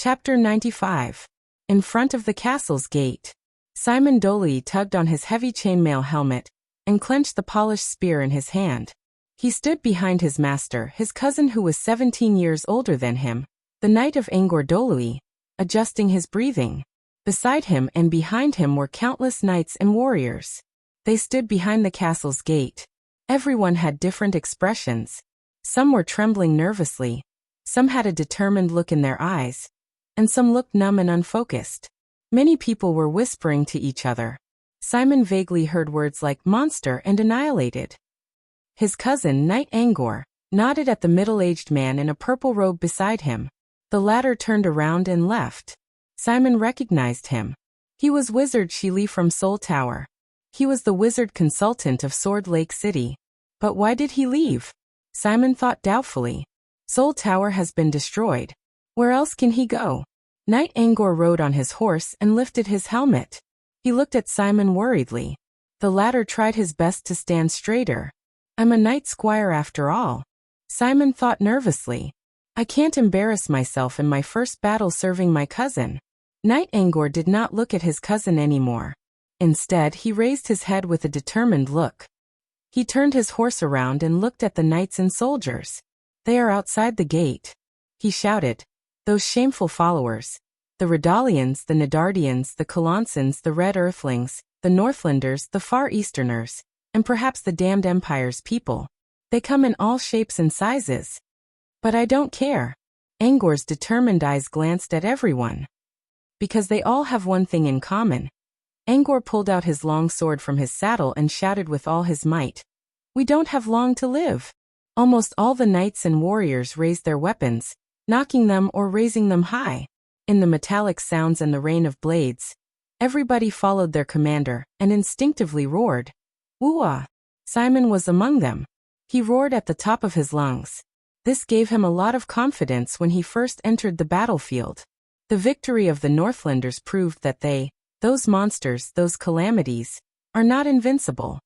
Chapter 95. In front of the castle's gate. Simon Dolly tugged on his heavy chainmail helmet and clenched the polished spear in his hand. He stood behind his master, his cousin who was 17 years older than him, the knight of Angor Dolui, adjusting his breathing. Beside him and behind him were countless knights and warriors. They stood behind the castle's gate. Everyone had different expressions. Some were trembling nervously, some had a determined look in their eyes, and some looked numb and unfocused. Many people were whispering to each other. Simon vaguely heard words like monster and annihilated. His cousin, Knight Angor, nodded at the middle-aged man in a purple robe beside him. The latter turned around and left. Simon recognized him. He was Wizard Shili from Soul Tower. He was the wizard consultant of Sword Lake City. But why did he leave? Simon thought doubtfully. Soul Tower has been destroyed. Where else can he go? Knight Angor rode on his horse and lifted his helmet. He looked at Simon worriedly. The latter tried his best to stand straighter. I'm a knight squire after all. Simon thought nervously. I can't embarrass myself in my first battle serving my cousin. Knight Angor did not look at his cousin anymore. Instead, he raised his head with a determined look. He turned his horse around and looked at the knights and soldiers. They are outside the gate. He shouted. Those shameful followers. The Redalians, the Nedardians, the Kalansans, the Red Earthlings, the Northlanders, the Far Easterners, and perhaps the damned Empire's people. They come in all shapes and sizes. But I don't care. Angor's determined eyes glanced at everyone. Because they all have one thing in common. Angor pulled out his long sword from his saddle and shouted with all his might. We don't have long to live. Almost all the knights and warriors raised their weapons, knocking them or raising them high. In the metallic sounds and the rain of blades, everybody followed their commander and instinctively roared. Woo-ah! Simon was among them. He roared at the top of his lungs. This gave him a lot of confidence when he first entered the battlefield. The victory of the Northlanders proved that they, those monsters, those calamities, are not invincible.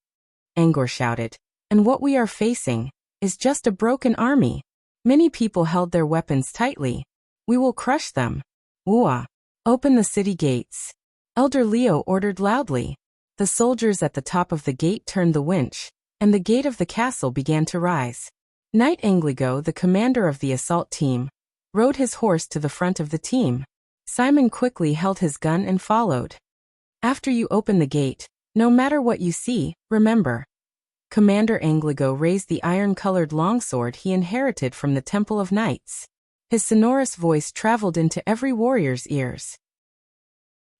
Angor shouted. And what we are facing is just a broken army. Many people held their weapons tightly. We will crush them. Woo-ah! Open the city gates. Elder Leo ordered loudly. The soldiers at the top of the gate turned the winch, and the gate of the castle began to rise. Knight Angligo, the commander of the assault team, rode his horse to the front of the team. Simon quickly held his gun and followed. After you open the gate, no matter what you see, remember. Commander Angligo raised the iron-colored longsword he inherited from the Temple of Knights. His sonorous voice traveled into every warrior's ears.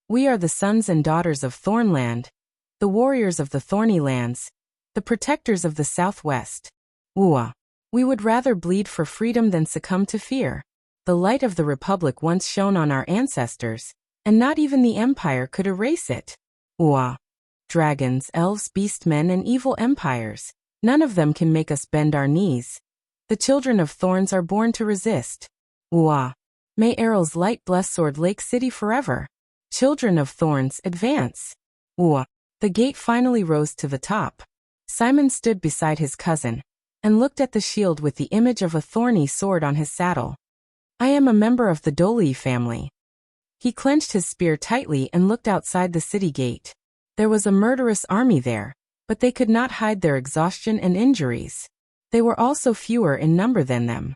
We are the sons and daughters of Thornland, the warriors of the Thorny Lands, the protectors of the Southwest. Woo-ah! We would rather bleed for freedom than succumb to fear. The light of the Republic once shone on our ancestors, and not even the Empire could erase it. Woo-ah! Dragons, elves, beastmen, and evil empires. None of them can make us bend our knees. The children of thorns are born to resist. Woo-ah! May Errol's light bless Sword Lake City forever. Children of thorns, advance. Woo-ah! The gate finally rose to the top. Simon stood beside his cousin and looked at the shield with the image of a thorny sword on his saddle. I am a member of the Dolly family. He clenched his spear tightly and looked outside the city gate. There was a murderous army there, but they could not hide their exhaustion and injuries. They were also fewer in number than them.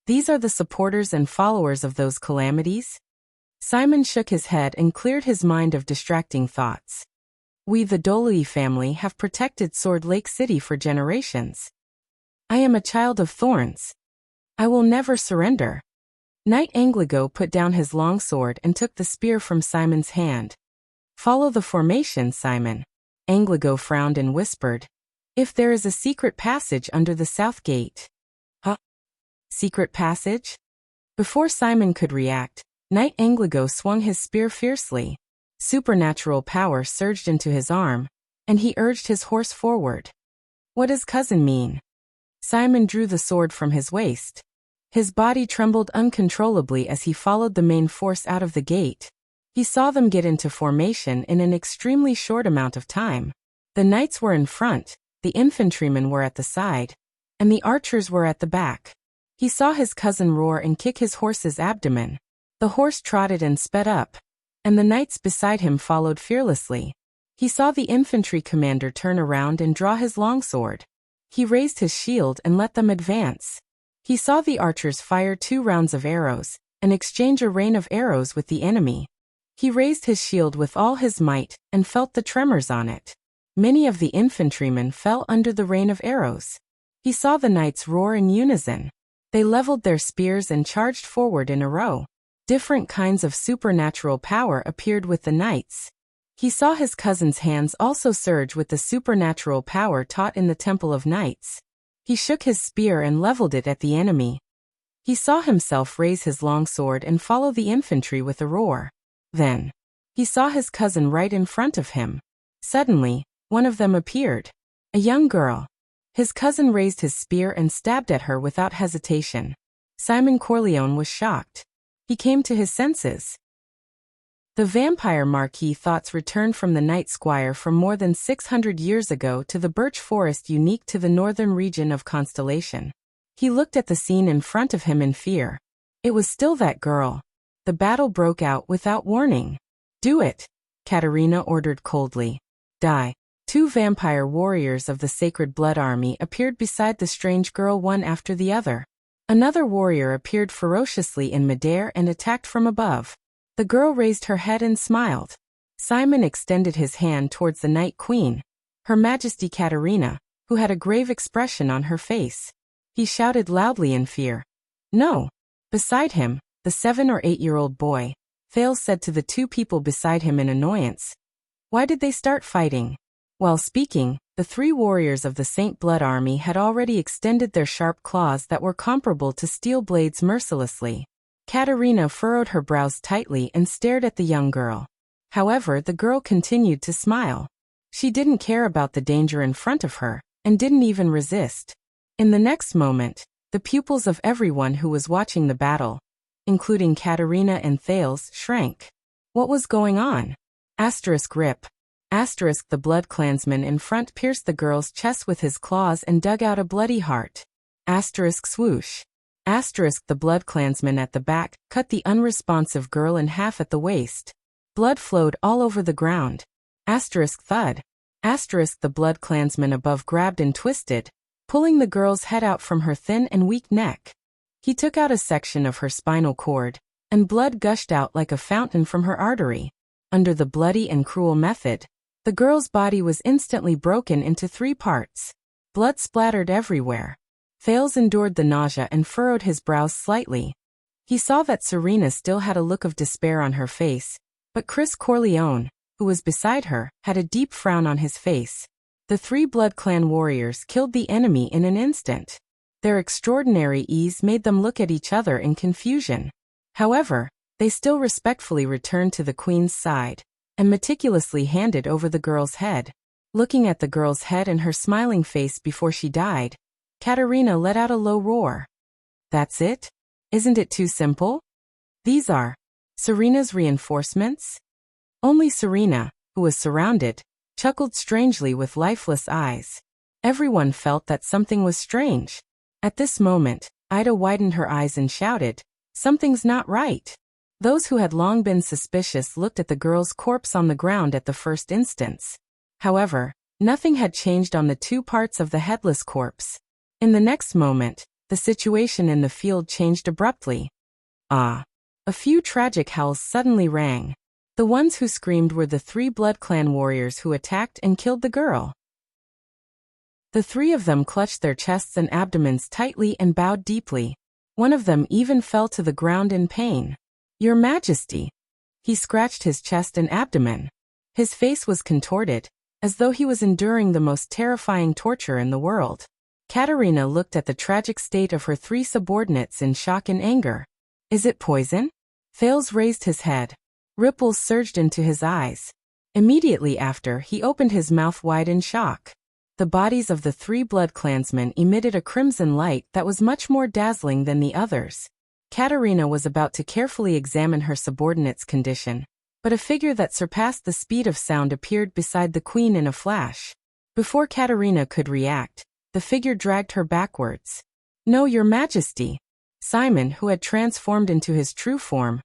These are the supporters and followers of those calamities? Simon shook his head and cleared his mind of distracting thoughts. We, the Dolly family, have protected Sword Lake City for generations. I am a child of thorns. I will never surrender. Knight Angligo put down his long sword and took the spear from Simon's hand. Follow the formation, Simon. Angligo frowned and whispered. If there is a secret passage under the south gate. Huh? Secret passage? Before Simon could react, Knight Angligo swung his spear fiercely. Supernatural power surged into his arm, and he urged his horse forward. What does cousin mean? Simon drew the sword from his waist. His body trembled uncontrollably as he followed the main force out of the gate. He saw them get into formation in an extremely short amount of time. The knights were in front, the infantrymen were at the side, and the archers were at the back. He saw his cousin roar and kick his horse's abdomen. The horse trotted and sped up, and the knights beside him followed fearlessly. He saw the infantry commander turn around and draw his longsword. He raised his shield and let them advance. He saw the archers fire 2 rounds of arrows, and exchange a rain of arrows with the enemy. He raised his shield with all his might, and felt the tremors on it. Many of the infantrymen fell under the rain of arrows. He saw the knights roar in unison. They leveled their spears and charged forward in a row. Different kinds of supernatural power appeared with the knights. He saw his cousin's hands also surge with the supernatural power taught in the Temple of Knights. He shook his spear and leveled it at the enemy. He saw himself raise his longsword and follow the infantry with a roar. Then, he saw his cousin right in front of him. Suddenly, one of them appeared. A young girl. His cousin raised his spear and stabbed at her without hesitation. Simon Corleone was shocked. He came to his senses. The vampire Marquis thoughts returned from the night squire from more than 600 years ago to the birch forest unique to the northern region of Constellation. He looked at the scene in front of him in fear. It was still that girl. The battle broke out without warning. "Do it," Katerina ordered coldly. "Die." 2 vampire warriors of the Sacred Blood Army appeared beside the strange girl one after the other. Another warrior appeared ferociously in midair and attacked from above. The girl raised her head and smiled. Simon extended his hand towards the Night Queen, Her Majesty Katerina, who had a grave expression on her face. He shouted loudly in fear. "No." Beside him, the 7 or 8-year-old boy, Thales said to the 2 people beside him in annoyance. Why did they start fighting? While speaking, the 3 warriors of the Saint Blood Army had already extended their sharp claws that were comparable to steel blades mercilessly. Katerina furrowed her brows tightly and stared at the young girl. However, the girl continued to smile. She didn't care about the danger in front of her, and didn't even resist. In the next moment, the pupils of everyone who was watching the battle, including Katerina and Thales, shrank. What was going on? Rip. The blood clansman in front pierced the girl's chest with his claws and dug out a bloody heart. Swoosh. The blood clansman at the back cut the unresponsive girl in half at the waist. Blood flowed all over the ground. Thud. The blood clansman above grabbed and twisted, pulling the girl's head out from her thin and weak neck. He took out a section of her spinal cord, and blood gushed out like a fountain from her artery. Under the bloody and cruel method, the girl's body was instantly broken into 3 parts. Blood splattered everywhere. Thales endured the nausea and furrowed his brows slightly. He saw that Serena still had a look of despair on her face, but Chris Corleone, who was beside her, had a deep frown on his face. The 3 Blood Clan warriors killed the enemy in an instant. Their extraordinary ease made them look at each other in confusion. However, they still respectfully returned to the queen's side, and meticulously handed over the girl's head. Looking at the girl's head and her smiling face before she died, Katerina let out a low roar. That's it? Isn't it too simple? These are Serena's reinforcements? Only Serena, who was surrounded, chuckled strangely with lifeless eyes. Everyone felt that something was strange. At this moment, Ida widened her eyes and shouted, "Something's not right." Those who had long been suspicious looked at the girl's corpse on the ground at the first instance. However, nothing had changed on the 2 parts of the headless corpse. In the next moment, the situation in the field changed abruptly. Ah! A few tragic howls suddenly rang. The ones who screamed were the 3 Blood Clan warriors who attacked and killed the girl. The 3 of them clutched their chests and abdomens tightly and bowed deeply. One of them even fell to the ground in pain. "Your Majesty!" He scratched his chest and abdomen. His face was contorted, as though he was enduring the most terrifying torture in the world. Katerina looked at the tragic state of her 3 subordinates in shock and anger. "Is it poison?" Thales raised his head. Ripples surged into his eyes. Immediately after, he opened his mouth wide in shock. The bodies of the 3 Blood Clansmen emitted a crimson light that was much more dazzling than the others. Katerina was about to carefully examine her subordinate's condition, but a figure that surpassed the speed of sound appeared beside the queen in a flash. Before Katerina could react, the figure dragged her backwards. "No, Your Majesty." Simon, who had transformed into his true form,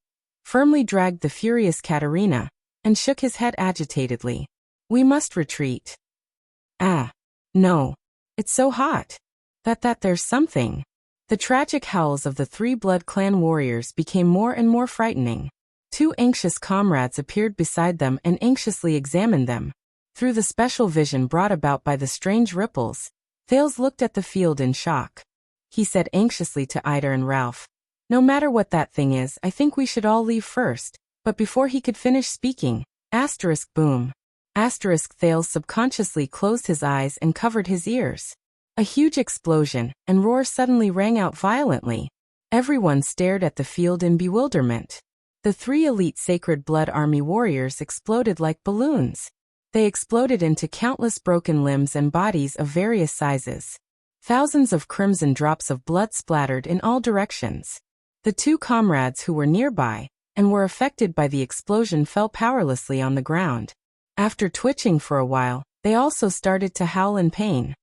firmly dragged the furious Katerina, and shook his head agitatedly. We must retreat. Ah. No. It's so hot. There's something. The tragic howls of the 3 Blood Clan warriors became more and more frightening. 2 anxious comrades appeared beside them and anxiously examined them. Through the special vision brought about by the strange ripples, Thales looked at the field in shock. He said anxiously to Ida and Ralph, "No matter what that thing is, I think we should all leave first." But before he could finish speaking, boom. Thales subconsciously closed his eyes and covered his ears. A huge explosion and roar suddenly rang out violently. Everyone stared at the field in bewilderment. The 3 elite Sacred Blood Army warriors exploded like balloons. They exploded into countless broken limbs and bodies of various sizes. Thousands of crimson drops of blood splattered in all directions. The 2 comrades who were nearby and were affected by the explosion fell powerlessly on the ground. After twitching for a while, they also started to howl in pain.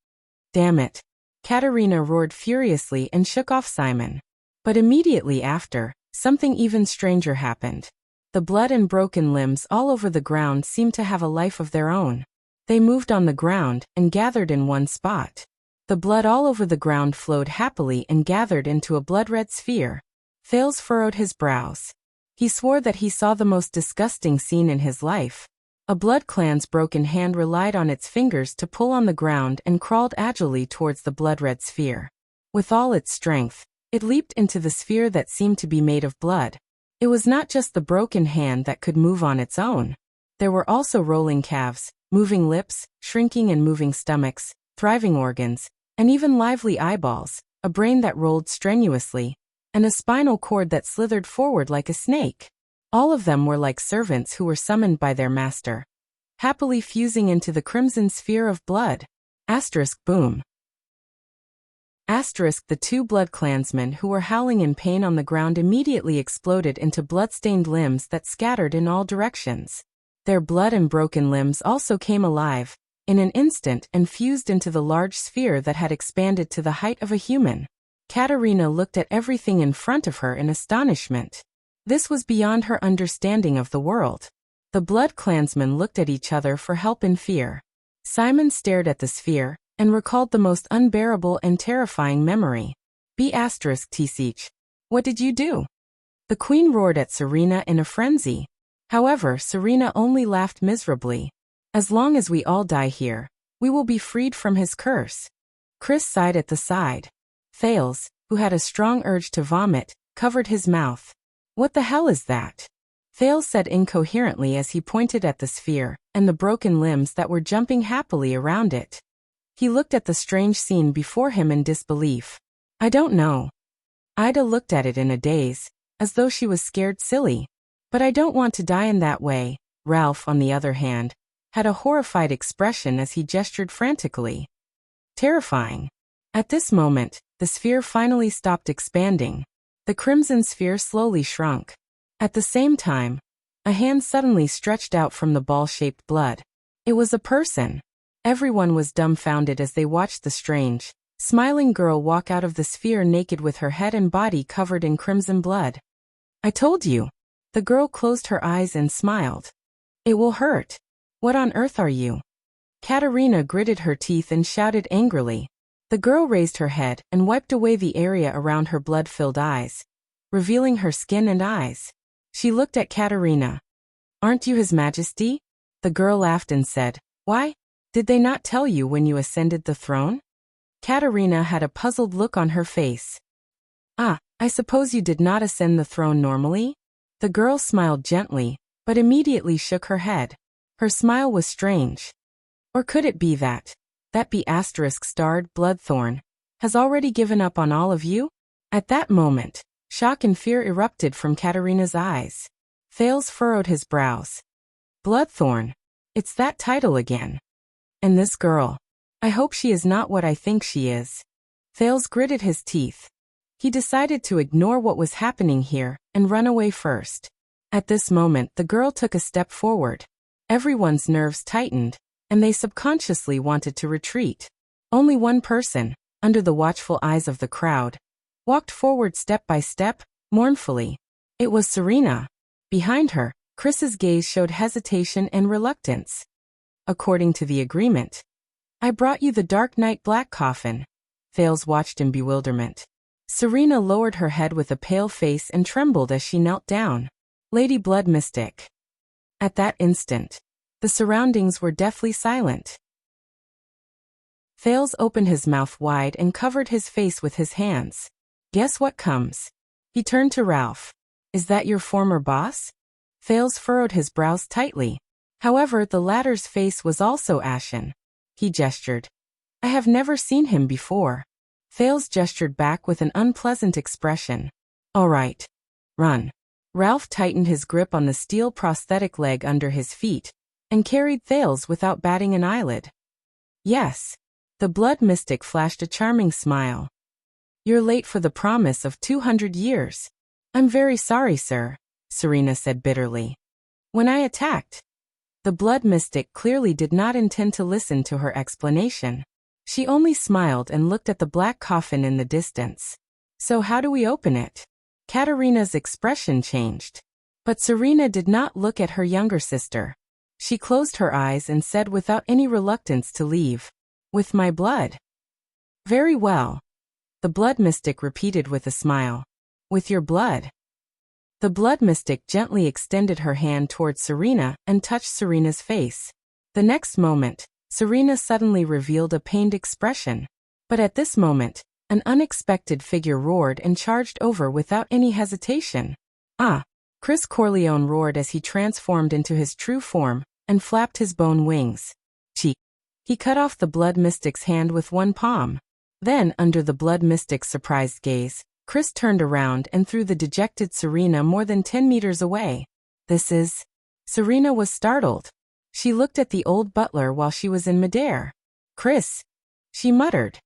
Damn it! Katerina roared furiously and shook off Simon. But immediately after, something even stranger happened. The blood and broken limbs all over the ground seemed to have a life of their own. They moved on the ground and gathered in one spot. The blood all over the ground flowed happily and gathered into a blood-red sphere. Thales furrowed his brows. He swore that he saw the most disgusting scene in his life. A Blood Clan's broken hand relied on its fingers to pull on the ground and crawled agilely towards the blood-red sphere. With all its strength, it leaped into the sphere that seemed to be made of blood. It was not just the broken hand that could move on its own. There were also rolling calves, moving lips, shrinking and moving stomachs, thriving organs, and even lively eyeballs, a brain that rolled strenuously, and a spinal cord that slithered forward like a snake. All of them were like servants who were summoned by their master, happily fusing into the crimson sphere of blood. Boom. The 2 Blood Clansmen who were howling in pain on the ground immediately exploded into blood-stained limbs that scattered in all directions. Their blood and broken limbs also came alive, in an instant, and fused into the large sphere that had expanded to the height of a human. Katerina looked at everything in front of her in astonishment. This was beyond her understanding of the world. The Blood Clansmen looked at each other for help in fear. Simon stared at the sphere and recalled the most unbearable and terrifying memory. T-Sich. What did you do? The Queen roared at Serena in a frenzy. However, Serena only laughed miserably. As long as we all die here, we will be freed from his curse. Chris sighed at the side. Thales, who had a strong urge to vomit, covered his mouth. What the hell is that? Thales said incoherently as he pointed at the sphere and the broken limbs that were jumping happily around it. He looked at the strange scene before him in disbelief. I don't know. Ida looked at it in a daze, as though she was scared silly. But I don't want to die in that way. Ralph, on the other hand, had a horrified expression as he gestured frantically. Terrifying. At this moment, the sphere finally stopped expanding. The crimson sphere slowly shrunk. At the same time, a hand suddenly stretched out from the ball-shaped blood. It was a person. Everyone was dumbfounded as they watched the strange, smiling girl walk out of the sphere naked with her head and body covered in crimson blood. I told you. The girl closed her eyes and smiled. It will hurt. What on earth are you? Katerina gritted her teeth and shouted angrily. The girl raised her head and wiped away the area around her blood-filled eyes, revealing her skin and eyes. She looked at Katerina. Aren't you His Majesty? The girl laughed and said, Why? Did they not tell you when you ascended the throne? Katerina had a puzzled look on her face. Ah, I suppose you did not ascend the throne normally? The girl smiled gently, but immediately shook her head. Her smile was strange. Or could it be that B***starred Bloodthorn has already given up on all of you? At that moment, shock and fear erupted from Katerina's eyes. Thales furrowed his brows. Bloodthorn. It's that title again. And this girl. I hope she is not what I think she is. Thales gritted his teeth. He decided to ignore what was happening here and run away first. At this moment, the girl took a step forward. Everyone's nerves tightened, and they subconsciously wanted to retreat. Only one person, under the watchful eyes of the crowd, walked forward step by step, mournfully. It was Serena. Behind her, Chris's gaze showed hesitation and reluctance. According to the agreement. I brought you the Dark Knight Black Coffin. Thales watched in bewilderment. Serena lowered her head with a pale face and trembled as she knelt down. Lady Blood Mystic. At that instant, the surroundings were deathly silent. Thales opened his mouth wide and covered his face with his hands. Guess what comes? He turned to Ralph. Is that your former boss? Thales furrowed his brows tightly. However, the latter's face was also ashen. He gestured. I have never seen him before. Thales gestured back with an unpleasant expression. All right. Run. Ralph tightened his grip on the steel prosthetic leg under his feet and carried Thales without batting an eyelid. Yes. The Blood Mystic flashed a charming smile. You're late for the promise of 200 years. I'm very sorry, sir, Serena said bitterly. When I attacked. The Blood Mystic clearly did not intend to listen to her explanation. She only smiled and looked at the black coffin in the distance. So how do we open it? Katerina's expression changed. But Serena did not look at her younger sister. She closed her eyes and said without any reluctance to leave. With my blood. Very well. The Blood Mystic repeated with a smile. With your blood. The Blood Mystic gently extended her hand towards Serena and touched Serena's face. The next moment, Serena suddenly revealed a pained expression. But at this moment, an unexpected figure roared and charged over without any hesitation. Ah! Chris Corleone roared as he transformed into his true form and flapped his bone wings. Cheek. He cut off the Blood Mystic's hand with one palm. Then, under the Blood Mystic's surprised gaze, Chris turned around and threw the dejected Serena more than 10 meters away. This is... Serena was startled. She looked at the old butler while she was in midair. Chris, she muttered.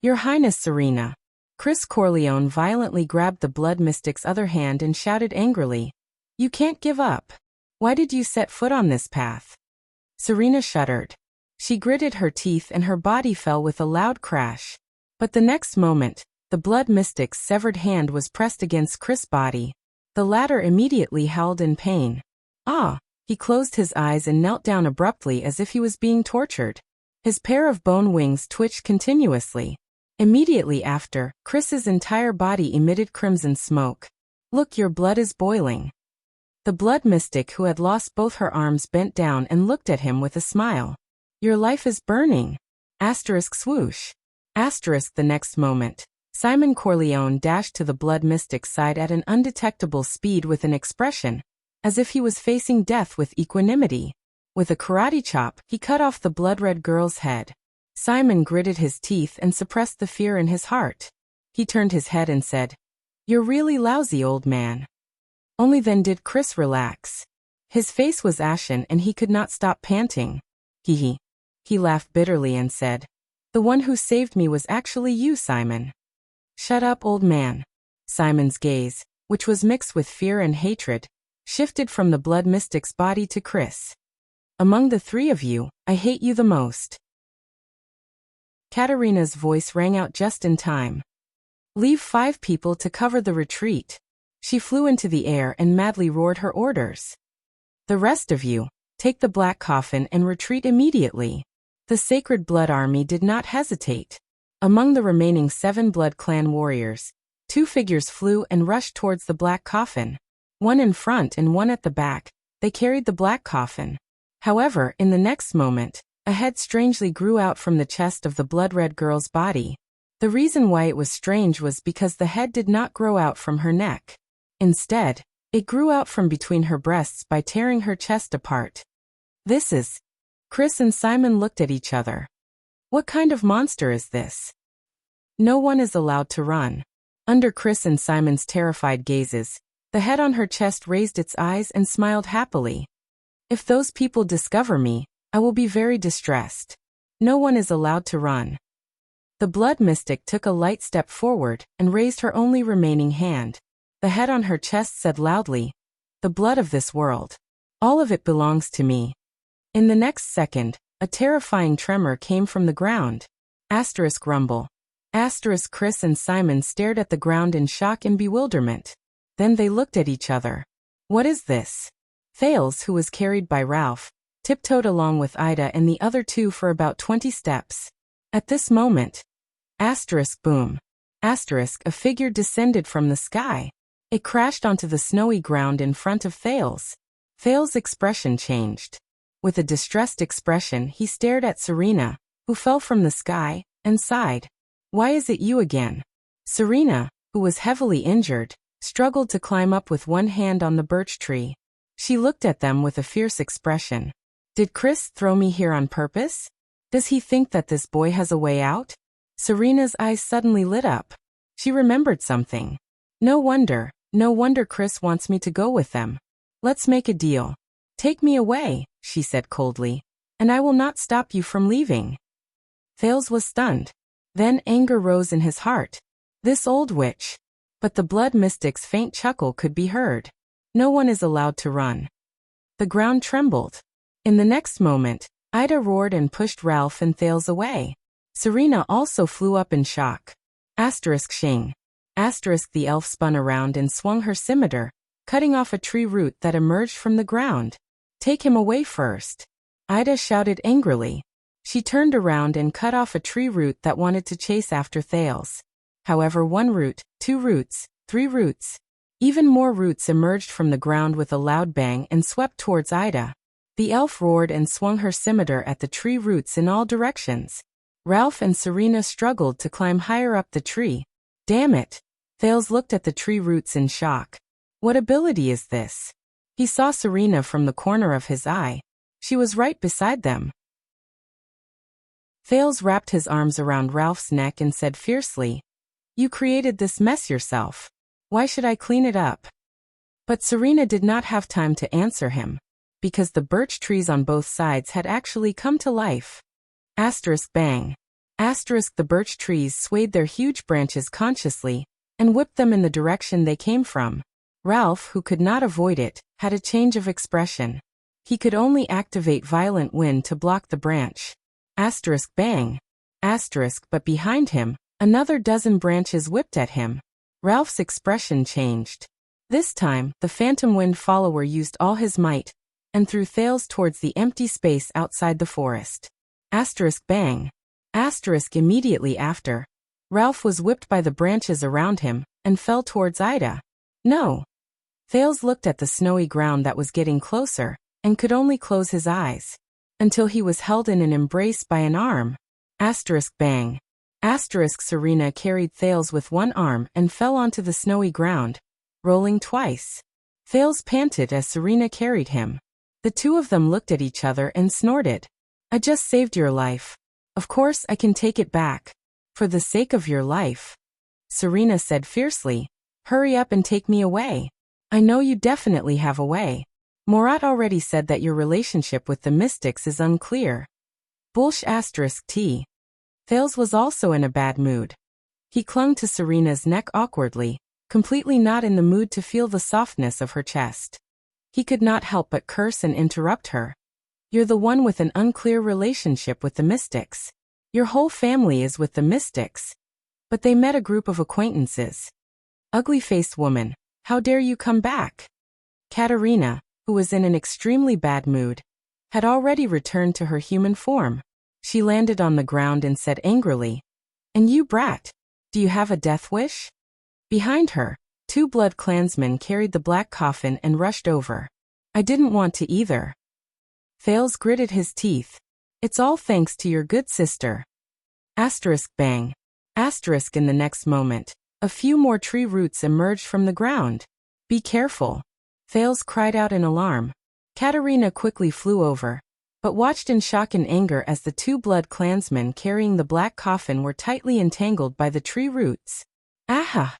Your Highness, Serena. Chris Corleone violently grabbed the Blood Mystic's other hand and shouted angrily. You can't give up. Why did you set foot on this path? Serena shuddered. She gritted her teeth and her body fell with a loud crash. But the next moment, the Blood Mystic's severed hand was pressed against Chris' body. The latter immediately howled in pain. Ah! He closed his eyes and knelt down abruptly as if he was being tortured. His pair of bone wings twitched continuously. Immediately after, Chris's entire body emitted crimson smoke. Look, your blood is boiling. The Blood Mystic who had lost both her arms bent down and looked at him with a smile. Your life is burning. Asterisk swoosh. Asterisk the next moment. Simon Corleone dashed to the Blood Mystic's side at an undetectable speed with an expression, as if he was facing death with equanimity. With a karate chop, he cut off the blood-red girl's head. Simon gritted his teeth and suppressed the fear in his heart. He turned his head and said, You're really lousy, old man. Only then did Chris relax. His face was ashen and he could not stop panting. Hee. He laughed bitterly and said, The one who saved me was actually you, Simon. Shut up, old man. Simon's gaze, which was mixed with fear and hatred, shifted from the Blood Mystic's body to Chris. Among the three of you, I hate you the most. Katerina's voice rang out just in time. Leave 5 people to cover the retreat. She flew into the air and madly roared her orders. The rest of you, take the black coffin and retreat immediately. The Sacred Blood Army did not hesitate. Among the remaining 7 Blood Clan warriors, 2 figures flew and rushed towards the black coffin. One in front and one at the back, they carried the black coffin. However, in the next moment, a head strangely grew out from the chest of the blood-red girl's body. The reason why it was strange was because the head did not grow out from her neck. Instead, it grew out from between her breasts by tearing her chest apart. This is... Chris and Simon looked at each other. What kind of monster is this? No one is allowed to run. Under Chris and Simon's terrified gazes, the head on her chest raised its eyes and smiled happily. If those people discover me, I will be very distressed. No one is allowed to run. The Blood Mystic took a light step forward and raised her only remaining hand. The head on her chest said loudly, The blood of this world. All of it belongs to me. In the next second, a terrifying tremor came from the ground. Asterisk rumble. Asterisk Chris and Simon stared at the ground in shock and bewilderment. Then they looked at each other. What is this? Thales, who was carried by Ralph, tiptoed along with Ida and the other two for about 20 steps. At this moment, boom, a figure descended from the sky. It crashed onto the snowy ground in front of Thales. Thales' expression changed. With a distressed expression, he stared at Serena, who fell from the sky, and sighed. Why is it you again? Serena, who was heavily injured, struggled to climb up with one hand on the birch tree. She looked at them with a fierce expression. Did Chris throw me here on purpose? Does he think that this boy has a way out? Serena's eyes suddenly lit up. She remembered something. No wonder Chris wants me to go with them. Let's make a deal. Take me away, she said coldly, and I will not stop you from leaving. Thales was stunned. Then anger rose in his heart. This old witch. But the blood mystic's faint chuckle could be heard. No one is allowed to run. The ground trembled. In the next moment, Ida roared and pushed Ralph and Thales away. Serena also flew up in shock. Shing. The elf spun around and swung her scimitar, cutting off a tree root that emerged from the ground. Take him away first. Ida shouted angrily. She turned around and cut off a tree root that wanted to chase after Thales. However, 1 root, 2 roots, 3 roots. Even more roots emerged from the ground with a loud bang and swept towards Ida. The elf roared and swung her scimitar at the tree roots in all directions. Ralph and Serena struggled to climb higher up the tree. Damn it! Thales looked at the tree roots in shock. What ability is this? He saw Serena from the corner of his eye. She was right beside them. Thales wrapped his arms around Ralph's neck and said fiercely, You created this mess yourself. Why should I clean it up? But Serena did not have time to answer him, because the birch trees on both sides had actually come to life. Bang. The birch trees swayed their huge branches consciously, and whipped them in the direction they came from. Ralph, who could not avoid it, had a change of expression. He could only activate violent wind to block the branch. Bang. But behind him, another dozen branches whipped at him. Ralph's expression changed. This time, the phantom wind follower used all his might, and threw Thales towards the empty space outside the forest. Bang. Immediately after, Ralph was whipped by the branches around him, and fell towards Ida. No. Thales looked at the snowy ground that was getting closer, and could only close his eyes. Until he was held in an embrace by an arm. Bang. Serena carried Thales with one arm and fell onto the snowy ground, rolling twice. Thales panted as Serena carried him. The two of them looked at each other and snorted. I just saved your life. Of course I can take it back. For the sake of your life. Serena said fiercely. Hurry up and take me away. I know you definitely have a way. Morat already said that your relationship with the mystics is unclear. T. Thales was also in a bad mood. He clung to Serena's neck awkwardly, completely not in the mood to feel the softness of her chest. He could not help but curse and interrupt her. You're the one with an unclear relationship with the mystics. Your whole family is with the mystics. But they met a group of acquaintances. Ugly-faced woman, how dare you come back? Katerina, who was in an extremely bad mood, had already returned to her human form. She landed on the ground and said angrily, And you brat, do you have a death wish? Behind her, 2 blood clansmen carried the black coffin and rushed over. I didn't want to either. Thales gritted his teeth. It's all thanks to your good sister. Bang. In the next moment, a few more tree roots emerged from the ground. Be careful. Thales cried out in alarm. Katerina quickly flew over, but watched in shock and anger as the 2 blood clansmen carrying the black coffin were tightly entangled by the tree roots. Aha!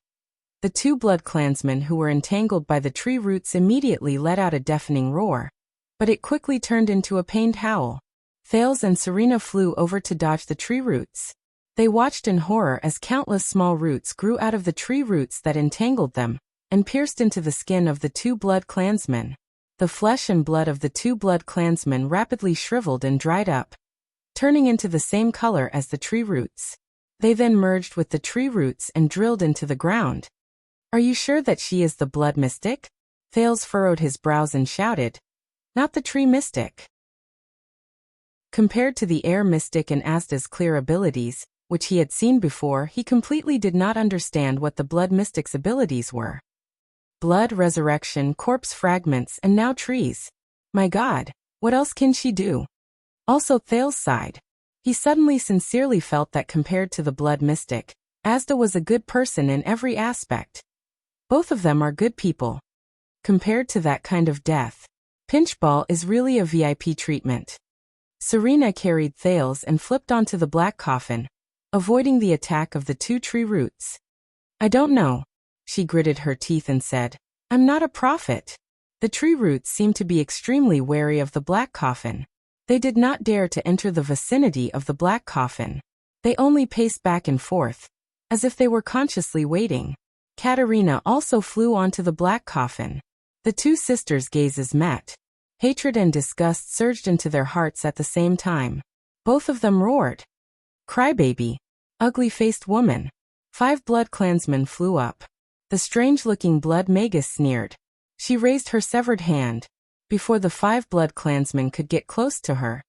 The 2 blood clansmen who were entangled by the tree roots immediately let out a deafening roar. But it quickly turned into a pained howl. Thales and Serena flew over to dodge the tree roots. They watched in horror as countless small roots grew out of the tree roots that entangled them, and pierced into the skin of the 2 blood clansmen. The flesh and blood of the 2 blood clansmen rapidly shriveled and dried up, turning into the same color as the tree roots. They then merged with the tree roots and drilled into the ground. Are you sure that she is the blood mystic? Thales furrowed his brows and shouted, "Not the tree mystic." Compared to the air mystic and Asda's clear abilities, which he had seen before, he completely did not understand what the blood mystic's abilities were. Blood, resurrection, corpse fragments, and now trees. My God, what else can she do? Also, Thales sighed. He suddenly sincerely felt that compared to the blood mystic, Asda was a good person in every aspect. Both of them are good people. Compared to that kind of death, pinchball is really a VIP treatment. Serena carried Thales and flipped onto the black coffin, avoiding the attack of the two tree roots. I don't know. She gritted her teeth and said, I'm not a prophet. The tree roots seemed to be extremely wary of the black coffin. They did not dare to enter the vicinity of the black coffin. They only paced back and forth, as if they were consciously waiting. Katerina also flew onto the black coffin. The two sisters' gazes met. Hatred and disgust surged into their hearts at the same time. Both of them roared. Crybaby. Ugly-faced woman. 5 blood clansmen flew up. The strange-looking blood magus sneered. She raised her severed hand. Before the 5 blood clansmen could get close to her,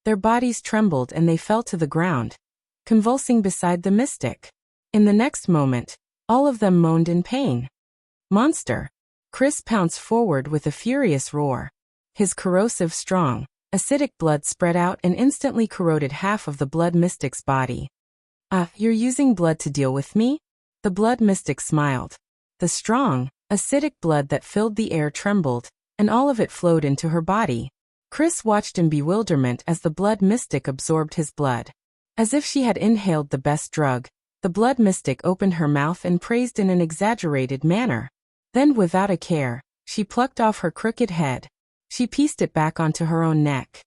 their bodies trembled and they fell to the ground, convulsing beside the mystic. In the next moment, all of them moaned in pain. Monster! Chris pounced forward with a furious roar. His corrosive, strong, acidic blood spread out and instantly corroded half of the blood mystic's body. You're using blood to deal with me? The blood mystic smiled. The strong, acidic blood that filled the air trembled, and all of it flowed into her body. Chris watched in bewilderment as the blood mystic absorbed his blood. As if she had inhaled the best drug, the blood mystic opened her mouth and praised in an exaggerated manner. Then, without a care, she plucked off her crooked head. She pieced it back onto her own neck.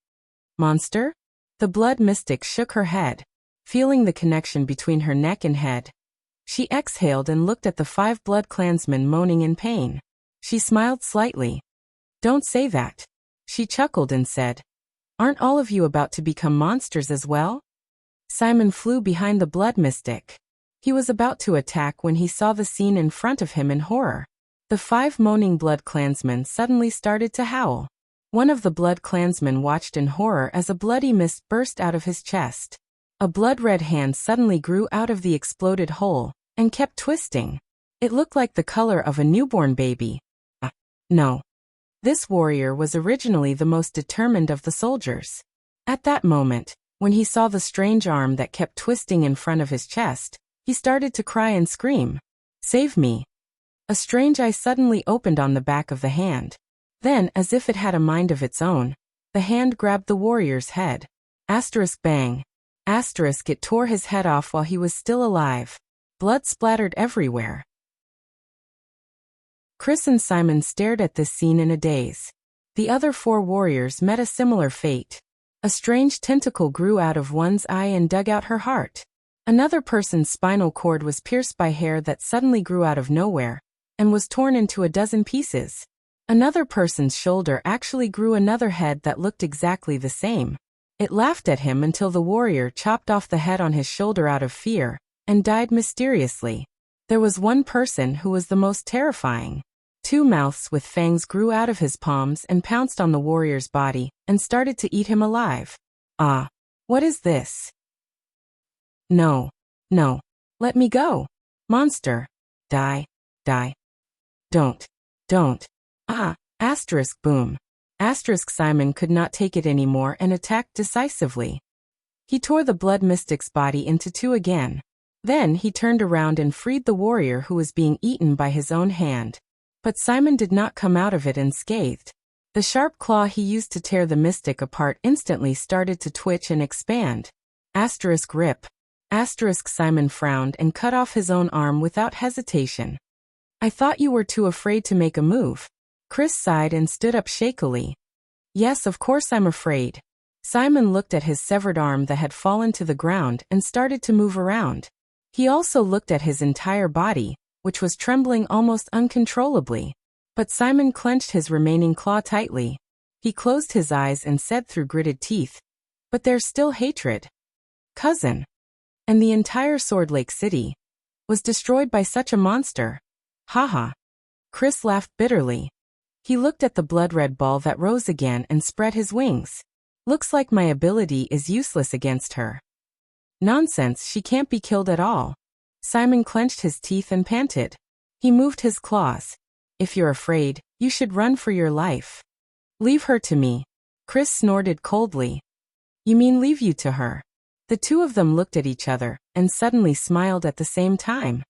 Monster? The blood mystic shook her head, feeling the connection between her neck and head. She exhaled and looked at the 5 blood clansmen moaning in pain. She smiled slightly. Don't say that. She chuckled and said, Aren't all of you about to become monsters as well? Simon flew behind the blood mystic. He was about to attack when he saw the scene in front of him in horror. The 5 moaning blood clansmen suddenly started to howl. One of the blood clansmen watched in horror as a bloody mist burst out of his chest. A blood-red hand suddenly grew out of the exploded hole, and kept twisting. It looked like the color of a newborn baby. No. This warrior was originally the most determined of the soldiers. At that moment, when he saw the strange arm that kept twisting in front of his chest, he started to cry and scream. Save me. A strange eye suddenly opened on the back of the hand. Then, as if it had a mind of its own, the hand grabbed the warrior's head. Bang. It tore his head off while he was still alive. Blood splattered everywhere. Chris and Simon stared at this scene in a daze. The other 4 warriors met a similar fate. A strange tentacle grew out of one's eye and dug out her heart. Another person's spinal cord was pierced by hair that suddenly grew out of nowhere, and was torn into a dozen pieces. Another person's shoulder actually grew another head that looked exactly the same. It laughed at him until the warrior chopped off the head on his shoulder out of fear, and died mysteriously. There was one person who was the most terrifying. 2 mouths with fangs grew out of his palms and pounced on the warrior's body, and started to eat him alive. What is this? No. Let me go. Monster. Die. Don't. Boom. Simon could not take it anymore and attacked decisively. He tore the blood mystic's body into 2 again. Then he turned around and freed the warrior who was being eaten by his own hand. But Simon did not come out of it unscathed. The sharp claw he used to tear the mystic apart instantly started to twitch and expand. Rip. Simon frowned and cut off his own arm without hesitation. I thought you were too afraid to make a move. Chris sighed and stood up shakily. Yes, of course I'm afraid. Simon looked at his severed arm that had fallen to the ground and started to move around. He also looked at his entire body, which was trembling almost uncontrollably. But Simon clenched his remaining claw tightly. He closed his eyes and said through gritted teeth, But there's still hatred. Cousin. And the entire Sword Lake City was destroyed by such a monster. Haha. Chris laughed bitterly. He looked at the blood-red ball that rose again and spread his wings. Looks like my ability is useless against her. Nonsense, she can't be killed at all. Simon clenched his teeth and panted. He moved his claws. If you're afraid, you should run for your life. Leave her to me. Chris snorted coldly. You mean leave you to her? The two of them looked at each other, and suddenly smiled at the same time.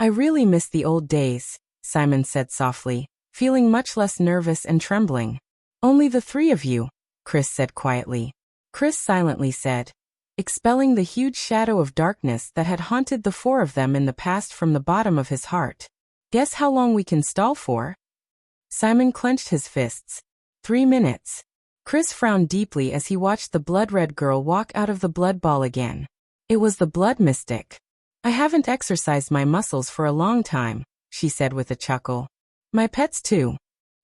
I really miss the old days, Simon said softly, feeling much less nervous and trembling. Only the three of you, Chris said quietly. Chris silently said, expelling the huge shadow of darkness that had haunted the four of them in the past from the bottom of his heart. Guess how long we can stall for? Simon clenched his fists. 3 minutes. Chris frowned deeply as he watched the blood-red girl walk out of the blood ball again. It was the blood mystic. I haven't exercised my muscles for a long time, she said with a chuckle. My pets too.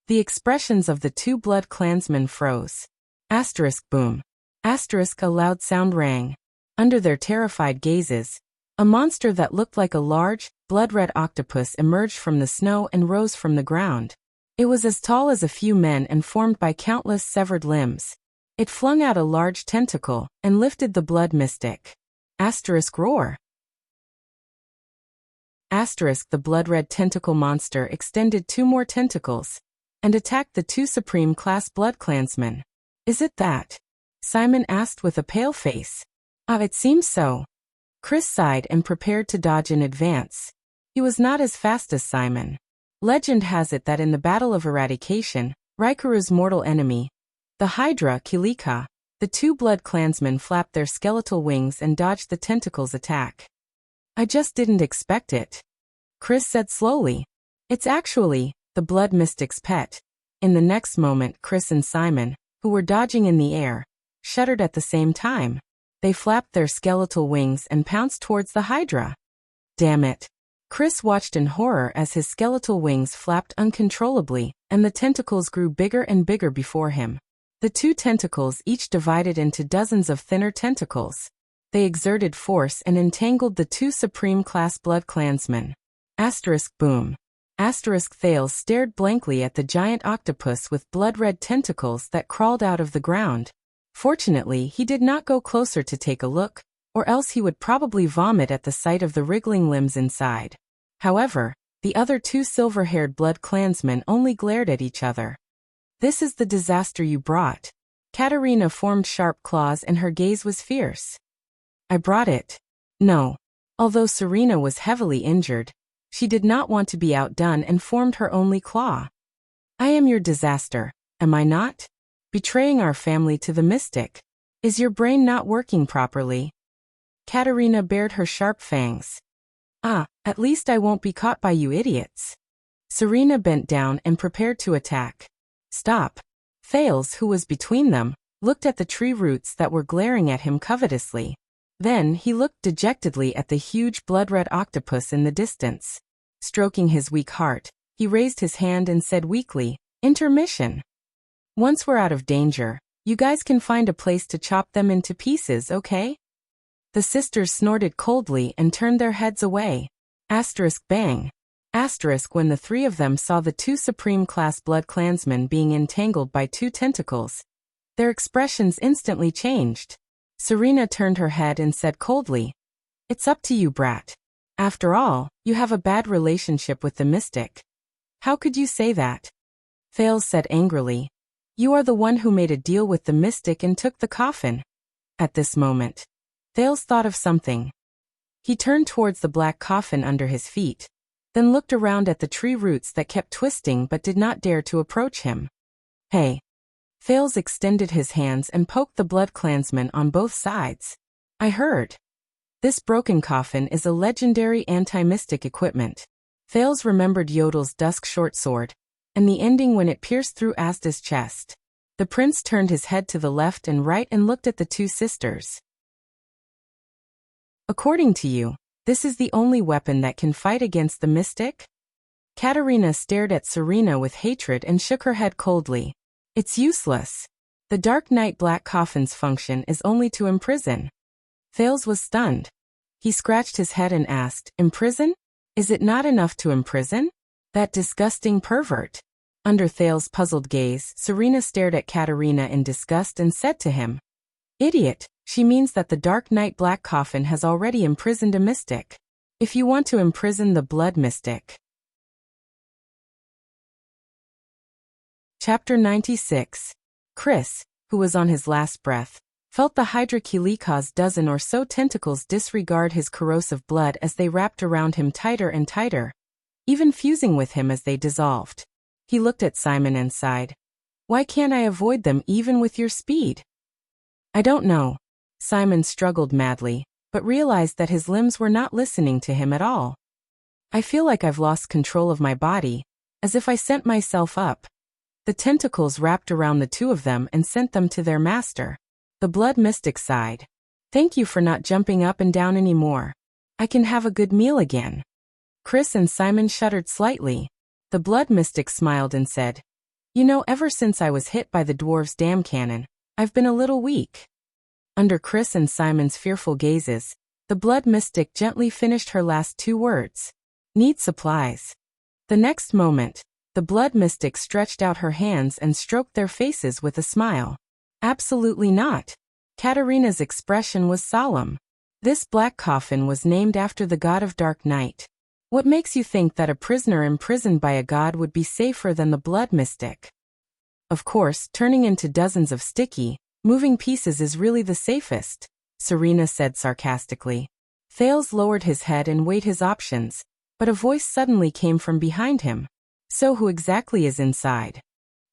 The expressions of the two blood clansmen froze. Asterisk boom. Asterisk a loud sound rang. Under their terrified gazes, a monster that looked like a large, blood-red octopus emerged from the snow and rose from the ground. It was as tall as a few men and formed by countless severed limbs. It flung out a large tentacle and lifted the blood mystic. Asterisk roar. Asterisk the blood-red tentacle monster extended 2 more tentacles and attacked the 2 supreme class blood clansmen. Is it that? Simon asked with a pale face. It seems so. Chris sighed and prepared to dodge in advance. He was not as fast as Simon. Legend has it that in the Battle of Eradication, Raikuru's mortal enemy, the Hydra Kilika, the 2 blood clansmen flapped their skeletal wings and dodged the tentacle's attack. I just didn't expect it. Chris said slowly. It's actually the blood mystic's pet. In the next moment, Chris and Simon, who were dodging in the air, shuddered at the same time. They flapped their skeletal wings and pounced towards the Hydra. Damn it. Chris watched in horror as his skeletal wings flapped uncontrollably, and the tentacles grew bigger and bigger before him. The 2 tentacles each divided into dozens of thinner tentacles. They exerted force and entangled the 2 supreme class blood clansmen. Asterisk boom. Asterisk Thales stared blankly at the giant octopus with blood-red tentacles that crawled out of the ground. Fortunately, he did not go closer to take a look, or else he would probably vomit at the sight of the wriggling limbs inside. However, the other 2 silver-haired blood clansmen only glared at each other. This is the disaster you brought. Katerina formed sharp claws and her gaze was fierce. I brought it. No. Although Serena was heavily injured, she did not want to be outdone and formed her only claw. I am your disaster, am I not? Betraying our family to the mystic. Is your brain not working properly? Katerina bared her sharp fangs. At least I won't be caught by you idiots. Serena bent down and prepared to attack. Stop. Thales, who was between them, looked at the tree roots that were glaring at him covetously. Then he looked dejectedly at the huge blood-red octopus in the distance. Stroking his weak heart, he raised his hand and said weakly, Intermission. Once we're out of danger, you guys can find a place to chop them into pieces, okay? The sisters snorted coldly and turned their heads away. Asterisk bang. Asterisk when the 3 of them saw the 2 supreme class blood clansmen being entangled by 2 tentacles, their expressions instantly changed. Serena turned her head and said coldly, It's up to you, brat. After all, you have a bad relationship with the mystic. How could you say that? Thales said angrily. You are the one who made a deal with the mystic and took the coffin. At this moment, Thales thought of something. He turned towards the black coffin under his feet, then looked around at the tree roots that kept twisting but did not dare to approach him. Hey. Thales extended his hands and poked the blood clansmen on both sides. I heard. This broken coffin is a legendary anti-mystic equipment. Thales remembered Yodel's dusk short sword, and the ending when it pierced through Asda's chest. The prince turned his head to the left and right and looked at the 2 sisters. According to you, this is the only weapon that can fight against the mystic? Katerina stared at Serena with hatred and shook her head coldly. It's useless. The Dark Knight Black Coffin's function is only to imprison. Thales was stunned. He scratched his head and asked, Imprison? Is it not enough to imprison? That disgusting pervert. Under Thale's puzzled gaze, Serena stared at Katerina in disgust and said to him, "Idiot, she means that the Dark Knight Black Coffin has already imprisoned a mystic. If you want to imprison the blood mystic." Chapter 96. Chris, who was on his last breath, felt the Hydraculika's dozen or so tentacles disregard his corrosive blood as they wrapped around him tighter and tighter, even fusing with him as they dissolved. He looked at Simon and sighed. "Why can't I avoid them even with your speed?" "I don't know." Simon struggled madly, but realized that his limbs were not listening to him at all. "I feel like I've lost control of my body, as if I sent myself up." The tentacles wrapped around the two of them and sent them to their master. The blood mystic sighed. "Thank you for not jumping up and down anymore. I can have a good meal again." Chris and Simon shuddered slightly. The blood mystic smiled and said, "You know, ever since I was hit by the dwarves' dam cannon, I've been a little weak." Under Chris and Simon's fearful gazes, the blood mystic gently finished her last two words. "Need supplies." The next moment, the blood mystic stretched out her hands and stroked their faces with a smile. "Absolutely not." Katerina's expression was solemn. "This black coffin was named after the god of Dark Night. What makes you think that a prisoner imprisoned by a god would be safer than the blood mystic? Of course, turning into dozens of sticky, moving pieces is really the safest," Serena said sarcastically. Thales lowered his head and weighed his options, but a voice suddenly came from behind him. "So who exactly is inside?"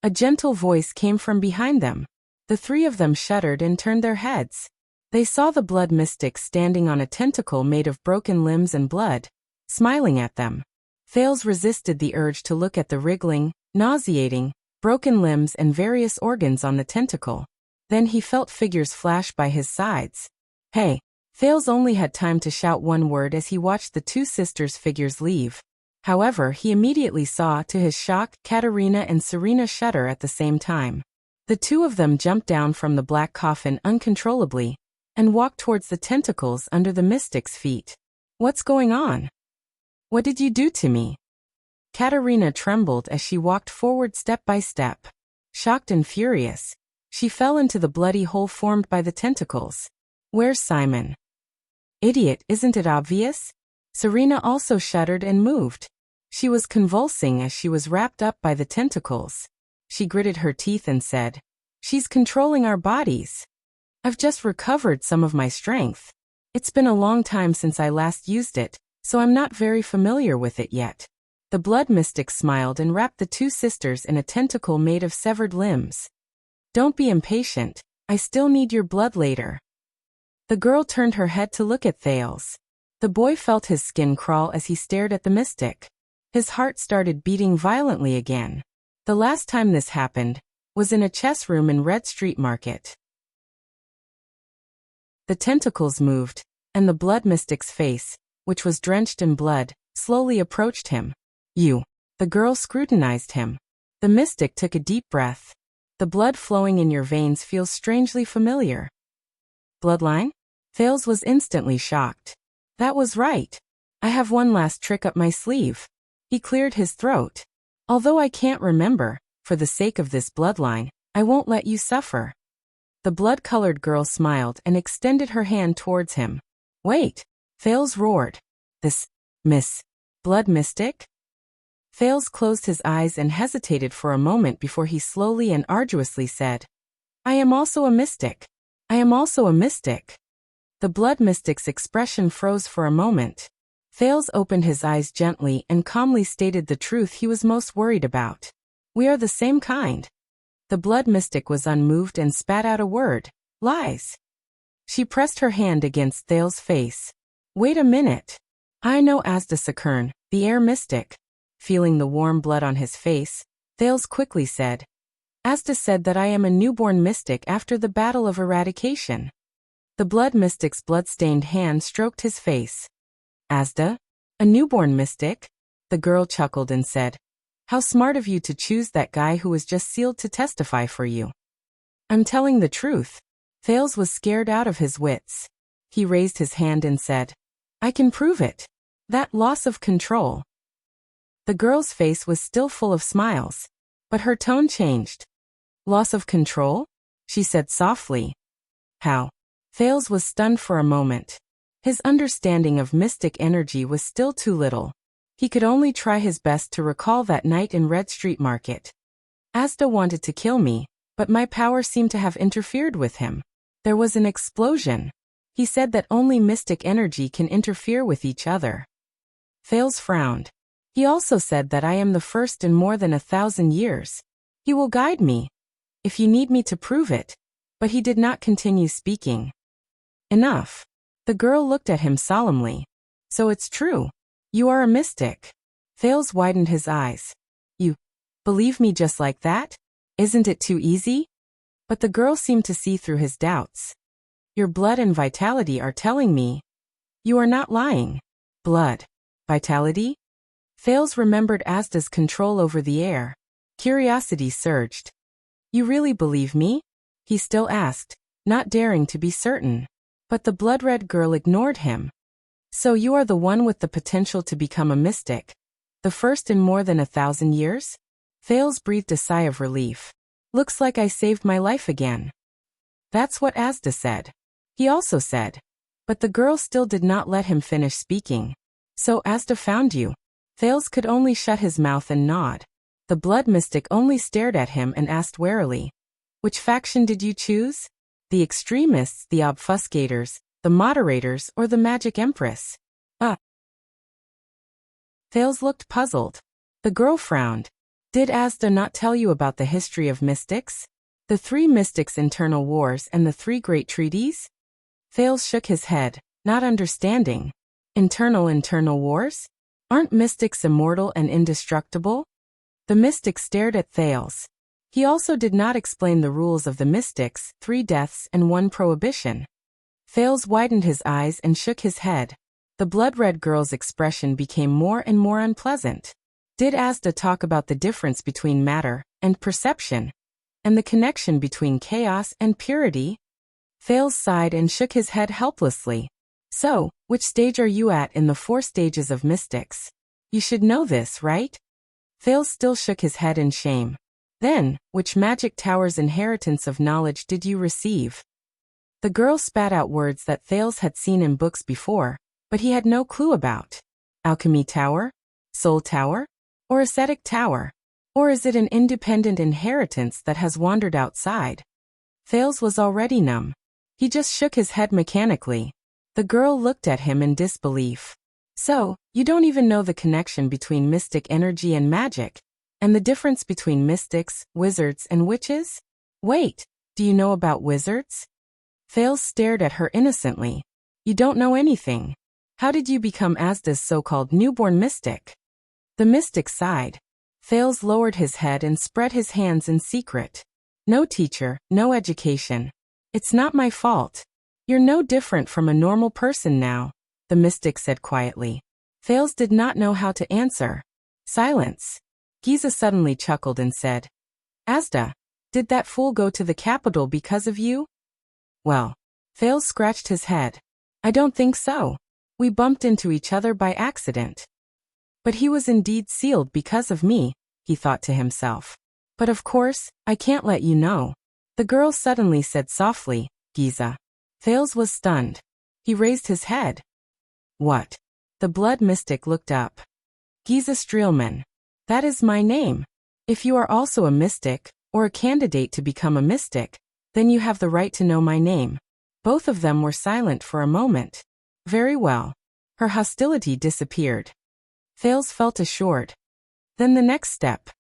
A gentle voice came from behind them. The three of them shuddered and turned their heads. They saw the blood mystic standing on a tentacle made of broken limbs and blood, smiling at them. Thales resisted the urge to look at the wriggling, nauseating, broken limbs and various organs on the tentacle. Then he felt figures flash by his sides. "Hey!" Thales only had time to shout one word as he watched the two sisters' figures leave. However, he immediately saw, to his shock, Katerina and Serena shudder at the same time. The two of them jumped down from the black coffin uncontrollably and walked towards the tentacles under the mystic's feet. "What's going on? What did you do to me?" Katerina trembled as she walked forward step by step. Shocked and furious, she fell into the bloody hole formed by the tentacles. "Where's Simon?" "Idiot, isn't it obvious?" Serena also shuddered and moved. She was convulsing as she was wrapped up by the tentacles. She gritted her teeth and said, "She's controlling our bodies. I've just recovered some of my strength. It's been a long time since I last used it, so I'm not very familiar with it yet." The blood mystic smiled and wrapped the two sisters in a tentacle made of severed limbs. "Don't be impatient, I still need your blood later." The girl turned her head to look at Thales. The boy felt his skin crawl as he stared at the mystic. His heart started beating violently again. The last time this happened was in a chess room in Red Street Market. The tentacles moved, and the blood mystic's face, which was drenched in blood, slowly approached him. "You." The girl scrutinized him. The mystic took a deep breath. "The blood flowing in your veins feels strangely familiar." "Bloodline?" Thales was instantly shocked. "That was right. I have one last trick up my sleeve." He cleared his throat. "Although I can't remember, for the sake of this bloodline, I won't let you suffer." The blood-colored girl smiled and extended her hand towards him. "Wait!" Thales roared. "This, Miss Blood Mystic?" Thales closed his eyes and hesitated for a moment before he slowly and arduously said, "I am also a mystic. I am also a mystic." The blood mystic's expression froze for a moment. Thales opened his eyes gently and calmly stated the truth he was most worried about. "We are the same kind." The blood mystic was unmoved and spat out a word, "Lies." She pressed her hand against Thales' face. "Wait a minute. I know Asda Sakern, the air mystic." Feeling the warm blood on his face, Thales quickly said, "Asda said that I am a newborn mystic after the Battle of Eradication." The blood mystic's blood-stained hand stroked his face. "Asda? A newborn mystic?" The girl chuckled and said, "How smart of you to choose that guy who was just sealed to testify for you." "I'm telling the truth." Thales was scared out of his wits. He raised his hand and said, "I can prove it. That loss of control." The girl's face was still full of smiles. But her tone changed. Loss of control? She said softly. How? Thales was stunned for a moment. His understanding of mystic energy was still too little. He could only try his best to recall that night in Red Street Market. Asda wanted to kill me, but my power seemed to have interfered with him. There was an explosion. He said that only mystic energy can interfere with each other. Thales frowned. He also said that I am the first in more than 1,000 years. He will guide me, if you need me to prove it. But he did not continue speaking. Enough. The girl looked at him solemnly. So it's true. You are a mystic. Thales widened his eyes. You believe me just like that? Isn't it too easy? But the girl seemed to see through his doubts. Your blood and vitality are telling me. You are not lying. Blood. Vitality? Thales remembered Asda's control over the air. Curiosity surged. You really believe me? He still asked, not daring to be certain. But the blood-red girl ignored him. So you are the one with the potential to become a mystic. The first in more than 1,000 years? Thales breathed a sigh of relief. Looks like I saved my life again. That's what Asda said. He also said. But the girl still did not let him finish speaking. So Asda found you. Thales could only shut his mouth and nod. The blood mystic only stared at him and asked warily. Which faction did you choose? The extremists, the obfuscators, the moderators, or the magic empress? Thales looked puzzled. The girl frowned. Did Asda not tell you about the history of mystics? The 3 mystics' internal wars and the 3 great treaties? Thales shook his head, not understanding. Internal wars? Aren't mystics immortal and indestructible? The mystic stared at Thales. He also did not explain the rules of the mystics, 3 deaths and 1 prohibition. Thales widened his eyes and shook his head. The blood-red girl's expression became more and more unpleasant. Did Asda talk about the difference between matter and perception, and the connection between chaos and purity? Thales sighed and shook his head helplessly. So, which stage are you at in the 4 stages of mystics? You should know this, right? Thales still shook his head in shame. Then, which magic tower's inheritance of knowledge did you receive? The girl spat out words that Thales had seen in books before, but he had no clue about. Alchemy Tower? Soul Tower? Or Ascetic Tower? Or is it an independent inheritance that has wandered outside? Thales was already numb. He just shook his head mechanically. The girl looked at him in disbelief. So, you don't even know the connection between mystic energy and magic, and the difference between mystics, wizards, and witches? Wait, do you know about wizards? Thales stared at her innocently. You don't know anything. How did you become Asda's so-called newborn mystic? The mystic sighed. Thales lowered his head and spread his hands in secret. No teacher, no education. It's not my fault. You're no different from a normal person now, the mystic said quietly. Thales did not know how to answer. Silence. Giza suddenly chuckled and said, Asda, did that fool go to the capital because of you? Well, Thales scratched his head. I don't think so. We bumped into each other by accident. But he was indeed sealed because of me, he thought to himself. But of course, I can't let you know. The girl suddenly said softly, Giza. Thales was stunned. He raised his head. What? The blood mystic looked up. Giza Streelman. That is my name. If you are also a mystic, or a candidate to become a mystic, then you have the right to know my name. Both of them were silent for a moment. Very well. Her hostility disappeared. Thales felt assured. Then the next step.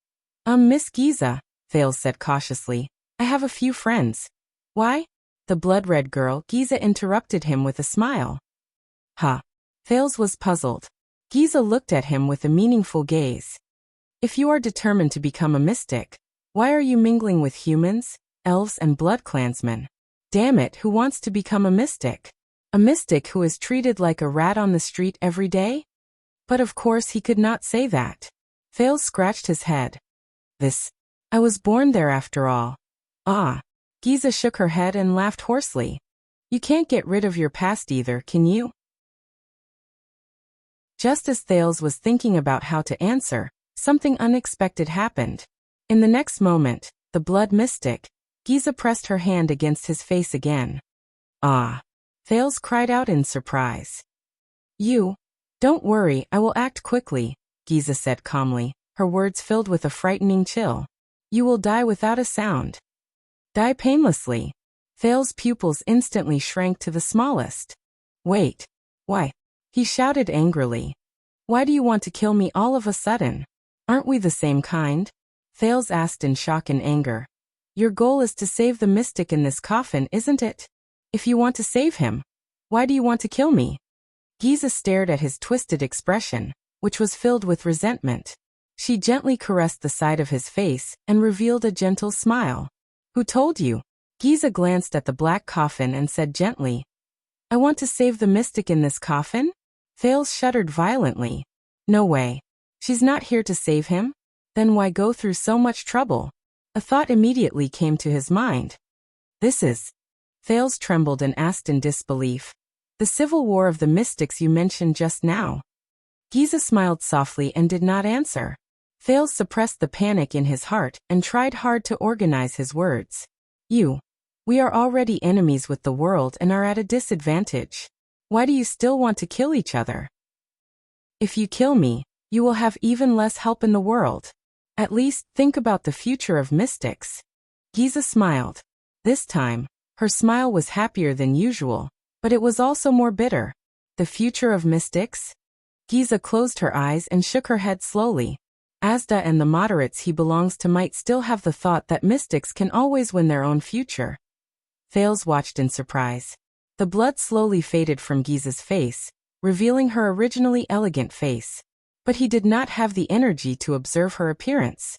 Miss Giza, Thales said cautiously. I have a few friends. Why? The blood-red girl, Giza, interrupted him with a smile. Huh. Thales was puzzled. Giza looked at him with a meaningful gaze. If you are determined to become a mystic, why are you mingling with humans, elves, and blood clansmen? Damn it, who wants to become a mystic? A mystic who is treated like a rat on the street every day? But of course he could not say that. Thales scratched his head. I was born there after all. Ah. Giza shook her head and laughed hoarsely. You can't get rid of your past either, can you? Just as Thales was thinking about how to answer, something unexpected happened. In the next moment, the blood mystic, Giza pressed her hand against his face again. Ah! Thales cried out in surprise. You? Don't worry, I will act quickly, Giza said calmly, her words filled with a frightening chill. You will die without a sound. Die painlessly. Thales' pupils instantly shrank to the smallest. Wait. Why? He shouted angrily. Why do you want to kill me all of a sudden? Aren't we the same kind? Thales asked in shock and anger. Your goal is to save the mystic in this coffin, isn't it? If you want to save him, why do you want to kill me? Giza stared at his twisted expression, which was filled with resentment. She gently caressed the side of his face and revealed a gentle smile. Who told you? Giza glanced at the black coffin and said gently, I want to save the mystic in this coffin? Thales shuddered violently. No way. She's not here to save him? Then why go through so much trouble? A thought immediately came to his mind. This is... Thales trembled and asked in disbelief. The civil war of the mystics you mentioned just now. Giza smiled softly and did not answer. Thales suppressed the panic in his heart and tried hard to organize his words. We are already enemies with the world and are at a disadvantage. Why do you still want to kill each other? If you kill me, you will have even less help in the world. At least, think about the future of mystics. Giza smiled. This time, her smile was happier than usual, but it was also more bitter. The future of mystics? Giza closed her eyes and shook her head slowly. Asda and the moderates he belongs to might still have the thought that mystics can always win their own future. Thales watched in surprise. The blood slowly faded from Giza's face, revealing her originally elegant face. But he did not have the energy to observe her appearance.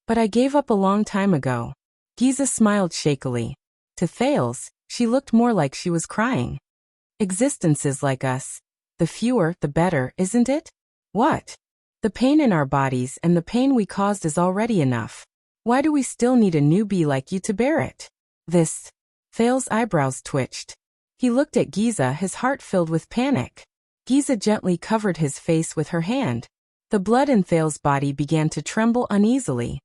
But I gave up a long time ago. Giza smiled shakily. To Thales, she looked more like she was crying. Existences like us. The fewer, the better, isn't it? What? The pain in our bodies and the pain we caused is already enough. Why do we still need a newbie like you to bear it? This. Thales' eyebrows twitched. He looked at Giza, his heart filled with panic. Giza gently covered his face with her hand. The blood in Thales' body began to tremble uneasily.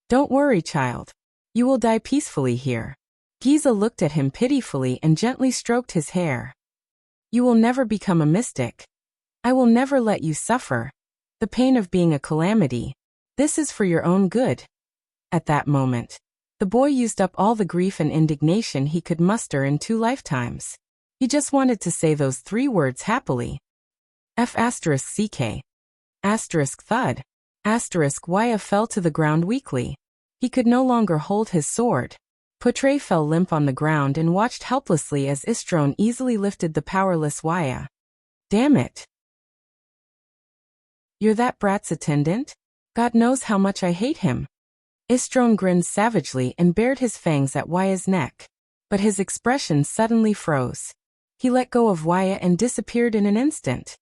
Don't worry, child. You will die peacefully here. Giza looked at him pitifully and gently stroked his hair. You will never become a mystic. I will never let you suffer. The pain of being a calamity. This is for your own good. At that moment, the boy used up all the grief and indignation he could muster in 2 lifetimes. He just wanted to say those 3 words happily. F*CK. Thud. Waya fell to the ground weakly. He could no longer hold his sword. Putre fell limp on the ground and watched helplessly as Istron easily lifted the powerless Waya. Damn it. You're that brat's attendant? God knows how much I hate him. Istron grinned savagely and bared his fangs at Waya's neck. But his expression suddenly froze. He let go of Waya and disappeared in an instant.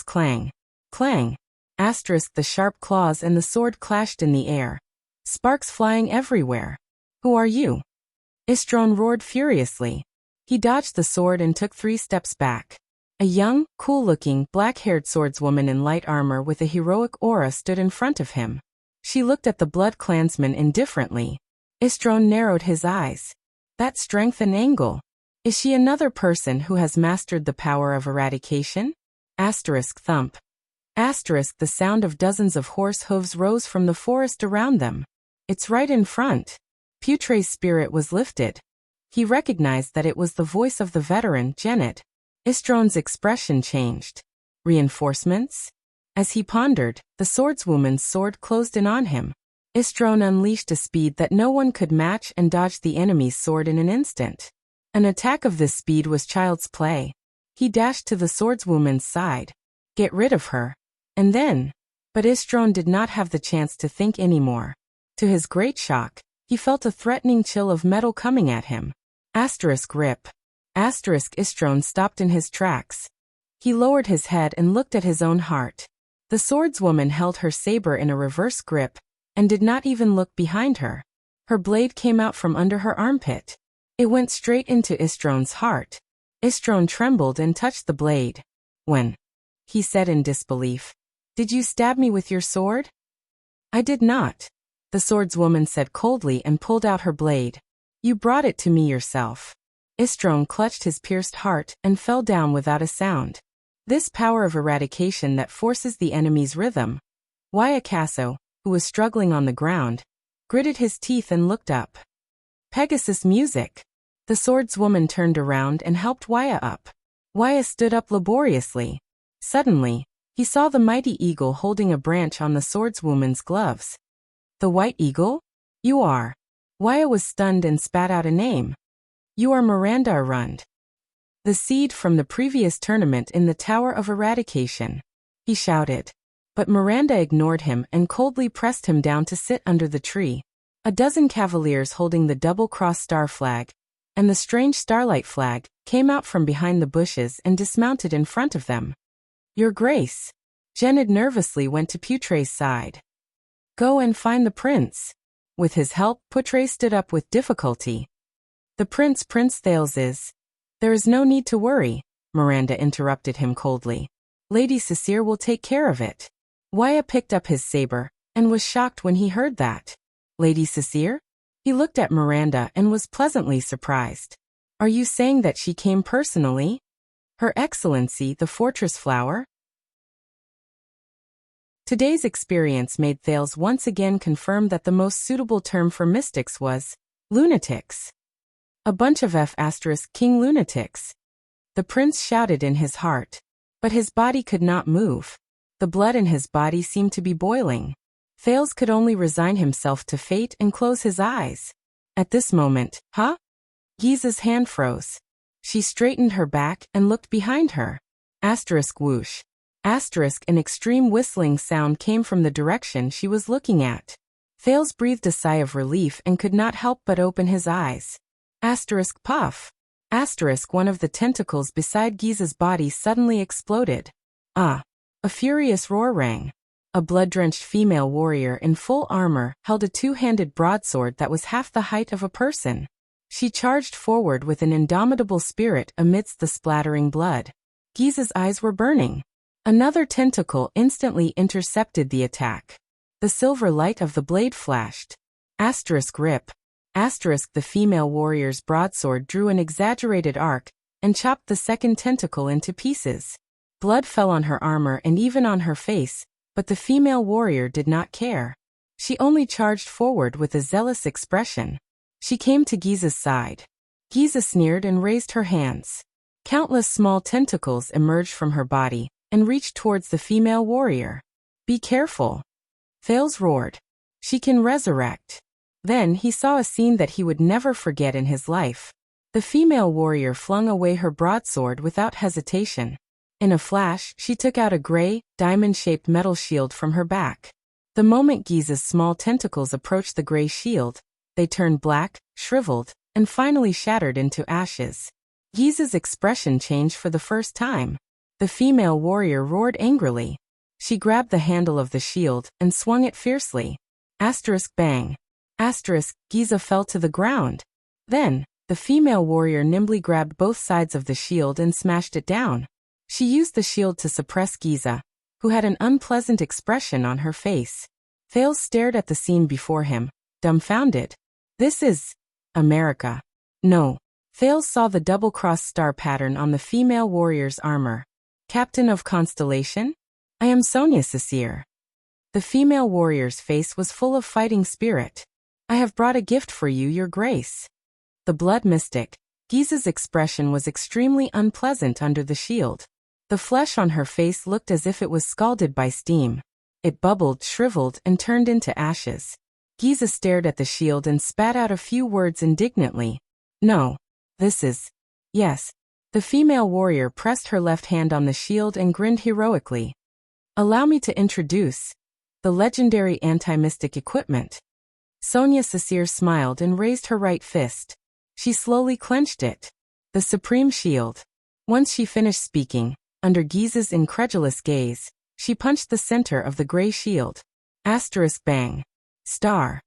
Clang. Clang. The sharp claws and the sword clashed in the air. Sparks flying everywhere. Who are you? Istron roared furiously. He dodged the sword and took 3 steps back. A young, cool-looking, black-haired swordswoman in light armor with a heroic aura stood in front of him. She looked at the blood clansman indifferently. Istron narrowed his eyes. That strength and angle. Is she another person who has mastered the power of eradication? Thump. The sound of dozens of horse hooves rose from the forest around them. It's right in front. Putre's spirit was lifted. He recognized that it was the voice of the veteran, Janet. Istron's expression changed. Reinforcements? As he pondered, the swordswoman's sword closed in on him. Istron unleashed a speed that no one could match and dodged the enemy's sword in an instant. An attack of this speed was child's play. He dashed to the swordswoman's side. Get rid of her. And then... But Istron did not have the chance to think anymore. To his great shock, he felt a threatening chill of metal coming at him. Rip. Istron stopped in his tracks. He lowered his head and looked at his own heart. The swordswoman held her saber in a reverse grip, and did not even look behind her. Her blade came out from under her armpit. It went straight into Istron's heart. Istron trembled and touched the blade. When? He said in disbelief. Did you stab me with your sword? I did not. the swordswoman said coldly and pulled out her blade. You brought it to me yourself. Istron clutched his pierced heart and fell down without a sound. This power of eradication that forces the enemy's rhythm. Wyacasso, who was struggling on the ground, gritted his teeth and looked up. Pegasus music. The swordswoman turned around and helped Wya up. Wya stood up laboriously. Suddenly, he saw the mighty eagle holding a branch on the swordswoman's gloves. The white eagle? You are. Wya was stunned and spat out a name. You are Miranda Arund. The seed from the previous tournament in the Tower of Eradication. He shouted. But Miranda ignored him and coldly pressed him down to sit under the tree. A dozen cavaliers holding the double-cross star flag and the strange starlight flag came out from behind the bushes and dismounted in front of them. Your Grace. Genid nervously went to Putre's side. Go and find the prince. With his help, Putre stood up with difficulty. The Prince Thales is. There is no need to worry, Miranda interrupted him coldly. Lady Cecile will take care of it. Wya picked up his saber and was shocked when he heard that. Lady Cecile? He looked at Miranda and was pleasantly surprised. Are you saying that she came personally? Her Excellency, the Fortress Flower? Today's experience made Thales once again confirm that the most suitable term for mystics was lunatics. A bunch of King lunatics. The prince shouted in his heart. But his body could not move. The blood in his body seemed to be boiling. Thales could only resign himself to fate and close his eyes. At this moment, Giza's hand froze. She straightened her back and looked behind her. Whoosh. An extreme whistling sound came from the direction she was looking at. Thales breathed a sigh of relief and could not help but open his eyes. Puff. One of the tentacles beside Giza's body suddenly exploded. A furious roar rang. A blood-drenched female warrior in full armor held a two-handed broadsword that was half the height of a person. She charged forward with an indomitable spirit amidst the splattering blood. Giza's eyes were burning. Another tentacle instantly intercepted the attack. The silver light of the blade flashed. Rip. The female warrior's broadsword drew an exaggerated arc and chopped the second tentacle into pieces. Blood fell on her armor and even on her face, but the female warrior did not care. She only charged forward with a zealous expression. She came to Giza's side. Giza sneered and raised her hands. Countless small tentacles emerged from her body and reached towards the female warrior. Be careful. Thales roared. She can resurrect. Then he saw a scene that he would never forget in his life. The female warrior flung away her broadsword without hesitation. In a flash, she took out a gray, diamond-shaped metal shield from her back. The moment Giza's small tentacles approached the gray shield, they turned black, shriveled, and finally shattered into ashes. Giza's expression changed for the first time. The female warrior roared angrily. She grabbed the handle of the shield and swung it fiercely. Bang. Giza fell to the ground. Then, the female warrior nimbly grabbed both sides of the shield and smashed it down. She used the shield to suppress Giza, who had an unpleasant expression on her face. Thales stared at the scene before him, dumbfounded. This is America. No. Thales saw the double-cross star pattern on the female warrior's armor. Captain of Constellation? I am Sonia Cecile. The female warrior's face was full of fighting spirit. I have brought a gift for you, Your Grace. The blood mystic, Giza's expression was extremely unpleasant under the shield. The flesh on her face looked as if it was scalded by steam. It bubbled, shriveled, and turned into ashes. Giza stared at the shield and spat out a few words indignantly. No. This is. Yes. The female warrior pressed her left hand on the shield and grinned heroically. Allow me to introduce the legendary anti-mystic equipment. Sonia Cecile smiled and raised her right fist. She slowly clenched it. The Supreme Shield. Once she finished speaking, under Giza's incredulous gaze, she punched the center of the gray shield. Bang. Star.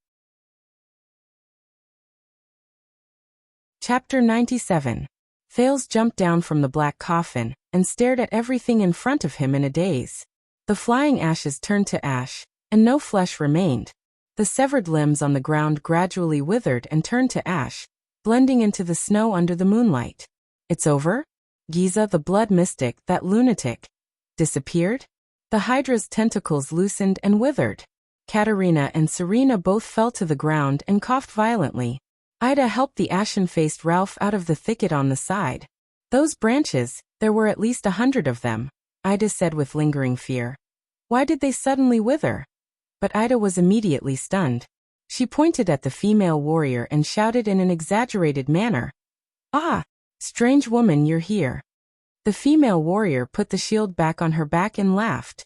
Chapter 97. Thales jumped down from the black coffin and stared at everything in front of him in a daze. The flying ashes turned to ash, and no flesh remained. The severed limbs on the ground gradually withered and turned to ash, blending into the snow under the moonlight. It's over? Giza, the blood mystic, that lunatic, disappeared? The Hydra's tentacles loosened and withered. Katerina and Serena both fell to the ground and coughed violently. Ida helped the ashen-faced Ralph out of the thicket on the side. Those branches, there were at least 100 of them, Ida said with lingering fear. Why did they suddenly wither? But Ida was immediately stunned. She pointed at the female warrior and shouted in an exaggerated manner, "Ah! Strange woman, you're here." The female warrior put the shield back on her back and laughed.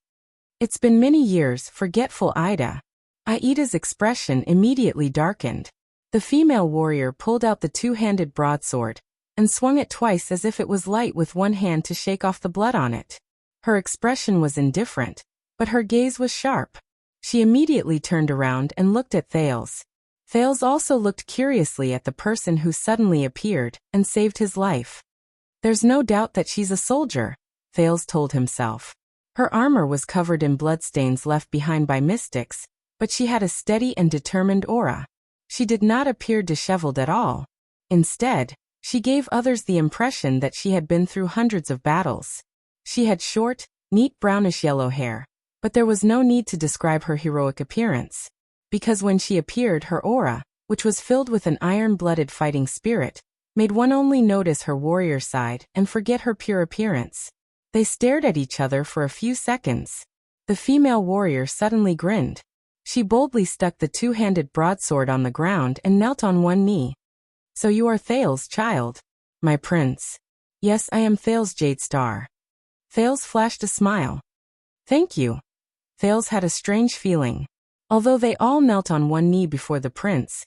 It's been many years, forgetful Ida. Aida's expression immediately darkened. The female warrior pulled out the two-handed broadsword and swung it twice as if it was light with one hand to shake off the blood on it. Her expression was indifferent, but her gaze was sharp. She immediately turned around and looked at Thales. Thales also looked curiously at the person who suddenly appeared and saved his life. There's no doubt that she's a soldier, Thales told himself. Her armor was covered in bloodstains left behind by mystics, but she had a steady and determined aura. She did not appear disheveled at all. Instead, she gave others the impression that she had been through hundreds of battles. She had short, neat brownish-yellow hair, but there was no need to describe her heroic appearance. Because when she appeared, her aura, which was filled with an iron-blooded fighting spirit, made one only notice her warrior side and forget her pure appearance. They stared at each other for a few seconds. The female warrior suddenly grinned. She boldly stuck the two-handed broadsword on the ground and knelt on one knee. So you are Thales, child? My prince. Yes, I am Thales Jadestar. Thales flashed a smile. Thank you. Thales had a strange feeling. Although they all knelt on one knee before the prince,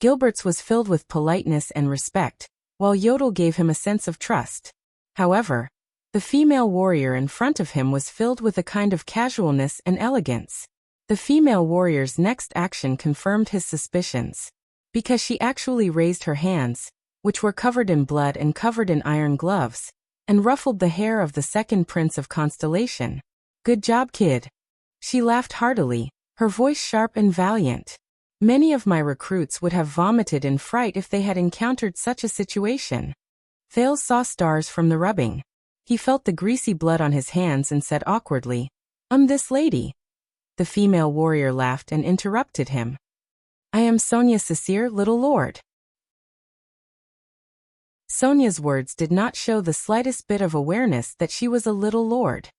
Gilbert's was filled with politeness and respect, while Yodel gave him a sense of trust. However, the female warrior in front of him was filled with a kind of casualness and elegance. The female warrior's next action confirmed his suspicions, because she actually raised her hands, which were covered in blood and covered in iron gloves, and ruffled the hair of the second prince of Constellation. Good job, kid. She laughed heartily, her voice sharp and valiant. Many of my recruits would have vomited in fright if they had encountered such a situation. Thales saw stars from the rubbing. He felt the greasy blood on his hands and said awkwardly, This lady." The female warrior laughed and interrupted him. "I am Sonia Cecire, little lord." Sonia's words did not show the slightest bit of awareness that she was a little lord.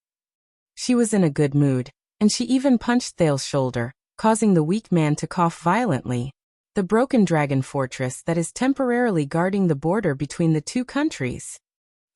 She was in a good mood, and she even punched Thales' shoulder, causing the weak man to cough violently. The broken dragon fortress that is temporarily guarding the border between the two countries.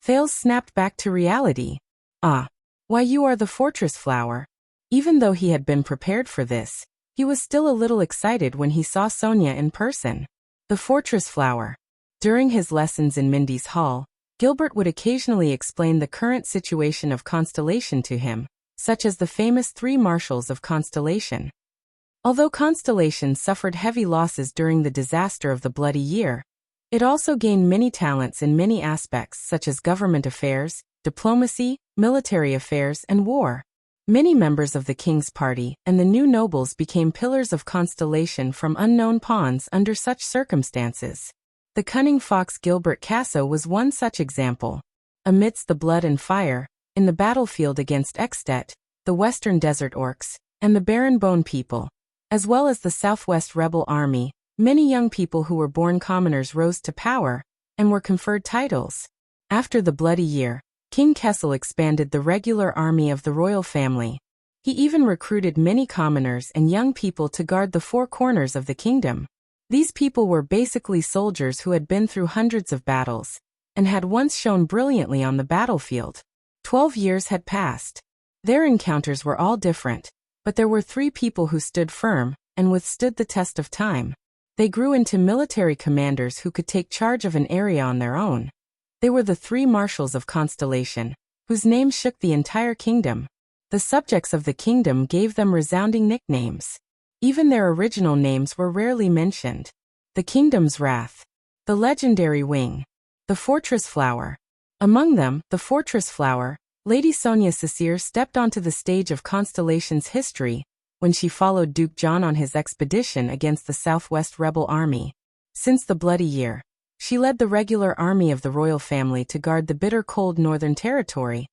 Thales snapped back to reality. Ah, why you are the fortress flower. Even though he had been prepared for this, he was still a little excited when he saw Sonia in person. The fortress flower. During his lessons in Mindy's Hall, Gilbert would occasionally explain the current situation of Constellation to him, such as the famous 3 marshals of Constellation. Although Constellation suffered heavy losses during the disaster of the Bloody Year, it also gained many talents in many aspects such as government affairs, diplomacy, military affairs, and war. Many members of the King's Party and the new nobles became pillars of Constellation from unknown pawns under such circumstances. The cunning fox Gilbert Casso was one such example. Amidst the blood and fire, in the battlefield against Extet, the Western Desert Orcs, and the Barren Bone people, as well as the Southwest Rebel Army, many young people who were born commoners rose to power and were conferred titles. After the Bloody Year, King Kessel expanded the regular army of the royal family. He even recruited many commoners and young people to guard the 4 corners of the kingdom. These people were basically soldiers who had been through hundreds of battles and had once shone brilliantly on the battlefield. 12 years had passed. Their encounters were all different, but there were 3 people who stood firm and withstood the test of time. They grew into military commanders who could take charge of an area on their own. They were the 3 marshals of Constellation, whose names shook the entire kingdom. The subjects of the kingdom gave them resounding nicknames. Even their original names were rarely mentioned. The Kingdom's Wrath, the Legendary Wing, the Fortress Flower. Among them, the Fortress Flower, Lady Sonia Cecire stepped onto the stage of Constellation's history, when she followed Duke John on his expedition against the Southwest rebel army. Since the Bloody Year, she led the regular army of the royal family to guard the bitter cold Northern Territory,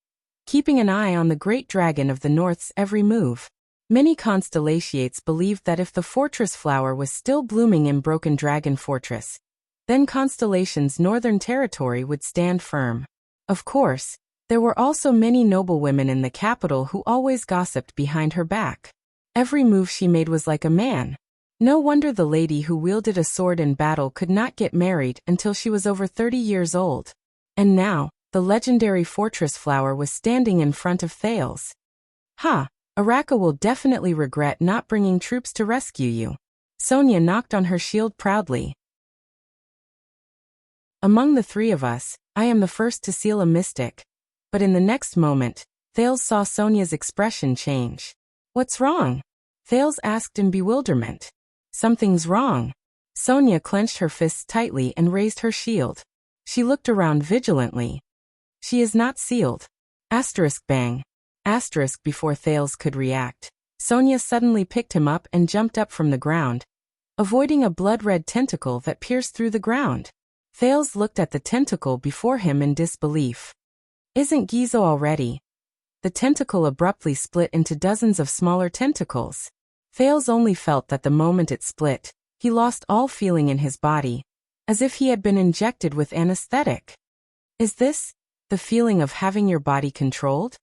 keeping an eye on the great dragon of the North's every move. Many constellations believed that if the fortress flower was still blooming in Broken Dragon Fortress, then Constellation's Northern Territory would stand firm. Of course, there were also many noblewomen in the capital who always gossiped behind her back. Every move she made was like a man. No wonder the lady who wielded a sword in battle could not get married until she was over 30 years old. And now, the legendary fortress flower was standing in front of Thales. Ha! Araka will definitely regret not bringing troops to rescue you. Sonia knocked on her shield proudly. Among the three of us, I am the first to seal a mystic. But in the next moment, Thales saw Sonia's expression change. What's wrong? Thales asked in bewilderment. Something's wrong. Sonia clenched her fists tightly and raised her shield. She looked around vigilantly. She is not sealed. Asterisk bang. Asterisk before Thales could react. Sonia suddenly picked him up and jumped up from the ground, avoiding a blood-red tentacle that pierced through the ground. Thales looked at the tentacle before him in disbelief. Isn't Gizo already? The tentacle abruptly split into dozens of smaller tentacles. Thales only felt that the moment it split, he lost all feeling in his body, as if he had been injected with anesthetic. Is this the feeling of having your body controlled?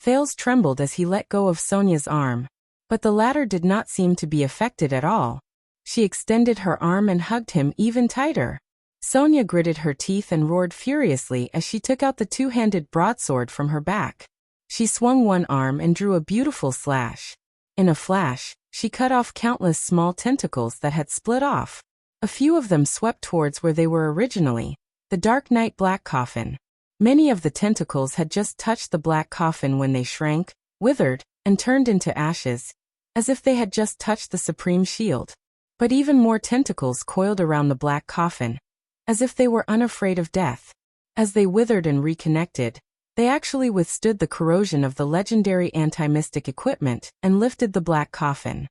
Thales trembled as he let go of Sonia's arm, but the latter did not seem to be affected at all. She extended her arm and hugged him even tighter. Sonia gritted her teeth and roared furiously as she took out the two-handed broadsword from her back. She swung one arm and drew a beautiful slash. In a flash, she cut off countless small tentacles that had split off. A few of them swept towards where they were originally, the Dark Knight Black Coffin. Many of the tentacles had just touched the black coffin when they shrank, withered, and turned into ashes, as if they had just touched the supreme shield. But even more tentacles coiled around the black coffin, as if they were unafraid of death. As they withered and reconnected, they actually withstood the corrosion of the legendary anti-mystic equipment and lifted the black coffin.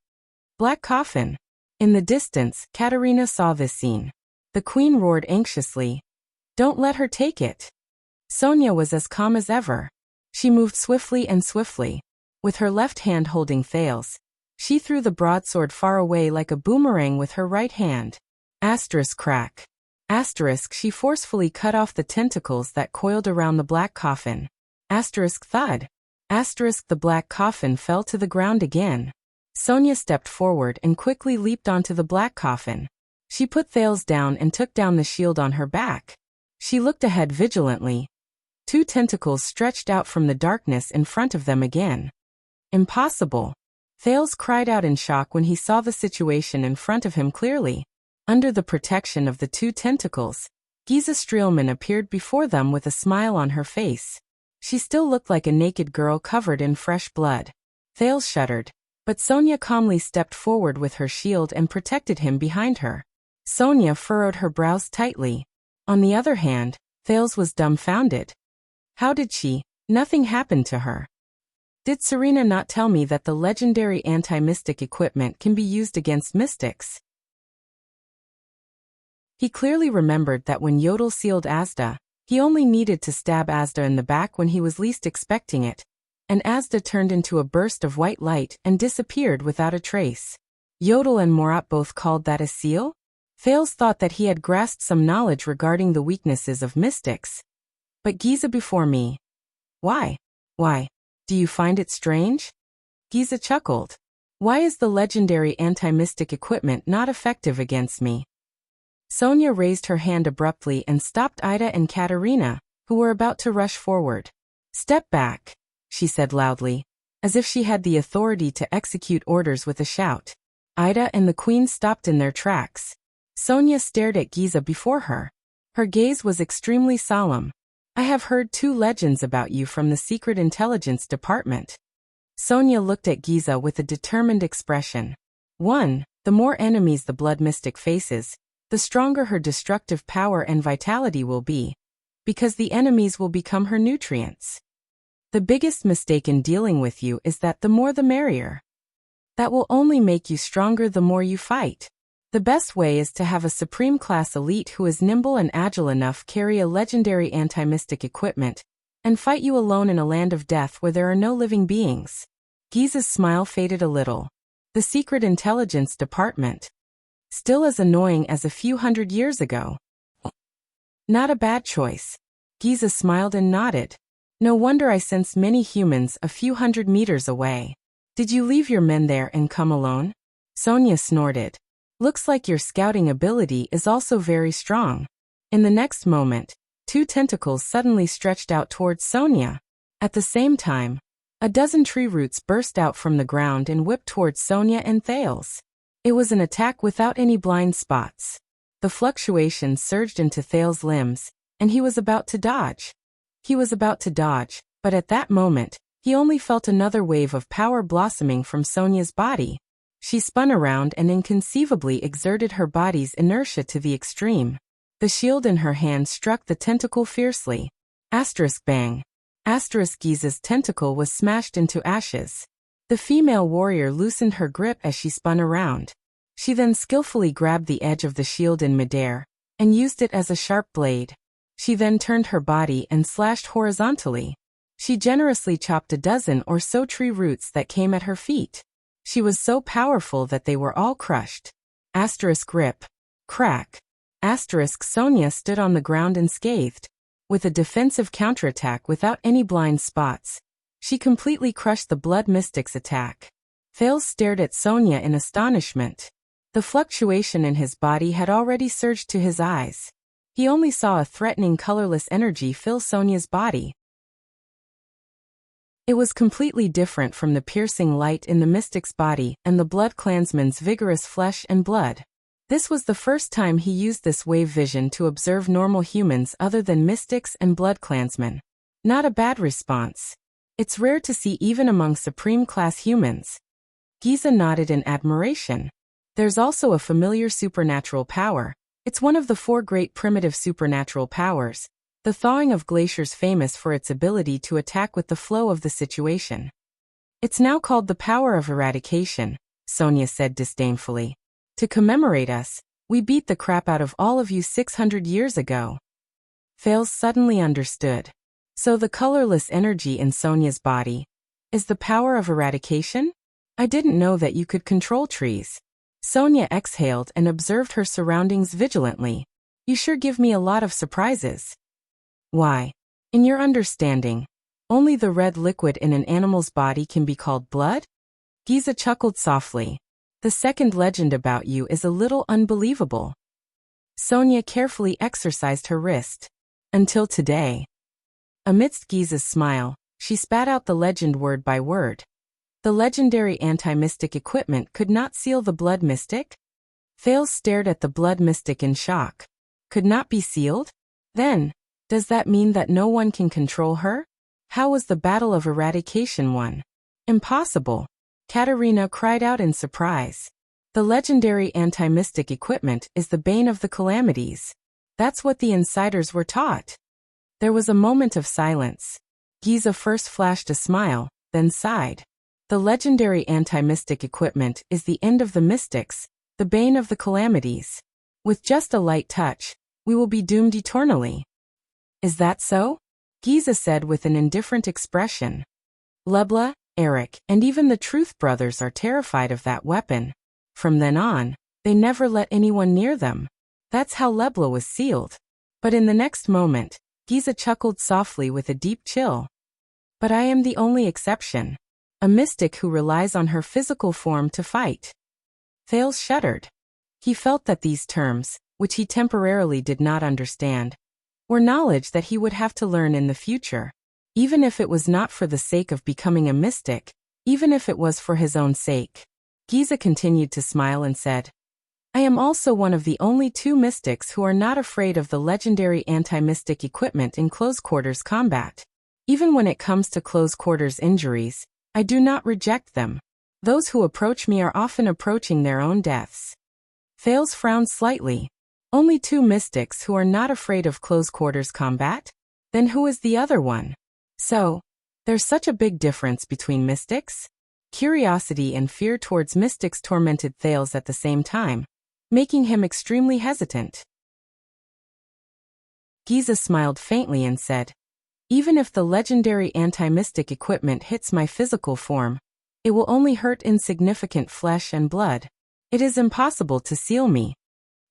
Black coffin! In the distance, Katerina saw this scene. The queen roared anxiously. Don't let her take it. Sonia was as calm as ever. She moved swiftly and swiftly. With her left hand holding Thales, she threw the broadsword far away like a boomerang with her right hand. Asterisk crack. Asterisk she forcefully cut off the tentacles that coiled around the black coffin. Asterisk thud. Asterisk the black coffin fell to the ground again. Sonia stepped forward and quickly leaped onto the black coffin. She put Thales down and took down the shield on her back. She looked ahead vigilantly. Two tentacles stretched out from the darkness in front of them again. Impossible. Thales cried out in shock when he saw the situation in front of him clearly. Under the protection of the two tentacles, Giza Streelman appeared before them with a smile on her face. She still looked like a naked girl covered in fresh blood. Thales shuddered, but Sonia calmly stepped forward with her shield and protected him behind her. Sonia furrowed her brows tightly. On the other hand, Thales was dumbfounded. How did she? Nothing happened to her. Did Serena not tell me that the legendary anti-mystic equipment can be used against mystics? He clearly remembered that when Yodel sealed Asda, he only needed to stab Asda in the back when he was least expecting it, and Asda turned into a burst of white light and disappeared without a trace. Yodel and Morat both called that a seal? Thales thought that he had grasped some knowledge regarding the weaknesses of mystics. But Giza before me. Why? Why? Do you find it strange? Giza chuckled. Why is the legendary anti-mystic equipment not effective against me? Sonia raised her hand abruptly and stopped Ida and Katerina, who were about to rush forward. Step back, she said loudly, as if she had the authority to execute orders with a shout. Ida and the queen stopped in their tracks. Sonia stared at Giza before her. Her gaze was extremely solemn. I have heard 2 legends about you from the Secret Intelligence Department. Sonia looked at Giza with a determined expression. 1. The more enemies the blood mystic faces, the stronger her destructive power and vitality will be, because the enemies will become her nutrients. The biggest mistake in dealing with you is that the more the merrier. That will only make you stronger the more you fight. The best way is to have a supreme class elite who is nimble and agile enough carry a legendary anti-mystic equipment and fight you alone in a land of death where there are no living beings. Giza's smile faded a little. The Secret Intelligence Department. Still as annoying as a few hundred years ago. Not a bad choice. Giza smiled and nodded. No wonder I sensed many humans a few hundred meters away. Did you leave your men there and come alone? Sonia snorted. Looks like your scouting ability is also very strong. In the next moment, two tentacles suddenly stretched out towards Sonia. At the same time, a dozen tree roots burst out from the ground and whipped towards Sonia and Thales. It was an attack without any blind spots. The fluctuation surged into Thales' limbs, and he was about to dodge. But at that moment, he only felt another wave of power blossoming from Sonia's body. She spun around and inconceivably exerted her body's inertia to the extreme. The shield in her hand struck the tentacle fiercely. Bang. Giza's tentacle was smashed into ashes. The female warrior loosened her grip as she spun around. She then skillfully grabbed the edge of the shield in midair and used it as a sharp blade. She then turned her body and slashed horizontally. She generously chopped a dozen or so tree roots that came at her feet. She was so powerful that they were all crushed. Rip. Crack. Sonia stood on the ground unscathed. With a defensive counterattack without any blind spots, she completely crushed the Blood Mystic's attack. Thales stared at Sonia in astonishment. The fluctuation in his body had already surged to his eyes. He only saw a threatening colorless energy fill Sonia's body. It was completely different from the piercing light in the mystic's body and the Blood Clansman's vigorous flesh and blood. This was the first time he used this wave vision to observe normal humans other than mystics and Blood Clansmen. Not a bad response. It's rare to see even among supreme-class humans. Giza nodded in admiration. There's also a familiar supernatural power. It's one of the four great primitive supernatural powers. The thawing of glaciers famous for its ability to attack with the flow of the situation. It's now called the power of eradication, Sonia said disdainfully. To commemorate us, we beat the crap out of all of you 600 years ago. Thales suddenly understood. So the colorless energy in Sonia's body is the power of eradication? I didn't know that you could control trees. Sonia exhaled and observed her surroundings vigilantly. You sure give me a lot of surprises. Why? In your understanding, only the red liquid in an animal's body can be called blood? Giza chuckled softly. The second legend about you is a little unbelievable. Sonia carefully exercised her wrist. Until today. Amidst Giza's smile, she spat out the legend word by word. The legendary anti-mystic equipment could not seal the Blood Mystic? Thales stared at the Blood Mystic in shock. Could not be sealed? Then, does that mean that no one can control her? How was the Battle of Eradication won? Impossible. Katerina cried out in surprise. The legendary anti-mystic equipment is the bane of the calamities. That's what the insiders were taught. There was a moment of silence. Giza first flashed a smile, then sighed. The legendary anti-mystic equipment is the end of the mystics, the bane of the calamities. With just a light touch, we will be doomed eternally. Is that so? Giza said with an indifferent expression. Lebla, Eric, and even the Truth Brothers are terrified of that weapon. From then on, they never let anyone near them. That's how Lebla was sealed. But in the next moment, Giza chuckled softly with a deep chill. But I am the only exception. A mystic who relies on her physical form to fight. Thales shuddered. He felt that these terms, which he temporarily did not understand, were knowledge that he would have to learn in the future. Even if it was not for the sake of becoming a mystic, even if it was for his own sake. Giza continued to smile and said, I am also one of the only two mystics who are not afraid of the legendary anti-mystic equipment in close-quarters combat. Even when it comes to close-quarters injuries, I do not reject them. Those who approach me are often approaching their own deaths. Thales frowned slightly. Only two mystics who are not afraid of close-quarters combat? Then who is the other one? So, there's such a big difference between mystics? Curiosity and fear towards mystics tormented Thales at the same time, making him extremely hesitant. Giza smiled faintly and said, "Even if the legendary anti-mystic equipment hits my physical form, it will only hurt insignificant flesh and blood. It is impossible to seal me."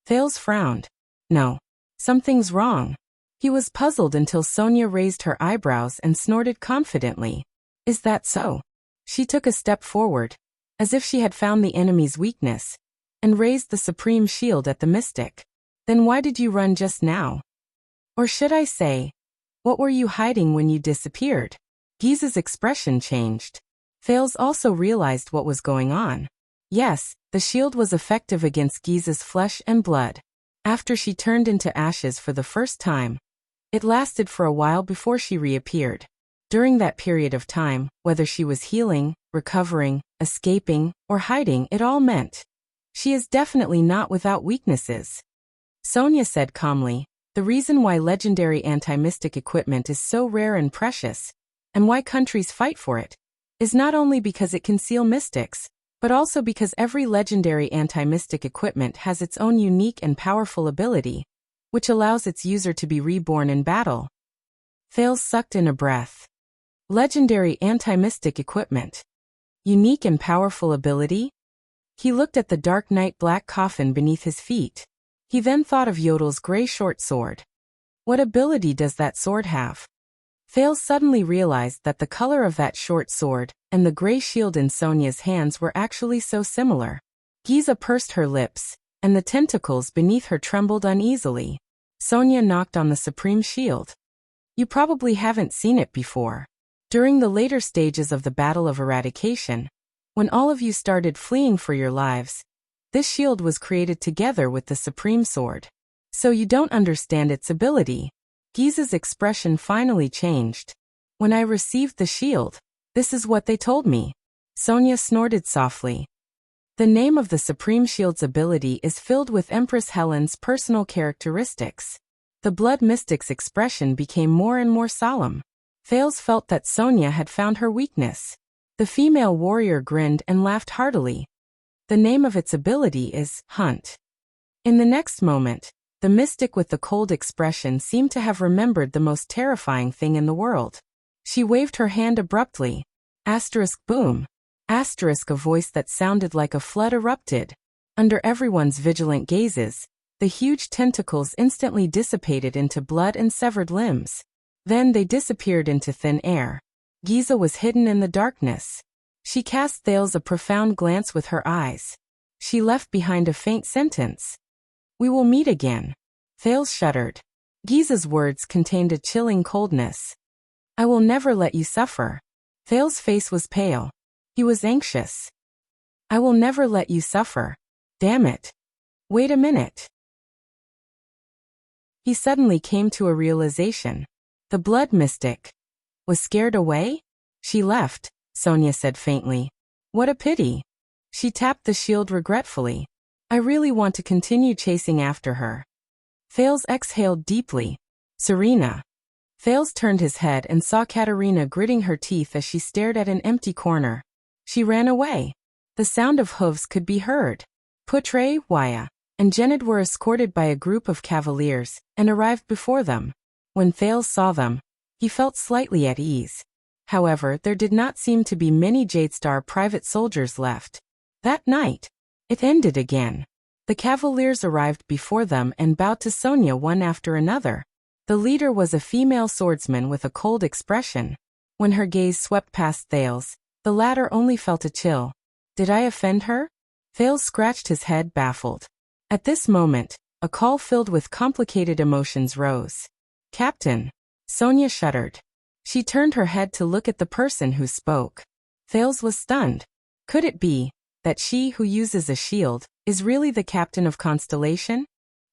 Thales frowned. "No. Something's wrong." He was puzzled until Sonia raised her eyebrows and snorted confidently. "Is that so?" She took a step forward, as if she had found the enemy's weakness, and raised the supreme shield at the mystic. "Then why did you run just now? Or should I say, what were you hiding when you disappeared?" Giza's expression changed. Thales also realized what was going on. Yes, the shield was effective against Giza's flesh and blood. After she turned into ashes for the first time, it lasted for a while before she reappeared. During that period of time, whether she was healing, recovering, escaping, or hiding, it all meant, "She is definitely not without weaknesses." Sonia said calmly, "The reason why legendary anti-mystic equipment is so rare and precious, and why countries fight for it, is not only because it can seal mystics, but also because every legendary anti-mystic equipment has its own unique and powerful ability, which allows its user to be reborn in battle." Thales sucked in a breath. Legendary anti-mystic equipment. Unique and powerful ability? He looked at the dark night black coffin beneath his feet. He then thought of Yodel's gray short sword. What ability does that sword have? Thales suddenly realized that the color of that short sword and the gray shield in Sonia's hands were actually so similar. Giza pursed her lips, and the tentacles beneath her trembled uneasily. Sonia knocked on the supreme shield. "You probably haven't seen it before. During the later stages of the Battle of Eradication, when all of you started fleeing for your lives, this shield was created together with the Supreme Sword. So you don't understand its ability." Giza's expression finally changed. "When I received the shield, this is what they told me." Sonia snorted softly. "The name of the Supreme Shield's ability is filled with Empress Helen's personal characteristics." The Blood Mystic's expression became more and more solemn. Thales felt that Sonia had found her weakness. The female warrior grinned and laughed heartily. "The name of its ability is Hunt." In the next moment, the mystic with the cold expression seemed to have remembered the most terrifying thing in the world. She waved her hand abruptly. Boom. A voice that sounded like a flood erupted. Under everyone's vigilant gazes, the huge tentacles instantly dissipated into blood and severed limbs. Then they disappeared into thin air. Giza was hidden in the darkness. She cast Thales a profound glance with her eyes. She left behind a faint sentence. "We will meet again." Thales shuddered. Giza's words contained a chilling coldness. "I will never let you suffer." Thales' face was pale. He was anxious. "I will never let you suffer. Damn it. Wait a minute." He suddenly came to a realization. The Blood Mystic was scared away? "She left," Sonia said faintly. "What a pity." She tapped the shield regretfully. "I really want to continue chasing after her." Thales exhaled deeply. "Serena." Thales turned his head and saw Katerina gritting her teeth as she stared at an empty corner. She ran away. The sound of hooves could be heard. Putre, Waya, and Genid were escorted by a group of cavaliers and arrived before them. When Thales saw them, he felt slightly at ease. However, there did not seem to be many Jadestar private soldiers left. That night, it ended again. The cavaliers arrived before them and bowed to Sonia one after another. The leader was a female swordsman with a cold expression. When her gaze swept past Thales, the latter only felt a chill. "Did I offend her?" Thales scratched his head, baffled. At this moment, a call filled with complicated emotions rose. "Captain." Sonia shuddered. She turned her head to look at the person who spoke. Thales was stunned. Could it be that she who uses a shield is really the captain of Constellation?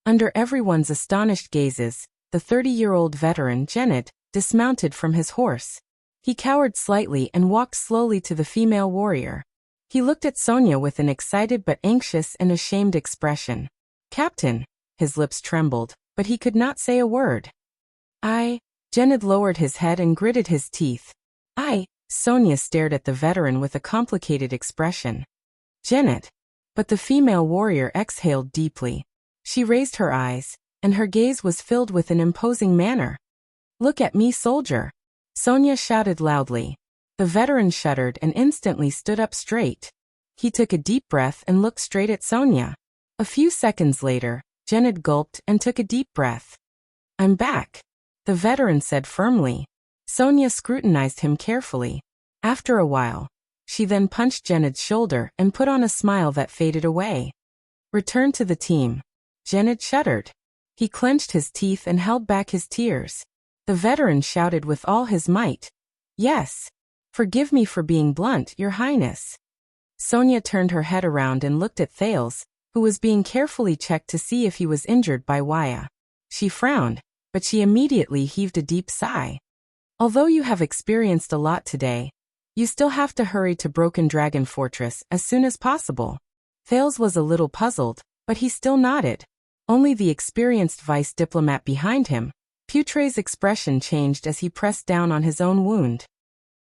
Under everyone's astonished gazes, the 30-year-old veteran Genid dismounted from his horse. He cowered slightly and walked slowly to the female warrior. He looked at Sonia with an excited but anxious and ashamed expression. "Captain." His lips trembled, but he could not say a word. Genid lowered his head and gritted his teeth. Sonia stared at the veteran with a complicated expression. Janet. But the female warrior exhaled deeply. She raised her eyes, and her gaze was filled with an imposing manner. Look at me, soldier! Sonia shouted loudly. The veteran shuddered and instantly stood up straight. He took a deep breath and looked straight at Sonia. A few seconds later, Janet gulped and took a deep breath. I'm back, the veteran said firmly. Sonia scrutinized him carefully. After a while, she then punched Janet's shoulder and put on a smile that faded away. Return to the team. Janet shuddered. He clenched his teeth and held back his tears. The veteran shouted with all his might. Yes. Forgive me for being blunt, Your Highness. Sonia turned her head around and looked at Thales, who was being carefully checked to see if he was injured by Waya. She frowned, but she immediately heaved a deep sigh. Although you have experienced a lot today, you still have to hurry to Broken Dragon Fortress as soon as possible. Thales was a little puzzled, but he still nodded. Only the experienced vice diplomat behind him, Putre's expression changed as he pressed down on his own wound.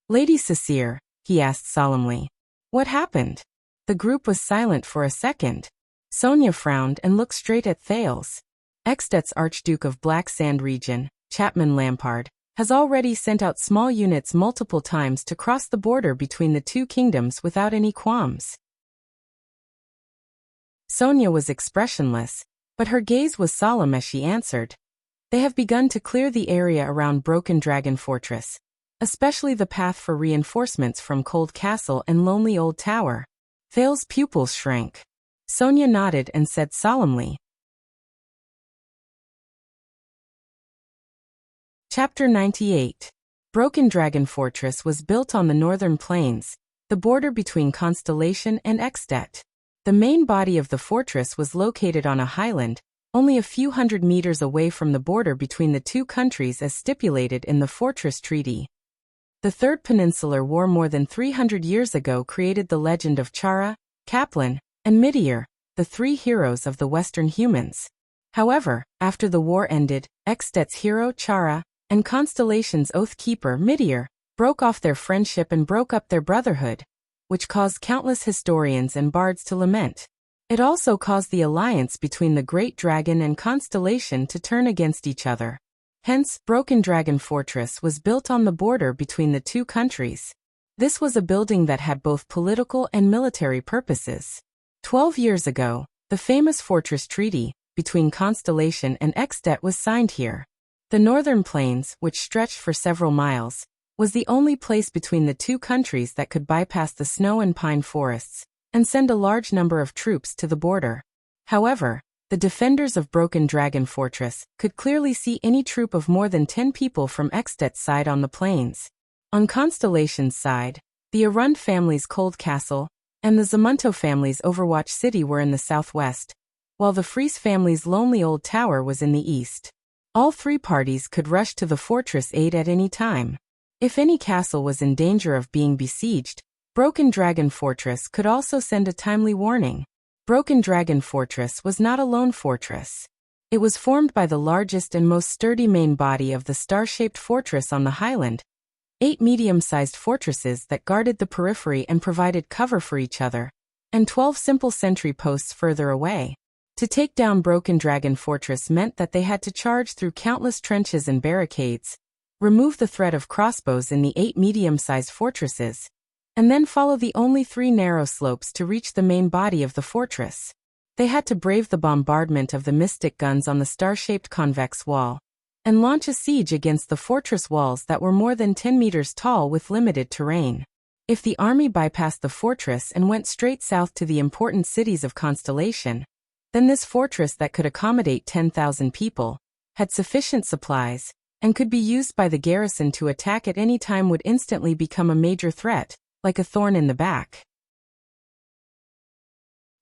Lady Cecile, he asked solemnly. What happened? The group was silent for a second. Sonia frowned and looked straight at Thales. Extet's Archduke of Black Sand Region, Chapman Lampard, has already sent out small units multiple times to cross the border between the two kingdoms without any qualms. Sonia was expressionless, but her gaze was solemn as she answered. They have begun to clear the area around Broken Dragon Fortress, especially the path for reinforcements from Cold Castle and Lonely Old Tower. Thales' pupils shrank. Sonia nodded and said solemnly. Chapter 98. Broken Dragon Fortress was built on the northern plains, the border between Constellation and Extet. The main body of the fortress was located on a highland, only a few hundred meters away from the border between the two countries as stipulated in the Fortress Treaty. The Third Peninsular War more than 300 years ago created the legend of Chara, Kaplan, and Midir, the three heroes of the Western humans. However, after the war ended, Extet's hero Chara, and Constellation's oath-keeper Midir, broke off their friendship and broke up their brotherhood, which caused countless historians and bards to lament. It also caused the alliance between the Great Dragon and Constellation to turn against each other. Hence, Broken Dragon Fortress was built on the border between the two countries. This was a building that had both political and military purposes. 12 years ago, the famous Fortress Treaty between Constellation and Extet was signed here. The northern plains, which stretched for several miles, was the only place between the two countries that could bypass the snow and pine forests and send a large number of troops to the border. However, the defenders of Broken Dragon Fortress could clearly see any troop of more than 10 people from Extet's side on the plains. On Constellation's side, the Arund family's Cold Castle and the Zamunto family's Overwatch City were in the southwest, while the Fries family's Lonely Old Tower was in the east. All three parties could rush to the fortress aid at any time. If any castle was in danger of being besieged, Broken Dragon Fortress could also send a timely warning. Broken Dragon Fortress was not a lone fortress. It was formed by the largest and most sturdy main body of the star-shaped fortress on the highland, 8 medium-sized fortresses that guarded the periphery and provided cover for each other, and 12 simple sentry posts further away. To take down Broken Dragon Fortress meant that they had to charge through countless trenches and barricades, remove the threat of crossbows in the 8 medium-sized fortresses, and then follow the only 3 narrow slopes to reach the main body of the fortress. They had to brave the bombardment of the mystic guns on the star-shaped convex wall, and launch a siege against the fortress walls that were more than 10 meters tall with limited terrain. If the army bypassed the fortress and went straight south to the important cities of Constellation, then this fortress that could accommodate 10,000 people, had sufficient supplies, and could be used by the garrison to attack at any time would instantly become a major threat, like a thorn in the back.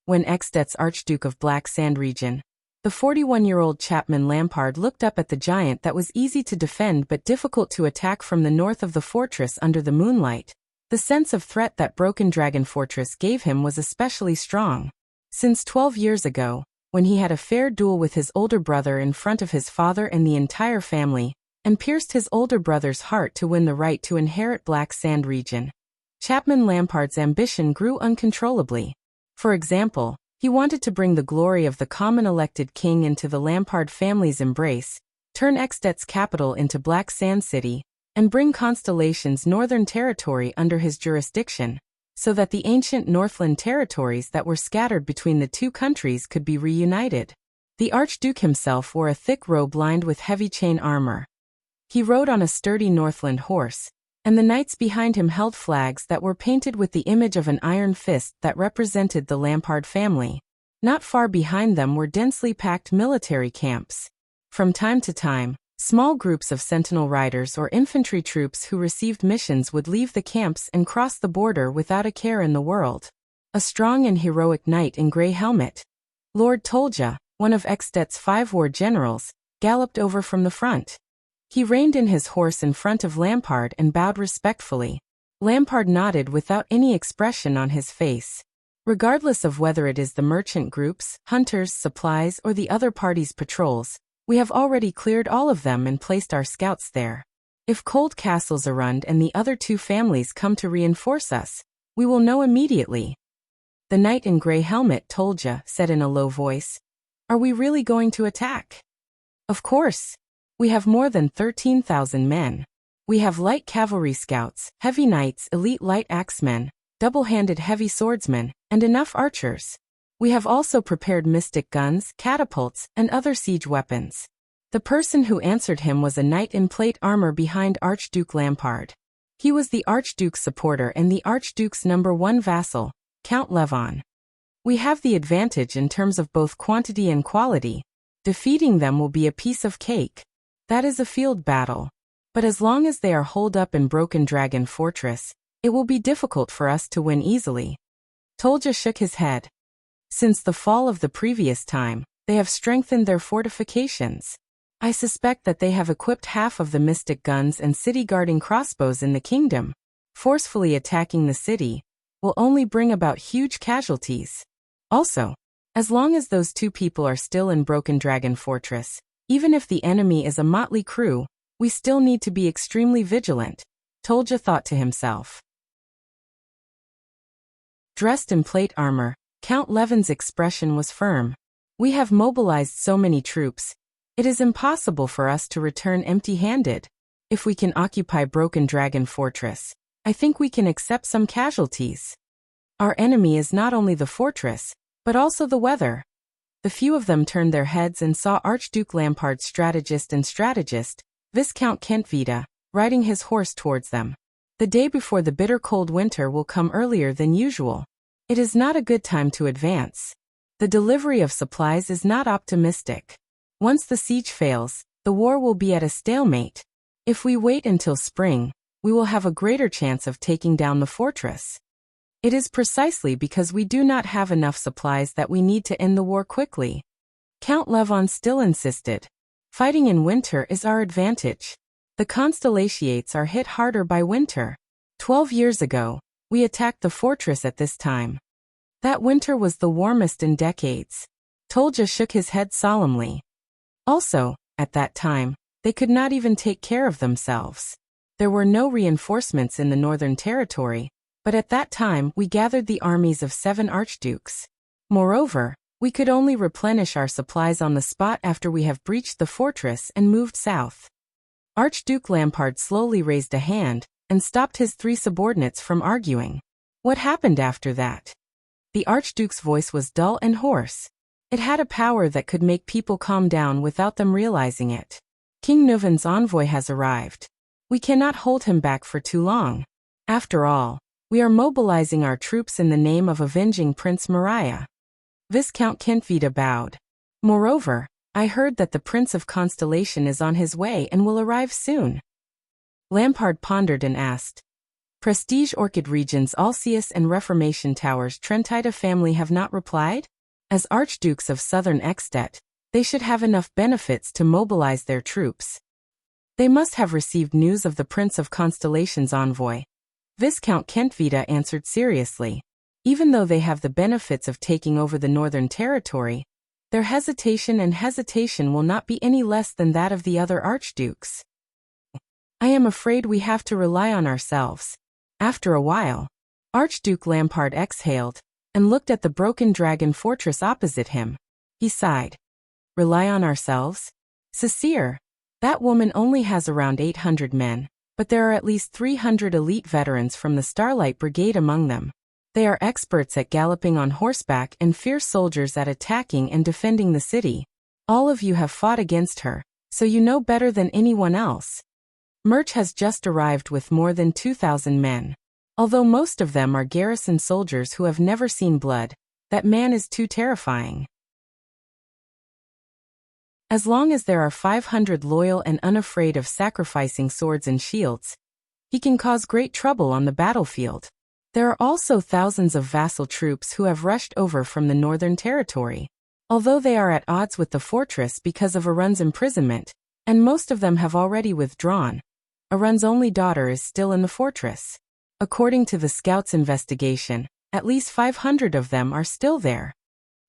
When Extet's Archduke of Black Sand Region, the 41-year-old Chapman Lampard looked up at the giant that was easy to defend but difficult to attack from the north of the fortress under the moonlight, the sense of threat that Broken Dragon Fortress gave him was especially strong. Since 12 years ago, when he had a fair duel with his older brother in front of his father and the entire family, and pierced his older brother's heart to win the right to inherit Black Sand region. Chapman Lampard's ambition grew uncontrollably. For example, he wanted to bring the glory of the common elected king into the Lampard family's embrace, turn Extet's capital into Black Sand City, and bring Constellation's northern territory under his jurisdiction, so that the ancient Northland territories that were scattered between the two countries could be reunited. The Archduke himself wore a thick robe lined with heavy chain armor. He rode on a sturdy Northland horse, and the knights behind him held flags that were painted with the image of an iron fist that represented the Lampard family. Not far behind them were densely packed military camps. From time to time, small groups of sentinel riders or infantry troops who received missions would leave the camps and cross the border without a care in the world. A strong and heroic knight in grey helmet, Lord Tolja, one of Extet's 5 war generals, galloped over from the front. He reined in his horse in front of Lampard and bowed respectfully. Lampard nodded without any expression on his face. Regardless of whether it is the merchant groups, hunters, supplies, or the other party's patrols, we have already cleared all of them and placed our scouts there. If Cold Castle's around and the other 2 families come to reinforce us, we will know immediately. The knight in grey helmet Tolja said in a low voice, "Are we really going to attack?" "Of course. We have more than 13,000 men. We have light cavalry scouts, heavy knights, elite light axemen, double-handed heavy swordsmen, and enough archers. We have also prepared mystic guns, catapults, and other siege weapons." The person who answered him was a knight in plate armor behind Archduke Lampard. He was the Archduke's supporter and the Archduke's #1 vassal, Count Levon. "We have the advantage in terms of both quantity and quality. Defeating them will be a piece of cake. That is a field battle. But as long as they are holed up in Broken Dragon Fortress, it will be difficult for us to win easily." Tolja shook his head. "Since the fall of the previous time, they have strengthened their fortifications. I suspect that they have equipped half of the mystic guns and city-guarding crossbows in the kingdom. Forcefully attacking the city will only bring about huge casualties. Also, as long as those 2 people are still in Broken Dragon Fortress, even if the enemy is a motley crew, we still need to be extremely vigilant," Tolja thought to himself. Dressed in plate armor, Count Levon's expression was firm. "We have mobilized so many troops. It is impossible for us to return empty-handed. If we can occupy Broken Dragon Fortress, I think we can accept some casualties. Our enemy is not only the fortress, but also the weather." The few of them turned their heads and saw Archduke Lampard's strategist, Viscount Kentvita, riding his horse towards them. The day before the bitter cold winter will come earlier than usual. It is not a good time to advance. The delivery of supplies is not optimistic. Once the siege fails, the war will be at a stalemate. If we wait until spring, we will have a greater chance of taking down the fortress. It is precisely because we do not have enough supplies that we need to end the war quickly. Count Levon still insisted. "Fighting in winter is our advantage. The Constellationates are hit harder by winter. 12 years ago, we attacked the fortress at this time. That winter was the warmest in decades." Tolja shook his head solemnly. "Also, at that time, they could not even take care of themselves. There were no reinforcements in the Northern Territory, but at that time we gathered the armies of 7 archdukes. Moreover, we could only replenish our supplies on the spot after we have breached the fortress and moved south." Archduke Lampard slowly raised a hand and stopped his 3 subordinates from arguing. "What happened after that?" The Archduke's voice was dull and hoarse. It had a power that could make people calm down without them realizing it. "King Neuvin's envoy has arrived. We cannot hold him back for too long. After all, we are mobilizing our troops in the name of avenging Prince Mariah." Viscount Kentvita bowed. "Moreover, I heard that the Prince of Constellation is on his way and will arrive soon." Lampard pondered and asked, "Prestige Orchid Region's Alceus and Reformation Towers Trentida family have not replied? As Archdukes of Southern Extet, they should have enough benefits to mobilize their troops. They must have received news of the Prince of Constellation's envoy." Viscount Kentvita answered seriously. "Even though they have the benefits of taking over the Northern Territory, their hesitation will not be any less than that of the other archdukes. I am afraid we have to rely on ourselves. After a while, Archduke Lampard exhaled and looked at the broken dragon fortress opposite him. He sighed. Rely on ourselves? Cecile, that woman only has around 800 men, but there are at least 300 elite veterans from the Starlight Brigade among them. They are experts at galloping on horseback and fierce soldiers at attacking and defending the city. All of you have fought against her, so you know better than anyone else. Murch has just arrived with more than 2,000 men. Although most of them are garrison soldiers who have never seen blood, that man is too terrifying. As long as there are 500 loyal and unafraid of sacrificing swords and shields, he can cause great trouble on the battlefield. There are also thousands of vassal troops who have rushed over from the Northern Territory. Although they are at odds with the fortress because of Arun's imprisonment, and most of them have already withdrawn, Arun's only daughter is still in the fortress. According to the scouts' investigation, at least 500 of them are still there.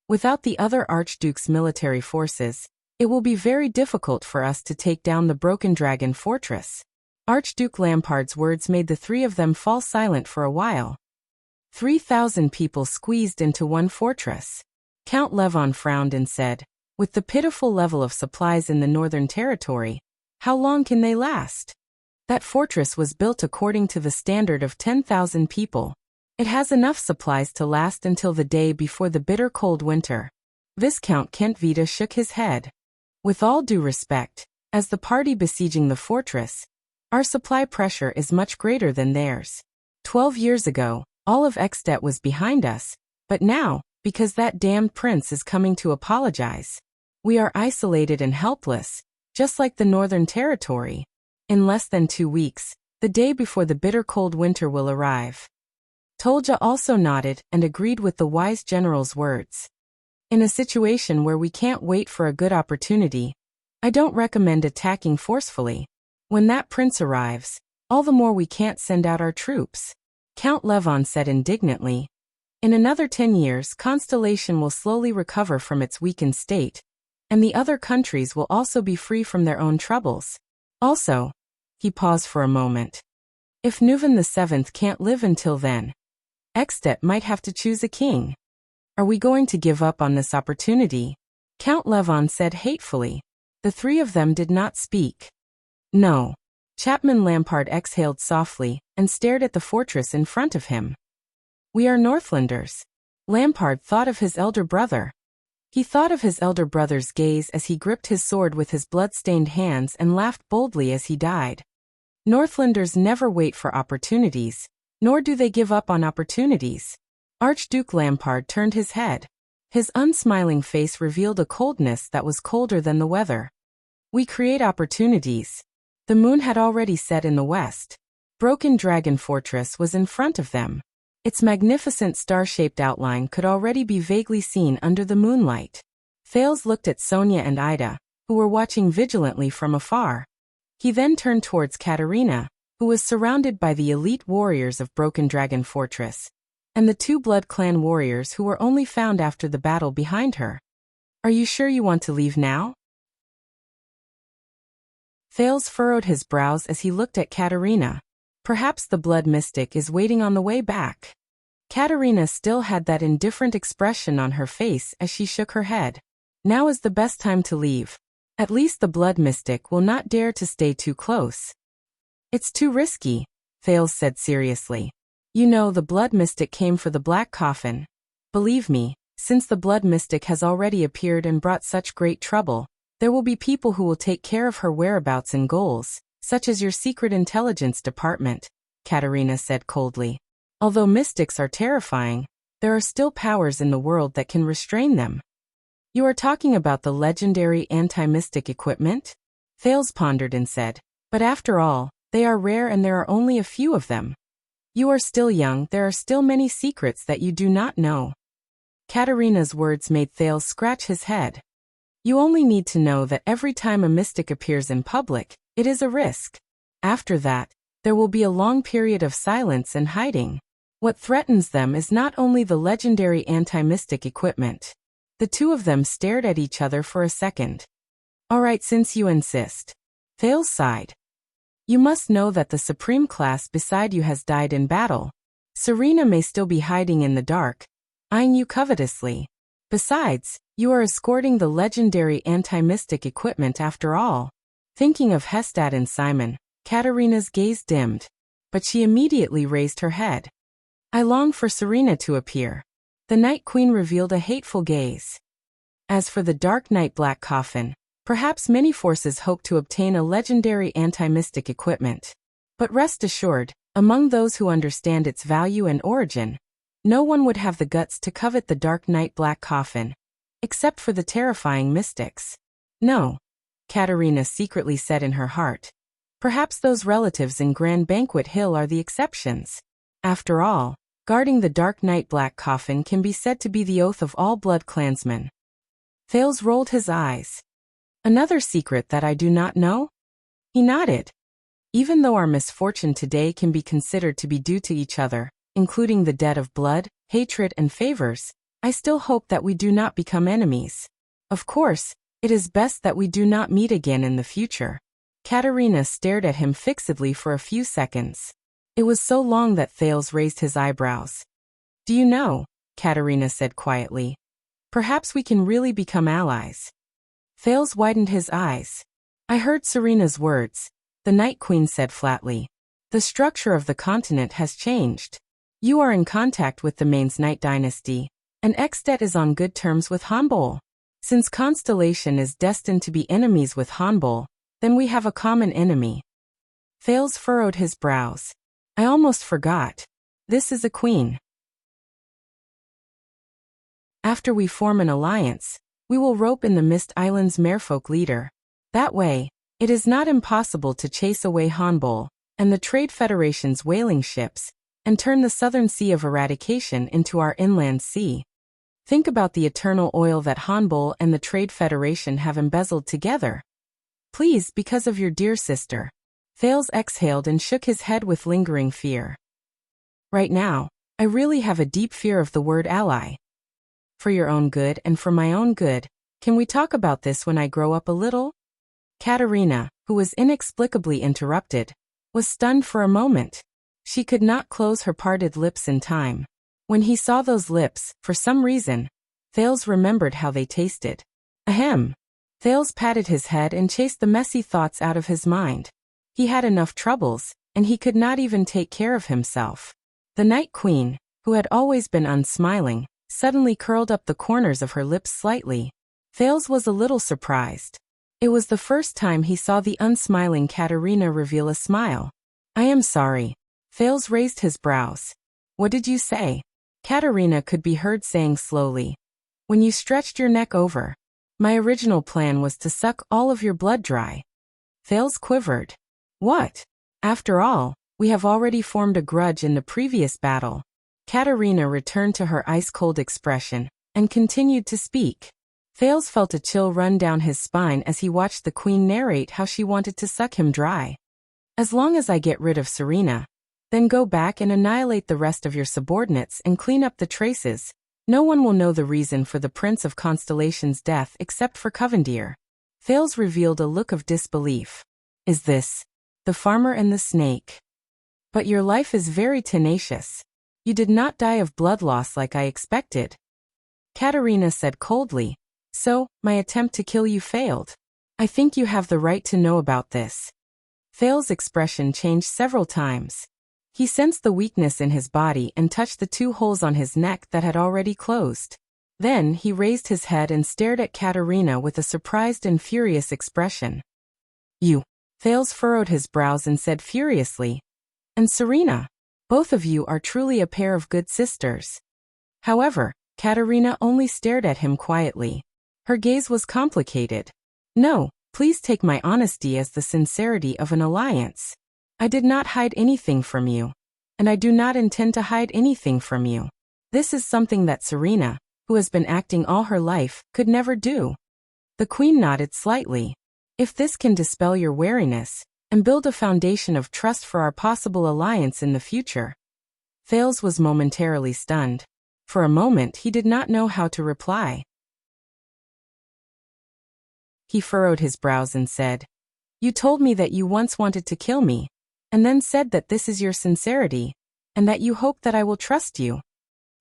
Without the other Archduke's military forces, it will be very difficult for us to take down the Broken Dragon fortress. Archduke Lampard's words made the three of them fall silent for a while. 3,000 people squeezed into one fortress. Count Levon frowned and said, with the pitiful level of supplies in the Northern Territory, how long can they last? That fortress was built according to the standard of 10,000 people. It has enough supplies to last until the day before the bitter cold winter. Viscount Kent Vita shook his head. With all due respect, as the party besieging the fortress, our supply pressure is much greater than theirs. 12 years ago, all of Ekstedt was behind us, but now, because that damned prince is coming to apologize, we are isolated and helpless, just like the Northern Territory. In less than 2 weeks, the day before the bitter cold winter will arrive. Tolja also nodded and agreed with the wise general's words. In a situation where we can't wait for a good opportunity, I don't recommend attacking forcefully. When that prince arrives, all the more we can't send out our troops. Count Levon said indignantly. In another 10 years, Constellation will slowly recover from its weakened state, and the other countries will also be free from their own troubles. Also, he paused for a moment. If Nuvan VII can't live until then, Ekstedt might have to choose a king. Are we going to give up on this opportunity? Count Levon said hatefully. The three of them did not speak. No. Chapman Lampard exhaled softly and stared at the fortress in front of him. We are Northlanders. Lampard thought of his elder brother. He thought of his elder brother's gaze as he gripped his sword with his blood-stained hands and laughed boldly as he died. Northlanders never wait for opportunities, nor do they give up on opportunities. Archduke Lampard turned his head. His unsmiling face revealed a coldness that was colder than the weather. We create opportunities. The moon had already set in the west. Broken Dragon Fortress was in front of them. Its magnificent star-shaped outline could already be vaguely seen under the moonlight. Thales looked at Sonia and Ida, who were watching vigilantly from afar. He then turned towards Katerina, who was surrounded by the elite warriors of Broken Dragon Fortress, and the two Blood Clan warriors who were only found after the battle behind her. Are you sure you want to leave now? Thales furrowed his brows as he looked at Katerina. Perhaps the blood mystic is waiting on the way back. Katerina still had that indifferent expression on her face as she shook her head. Now is the best time to leave. At least the blood mystic will not dare to stay too close. It's too risky, Thales said seriously. You know, the blood mystic came for the black coffin. Believe me, since the blood mystic has already appeared and brought such great trouble, there will be people who will take care of her whereabouts and goals, such as your secret intelligence department, Katerina said coldly. Although mystics are terrifying, there are still powers in the world that can restrain them. You are talking about the legendary anti-mystic equipment? Thales pondered and said, but after all, they are rare and there are only a few of them. You are still young, there are still many secrets that you do not know. Katerina's words made Thales scratch his head. You only need to know that every time a mystic appears in public, it is a risk. After that, there will be a long period of silence and hiding. What threatens them is not only the legendary anti-mystic equipment. The two of them stared at each other for a second. All right, since you insist. Thales sighed. You must know that the supreme class beside you has died in battle. Serena may still be hiding in the dark, eyeing you covetously. Besides, you are escorting the legendary anti-mystic equipment after all. Thinking of Hestad and Simon, Katerina's gaze dimmed, but she immediately raised her head. I long for Serena to appear. The Night Queen revealed a hateful gaze. As for the Dark Knight Black Coffin, perhaps many forces hope to obtain a legendary anti-mystic equipment. But rest assured, among those who understand its value and origin, no one would have the guts to covet the Dark Knight Black Coffin, except for the terrifying mystics. No, Katerina secretly said in her heart. Perhaps those relatives in Grand Banquet Hill are the exceptions. After all, guarding the Dark Knight Black Coffin can be said to be the oath of all blood clansmen. Thales rolled his eyes. Another secret that I do not know? He nodded. Even though our misfortune today can be considered to be due to each other, including the debt of blood, hatred and favors, I still hope that we do not become enemies. Of course, it is best that we do not meet again in the future. Katerina stared at him fixedly for a few seconds. It was so long that Thales raised his eyebrows. Do you know, Katerina said quietly, perhaps we can really become allies. Thales widened his eyes. I heard Serena's words, the Night Queen said flatly. The structure of the continent has changed. You are in contact with the Mainz Knight dynasty, and Extet is on good terms with Hanbol. Since Constellation is destined to be enemies with Hanbol, then we have a common enemy. Thales furrowed his brows. I almost forgot. This is a queen. After we form an alliance, we will rope in the Mist Island's merfolk leader. That way, it is not impossible to chase away Hanbol and the Trade Federation's whaling ships, and turn the Southern Sea of Eradication into our inland sea. Think about the eternal oil that Hanbol and the Trade Federation have embezzled together. Please, because of your dear sister. Thales exhaled and shook his head with lingering fear. Right now, I really have a deep fear of the word ally. For your own good and for my own good, can we talk about this when I grow up a little? Katerina, who was inexplicably interrupted, was stunned for a moment. She could not close her parted lips in time. When he saw those lips, for some reason, Thales remembered how they tasted. Ahem. Thales patted his head and chased the messy thoughts out of his mind. He had enough troubles, and he could not even take care of himself. The Night Queen, who had always been unsmiling, suddenly curled up the corners of her lips slightly. Thales was a little surprised. It was the first time he saw the unsmiling Katerina reveal a smile. I am sorry. Thales raised his brows. What did you say? Katerina could be heard saying slowly. When you stretched your neck over. My original plan was to suck all of your blood dry. Thales quivered. What? After all, we have already formed a grudge in the previous battle. Katerina returned to her ice-cold expression, and continued to speak. Thales felt a chill run down his spine as he watched the queen narrate how she wanted to suck him dry. As long as I get rid of Serena, then go back and annihilate the rest of your subordinates and clean up the traces, no one will know the reason for the Prince of Constellation's death except for Covendier. Thales revealed a look of disbelief. Is this the farmer and the snake? But your life is very tenacious. You did not die of blood loss like I expected. Katerina said coldly. So, my attempt to kill you failed. I think you have the right to know about this. Thales' expression changed several times. He sensed the weakness in his body and touched the 2 holes on his neck that had already closed. Then he raised his head and stared at Katerina with a surprised and furious expression. You. Thales furrowed his brows and said furiously. And Serena. Both of you are truly a pair of good sisters. However, Katerina only stared at him quietly. Her gaze was complicated. No, please take my honesty as the sincerity of an alliance. I did not hide anything from you. And I do not intend to hide anything from you. This is something that Serena, who has been acting all her life, could never do. The queen nodded slightly. If this can dispel your wariness, and build a foundation of trust for our possible alliance in the future. Thales was momentarily stunned. For a moment he did not know how to reply. He furrowed his brows and said, You told me that you once wanted to kill me, and then said that this is your sincerity, and that you hope that I will trust you.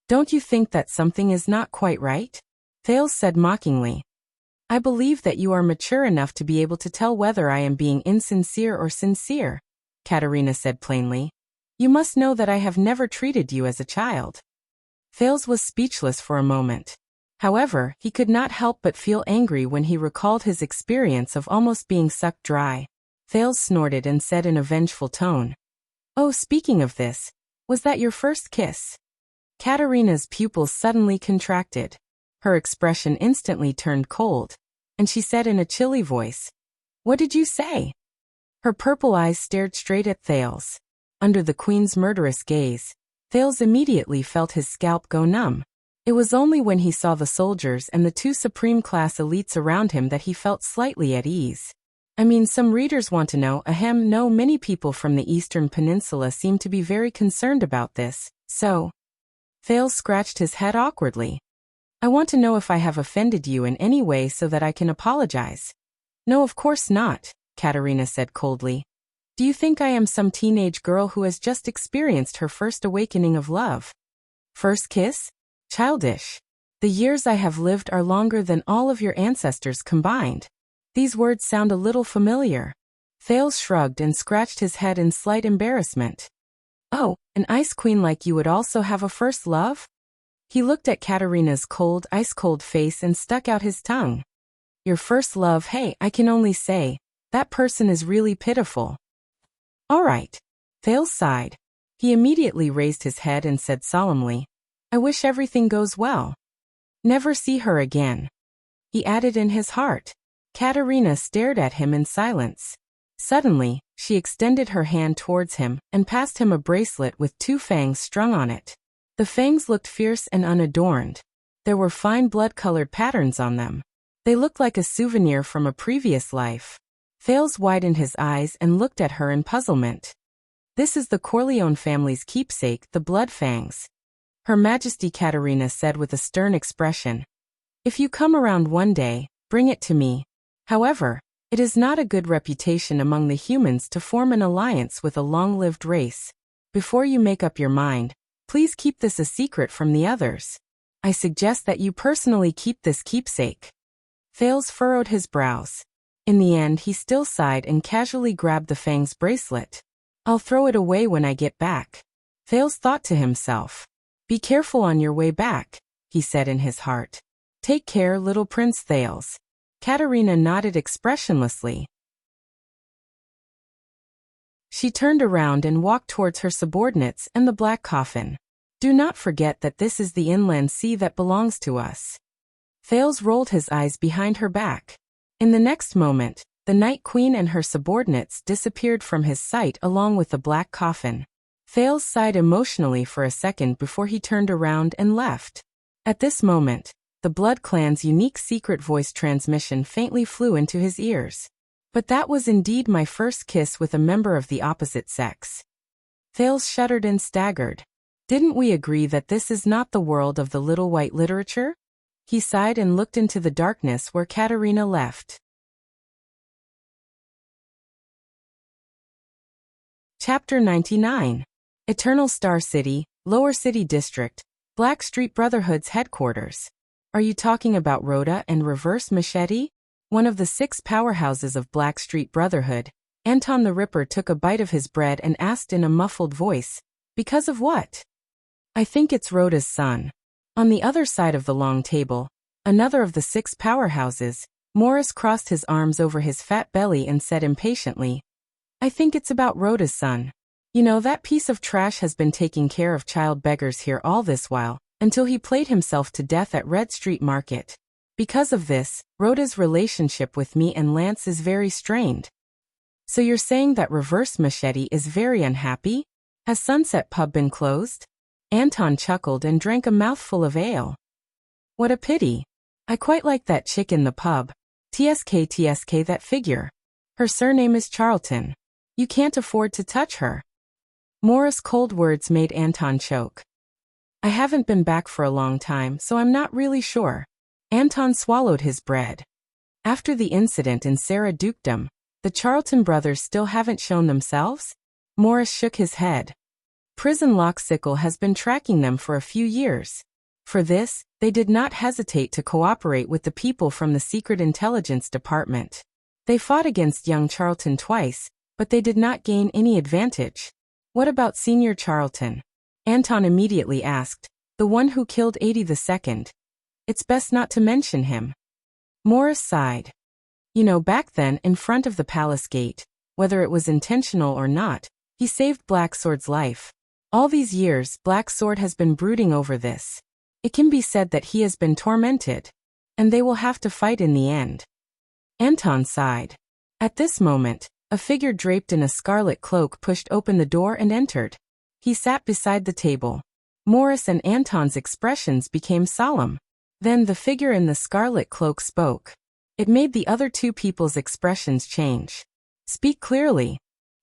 Don't you think that something is not quite right? Thales said mockingly. I believe that you are mature enough to be able to tell whether I am being insincere or sincere, Katerina said plainly. You must know that I have never treated you as a child. Thales was speechless for a moment. However, he could not help but feel angry when he recalled his experience of almost being sucked dry. Thales snorted and said in a vengeful tone, Oh, speaking of this, was that your first kiss? Katerina's pupils suddenly contracted. Her expression instantly turned cold, and she said in a chilly voice, What did you say? Her purple eyes stared straight at Thales. Under the queen's murderous gaze, Thales immediately felt his scalp go numb. It was only when he saw the soldiers and the two supreme-class elites around him that he felt slightly at ease. I mean, some readers want to know, no, many people from the Eastern Peninsula seem to be very concerned about this, so... Thales scratched his head awkwardly. I want to know if I have offended you in any way so that I can apologize. No, of course not, Katerina said coldly. Do you think I am some teenage girl who has just experienced her first awakening of love? First kiss? Childish. The years I have lived are longer than all of your ancestors combined. These words sound a little familiar. Thales shrugged and scratched his head in slight embarrassment. Oh, an ice queen like you would also have a first love? He looked at Katerina's cold, ice-cold face and stuck out his tongue. Your first love, hey, I can only say, that person is really pitiful. All right. Thales sighed. He immediately raised his head and said solemnly, I wish everything goes well. Never see her again. He added in his heart. Katerina stared at him in silence. Suddenly, she extended her hand towards him and passed him a bracelet with two fangs strung on it. The fangs looked fierce and unadorned. There were fine blood-colored patterns on them. They looked like a souvenir from a previous life. Thales widened his eyes and looked at her in puzzlement. This is the Corleone family's keepsake, the blood fangs. Her Majesty Katerina said with a stern expression. If you come around one day, bring it to me. However, it is not a good reputation among the humans to form an alliance with a long-lived race. Before you make up your mind, please keep this a secret from the others. I suggest that you personally keep this keepsake. Thales furrowed his brows. In the end, he still sighed and casually grabbed the fang's bracelet. I'll throw it away when I get back. Thales thought to himself. Be careful on your way back, he said in his heart. Take care, little Prince Thales. Katerina nodded expressionlessly. She turned around and walked towards her subordinates and the black coffin. Do not forget that this is the inland sea that belongs to us. Thales rolled his eyes behind her back. In the next moment, the Night Queen and her subordinates disappeared from his sight along with the black coffin. Thales sighed emotionally for a second before he turned around and left. At this moment, the Blood Clan's unique secret voice transmission faintly flew into his ears. But that was indeed my first kiss with a member of the opposite sex. Thales shuddered and staggered. Didn't we agree that this is not the world of the little white literature? He sighed and looked into the darkness where Katerina left. Chapter 99. Eternal Star City, Lower City District, Blackstreet Brotherhood's headquarters. Are you talking about Rhoda and Reverse Machete? One of the 6 powerhouses of Blackstreet Brotherhood. Anton the Ripper took a bite of his bread and asked in a muffled voice, because of what? I think it's Rhoda's son. On the other side of the long table, another of the 6 powerhouses, Morris crossed his arms over his fat belly and said impatiently, I think it's about Rhoda's son. You know, that piece of trash has been taking care of child beggars here all this while, until he played himself to death at Red Street Market. Because of this, Rhoda's relationship with me and Lance is very strained. So you're saying that Reverse Machete is very unhappy? Has Sunset Pub been closed? Anton chuckled and drank a mouthful of ale. What a pity. I quite like that chick in the pub. TSK that figure. Her surname is Charlton. You can't afford to touch her. Morris' cold words made Anton choke. I haven't been back for a long time, so I'm not really sure. Anton swallowed his bread. After the incident in Sarah Dukedom, The Charlton brothers still haven't shown themselves? Morris shook his head. Prison Loxicle has been tracking them for a few years. For this, they did not hesitate to cooperate with the people from the Secret Intelligence Department. They fought against young Charlton twice, but they did not gain any advantage. What about Senior Charlton? Anton immediately asked. The one who killed 82nd. It's best not to mention him. Morris sighed. You know, back then, in front of the palace gate, whether it was intentional or not, he saved Black Sword's life. All these years, Black Sword has been brooding over this. It can be said that he has been tormented. And they will have to fight in the end. Anton sighed. At this moment, a figure draped in a scarlet cloak pushed open the door and entered. He sat beside the table. Morris and Anton's expressions became solemn. Then the figure in the scarlet cloak spoke. It made the other two people's expressions change. Speak clearly.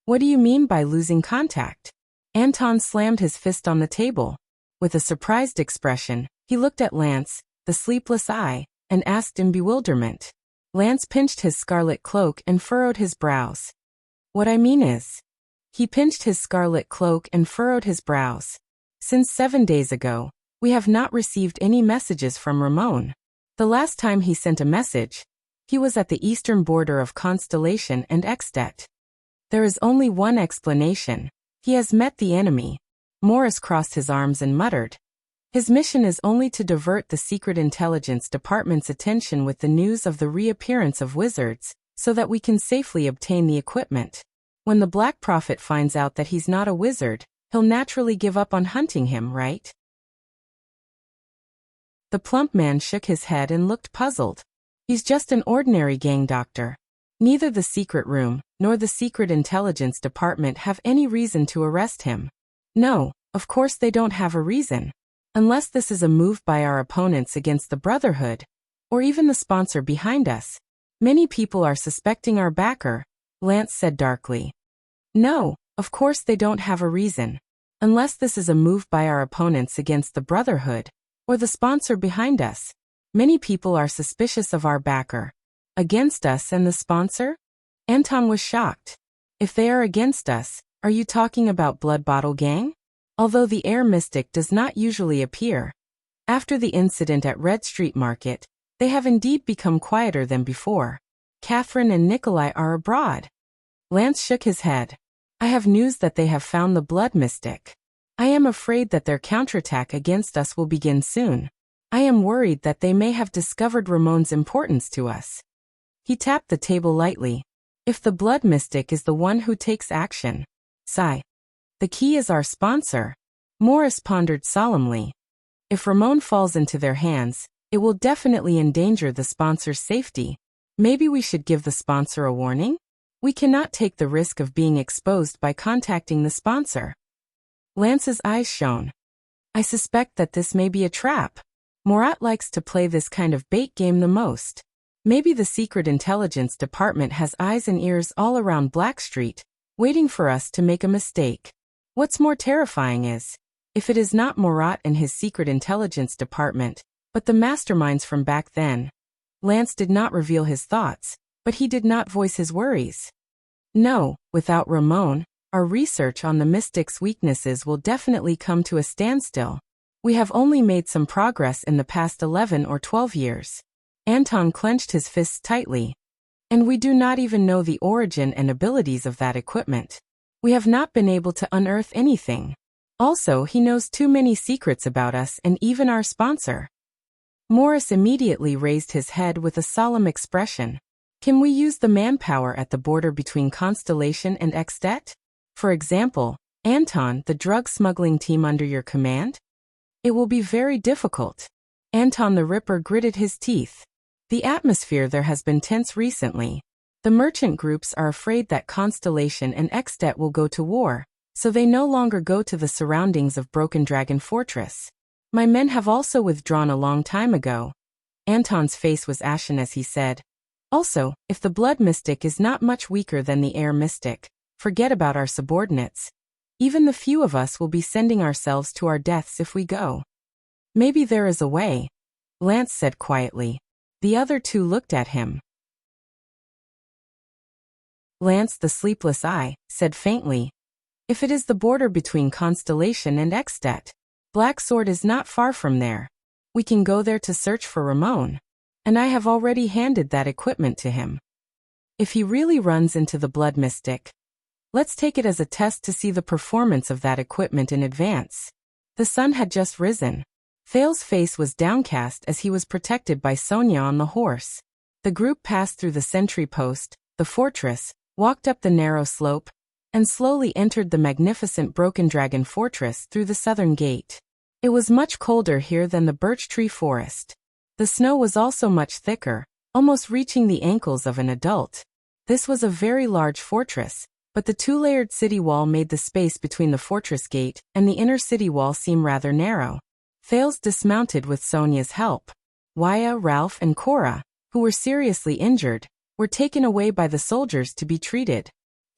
What do you mean by losing contact? Anton slammed his fist on the table. With a surprised expression, he looked at Lance, the sleepless eye, and asked in bewilderment. Lance pinched his scarlet cloak and furrowed his brows. What I mean is. He pinched his scarlet cloak and furrowed his brows. Since 7 days ago, we have not received any messages from Ramon. The last time he sent a message, he was at the eastern border of Constellation and Extet. There is only one explanation. He has met the enemy. Morris crossed his arms and muttered. His mission is only to divert the Secret Intelligence Department's attention with the news of the reappearance of wizards, so that we can safely obtain the equipment. When the Black Prophet finds out that he's not a wizard, he'll naturally give up on hunting him, right? The plump man shook his head and looked puzzled. He's just an ordinary gang doctor. Neither the secret room, nor the Secret Intelligence Department have any reason to arrest him. No, of course they don't have a reason. Unless this is a move by our opponents against the Brotherhood, or even the sponsor behind us. Many people are suspecting our backer, Lance said darkly. No, of course they don't have a reason. Unless this is a move by our opponents against the Brotherhood, or the sponsor behind us. Many people are suspicious of our backer. Against us and the sponsor? Anton was shocked. If they are against us, are you talking about Blood Bottle Gang? Although the Air Mystic does not usually appear. After the incident at Red Street Market, they have indeed become quieter than before. Catherine and Nikolai are abroad. Lance shook his head. I have news that they have found the Blood Mystic. I am afraid that their counterattack against us will begin soon. I am worried that they may have discovered Ramon's importance to us. He tapped the table lightly. If the Blood Mystic is the one who takes action. Sigh. The key is our sponsor. Morris pondered solemnly. If Ramon falls into their hands, it will definitely endanger the sponsor's safety. Maybe we should give the sponsor a warning? We cannot take the risk of being exposed by contacting the sponsor. Lance's eyes shone. I suspect that this may be a trap. Morat likes to play this kind of bait game the most. Maybe the Secret Intelligence Department has eyes and ears all around Blackstreet, waiting for us to make a mistake. What's more terrifying is, if it is not Morat and his Secret Intelligence Department, but the masterminds from back then. Lance did not reveal his thoughts, but he did not voice his worries. No, without Ramon, our research on the Mystic's weaknesses will definitely come to a standstill. We have only made some progress in the past 11 or 12 years. Anton clenched his fists tightly. And we do not even know the origin and abilities of that equipment. We have not been able to unearth anything. Also, he knows too many secrets about us and even our sponsor. Morris immediately raised his head with a solemn expression. Can we use the manpower at the border between Constellation and Extet? For example, Anton, the drug smuggling team under your command? It will be very difficult. Anton the Ripper gritted his teeth. The atmosphere there has been tense recently. The merchant groups are afraid that Constellation and Extet will go to war, so they no longer go to the surroundings of Broken Dragon Fortress. My men have also withdrawn a long time ago. Anton's face was ashen as he said. Also, if the Blood Mystic is not much weaker than the Air Mystic, forget about our subordinates. Even the few of us will be sending ourselves to our deaths if we go. Maybe there is a way, Lance said quietly. The other two looked at him. Lance, the sleepless eye, said faintly. If it is the border between Constellation and Extet, Black Sword is not far from there. We can go there to search for Ramon. And I have already handed that equipment to him. If he really runs into the Blood Mystic, let's take it as a test to see the performance of that equipment in advance. The sun had just risen. Thale's face was downcast as he was protected by Sonia on the horse. The group passed through the sentry post, the fortress, walked up the narrow slope, and slowly entered the magnificent Broken Dragon Fortress through the southern gate. It was much colder here than the birch tree forest. The snow was also much thicker, almost reaching the ankles of an adult. This was a very large fortress, but the two-layered city wall made the space between the fortress gate and the inner city wall seem rather narrow. Thales dismounted with Sonia's help. Waya, Ralph, and Cora, who were seriously injured, were taken away by the soldiers to be treated.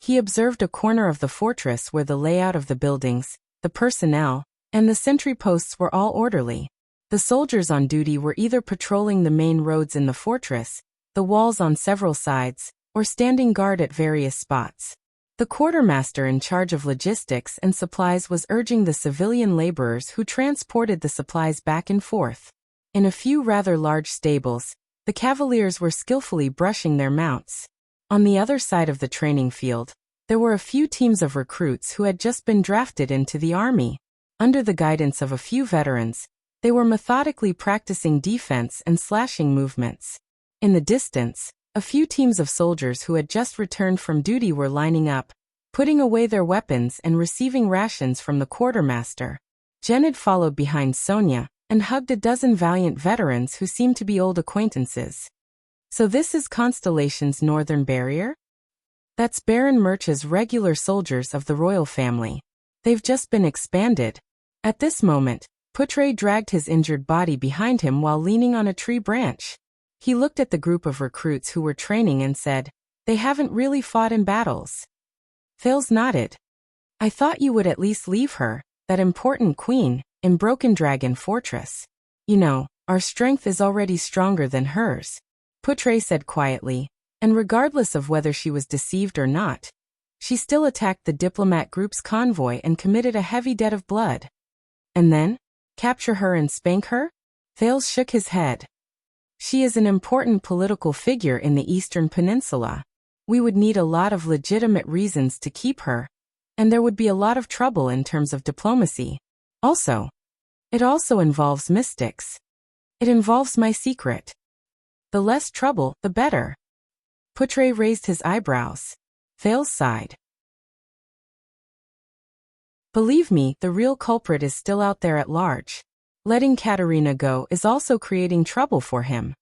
He observed a corner of the fortress where the layout of the buildings, the personnel, and the sentry posts were all orderly. The soldiers on duty were either patrolling the main roads in the fortress, the walls on several sides, or standing guard at various spots. The quartermaster in charge of logistics and supplies was urging the civilian laborers who transported the supplies back and forth. In a few rather large stables, the cavaliers were skillfully brushing their mounts. On the other side of the training field, there were a few teams of recruits who had just been drafted into the army. Under the guidance of a few veterans, they were methodically practicing defense and slashing movements. In the distance, a few teams of soldiers who had just returned from duty were lining up, putting away their weapons and receiving rations from the quartermaster. Jenid followed behind Sonia and hugged a dozen valiant veterans who seemed to be old acquaintances. So this is Constellation's northern barrier? That's Baron Murch's regular soldiers of the royal family. They've just been expanded. At this moment, Putre dragged his injured body behind him while leaning on a tree branch. He looked at the group of recruits who were training and said, "They haven't really fought in battles." Thales nodded. "I thought you would at least leave her, that important queen, in Broken Dragon Fortress. You know, our strength is already stronger than hers," Putre said quietly, and regardless of whether she was deceived or not, she still attacked the diplomat group's convoy and committed a heavy debt of blood. And then? Capture her and spank her? Thales shook his head. She is an important political figure in the Eastern Peninsula. We would need a lot of legitimate reasons to keep her, and there would be a lot of trouble in terms of diplomacy. It also involves mystics. It involves my secret. The less trouble, the better. Putre raised his eyebrows. Thales sighed. Believe me, the real culprit is still out there at large. Letting Katerina go is also creating trouble for him.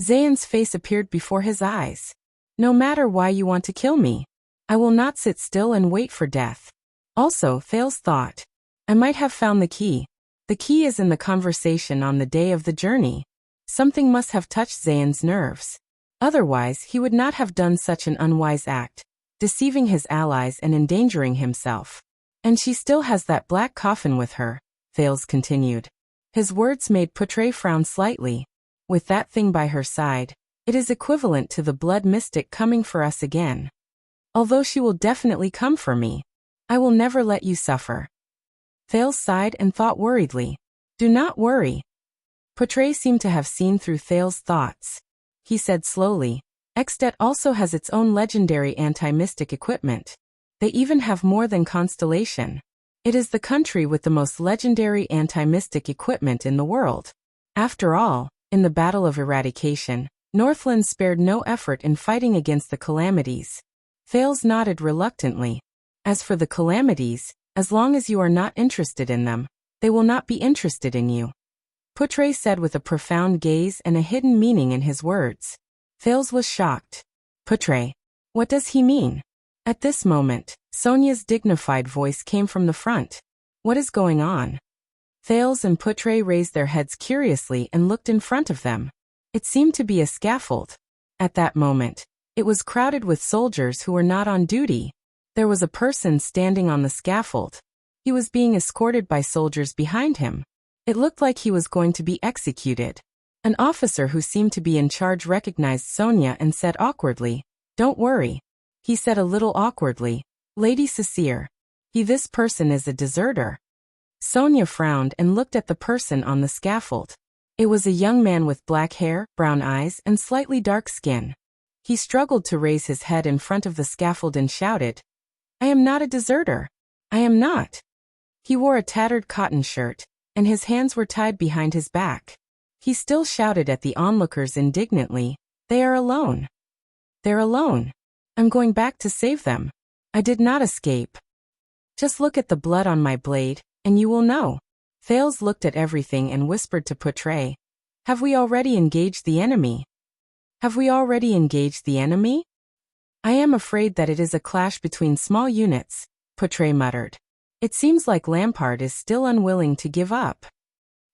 Zayn's face appeared before his eyes. No matter why you want to kill me, I will not sit still and wait for death. Also, Thales thought, I might have found the key. The key is in the conversation on the day of the journey. Something must have touched Zayn's nerves. Otherwise, he would not have done such an unwise act, deceiving his allies and endangering himself. And she still has that black coffin with her, Thales continued. His words made Putre frown slightly. With that thing by her side, it is equivalent to the blood mystic coming for us again. Although she will definitely come for me, I will never let you suffer. Thales sighed and thought worriedly. Do not worry. Putre seemed to have seen through Thales' thoughts. He said slowly, Extet also has its own legendary anti-mystic equipment. They even have more than Constellation. It is the country with the most legendary anti-mystic equipment in the world. After all, in the Battle of Eradication, Northland spared no effort in fighting against the Calamities. Thales nodded reluctantly. As for the Calamities, as long as you are not interested in them, they will not be interested in you. Putre said with a profound gaze and a hidden meaning in his words. Thales was shocked. Putre, what does he mean? At this moment, Sonia's dignified voice came from the front. What is going on? Thales and Putre raised their heads curiously and looked in front of them. It seemed to be a scaffold. At that moment, it was crowded with soldiers who were not on duty. There was a person standing on the scaffold. He was being escorted by soldiers behind him. It looked like he was going to be executed. An officer who seemed to be in charge recognized Sonia and said awkwardly, Don't worry. he said a little awkwardly. Lady Cecile. This person is a deserter. Sonia frowned and looked at the person on the scaffold. It was a young man with black hair, brown eyes, and slightly dark skin. He struggled to raise his head in front of the scaffold and shouted, I am not a deserter. I am not. He wore a tattered cotton shirt, and his hands were tied behind his back. He still shouted at the onlookers indignantly, They are alone. They're alone. I'm going back to save them. I did not escape. Just look at the blood on my blade, and you will know. Thales looked at everything and whispered to Portray, Have we already engaged the enemy? Have we already engaged the enemy? I am afraid that it is a clash between small units, Portray muttered. It seems like Lampard is still unwilling to give up.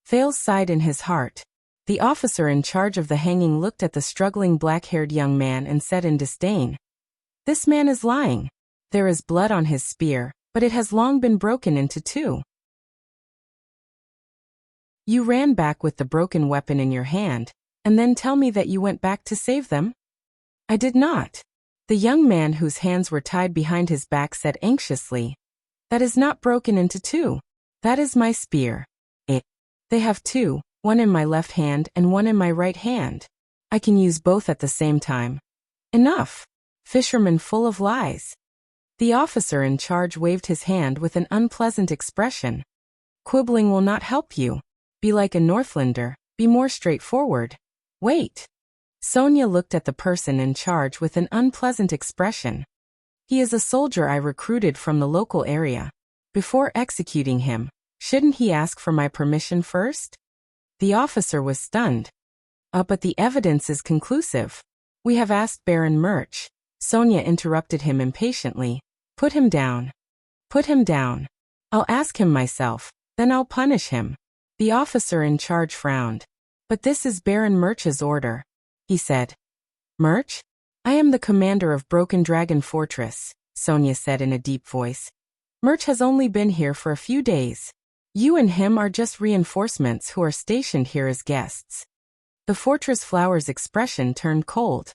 Thales sighed in his heart. The officer in charge of the hanging looked at the struggling black-haired young man and said in disdain, This man is lying. There is blood on his spear, but it has long been broken into two. You ran back with the broken weapon in your hand, and then tell me that you went back to save them? I did not. The young man whose hands were tied behind his back said anxiously, That is not broken into two. That is my spear. They have two, one in my left hand and one in my right hand. I can use both at the same time. Enough. Fisherman full of lies. The officer in charge waved his hand with an unpleasant expression. Quibbling will not help you. Be like a Northlander, be more straightforward. Wait. Sonia looked at the person in charge with an unpleasant expression. He is a soldier I recruited from the local area. Before executing him, shouldn't he ask for my permission first? The officer was stunned. But the evidence is conclusive. We have asked Baron Murch. Sonia interrupted him impatiently. Put him down. Put him down. I'll ask him myself, then I'll punish him. The officer in charge frowned. But this is Baron Murch's order, he said. Murch? I am the commander of Broken Dragon Fortress, Sonia said in a deep voice. Murch has only been here for a few days. You and him are just reinforcements who are stationed here as guests. The fortress flower's expression turned cold.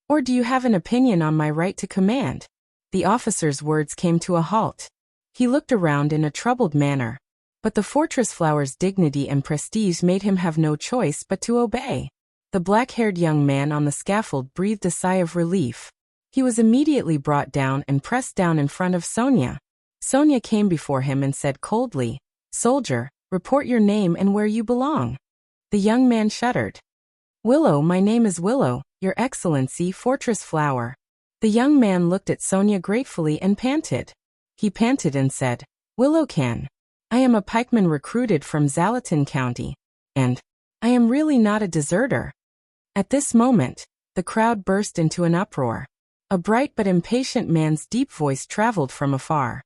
Or do you have an opinion on my right to command? The officer's words came to a halt. He looked around in a troubled manner. But the fortress flower's dignity and prestige made him have no choice but to obey. The black-haired young man on the scaffold breathed a sigh of relief. He was immediately brought down and pressed down in front of Sonia. Sonia came before him and said coldly, Soldier, report your name and where you belong. The young man shuddered. Willow, my name is Willow, Your Excellency, Fortress Flower. The young man looked at Sonia gratefully and panted. He panted and said, Willow can. I am a pikeman recruited from Zalaton County, and I am really not a deserter. At this moment, the crowd burst into an uproar. A bright but impatient man's deep voice traveled from afar.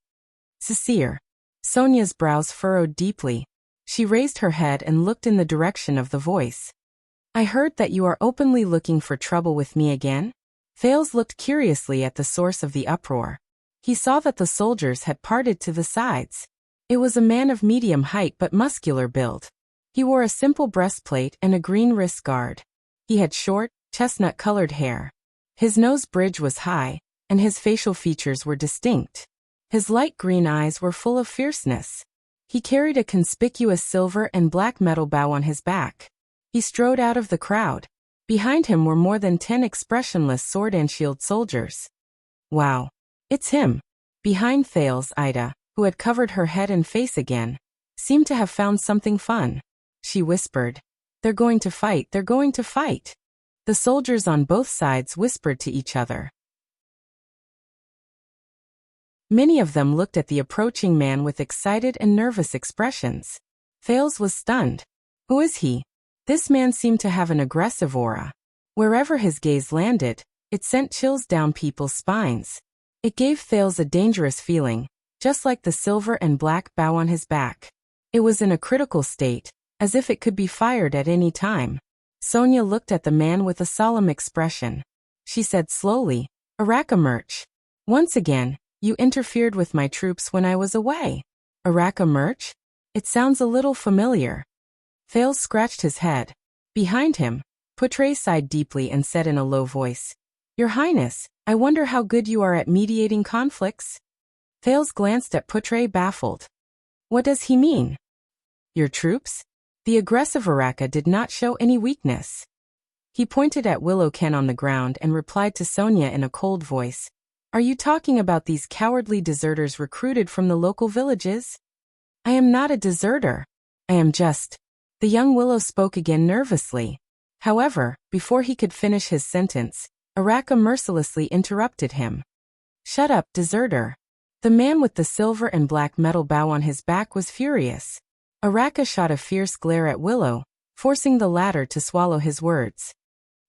Cecile. Sonia's brows furrowed deeply. She raised her head and looked in the direction of the voice. I heard that you are openly looking for trouble with me again? Thales looked curiously at the source of the uproar. He saw that the soldiers had parted to the sides. It was a man of medium height but muscular build. He wore a simple breastplate and a green wrist guard. He had short, chestnut-colored hair. His nose bridge was high, and his facial features were distinct. His light green eyes were full of fierceness. He carried a conspicuous silver and black metal bow on his back. He strode out of the crowd. Behind him were more than 10 expressionless sword and shield soldiers. Wow. It's him. Behind Thales, Ida, who had covered her head and face again, seemed to have found something fun. She whispered, They're going to fight, they're going to fight. The soldiers on both sides whispered to each other. Many of them looked at the approaching man with excited and nervous expressions. Thales was stunned. Who is he? This man seemed to have an aggressive aura. Wherever his gaze landed, it sent chills down people's spines. It gave Thales a dangerous feeling, just like the silver and black bow on his back. It was in a critical state, as if it could be fired at any time. Sonia looked at the man with a solemn expression. She said slowly, Araka Murch. Once again, you interfered with my troops when I was away. Araka Murch? It sounds a little familiar. Thales scratched his head. Behind him, Portray sighed deeply and said in a low voice, Your Highness, I wonder how good you are at mediating conflicts? Thales glanced at Putre baffled. What does he mean? Your troops? The aggressive Araka did not show any weakness. He pointed at Willow Ken on the ground and replied to Sonia in a cold voice. Are you talking about these cowardly deserters recruited from the local villages? I am not a deserter. I am just... The young Willow spoke again nervously. However, before he could finish his sentence, Araka mercilessly interrupted him. Shut up, deserter. The man with the silver and black metal bow on his back was furious. Araka shot a fierce glare at Willow, forcing the latter to swallow his words.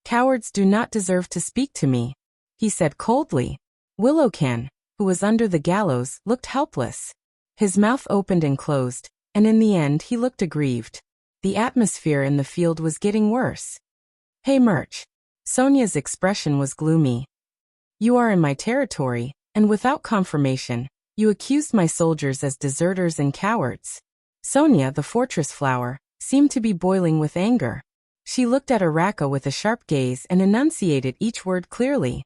Cowards do not deserve to speak to me, he said coldly. Willow Ken, who was under the gallows, looked helpless. His mouth opened and closed, and in the end he looked aggrieved. The atmosphere in the field was getting worse. Hey Murch. Sonia's expression was gloomy. You are in my territory, and without confirmation, you accused my soldiers as deserters and cowards. Sonia, the fortress flower, seemed to be boiling with anger. She looked at Araka with a sharp gaze and enunciated each word clearly.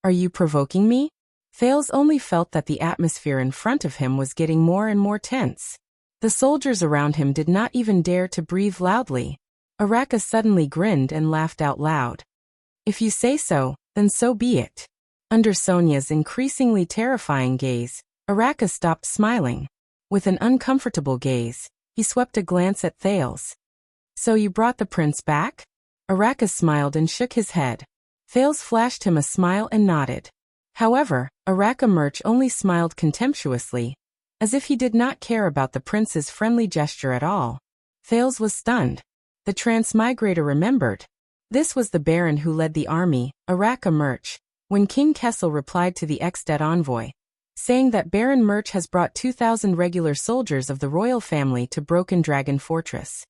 Are you provoking me? Thales only felt that the atmosphere in front of him was getting more and more tense. The soldiers around him did not even dare to breathe loudly. Araka suddenly grinned and laughed out loud. If you say so, then so be it. Under Sonia's increasingly terrifying gaze, Araka stopped smiling. With an uncomfortable gaze, he swept a glance at Thales. So you brought the prince back? Araka smiled and shook his head. Thales flashed him a smile and nodded. However, Araka Murch only smiled contemptuously, as if he did not care about the prince's friendly gesture at all. Thales was stunned. The transmigrator remembered. This was the baron who led the army, Araka Murch, when King Kessel replied to the ex-dead envoy, saying that Baron Murch has brought 2,000 regular soldiers of the royal family to Broken Dragon Fortress.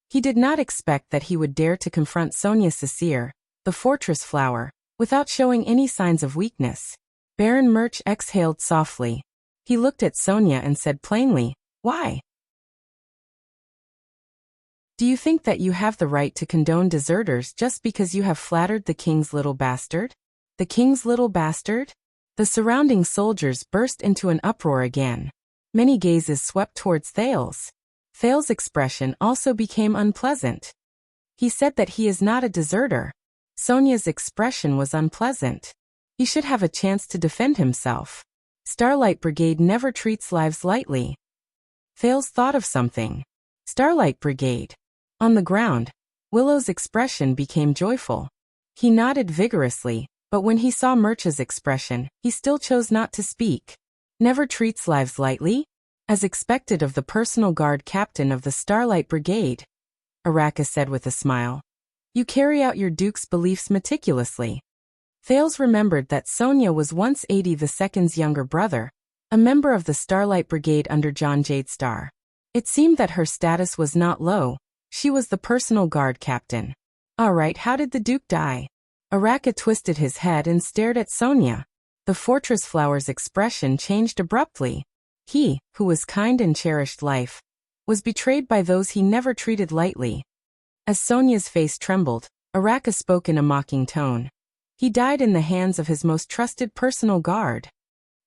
He did not expect that he would dare to confront Sonia Cecere, the fortress flower, without showing any signs of weakness. Baron Murch exhaled softly. He looked at Sonia and said plainly, Why? Do you think that you have the right to condone deserters just because you have flattered the king's little bastard? The king's little bastard? The surrounding soldiers burst into an uproar again. Many gazes swept towards Thales. Thales' expression also became unpleasant. He said that he is not a deserter. Sonia's expression was unpleasant. He should have a chance to defend himself. Starlight Brigade never treats lives lightly. Thales thought of something. Starlight Brigade. On the ground, Willow's expression became joyful. He nodded vigorously, but when he saw Murch's expression, he still chose not to speak. Never treats lives lightly? As expected of the personal guard captain of the Starlight Brigade, Araka said with a smile. You carry out your duke's beliefs meticulously. Thales remembered that Sonia was once 82's younger brother, a member of the Starlight Brigade under John Jadestar. It seemed that her status was not low. She was the personal guard captain. All right, how did the duke die? Araka twisted his head and stared at Sonia. The fortress flower's expression changed abruptly. He, who was kind and cherished life, was betrayed by those he never treated lightly. As Sonia's face trembled, Araka spoke in a mocking tone. He died in the hands of his most trusted personal guard.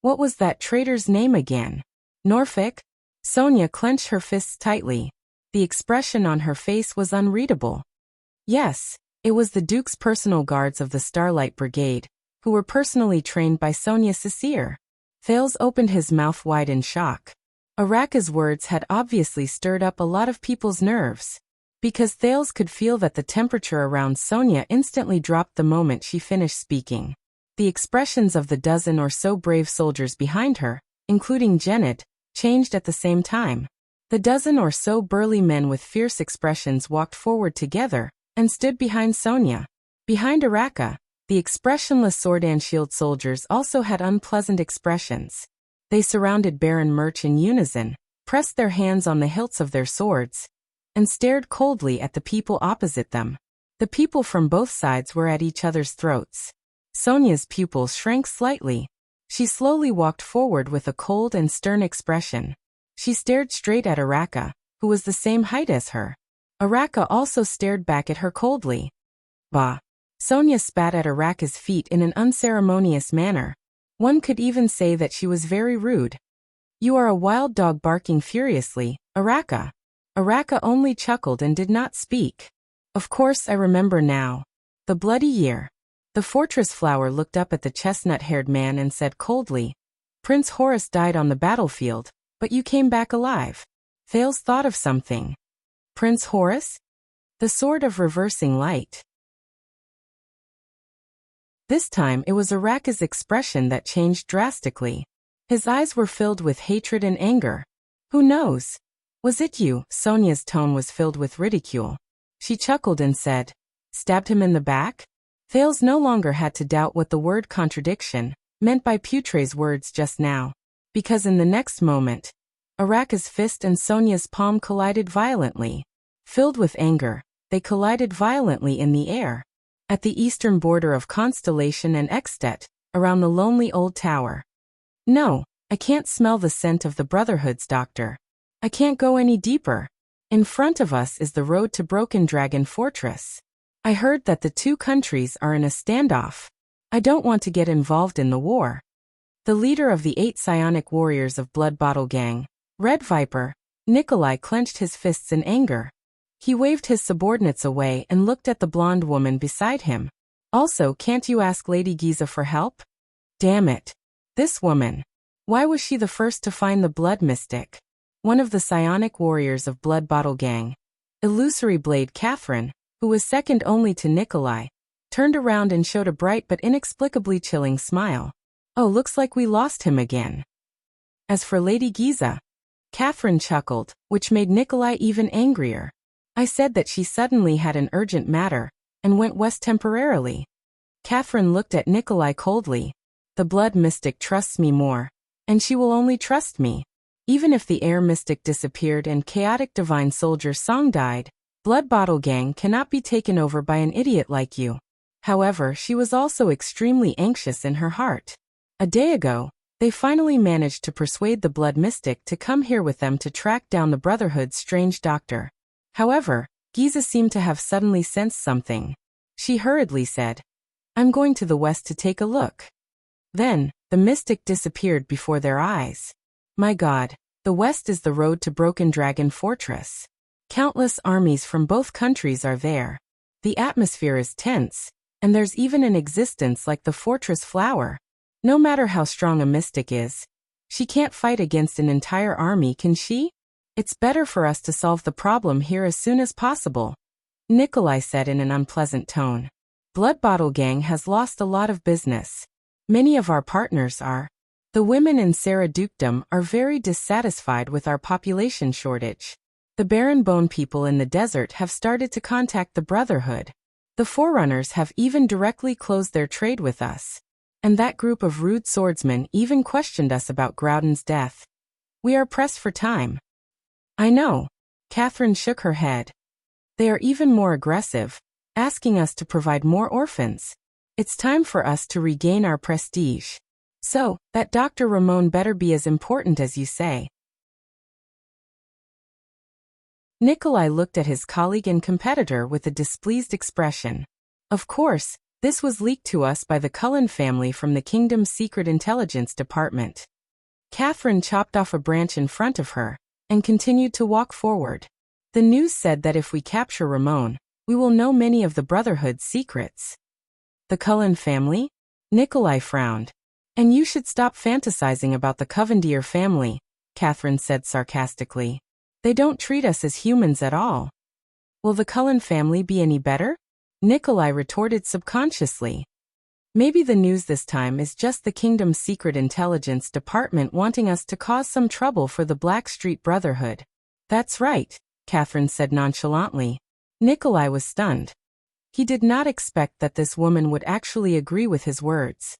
What was that traitor's name again? Norfolk? Sonia clenched her fists tightly. The expression on her face was unreadable. Yes, it was the Duke's personal guards of the Starlight Brigade, who were personally trained by Sonia Cecere. Thales opened his mouth wide in shock. Araka's words had obviously stirred up a lot of people's nerves. Because Thales could feel that the temperature around Sonia instantly dropped the moment she finished speaking. The expressions of the dozen or so brave soldiers behind her, including Janet, changed at the same time. The dozen or so burly men with fierce expressions walked forward together and stood behind Sonia. Behind Araka, the expressionless sword and shield soldiers also had unpleasant expressions. They surrounded Baron Murch in unison, pressed their hands on the hilts of their swords, and stared coldly at the people opposite them. The people from both sides were at each other's throats. Sonia's pupils shrank slightly. She slowly walked forward with a cold and stern expression. She stared straight at Araka, who was the same height as her. Araka also stared back at her coldly. Bah! Sonia spat at Araka's feet in an unceremonious manner. One could even say that she was very rude. You are a wild dog barking furiously, Araka. Araka only chuckled and did not speak. Of course I remember now. The bloody year. The fortress flower looked up at the chestnut-haired man and said coldly, Prince Horus died on the battlefield, but you came back alive. Thales thought of something. Prince Horus? The sword of reversing light. This time it was Araka's expression that changed drastically. His eyes were filled with hatred and anger. Who knows? Was it you? Sonia's tone was filled with ridicule. She chuckled and said, stabbed him in the back? Thales no longer had to doubt what the word contradiction meant by Putre's words just now, because in the next moment, Araka's fist and Sonia's palm collided violently. Filled with anger, they collided violently in the air. At the eastern border of Constellation and Extet, around the lonely old tower. No, I can't smell the scent of the Brotherhood's doctor. I can't go any deeper. In front of us is the road to Broken Dragon Fortress. I heard that the two countries are in a standoff. I don't want to get involved in the war. The leader of the 8 psionic warriors of Blood Bottle Gang, Red Viper, Nikolai clenched his fists in anger. He waved his subordinates away and looked at the blonde woman beside him. Also, can't you ask Lady Giza for help? Damn it. This woman. Why was she the first to find the blood mystic? One of the psionic warriors of Blood Bottle Gang, Illusory Blade Catherine, who was second only to Nikolai, turned around and showed a bright but inexplicably chilling smile. Oh, looks like we lost him again. As for Lady Giza, Catherine chuckled, which made Nikolai even angrier. I said that she suddenly had an urgent matter, and went west temporarily. Catherine looked at Nikolai coldly. The blood mystic trusts me more, and she will only trust me. Even if the air mystic disappeared and chaotic divine soldier Song died, Blood Bottle Gang cannot be taken over by an idiot like you. However, she was also extremely anxious in her heart. A day ago, they finally managed to persuade the blood mystic to come here with them to track down the Brotherhood's strange doctor. However, Giza seemed to have suddenly sensed something. She hurriedly said, I'm going to the west to take a look. Then, the mystic disappeared before their eyes. My God, the west is the road to Broken Dragon Fortress. Countless armies from both countries are there. The atmosphere is tense, and there's even an existence like the fortress flower. No matter how strong a mystic is, she can't fight against an entire army, can she? It's better for us to solve the problem here as soon as possible, Nikolai said in an unpleasant tone. Blood Bottle Gang has lost a lot of business. Many of our partners are. The women in Sarah Dukedom are very dissatisfied with our population shortage. The barren bone people in the desert have started to contact the Brotherhood. The Forerunners have even directly closed their trade with us. And that group of rude swordsmen even questioned us about Groudon's death. We are pressed for time. I know. Catherine shook her head. They are even more aggressive, asking us to provide more orphans. It's time for us to regain our prestige. So, that Dr. Ramon better be as important as you say. Nikolai looked at his colleague and competitor with a displeased expression. Of course, this was leaked to us by the Cullen family from the Kingdom's Secret Intelligence Department. Catherine chopped off a branch in front of her, and continued to walk forward. The news said that if we capture Ramon, we will know many of the Brotherhood's secrets. The Cullen family? Nikolai frowned. And you should stop fantasizing about the Covendier family, Catherine said sarcastically. They don't treat us as humans at all. Will the Cullen family be any better? Nikolai retorted subconsciously. Maybe the news this time is just the Kingdom's Secret Intelligence Department wanting us to cause some trouble for the Blackstreet Brotherhood. That's right, Catherine said nonchalantly. Nikolai was stunned. He did not expect that this woman would actually agree with his words.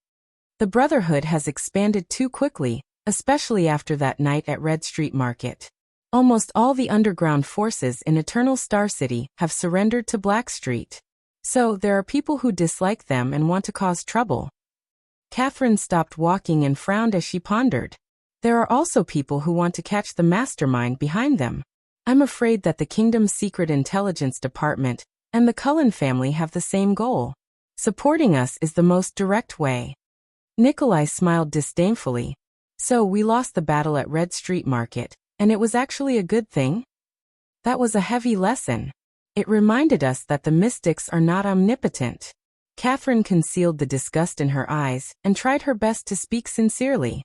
The Brotherhood has expanded too quickly, especially after that night at Red Street Market. Almost all the underground forces in Eternal Star City have surrendered to Blackstreet. So, there are people who dislike them and want to cause trouble. Catherine stopped walking and frowned as she pondered. There are also people who want to catch the mastermind behind them. I'm afraid that the Kingdom's Secret Intelligence Department and the Cullen family have the same goal. Supporting us is the most direct way. Nikolai smiled disdainfully. So we lost the battle at Red Street Market, and it was actually a good thing? That was a heavy lesson. It reminded us that the mystics are not omnipotent. Catherine concealed the disgust in her eyes and tried her best to speak sincerely.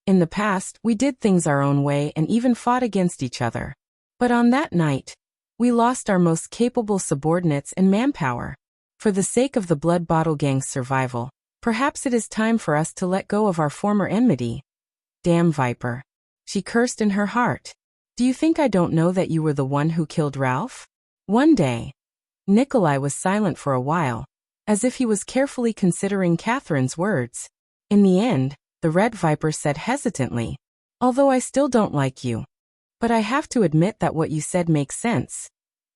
In the past, we did things our own way and even fought against each other. But on that night, we lost our most capable subordinates and manpower. For the sake of the Blood Bottle Gang's survival, perhaps it is time for us to let go of our former enmity. Damn Viper. She cursed in her heart. Do you think I don't know that you were the one who killed Ralph? One day. Nikolai was silent for a while, as if he was carefully considering Catherine's words. In the end, the Red Viper said hesitantly, although I still don't like you. But I have to admit that what you said makes sense.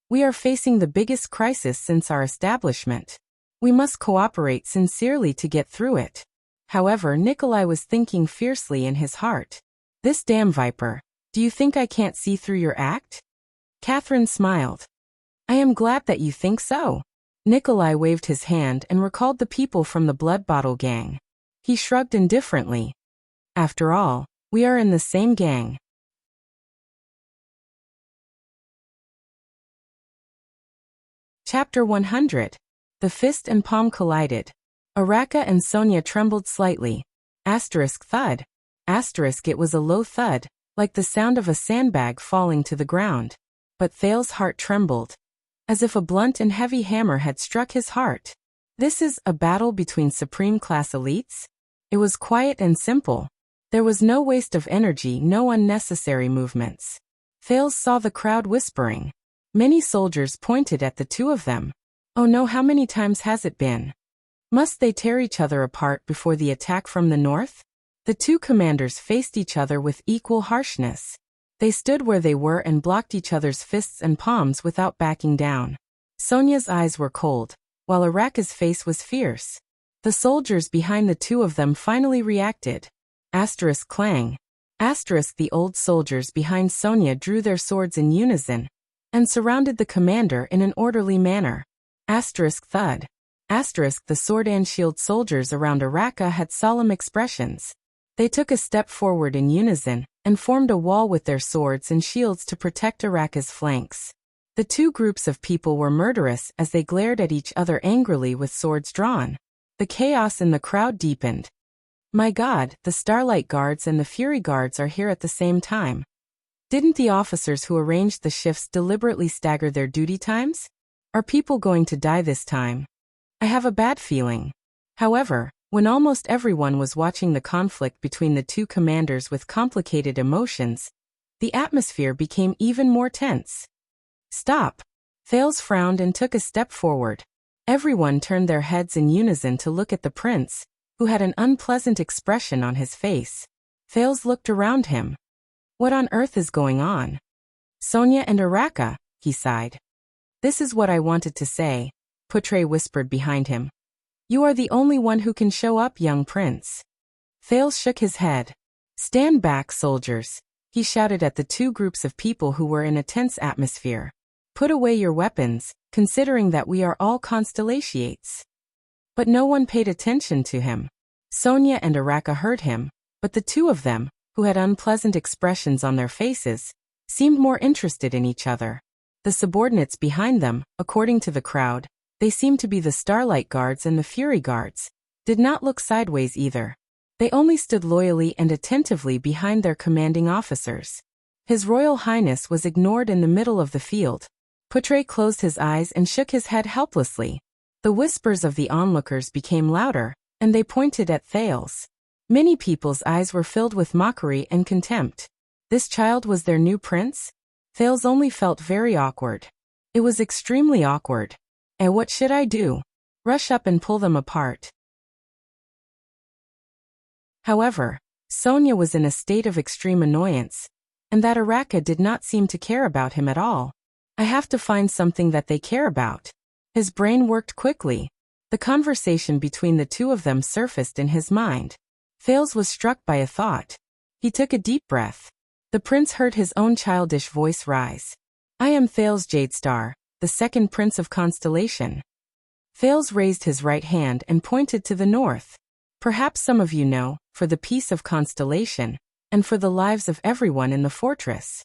We are facing the biggest crisis since our establishment. We must cooperate sincerely to get through it. However, Nikolai was thinking fiercely in his heart. This damn Viper, do you think I can't see through your act? Catherine smiled. I am glad that you think so. Nikolai waved his hand and recalled the people from the Blood Bottle Gang. He shrugged indifferently. After all, we are in the same gang. Chapter 100. The fist and palm collided. Araka and Sonia trembled slightly. Thud. It was a low thud, like the sound of a sandbag falling to the ground. But Thales's heart trembled, as if a blunt and heavy hammer had struck his heart. This is a battle between supreme class elites? It was quiet and simple. There was no waste of energy, no unnecessary movements. Thales saw the crowd whispering. Many soldiers pointed at the two of them. Oh no, how many times has it been? Must they tear each other apart before the attack from the north? The two commanders faced each other with equal harshness. They stood where they were and blocked each other's fists and palms without backing down. Sonia's eyes were cold, while Araka's face was fierce. The soldiers behind the two of them finally reacted. Clang. The old soldiers behind Sonia drew their swords in unison and surrounded the commander in an orderly manner. Thud. The sword and shield soldiers around Araka had solemn expressions. They took a step forward in unison and formed a wall with their swords and shields to protect Araka's flanks. The two groups of people were murderous as they glared at each other angrily with swords drawn. The chaos in the crowd deepened. My God, the Starlight Guards and the Fury Guards are here at the same time. Didn't the officers who arranged the shifts deliberately stagger their duty times? Are people going to die this time? I have a bad feeling. However, when almost everyone was watching the conflict between the two commanders with complicated emotions, the atmosphere became even more tense. Stop. Thales frowned and took a step forward. Everyone turned their heads in unison to look at the prince, who had an unpleasant expression on his face. Thales looked around him. What on earth is going on? Sonia and Araka, he sighed. This is what I wanted to say, Putre whispered behind him. You are the only one who can show up, young prince. Thales shook his head. Stand back, soldiers, he shouted at the two groups of people who were in a tense atmosphere. Put away your weapons, considering that we are all constellations. But no one paid attention to him. Sonia and Araka heard him, but the two of them, who had unpleasant expressions on their faces, seemed more interested in each other. The subordinates behind them, according to the crowd, they seemed to be the Starlight Guards and the Fury Guards, did not look sideways either. They only stood loyally and attentively behind their commanding officers. His Royal Highness was ignored in the middle of the field. Putre closed his eyes and shook his head helplessly. The whispers of the onlookers became louder, and they pointed at Thales. Many people's eyes were filled with mockery and contempt. This child was their new prince? Thales only felt very awkward. It was extremely awkward. And what should I do? Rush up and pull them apart. However, Sonia was in a state of extreme annoyance, and that Araka did not seem to care about him at all. I have to find something that they care about. His brain worked quickly. The conversation between the two of them surfaced in his mind. Thales was struck by a thought. He took a deep breath. The prince heard his own childish voice rise. I am Thales Jadestar, the second prince of Constellation. Thales raised his right hand and pointed to the north. Perhaps some of you know, for the peace of Constellation, and for the lives of everyone in the fortress.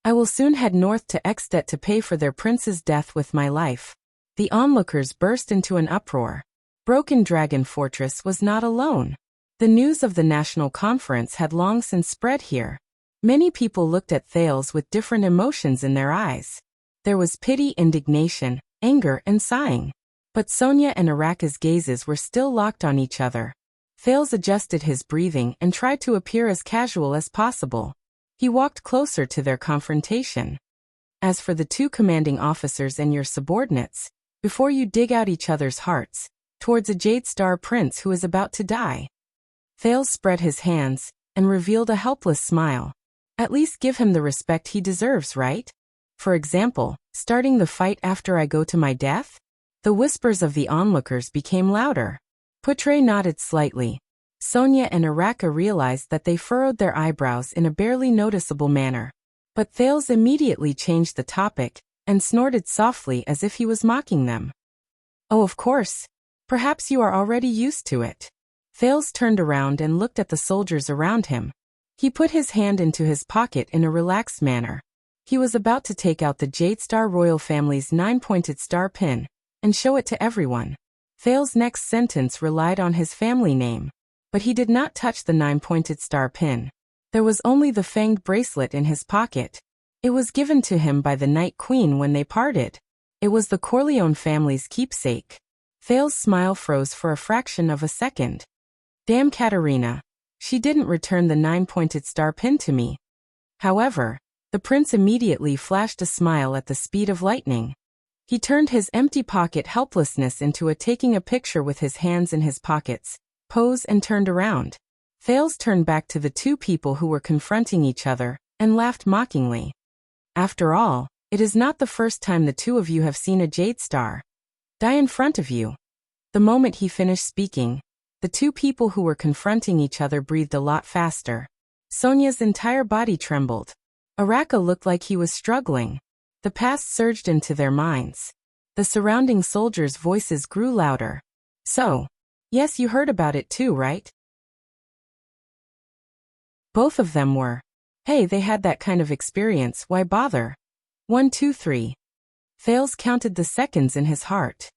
I will soon head north to Extet to pay for their prince's death with my life. The onlookers burst into an uproar. Broken Dragon Fortress was not alone. The news of the national conference had long since spread here. Many people looked at Thales with different emotions in their eyes. There was pity, indignation, anger, and sighing. But Sonia and Araka's gazes were still locked on each other. Thales adjusted his breathing and tried to appear as casual as possible. He walked closer to their confrontation. As for the two commanding officers and your subordinates, before you dig out each other's hearts, towards a Jade Star Prince who is about to die. Thales spread his hands and revealed a helpless smile. At least give him the respect he deserves, right? For example, starting the fight after I go to my death? The whispers of the onlookers became louder. Putre nodded slightly. Sonia and Araka realized that they furrowed their eyebrows in a barely noticeable manner. But Thales immediately changed the topic and snorted softly as if he was mocking them. Oh, of course. Perhaps you are already used to it. Thales turned around and looked at the soldiers around him. He put his hand into his pocket in a relaxed manner. He was about to take out the Jade Star royal family's 9-pointed star pin and show it to everyone. Thales' next sentence relied on his family name, but he did not touch the 9-pointed star pin. There was only the fanged bracelet in his pocket. It was given to him by the Night Queen when they parted. It was the Corleone family's keepsake. Thales' smile froze for a fraction of a second. Damn Katerina. She didn't return the 9-pointed star pin to me. However, the prince immediately flashed a smile at the speed of lightning. He turned his empty pocket helplessness into a taking a picture with his hands in his pockets, pose and turned around. Thales turned back to the two people who were confronting each other and laughed mockingly. After all, it is not the first time the two of you have seen a Jade Star die in front of you. The moment he finished speaking, the two people who were confronting each other breathed a lot faster. Sonia's entire body trembled. Araka looked like he was struggling. The past surged into their minds. The surrounding soldiers' voices grew louder. So, yes, you heard about it too, right? Both of them were. Hey, they had that kind of experience, why bother? 1, 2, 3. Thales counted the seconds in his heart.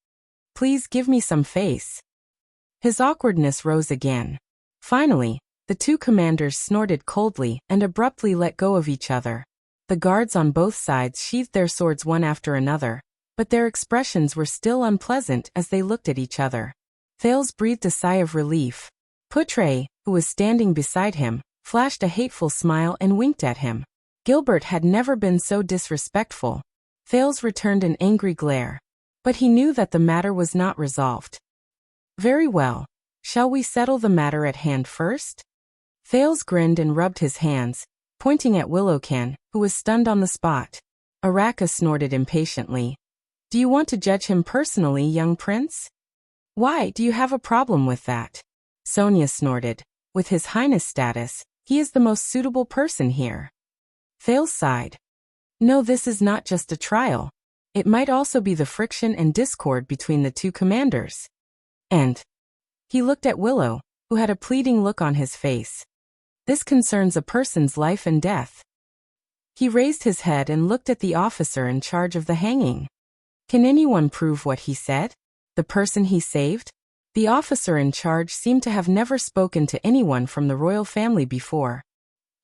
Please give me some face. His awkwardness rose again. Finally, the two commanders snorted coldly and abruptly let go of each other. The guards on both sides sheathed their swords one after another, but their expressions were still unpleasant as they looked at each other. Thales breathed a sigh of relief. Putre, who was standing beside him, flashed a hateful smile and winked at him. Gilbert had never been so disrespectful. Thales returned an angry glare. But he knew that the matter was not resolved. Very well. Shall we settle the matter at hand first? Thales grinned and rubbed his hands, pointing at Willowcan, who was stunned on the spot. Araka snorted impatiently. Do you want to judge him personally, young prince? Why, do you have a problem with that? Sonia snorted. With his highness status, he is the most suitable person here. Thales sighed. No, this is not just a trial. It might also be the friction and discord between the two commanders. And he looked at Willow, who had a pleading look on his face. This concerns a person's life and death. He raised his head and looked at the officer in charge of the hanging. Can anyone prove what he said? The person he saved? The officer in charge seemed to have never spoken to anyone from the royal family before.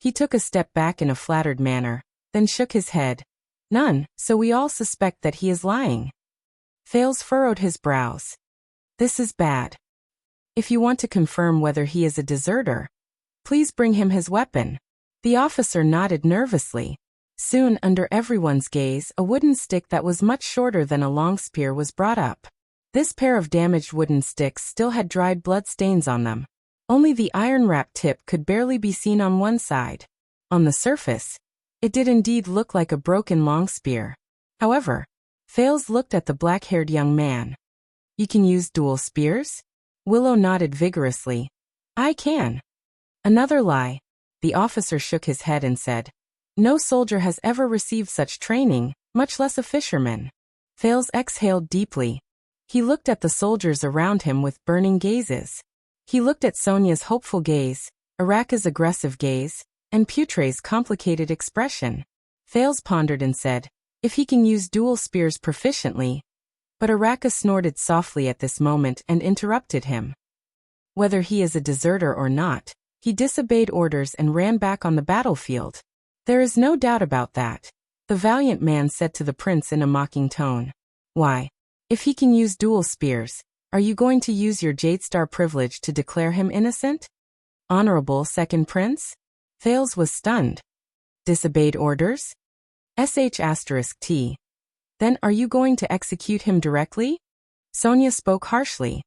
He took a step back in a flattered manner, then shook his head. None, so we all suspect that he is lying. Thales furrowed his brows. This is bad. If you want to confirm whether he is a deserter, please bring him his weapon. The officer nodded nervously. Soon, under everyone's gaze, a wooden stick that was much shorter than a long spear was brought up. This pair of damaged wooden sticks still had dried blood stains on them. Only the iron-wrapped tip could barely be seen on one side. On the surface, it did indeed look like a broken long spear. However, Thales looked at the black-haired young man. You can use dual spears? Willow nodded vigorously. I can. Another lie. The officer shook his head and said, no soldier has ever received such training, much less a fisherman. Thales exhaled deeply. He looked at the soldiers around him with burning gazes. He looked at Sonia's hopeful gaze, Araka's aggressive gaze, and Putre's complicated expression. Thales pondered and said, if he can use dual spears proficiently. But Araka snorted softly at this moment and interrupted him. Whether he is a deserter or not, he disobeyed orders and ran back on the battlefield. There is no doubt about that, the valiant man said to the prince in a mocking tone. Why? If he can use dual spears, are you going to use your Jadestar privilege to declare him innocent? Honorable Second Prince? Thales was stunned. Disobeyed orders? **T. Then are you going to execute him directly? Sonia spoke harshly.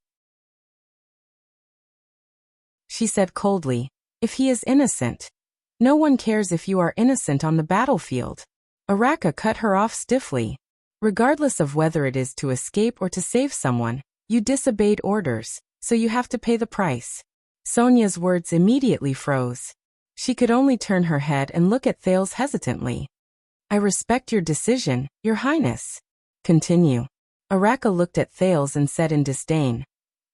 She said coldly, if he is innocent. No one cares if you are innocent on the battlefield. Araka cut her off stiffly. Regardless of whether it is to escape or to save someone, you disobeyed orders, so you have to pay the price. Sonia's words immediately froze. She could only turn her head and look at Thales hesitantly. I respect your decision, Your Highness. Continue. Araka looked at Thales and said in disdain.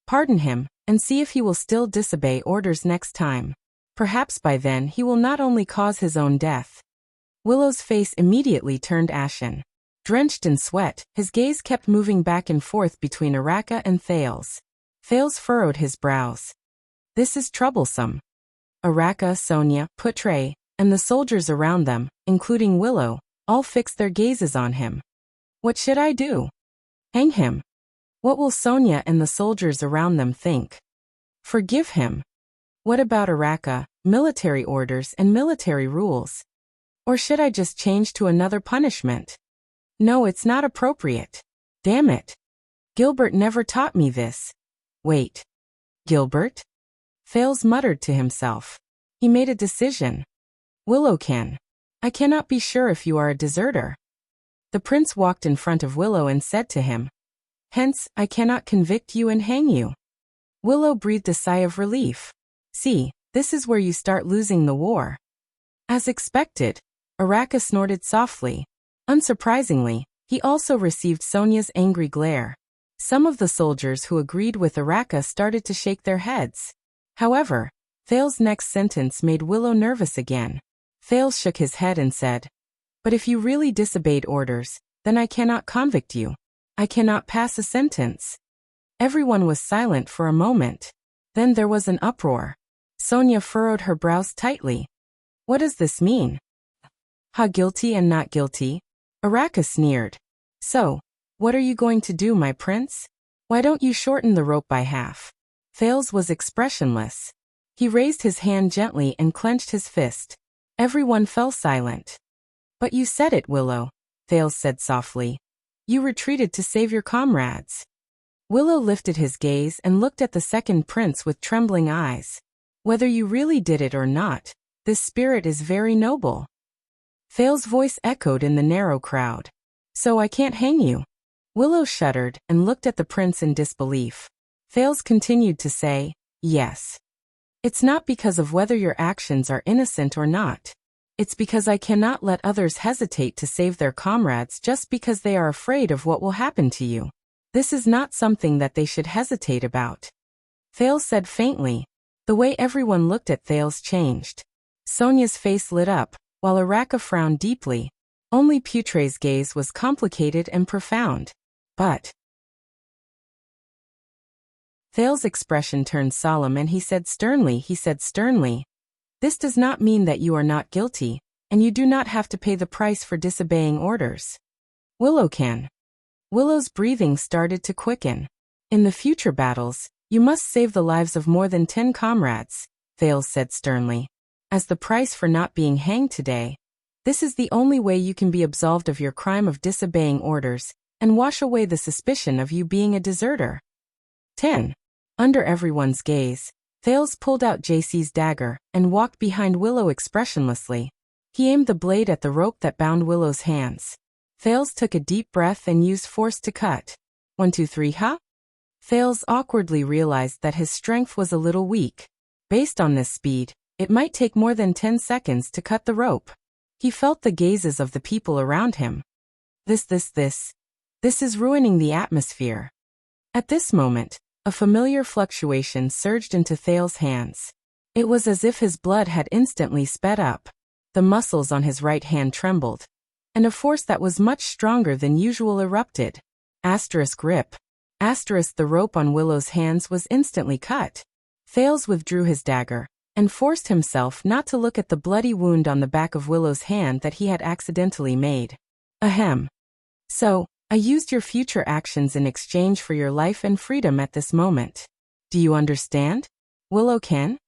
Pardon him, and see if he will still disobey orders next time. Perhaps by then he will not only cause his own death. Willow's face immediately turned ashen. Drenched in sweat, his gaze kept moving back and forth between Araka and Thales. Thales furrowed his brows. This is troublesome. Araka, Sonia, Putre, and the soldiers around them, including Willow, all fixed their gazes on him. What should I do? Hang him. What will Sonia and the soldiers around them think? Forgive him. What about Araka, military orders and military rules? Or should I just change to another punishment? No, it's not appropriate. Damn it. Gilbert never taught me this. Wait. Gilbert? Thales muttered to himself. He made a decision. Willow can. I cannot be sure if you are a deserter. The prince walked in front of Willow and said to him, hence, I cannot convict you and hang you. Willow breathed a sigh of relief. See, this is where you start losing the war. As expected, Araka snorted softly. Unsurprisingly, he also received Sonia's angry glare. Some of the soldiers who agreed with Araka started to shake their heads. However, Thales' next sentence made Willow nervous again. Thales shook his head and said, but if you really disobeyed orders, then I cannot convict you. I cannot pass a sentence. Everyone was silent for a moment. Then there was an uproar. Sonia furrowed her brows tightly. What does this mean? Ha, guilty and not guilty? Araka sneered. So, what are you going to do, my prince? Why don't you shorten the rope by half? Thales was expressionless. He raised his hand gently and clenched his fist. Everyone fell silent. But you said it, Willow, Thales said softly. You retreated to save your comrades. Willow lifted his gaze and looked at the second prince with trembling eyes. Whether you really did it or not, this spirit is very noble. Thales' voice echoed in the narrow crowd. So I can't hang you. Willow shuddered and looked at the prince in disbelief. Thales continued to say, yes. It's not because of whether your actions are innocent or not. It's because I cannot let others hesitate to save their comrades just because they are afraid of what will happen to you. This is not something that they should hesitate about. Thales said faintly. The way everyone looked at Thales changed. Sonia's face lit up, while Araka frowned deeply. Only Putre's gaze was complicated and profound. But Thales' expression turned solemn and he said sternly, this does not mean that you are not guilty, and you do not have to pay the price for disobeying orders. Willow can. Willow's breathing started to quicken. In the future battles, you must save the lives of more than 10 comrades, Thales said sternly. As the price for not being hanged today, this is the only way you can be absolved of your crime of disobeying orders, and wash away the suspicion of you being a deserter. 10. Under everyone's gaze, Thales pulled out JC's dagger and walked behind Willow expressionlessly. He aimed the blade at the rope that bound Willow's hands. Thales took a deep breath and used force to cut. 1, 2, 3, ha? Thales awkwardly realized that his strength was a little weak. Based on this speed, it might take more than 10 seconds to cut the rope. He felt the gazes of the people around him. This is ruining the atmosphere. At this moment, a familiar fluctuation surged into Thale's hands. It was as if his blood had instantly sped up. The muscles on his right hand trembled, and a force that was much stronger than usual erupted. Rip. The rope on Willow's hands was instantly cut. Thales withdrew his dagger, and forced himself not to look at the bloody wound on the back of Willow's hand that he had accidentally made. Ahem. So, I used your future actions in exchange for your life and freedom at this moment. Do you understand? Willow can?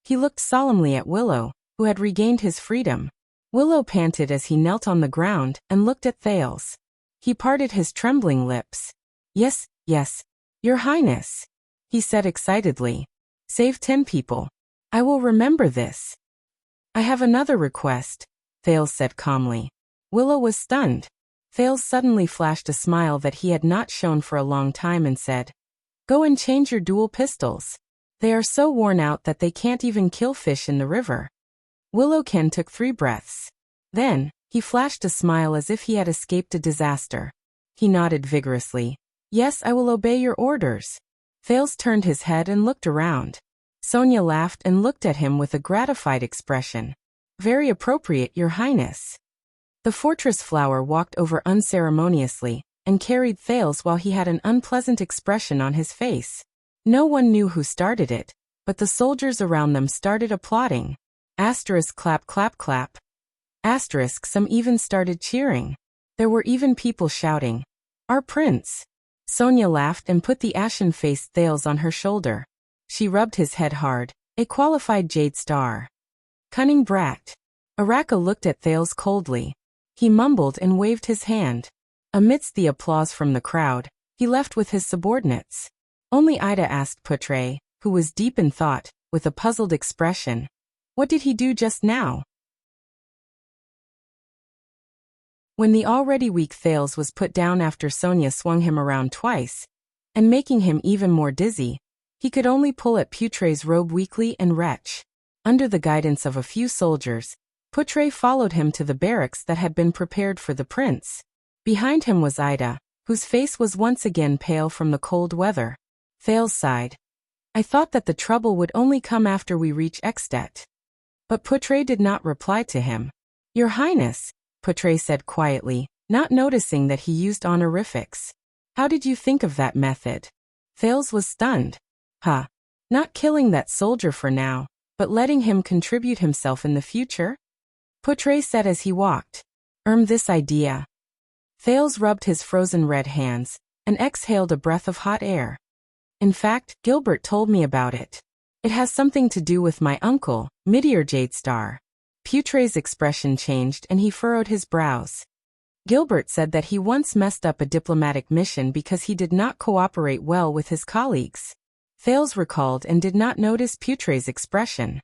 He looked solemnly at Willow, who had regained his freedom. Willow panted as he knelt on the ground and looked at Thales. He parted his trembling lips. Yes, Your Highness, he said excitedly. Save 10 people. I will remember this. I have another request, Thales said calmly. Willow was stunned. Thales suddenly flashed a smile that he had not shown for a long time and said, Go and change your dual pistols. They are so worn out that they can't even kill fish in the river. Willowken took 3 breaths. Then, he flashed a smile as if he had escaped a disaster. He nodded vigorously. Yes, I will obey your orders. Thales turned his head and looked around. Sonia laughed and looked at him with a gratified expression. Very appropriate, Your Highness. The fortress flower walked over unceremoniously and carried Thales while he had an unpleasant expression on his face. No one knew who started it, but the soldiers around them started applauding. Clap clap clap. Some even started cheering. There were even people shouting, Our prince! Sonia laughed and put the ashen-faced Thales on her shoulder. She rubbed his head hard. A qualified jade star. Cunning brat. Araka looked at Thales coldly. He mumbled and waved his hand. Amidst the applause from the crowd, he left with his subordinates. Only Ida asked Putre, who was deep in thought, with a puzzled expression. What did he do just now? When the already weak Thales was put down after Sonia swung him around twice, and making him even more dizzy, he could only pull at Putre's robe weakly and retch. Under the guidance of a few soldiers, Putre followed him to the barracks that had been prepared for the prince. Behind him was Ida, whose face was once again pale from the cold weather. Thales sighed. I thought that the trouble would only come after we reach Ekstet. But Putre did not reply to him. Your Highness, Putre said quietly, not noticing that he used honorifics. How did you think of that method? Thales was stunned. Not killing that soldier for now, but letting him contribute himself in the future? Putre said as he walked. This idea. Thales rubbed his frozen red hands and exhaled a breath of hot air. In fact, Gilbert told me about it. It has something to do with my uncle, Meteor Jadestar. Putre's expression changed and he furrowed his brows. Gilbert said that he once messed up a diplomatic mission because he did not cooperate well with his colleagues. Thales recalled and did not notice Putre's expression.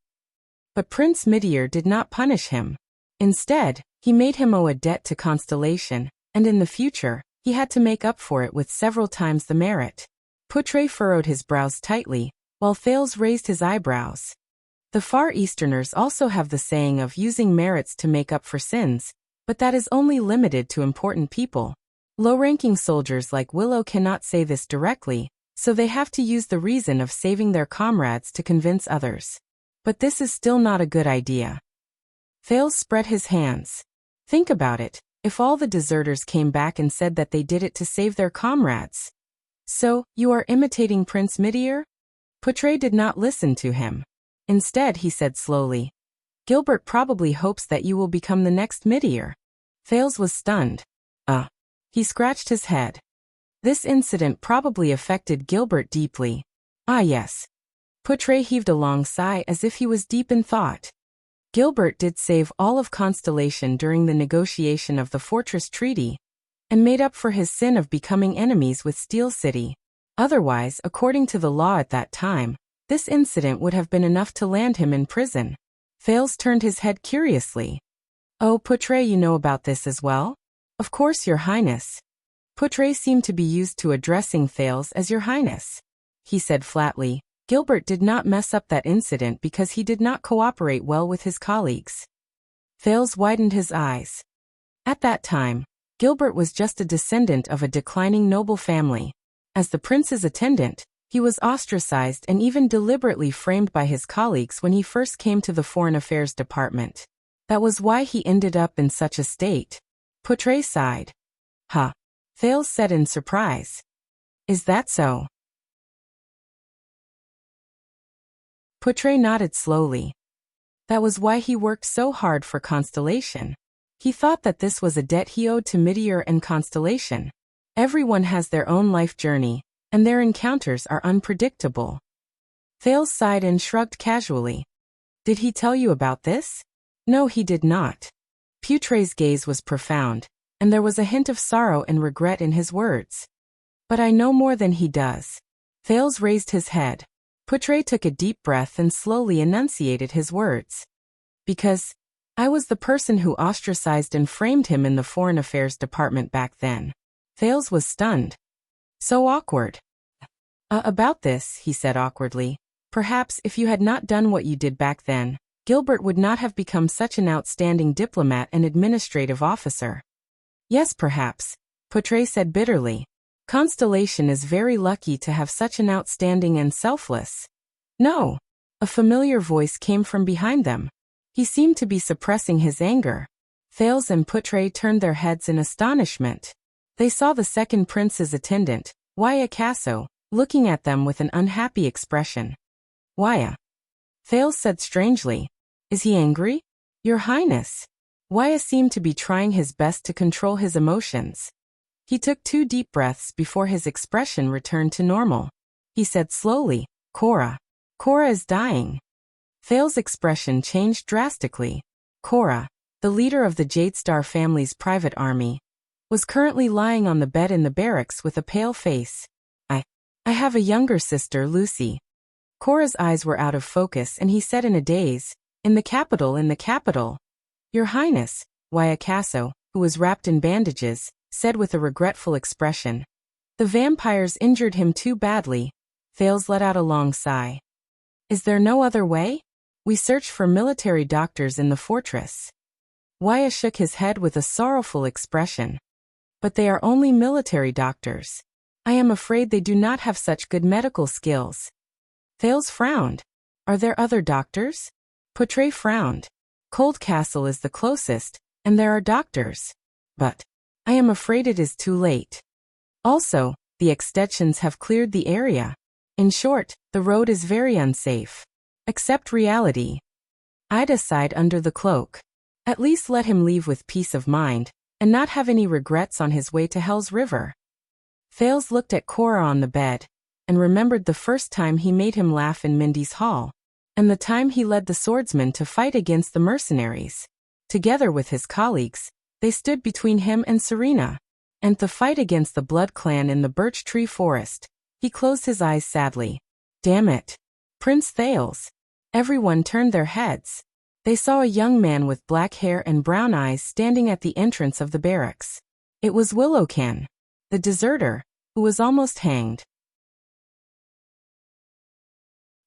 But Prince Meteor did not punish him. Instead, he made him owe a debt to Constellation, and in the future, he had to make up for it with several times the merit. Putre furrowed his brows tightly, while Thales raised his eyebrows. The Far Easterners also have the saying of using merits to make up for sins, but that is only limited to important people. Low-ranking soldiers like Willow cannot say this directly, so they have to use the reason of saving their comrades to convince others. But this is still not a good idea. Thales spread his hands. Think about it, if all the deserters came back and said that they did it to save their comrades. So, you are imitating Prince Meteor? Putre did not listen to him. Instead, he said slowly, Gilbert probably hopes that you will become the next Meteor. Thales was stunned. He scratched his head. This incident probably affected Gilbert deeply. Yes. Putre heaved a long sigh as if he was deep in thought. Gilbert did save all of Constellation during the negotiation of the Fortress Treaty, and made up for his sin of becoming enemies with Steel City. Otherwise, according to the law at that time, this incident would have been enough to land him in prison. Thales turned his head curiously. Oh, Putre, you know about this as well? Of course, Your Highness. Putre seemed to be used to addressing Thales as Your Highness. He said flatly, Gilbert did not mess up that incident because he did not cooperate well with his colleagues. Thales widened his eyes. At that time, Gilbert was just a descendant of a declining noble family. As the prince's attendant, he was ostracized and even deliberately framed by his colleagues when he first came to the Foreign Affairs Department. That was why he ended up in such a state. Portray sighed. Huh. Thales said in surprise. Is that so? Portray nodded slowly. That was why he worked so hard for Constellation. He thought that this was a debt he owed to Meteor and Constellation. Everyone has their own life journey, and their encounters are unpredictable. Thales sighed and shrugged casually. Did he tell you about this? No, he did not. Portray's gaze was profound, and there was a hint of sorrow and regret in his words. But I know more than he does. Thales raised his head. Portray took a deep breath and slowly enunciated his words. Because I was the person who ostracized and framed him in the Foreign Affairs Department back then. Thales was stunned. So awkward. About this, he said awkwardly. Perhaps if you had not done what you did back then, Gilbert would not have become such an outstanding diplomat and administrative officer. Yes, perhaps, Portray said bitterly. Constellation is very lucky to have such an outstanding and selfless. No. A familiar voice came from behind them. He seemed to be suppressing his anger. Thales and Portray turned their heads in astonishment. They saw the second prince's attendant, Waya, looking at them with an unhappy expression. Waya. Thales said strangely. Is he angry? Your Highness. Waya seemed to be trying his best to control his emotions. He took 2 deep breaths before his expression returned to normal. He said slowly, Cora. Cora is dying. Thales' expression changed drastically. Cora, the leader of the Jadestar family's private army, was currently lying on the bed in the barracks with a pale face. I have a younger sister, Lucy. Cora's eyes were out of focus and he said in a daze, In the capital. Your Highness, Waya, who was wrapped in bandages, said with a regretful expression. The vampires injured him too badly. Thales let out a long sigh. Is there no other way? We searched for military doctors in the fortress. Waya shook his head with a sorrowful expression. But they are only military doctors. I am afraid they do not have such good medical skills. Thales frowned. Are there other doctors? Portray frowned. Cold Castle is the closest, and there are doctors. But I am afraid it is too late. Also, the extensions have cleared the area. In short, the road is very unsafe. Accept reality. Ida sighed under the cloak. At least let him leave with peace of mind, and not have any regrets on his way to Hell's River. Thales looked at Cora on the bed, and remembered the first time he made him laugh in Mindy's hall, and the time he led the swordsmen to fight against the mercenaries. Together with his colleagues, they stood between him and Serena, and the fight against the Blood Clan in the Birch Tree Forest. He closed his eyes sadly. Damn it. Prince Thales. Everyone turned their heads. They saw a young man with black hair and brown eyes standing at the entrance of the barracks. It was Willowcan, the deserter, who was almost hanged.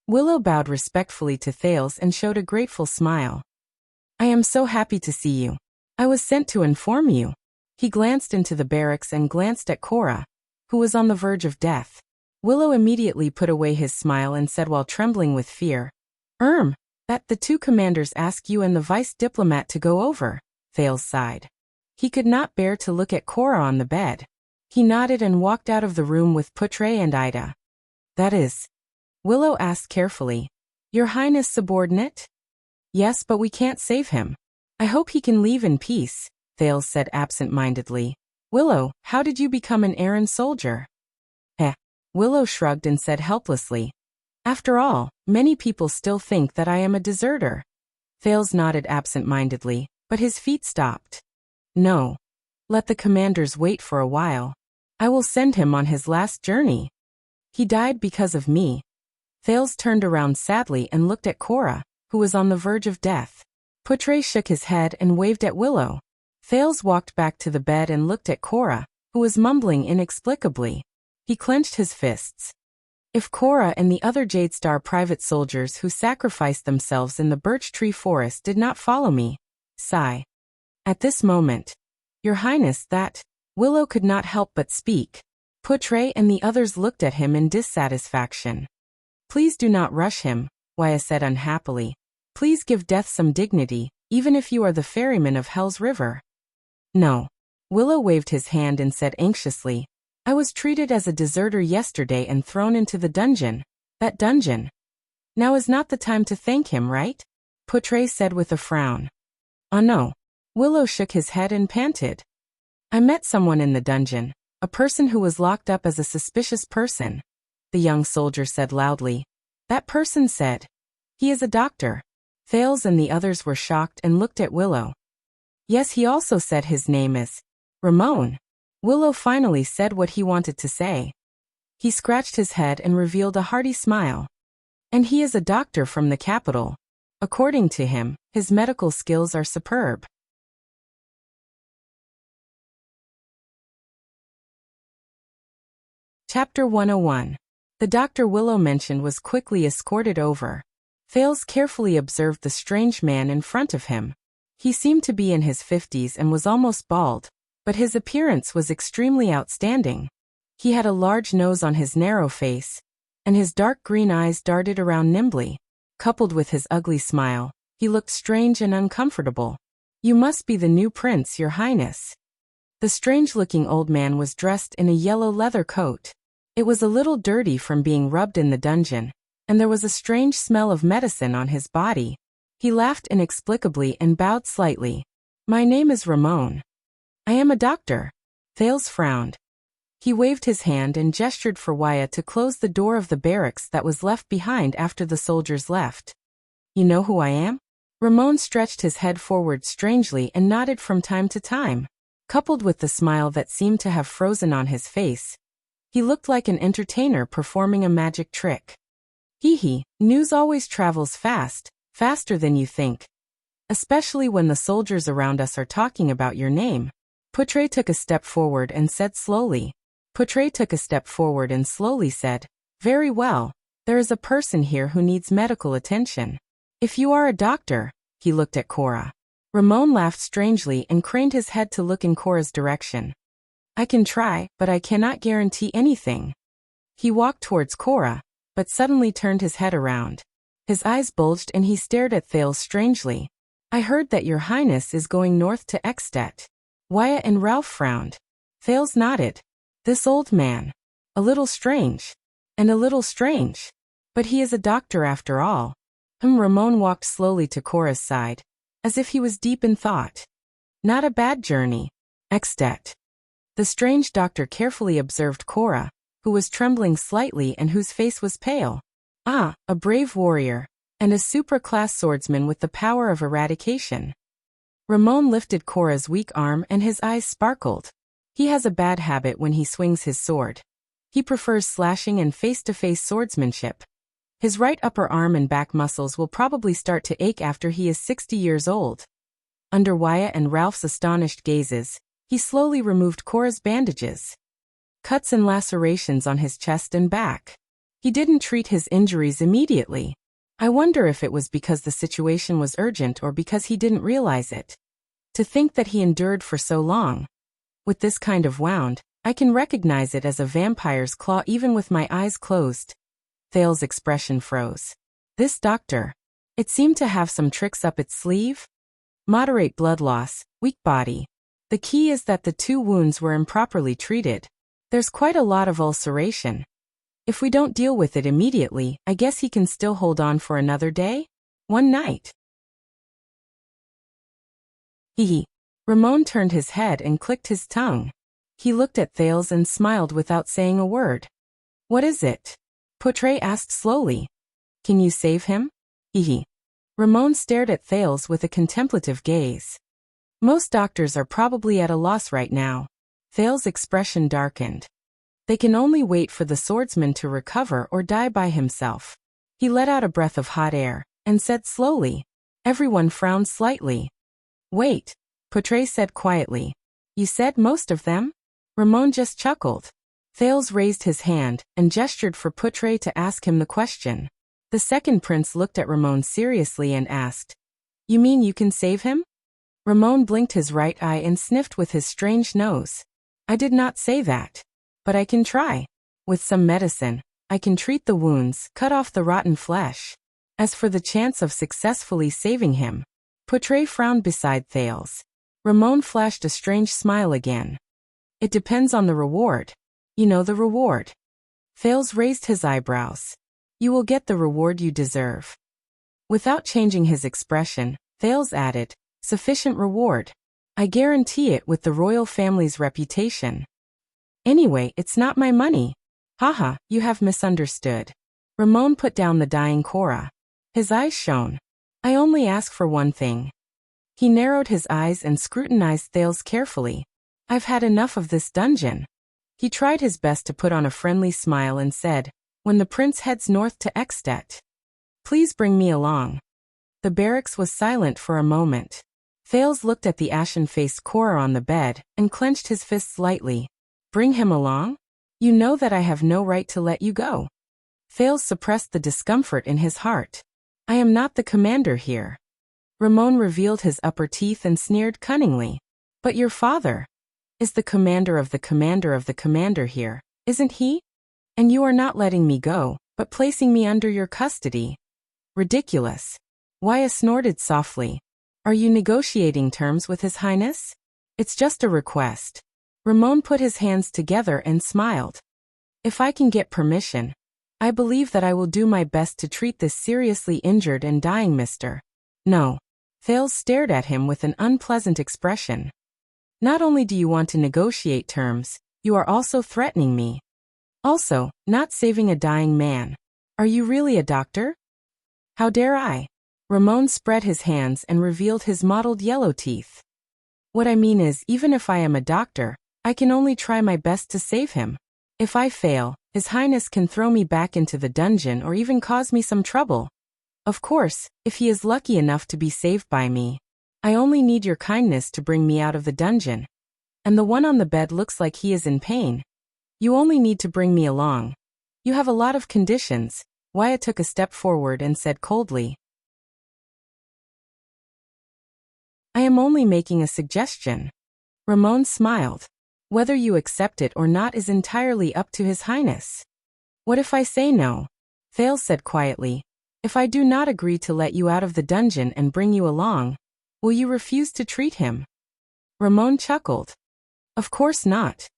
Willow bowed respectfully to Thales and showed a grateful smile. I am so happy to see you. I was sent to inform you. He glanced into the barracks and glanced at Cora, who was on the verge of death. Willow immediately put away his smile and said while trembling with fear, that the 2 commanders ask you and the vice diplomat to go over. Thales sighed. He could not bear to look at Cora on the bed. He nodded and walked out of the room with Portray and Ida. That is? Willow asked carefully. Your Highness subordinate? Yes, but we can't save him. I hope he can leave in peace, Thales said absent-mindedly. Willow, how did you become an errand soldier? Willow shrugged and said helplessly. After all, many people still think that I am a deserter. Thales nodded absent-mindedly, but his feet stopped. No. Let the commanders wait for a while. I will send him on his last journey. He died because of me. Thales turned around sadly and looked at Cora, who was on the verge of death. Portray shook his head and waved at Willow. Thales walked back to the bed and looked at Cora, who was mumbling inexplicably. He clenched his fists. If Cora and the other Jadestar private soldiers who sacrificed themselves in the Birch Tree Forest did not follow me. Sigh. At this moment, Your Highness, that Willow could not help but speak. Poutre and the others looked at him in dissatisfaction. Please do not rush him, Waya said unhappily. Please give death some dignity, even if you are the ferryman of Hell's River. No. Willow waved his hand and said anxiously, I was treated as a deserter yesterday and thrown into the dungeon. That dungeon. Now is not the time to thank him, right? Poutre said with a frown. Oh no. Willow shook his head and panted. I met someone in the dungeon, a person who was locked up as a suspicious person. The young soldier said loudly. That person said, he is a doctor. Thales and the others were shocked and looked at Willow. Yes, he also said his name is Ramon. Willow finally said what he wanted to say. He scratched his head and revealed a hearty smile. And he is a doctor from the capital. According to him, his medical skills are superb. Chapter 101. The doctor Willow mentioned was quickly escorted over. Thales carefully observed the strange man in front of him. He seemed to be in his 50s and was almost bald, but his appearance was extremely outstanding. He had a large nose on his narrow face, and his dark green eyes darted around nimbly. Coupled with his ugly smile, he looked strange and uncomfortable. You must be the new prince, Your Highness. The strange-looking old man was dressed in a yellow leather coat. It was a little dirty from being rubbed in the dungeon, and there was a strange smell of medicine on his body. He laughed inexplicably and bowed slightly. My name is Ramon. I am a doctor. Thales frowned. He waved his hand and gestured for Waya to close the door of the barracks that was left behind after the soldiers left. You know who I am? Ramon stretched his head forward strangely and nodded from time to time. Coupled with the smile that seemed to have frozen on his face, he looked like an entertainer performing a magic trick. Hee, news always travels fast, faster than you think. Especially when the soldiers around us are talking about your name. Poutre took a step forward and slowly said, Very well, there is a person here who needs medical attention. If you are a doctor, he looked at Cora. Ramon laughed strangely and craned his head to look in Cora's direction. I can try, but I cannot guarantee anything. He walked towards Cora, but suddenly turned his head around. His eyes bulged and he stared at Thales strangely. I heard that Your Highness is going north to Ekstedt. Waya and Ralph frowned. Thales nodded. This old man. A little strange. And a little strange. But he is a doctor after all. Ramon walked slowly to Cora's side, as if he was deep in thought. Not a bad journey. Ekstedt. The strange doctor carefully observed Cora, who was trembling slightly and whose face was pale. Ah, a brave warrior, and a super-class swordsman with the power of eradication. Ramon lifted Cora's weak arm and his eyes sparkled. He has a bad habit when he swings his sword. He prefers slashing and face-to-face swordsmanship. His right upper arm and back muscles will probably start to ache after he is 60 years old. Under Waya and Ralph's astonished gazes, he slowly removed Cora's bandages. Cuts and lacerations on his chest and back. He didn't treat his injuries immediately. I wonder if it was because the situation was urgent or because he didn't realize it. To think that he endured for so long. With this kind of wound, I can recognize it as a vampire's claw even with my eyes closed. Thales' expression froze. This doctor. It seemed to have some tricks up its sleeve. Moderate blood loss, weak body. The key is that the two wounds were improperly treated. There's quite a lot of ulceration. If we don't deal with it immediately, I guess he can still hold on for another day? One night. Ramon turned his head and clicked his tongue. He looked at Thales and smiled without saying a word. What is it? Poutre asked slowly. Can you save him? Ramon stared at Thales with a contemplative gaze. Most doctors are probably at a loss right now. Thales' expression darkened. They can only wait for the swordsman to recover or die by himself. He let out a breath of hot air, and said slowly. Everyone frowned slightly. Wait, Poutre said quietly. You said most of them? Ramon just chuckled. Thales raised his hand, and gestured for Poutre to ask him the question. The second prince looked at Ramon seriously and asked, You mean you can save him? Ramon blinked his right eye and sniffed with his strange nose. I did not say that. But I can try. With some medicine, I can treat the wounds, cut off the rotten flesh. As for the chance of successfully saving him, Poutre frowned beside Thales. Ramon flashed a strange smile again. It depends on the reward. You know the reward. Thales raised his eyebrows. You will get the reward you deserve. Without changing his expression, Thales added, sufficient reward. I guarantee it with the royal family's reputation. Anyway, it's not my money. Haha, you have misunderstood. Ramon put down the dying Cora. His eyes shone. I only ask for one thing. He narrowed his eyes and scrutinized Thales carefully. I've had enough of this dungeon. He tried his best to put on a friendly smile and said, when the prince heads north to Extet, please bring me along. The barracks was silent for a moment. Thales looked at the ashen-faced Cora on the bed and clenched his fists lightly. Bring him along? You know that I have no right to let you go. Thales suppressed the discomfort in his heart. I am not the commander here. Ramon revealed his upper teeth and sneered cunningly. But your father is the commander of the commander of the commander here, isn't he? And you are not letting me go, but placing me under your custody. Ridiculous. Waya snorted softly. Are you negotiating terms with His Highness? It's just a request. Ramon put his hands together and smiled. If I can get permission, I believe that I will do my best to treat this seriously injured and dying Mr. No. Thales stared at him with an unpleasant expression. Not only do you want to negotiate terms, you are also threatening me. Also, not saving a dying man. Are you really a doctor? How dare I? Ramon spread his hands and revealed his mottled yellow teeth. What I mean is, even if I am a doctor, I can only try my best to save him. If I fail, His Highness can throw me back into the dungeon or even cause me some trouble. Of course, if he is lucky enough to be saved by me, I only need your kindness to bring me out of the dungeon. And the one on the bed looks like he is in pain. You only need to bring me along. You have a lot of conditions. Wyatt took a step forward and said coldly. I am only making a suggestion. Ramon smiled. Whether you accept it or not is entirely up to His Highness. What if I say no? Thales said quietly. If I do not agree to let you out of the dungeon and bring you along, will you refuse to treat him? Ramon chuckled. Of course not.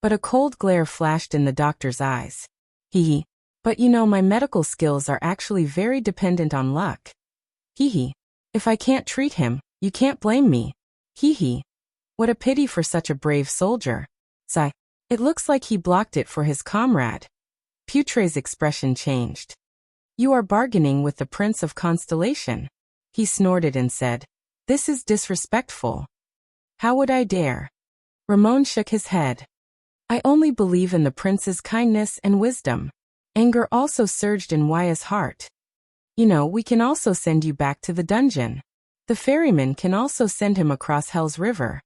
But a cold glare flashed in the doctor's eyes. Hee. But you know my medical skills are actually very dependent on luck. Hee. If I can't treat him, you can't blame me. Hee. What a pity for such a brave soldier. Sigh. It looks like he blocked it for his comrade. Poutre's expression changed. You are bargaining with the Prince of Constellation. He snorted and said, this is disrespectful. How would I dare? Ramon shook his head. I only believe in the prince's kindness and wisdom. Anger also surged in Waya's heart. You know, we can also send you back to the dungeon. The ferryman can also send him across Hell's River.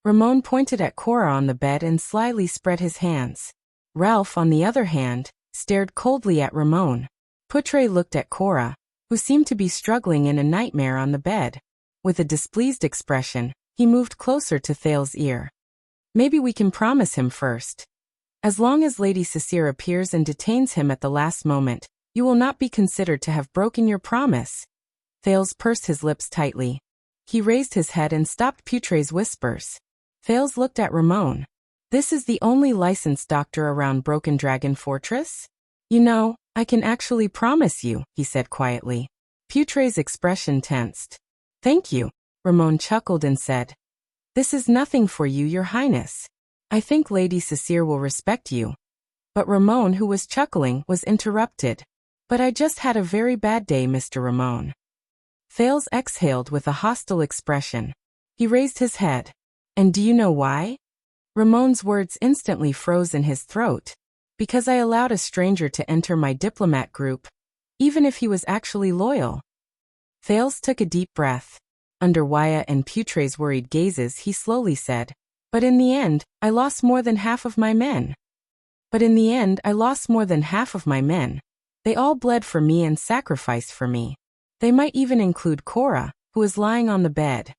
Ramon pointed at Cora on the bed and slyly spread his hands. Ralph, on the other hand, stared coldly at Ramon. Poutre looked at Cora, who seemed to be struggling in a nightmare on the bed. With a displeased expression, he moved closer to Thales' ear. Maybe we can promise him first. As long as Lady Cecile appears and detains him at the last moment, you will not be considered to have broken your promise. Thales pursed his lips tightly. He raised his head and stopped Poutre's whispers. Thales looked at Ramon. This is the only licensed doctor around Broken Dragon Fortress? You know, I can actually promise you, he said quietly. Poutre's expression tensed. Thank you, Ramon chuckled and said. This is nothing for you, Your Highness. I think Lady Cecile will respect you. But Ramon, who was chuckling, was interrupted. But I just had a very bad day, Mr. Ramon. Thales exhaled with a hostile expression. He raised his head. And do you know why? Ramon's words instantly froze in his throat. Because I allowed a stranger to enter my diplomat group, even if he was actually loyal. Thales took a deep breath. Under Waya and Poutre's worried gazes, he slowly said, But in the end, I lost more than half of my men. They all bled for me and sacrificed for me. They might even include Cora, who is lying on the bed.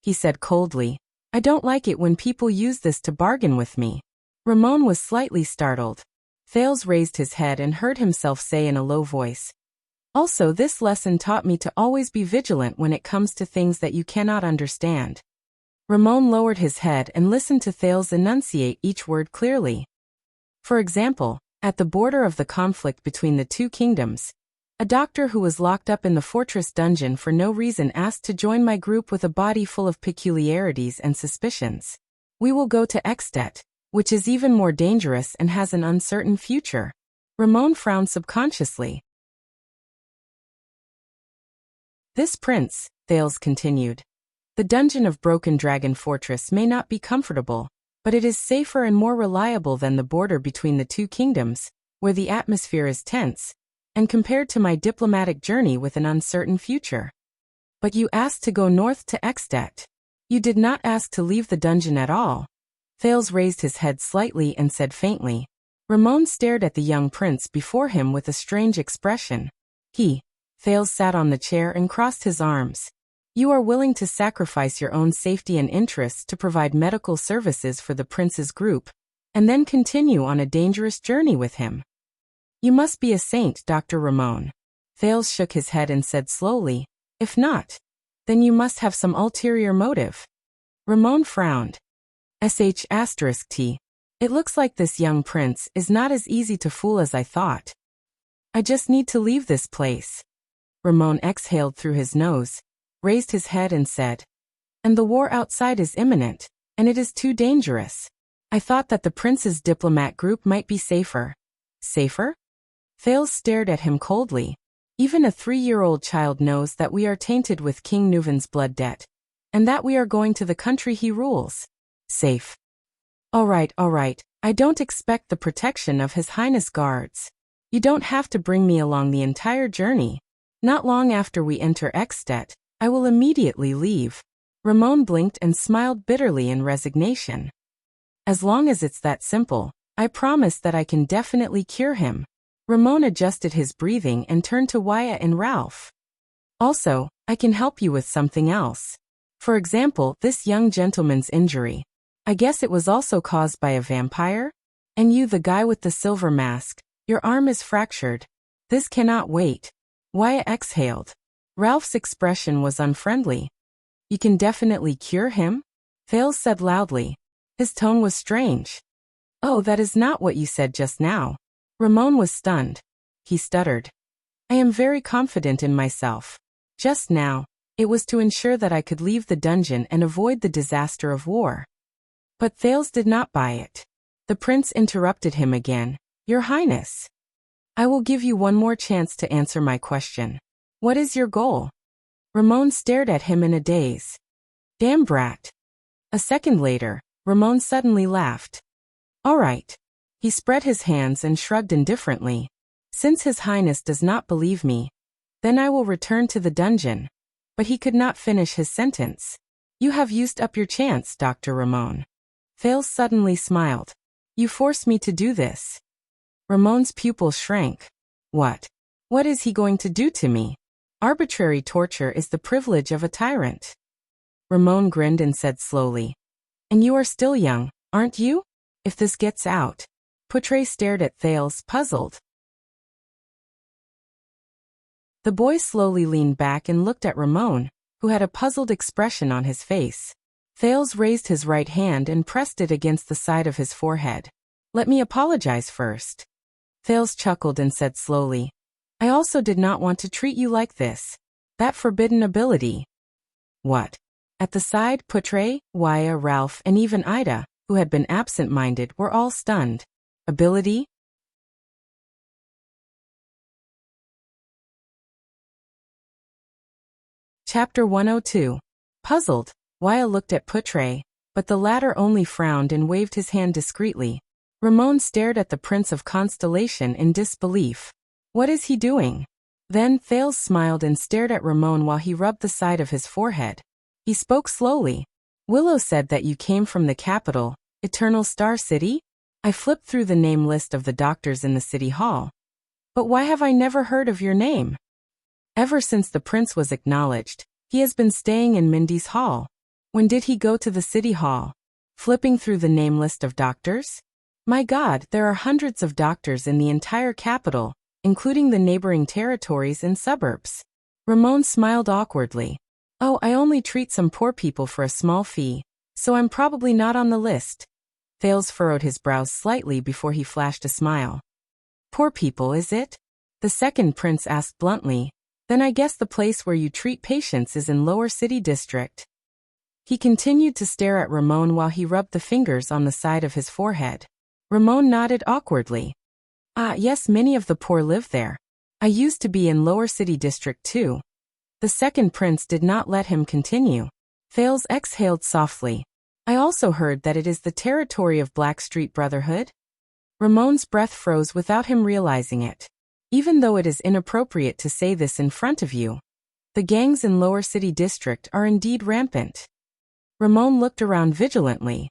He said coldly, I don't like it when people use this to bargain with me. Ramon was slightly startled. Thales raised his head and heard himself say in a low voice, "Also, this lesson taught me to always be vigilant when it comes to things that you cannot understand." Ramon lowered his head and listened to Thales enunciate each word clearly. For example, at the border of the conflict between the two kingdoms, a doctor who was locked up in the fortress dungeon for no reason asked to join my group with a body full of peculiarities and suspicions. We will go to Extet, which is even more dangerous and has an uncertain future. Ramon frowned subconsciously. This prince, Thales continued. The dungeon of Broken Dragon Fortress may not be comfortable, but it is safer and more reliable than the border between the two kingdoms, where the atmosphere is tense, and compared to my diplomatic journey with an uncertain future. But you asked to go north to Extet. You did not ask to leave the dungeon at all. Thales raised his head slightly and said faintly. Ramon stared at the young prince before him with a strange expression. Thales sat on the chair and crossed his arms. You are willing to sacrifice your own safety and interests to provide medical services for the prince's group, and then continue on a dangerous journey with him. You must be a saint, Dr. Ramon. Thales shook his head and said slowly, if not, then you must have some ulterior motive. Ramon frowned. T. It looks like this young prince is not as easy to fool as I thought. I just need to leave this place. Ramon exhaled through his nose, raised his head and said, and the war outside is imminent, and it is too dangerous. I thought that the prince's diplomat group might be safer. Safer? Thales stared at him coldly. Even a 3-year-old child knows that we are tainted with King Nuven's blood debt, and that we are going to the country he rules. Safe. All right. I don't expect the protection of His Highness guards. You don't have to bring me along the entire journey. Not long after we enter Extet, I will immediately leave. Ramon blinked and smiled bitterly in resignation. As long as it's that simple, I promise that I can definitely cure him. Ramon adjusted his breathing and turned to Wyatt and Ralph. Also, I can help you with something else. For example, this young gentleman's injury. I guess it was also caused by a vampire? And you, the guy with the silver mask, your arm is fractured. This cannot wait. Wyatt exhaled. Ralph's expression was unfriendly. You can definitely cure him? Thales said loudly. His tone was strange. Oh, that is not what you said just now. Ramon was stunned. He stuttered. I am very confident in myself. Just now, it was to ensure that I could leave the dungeon and avoid the disaster of war. But Thales did not buy it. The prince interrupted him again. Your Highness, I will give you one more chance to answer my question. What is your goal? Ramon stared at him in a daze. Damn brat. A second later, Ramon suddenly laughed. All right. He spread his hands and shrugged indifferently. Since His Highness does not believe me, then I will return to the dungeon. But he could not finish his sentence. You have used up your chance, Dr. Ramon. Thales suddenly smiled. You force me to do this. Ramon's pupil shrank. What? What is he going to do to me? Arbitrary torture is the privilege of a tyrant. Ramon grinned and said slowly. And you are still young, aren't you? If this gets out. Poutre stared at Thales, puzzled. The boy slowly leaned back and looked at Ramon, who had a puzzled expression on his face. Thales raised his right hand and pressed it against the side of his forehead. Let me apologize first. Thales chuckled and said slowly. I also did not want to treat you like this. That forbidden ability. What? At the side, Poutre, Waya, Ralph, and even Ida, who had been absent-minded, were all stunned. Ability? Chapter 102. Puzzled, Waya looked at Poutre, but the latter only frowned and waved his hand discreetly. Ramon stared at the Prince of Constellation in disbelief. What is he doing? Then Thales smiled and stared at Ramon while he rubbed the side of his forehead. He spoke slowly. Willow said that you came from the capital, Eternal Star City? I flipped through the name list of the doctors in the city hall. But why have I never heard of your name? Ever since the prince was acknowledged, he has been staying in Mindy's hall. When did he go to the city hall? Flipping through the name list of doctors? My God, there are hundreds of doctors in the entire capital, including the neighboring territories and suburbs. Ramon smiled awkwardly. Oh, I only treat some poor people for a small fee, so I'm probably not on the list. Thales furrowed his brows slightly before he flashed a smile. Poor people, is it? The second prince asked bluntly. Then I guess the place where you treat patients is in Lower City District. He continued to stare at Ramon while he rubbed the fingers on the side of his forehead. Ramon nodded awkwardly. Ah, yes, many of the poor live there. I used to be in Lower City District too. The second prince did not let him continue. Thales exhaled softly. I also heard that it is the territory of Blackstreet Brotherhood. Ramon's breath froze without him realizing it. Even though it is inappropriate to say this in front of you, the gangs in Lower City District are indeed rampant. Ramon looked around vigilantly.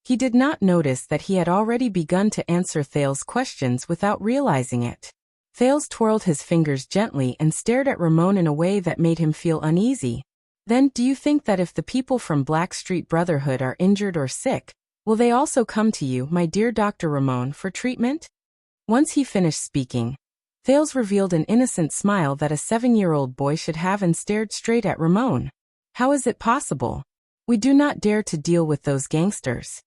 He did not notice that he had already begun to answer Thales' questions without realizing it. Thales twirled his fingers gently and stared at Ramon in a way that made him feel uneasy. Then, do you think that if the people from Blackstreet Brotherhood are injured or sick, will they also come to you, my dear Dr. Ramon, for treatment? Once he finished speaking, Thales revealed an innocent smile that a 7-year-old boy should have and stared straight at Ramon. How is it possible? We do not dare to deal with those gangsters.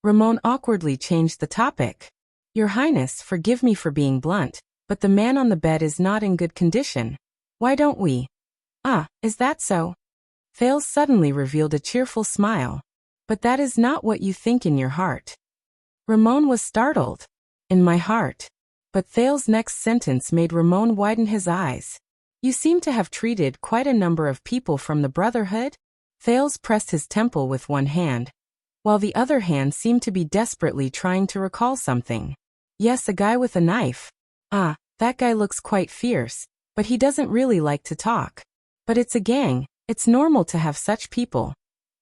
Ramon awkwardly changed the topic. Your Highness, forgive me for being blunt, but the man on the bed is not in good condition. Why don't we? Ah, is that so? Thales suddenly revealed a cheerful smile. But that is not what you think in your heart. Ramon was startled. In my heart. But Thales' next sentence made Ramon widen his eyes. You seem to have treated quite a number of people from the Brotherhood? Thales pressed his temple with one hand, while the other hand seemed to be desperately trying to recall something. Yes, a guy with a knife. Ah, that guy looks quite fierce, but he doesn't really like to talk. But it's a gang, it's normal to have such people.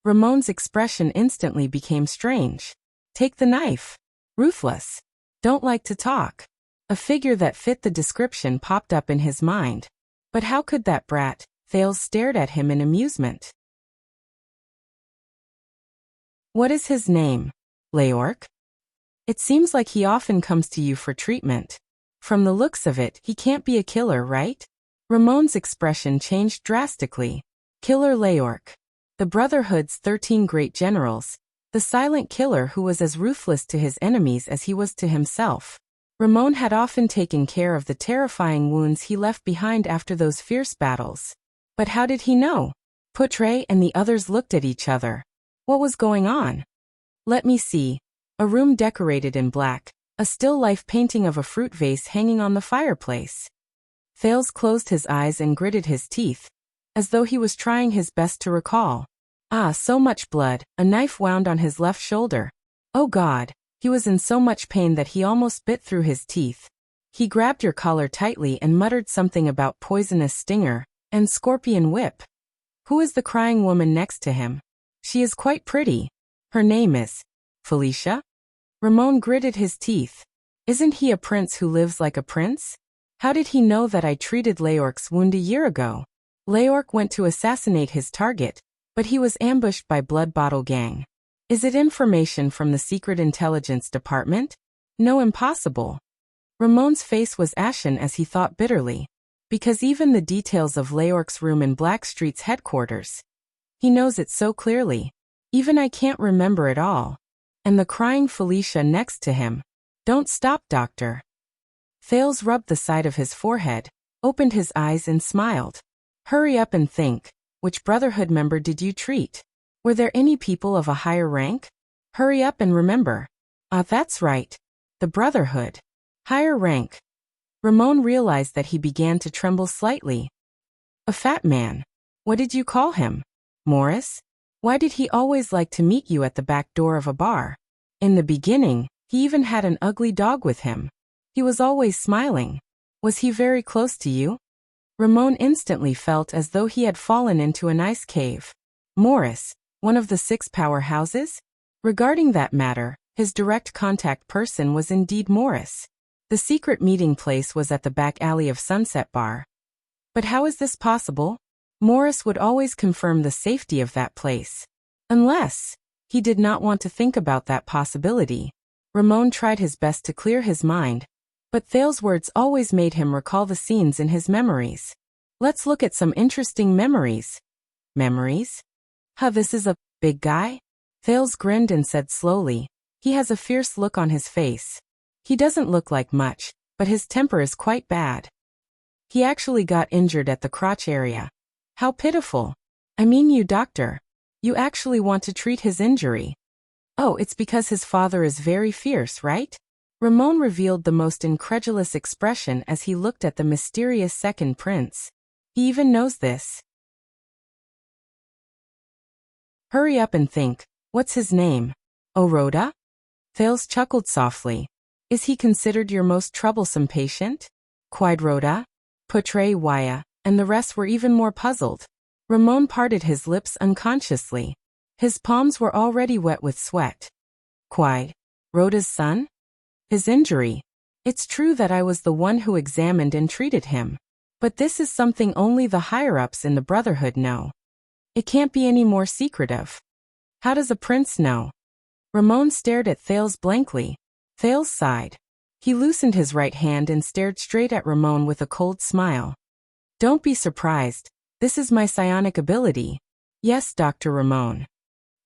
Ramon's expression instantly became strange. Take the knife. Ruthless. Don't like to talk. A figure that fit the description popped up in his mind. But how could that brat? Thales stared at him in amusement. What is his name? Leork? It seems like he often comes to you for treatment. From the looks of it, he can't be a killer, right? Ramon's expression changed drastically. Killer Leork. The Brotherhood's 13 great generals. The silent killer who was as ruthless to his enemies as he was to himself. Ramon had often taken care of the terrifying wounds he left behind after those fierce battles. But how did he know? Poutre and the others looked at each other. What was going on? Let me see. A room decorated in black, a still life painting of a fruit vase hanging on the fireplace. Thales closed his eyes and gritted his teeth, as though he was trying his best to recall. Ah, so much blood, a knife wound on his left shoulder. Oh God, he was in so much pain that he almost bit through his teeth. He grabbed your collar tightly and muttered something about poisonous stinger and scorpion whip. Who is the crying woman next to him? She is quite pretty. Her name is Felicia? Ramon gritted his teeth. Isn't he a prince who lives like a prince? How did he know that I treated Leork's wound a year ago? Leork went to assassinate his target, but he was ambushed by Blood Bottle Gang. Is it information from the Secret Intelligence Department? No, impossible. Ramon's face was ashen as he thought bitterly. Because even the details of Leork's room in Blackstreet's headquarters. He knows it so clearly. Even I can't remember it all. And the crying Felicia next to him. Don't stop, doctor. Thales rubbed the side of his forehead, opened his eyes and smiled. Hurry up and think. Which Brotherhood member did you treat? Were there any people of a higher rank? Hurry up and remember. Ah, that's right. The Brotherhood. Higher rank. Ramon realized that he began to tremble slightly. A fat man. What did you call him? Morris? Why did he always like to meet you at the back door of a bar? In the beginning, he even had an ugly dog with him. He was always smiling. Was he very close to you? Ramon instantly felt as though he had fallen into an ice cave. Morris, one of the 6 powerhouses? Regarding that matter, his direct contact person was indeed Morris. The secret meeting place was at the back alley of Sunset Bar. But how is this possible? Morris would always confirm the safety of that place. Unless he did not want to think about that possibility. Ramon tried his best to clear his mind, but Thale's words always made him recall the scenes in his memories. Let's look at some interesting memories. Memories? Huh, this is a big guy? Thales grinned and said slowly. He has a fierce look on his face. He doesn't look like much, but his temper is quite bad. He actually got injured at the crotch area. How pitiful. I mean, you doctor. You actually want to treat his injury. Oh, it's because his father is very fierce, right? Ramon revealed the most incredulous expression as he looked at the mysterious second prince. He even knows this. Hurry up and think. What's his name? Oh, Rhoda? Thales chuckled softly. Is he considered your most troublesome patient? Quite Rhoda, Putre Waya, and the rest were even more puzzled. Ramon parted his lips unconsciously. His palms were already wet with sweat. Quite Rhoda's son? His injury. It's true that I was the one who examined and treated him. But this is something only the higher-ups in the Brotherhood know. It can't be any more secretive. How does a prince know? Ramon stared at Thales blankly. Thales sighed. He loosened his right hand and stared straight at Ramon with a cold smile. Don't be surprised. This is my psionic ability. Yes, Dr. Ramon.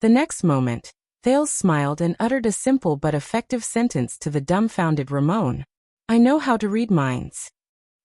The next moment, Thales smiled and uttered a simple but effective sentence to the dumbfounded Ramon. I know how to read minds.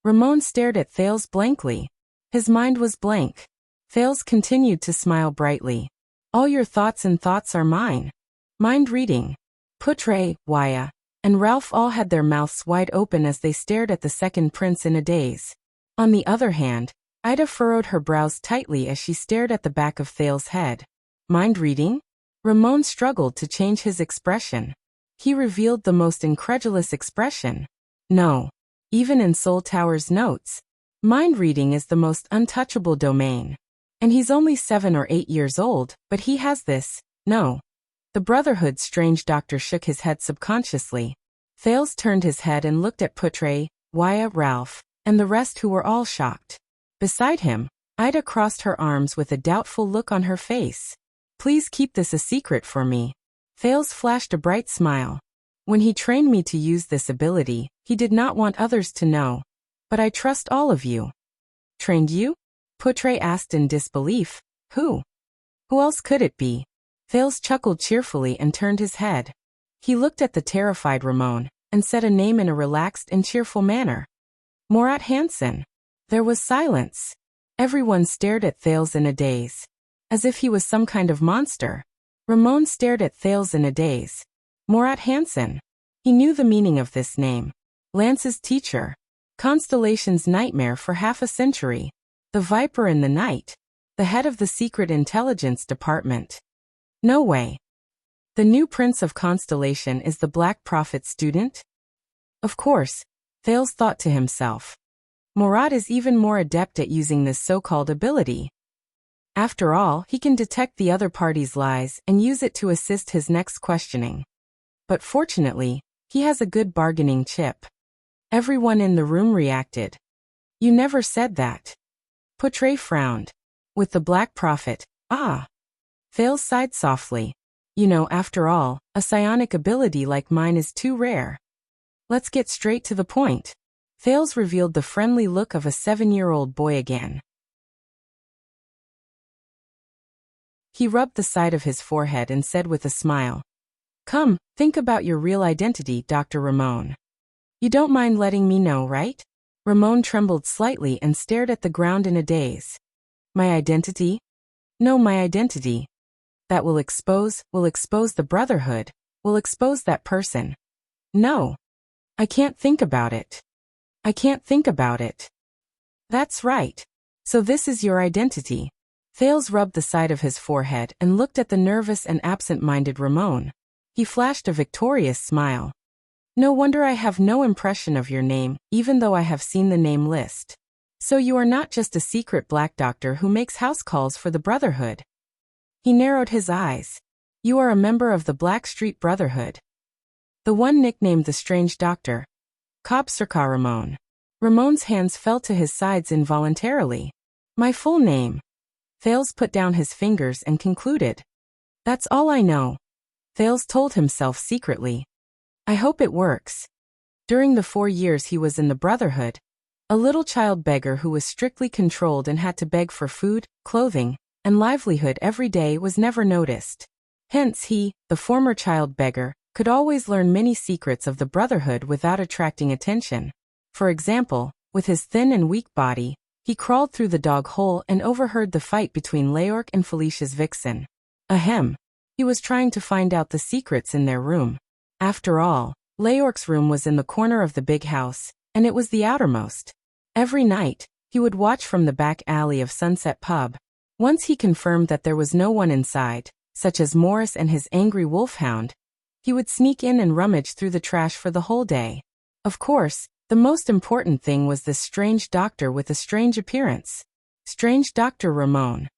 Ramon stared at Thales blankly. His mind was blank. Thales continued to smile brightly. All your thoughts and thoughts are mine. Mind reading. Putre, Waya, and Ralph all had their mouths wide open as they stared at the second prince in a daze. On the other hand, Ida furrowed her brows tightly as she stared at the back of Thales' head. Mind reading? Ramon struggled to change his expression. He revealed the most incredulous expression. No. Even in Soul Tower's notes, mind reading is the most untouchable domain. And he's only 7 or 8 years old, but he has this. No. The Brotherhood's strange doctor shook his head subconsciously. Thales turned his head and looked at Putre, Waya, Ralph, and the rest who were all shocked. Beside him, Ida crossed her arms with a doubtful look on her face. Please keep this a secret for me. Thales flashed a bright smile. When he trained me to use this ability, he did not want others to know. But I trust all of you. Trained you? Putre asked in disbelief. Who? Who else could it be? Thales chuckled cheerfully and turned his head. He looked at the terrified Ramon, and said a name in a relaxed and cheerful manner. Morat Hansen. There was silence. Everyone stared at Thales in a daze. As if he was some kind of monster. Ramon stared at Thales in a daze. Morat Hansen. He knew the meaning of this name. Lance's teacher. Constellation's nightmare for half a century. The Viper in the night. The head of the Secret Intelligence Department. No way. The new Prince of Constellation is the Black Prophet student? Of course, Thales thought to himself. Morat is even more adept at using this so-called ability. After all, he can detect the other party's lies and use it to assist his next questioning. But fortunately, he has a good bargaining chip. Everyone in the room reacted. You never said that. Putre frowned. With the Black Prophet, ah. Thales sighed softly. You know, after all, a psionic ability like mine is too rare. Let's get straight to the point. Thales revealed the friendly look of a 7-year-old boy again. He rubbed the side of his forehead and said with a smile. Come, think about your real identity, Dr. Ramon. You don't mind letting me know, right? Ramon trembled slightly and stared at the ground in a daze. My identity? No, my identity. That will expose the Brotherhood, will expose that person. No. I can't think about it. I can't think about it. That's right. So this is your identity. Thales rubbed the side of his forehead and looked at the nervous and absent-minded Ramon. He flashed a victorious smile. No wonder I have no impression of your name, even though I have seen the name list. So you are not just a secret black doctor who makes house calls for the Brotherhood. He narrowed his eyes. You are a member of the Black Street Brotherhood. The one nicknamed the Strange Doctor. Cobb Sirka Ramon. Ramon's hands fell to his sides involuntarily. My full name. Thales put down his fingers and concluded. That's all I know. Thales told himself secretly. I hope it works. During the 4 years he was in the Brotherhood, a little child beggar who was strictly controlled and had to beg for food, clothing, and livelihood every day was never noticed. Hence he, the former child beggar, could always learn many secrets of the Brotherhood without attracting attention. For example, with his thin and weak body, he crawled through the dog hole and overheard the fight between Leorc and Felicia's vixen. Ahem. He was trying to find out the secrets in their room. After all, Leorc's room was in the corner of the big house, and it was the outermost. Every night, he would watch from the back alley of Sunset Pub. Once he confirmed that there was no one inside, such as Morris and his angry wolfhound, he would sneak in and rummage through the trash for the whole day. Of course, the most important thing was this strange doctor with a strange appearance. Strange Dr. Ramon.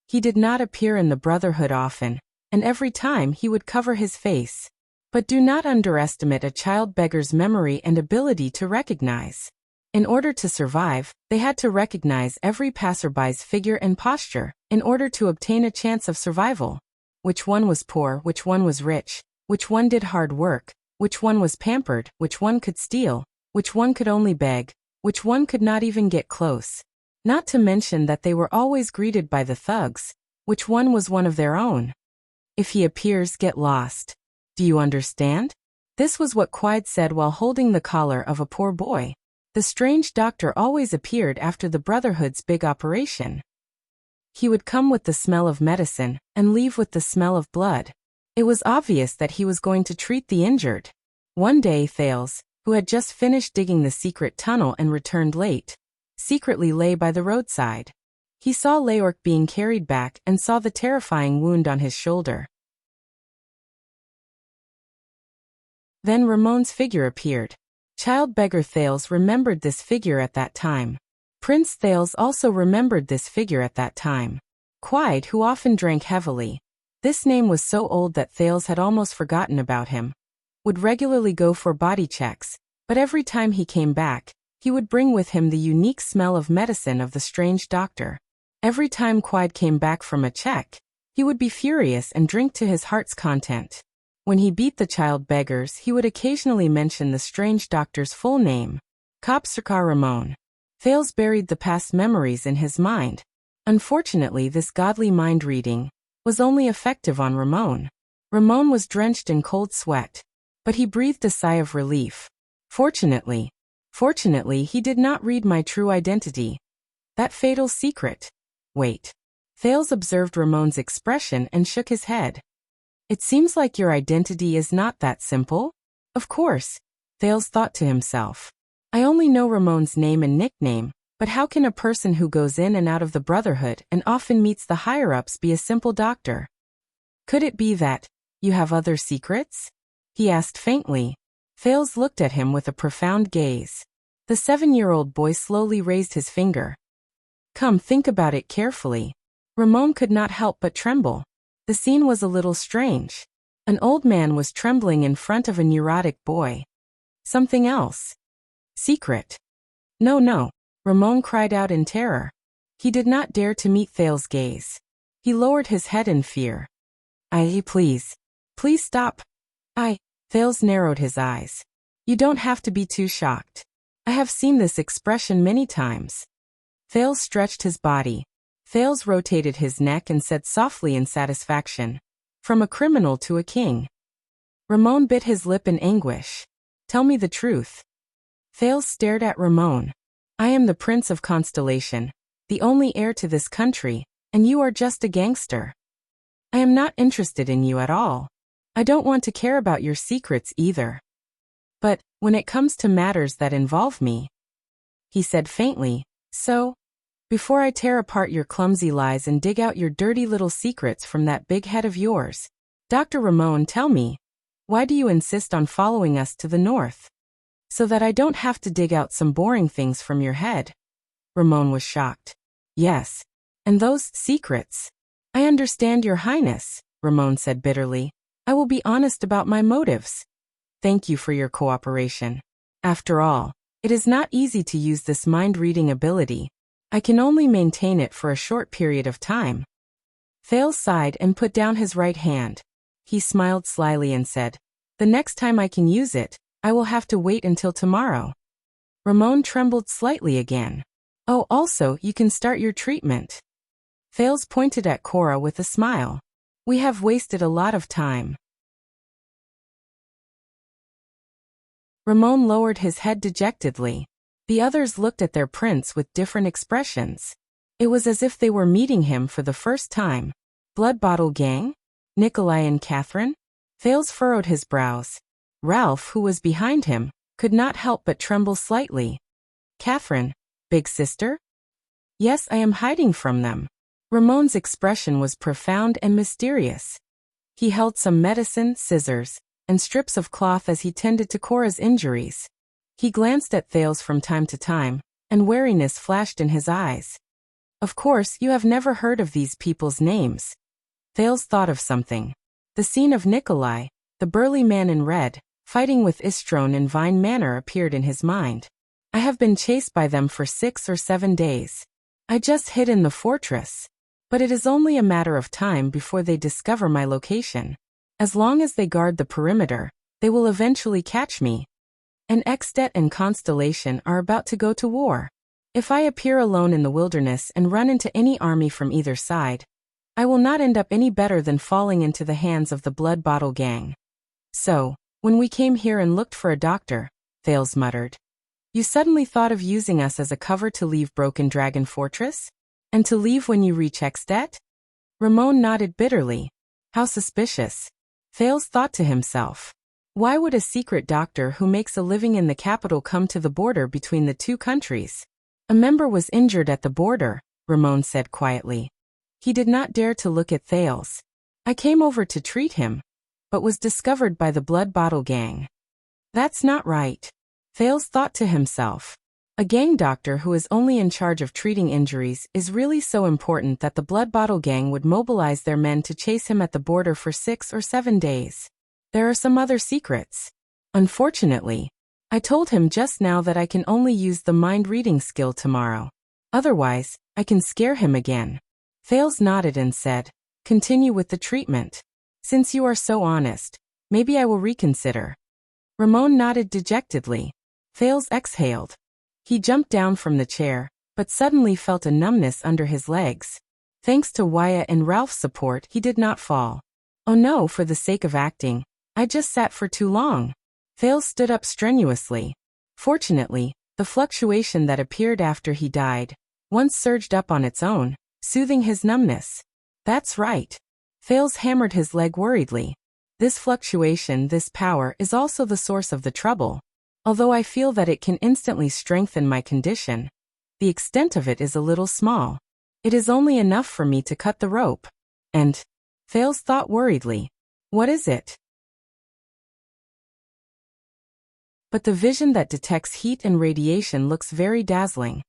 He did not appear in the Brotherhood often, and every time he would cover his face. But do not underestimate a child beggar's memory and ability to recognize. In order to survive, they had to recognize every passerby's figure and posture, in order to obtain a chance of survival. Which one was poor, which one was rich, which one did hard work, which one was pampered, which one could steal, which one could only beg, which one could not even get close. Not to mention that they were always greeted by the thugs, which one was one of their own. If he appears, get lost. Do you understand? This was what Quide said while holding the collar of a poor boy. The strange doctor always appeared after the Brotherhood's big operation. He would come with the smell of medicine and leave with the smell of blood. It was obvious that he was going to treat the injured. One day Thales, who had just finished digging the secret tunnel and returned late, secretly lay by the roadside. He saw Leorc being carried back and saw the terrifying wound on his shoulder. Then Ramon's figure appeared. Child beggar Thales remembered this figure at that time. Prince Thales also remembered this figure at that time. Quide, who often drank heavily, this name was so old that Thales had almost forgotten about him, would regularly go for body checks, but every time he came back, he would bring with him the unique smell of medicine of the strange doctor. Every time Quide came back from a check, he would be furious and drink to his heart's content. When he beat the child beggars, he would occasionally mention the strange doctor's full name, Cop Sircar Ramon. Thales buried the past memories in his mind. Unfortunately, this godly mind-reading was only effective on Ramon. Ramon was drenched in cold sweat, but he breathed a sigh of relief. Fortunately, he did not read my true identity. That fatal secret. Wait. Thales observed Ramon's expression and shook his head. It seems like your identity is not that simple. Of course, Thales thought to himself. I only know Ramon's name and nickname, but how can a person who goes in and out of the Brotherhood and often meets the higher-ups be a simple doctor? Could it be that you have other secrets? He asked faintly. Thales looked at him with a profound gaze. The 7-year-old boy slowly raised his finger. Come, think about it carefully. Ramon could not help but tremble. The scene was a little strange. An old man was trembling in front of a neurotic boy. Something else. Secret. No. Ramon cried out in terror. He did not dare to meet Thales' gaze. He lowered his head in fear. Please stop. Thales narrowed his eyes. You don't have to be too shocked. I have seen this expression many times. Thales stretched his body. Thales rotated his neck and said softly in satisfaction, from a criminal to a king. Ramon bit his lip in anguish. Tell me the truth. Thales stared at Ramon. I am the Prince of Constellation, the only heir to this country, and you are just a gangster. I am not interested in you at all. I don't want to care about your secrets either. But, when it comes to matters that involve me, he said faintly, so, before I tear apart your clumsy lies and dig out your dirty little secrets from that big head of yours, Dr. Ramon, tell me, why do you insist on following us to the north? So that I don't have to dig out some boring things from your head. Ramon was shocked. Yes. And those secrets. I understand, Your Highness, Ramon said bitterly. I will be honest about my motives. Thank you for your cooperation. After all, it is not easy to use this mind-reading ability. I can only maintain it for a short period of time. Thales sighed and put down his right hand. He smiled slyly and said, The next time I can use it, I will have to wait until tomorrow. Ramon trembled slightly again. Oh, also, you can start your treatment. Thales pointed at Cora with a smile. We have wasted a lot of time. Ramon lowered his head dejectedly. The others looked at their prince with different expressions. It was as if they were meeting him for the first time. Blood Bottle Gang? Nikolai and Catherine? Thales furrowed his brows. Ralph, who was behind him, could not help but tremble slightly. Catherine, big sister? Yes, I am hiding from them. Ramon's expression was profound and mysterious. He held some medicine, scissors, and strips of cloth as he tended to Cora's injuries. He glanced at Thales from time to time, and wariness flashed in his eyes. Of course, you have never heard of these people's names. Thales thought of something. The scene of Nikolai, the burly man in red, fighting with Istrone in Vine Manor appeared in his mind. I have been chased by them for 6 or 7 days. I just hid in the fortress. But it is only a matter of time before they discover my location. As long as they guard the perimeter, they will eventually catch me. And Extet and Constellation are about to go to war. If I appear alone in the wilderness and run into any army from either side, I will not end up any better than falling into the hands of the Blood Bottle Gang. So, when we came here and looked for a doctor, Thales muttered. You suddenly thought of using us as a cover to leave Broken Dragon Fortress? And to leave when you reach Extet? Ramon nodded bitterly. How suspicious. Thales thought to himself. Why would a secret doctor who makes a living in the capital come to the border between the two countries? A member was injured at the border, Ramon said quietly. He did not dare to look at Thales. I came over to treat him, but was discovered by the Blood Bottle Gang. That's not right. Thales thought to himself. A gang doctor who is only in charge of treating injuries is really so important that the Blood Bottle Gang would mobilize their men to chase him at the border for 6 or 7 days. There are some other secrets. Unfortunately, I told him just now that I can only use the mind-reading skill tomorrow. Otherwise, I can scare him again. Thales nodded and said, Continue with the treatment. Since you are so honest, maybe I will reconsider. Ramon nodded dejectedly. Thales exhaled. He jumped down from the chair, but suddenly felt a numbness under his legs. Thanks to Wyatt and Ralph's support, he did not fall. Oh no, for the sake of acting, I just sat for too long. Thales stood up strenuously. Fortunately, the fluctuation that appeared after he died once surged up on its own, soothing his numbness. That's right. Thales hammered his leg worriedly. This fluctuation, this power, is also the source of the trouble. Although I feel that it can instantly strengthen my condition, the extent of it is a little small. It is only enough for me to cut the rope. And, Thales thought worriedly, what is it? But the vision that detects heat and radiation looks very dazzling.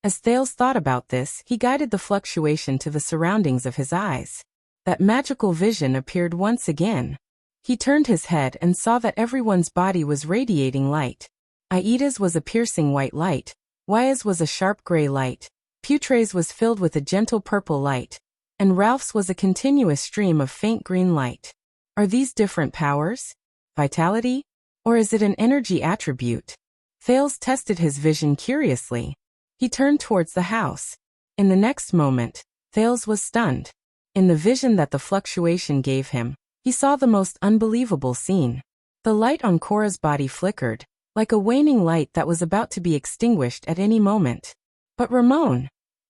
As Thales thought about this, he guided the fluctuation to the surroundings of his eyes. That magical vision appeared once again. He turned his head and saw that everyone's body was radiating light. Aida's was a piercing white light, Waya's was a sharp gray light, Putre's was filled with a gentle purple light, and Ralph's was a continuous stream of faint green light. Are these different powers? Vitality? Or is it an energy attribute? Thales tested his vision curiously. He turned towards the house. In the next moment, Thales was stunned. In the vision that the fluctuation gave him, he saw the most unbelievable scene. The light on Cora's body flickered, like a waning light that was about to be extinguished at any moment. But Ramon!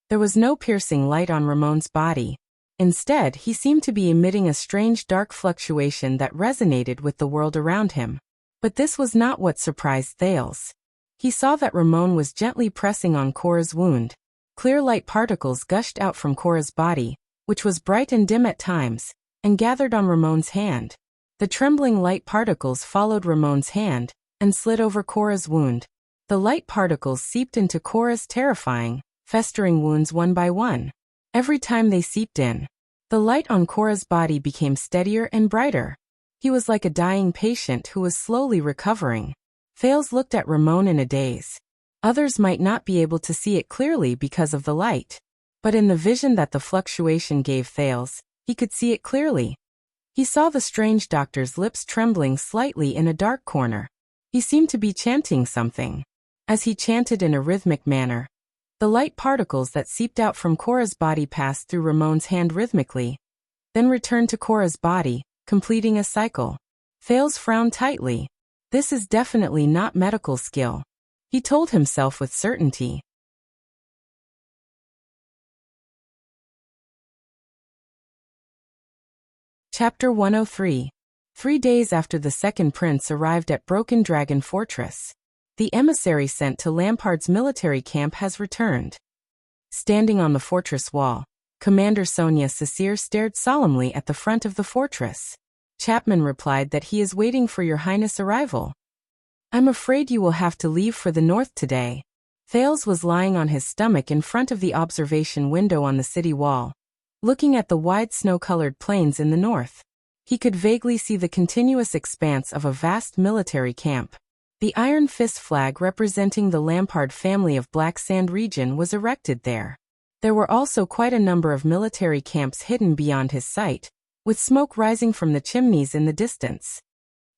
There was no piercing light on Ramon's body. Instead, he seemed to be emitting a strange dark fluctuation that resonated with the world around him. But this was not what surprised Thales. He saw that Ramon was gently pressing on Cora's wound. Clear light particles gushed out from Cora's body, which was bright and dim at times, and gathered on Ramon's hand. The trembling light particles followed Ramon's hand, and slid over Cora's wound. The light particles seeped into Cora's terrifying, festering wounds one by one. Every time they seeped in, the light on Cora's body became steadier and brighter. He was like a dying patient who was slowly recovering. Thales looked at Ramon in a daze. Others might not be able to see it clearly because of the light. But in the vision that the fluctuation gave Thales, he could see it clearly. He saw the strange doctor's lips trembling slightly in a dark corner. He seemed to be chanting something. As he chanted in a rhythmic manner, the light particles that seeped out from Cora's body passed through Ramon's hand rhythmically, then returned to Cora's body, completing a cycle. Thales frowned tightly. This is definitely not medical skill, he told himself with certainty. Chapter 103. 3 days after the second prince arrived at Broken Dragon Fortress, the emissary sent to Lampard's military camp has returned. Standing on the fortress wall, Commander Sonia Cecere stared solemnly at the front of the fortress. Chapman replied that he is waiting for your highness' arrival. I'm afraid you will have to leave for the north today. Thales was lying on his stomach in front of the observation window on the city wall, looking at the wide snow-colored plains in the north. He could vaguely see the continuous expanse of a vast military camp. The Iron Fist flag representing the Lampard family of Black Sand region was erected there. There were also quite a number of military camps hidden beyond his sight, with smoke rising from the chimneys in the distance.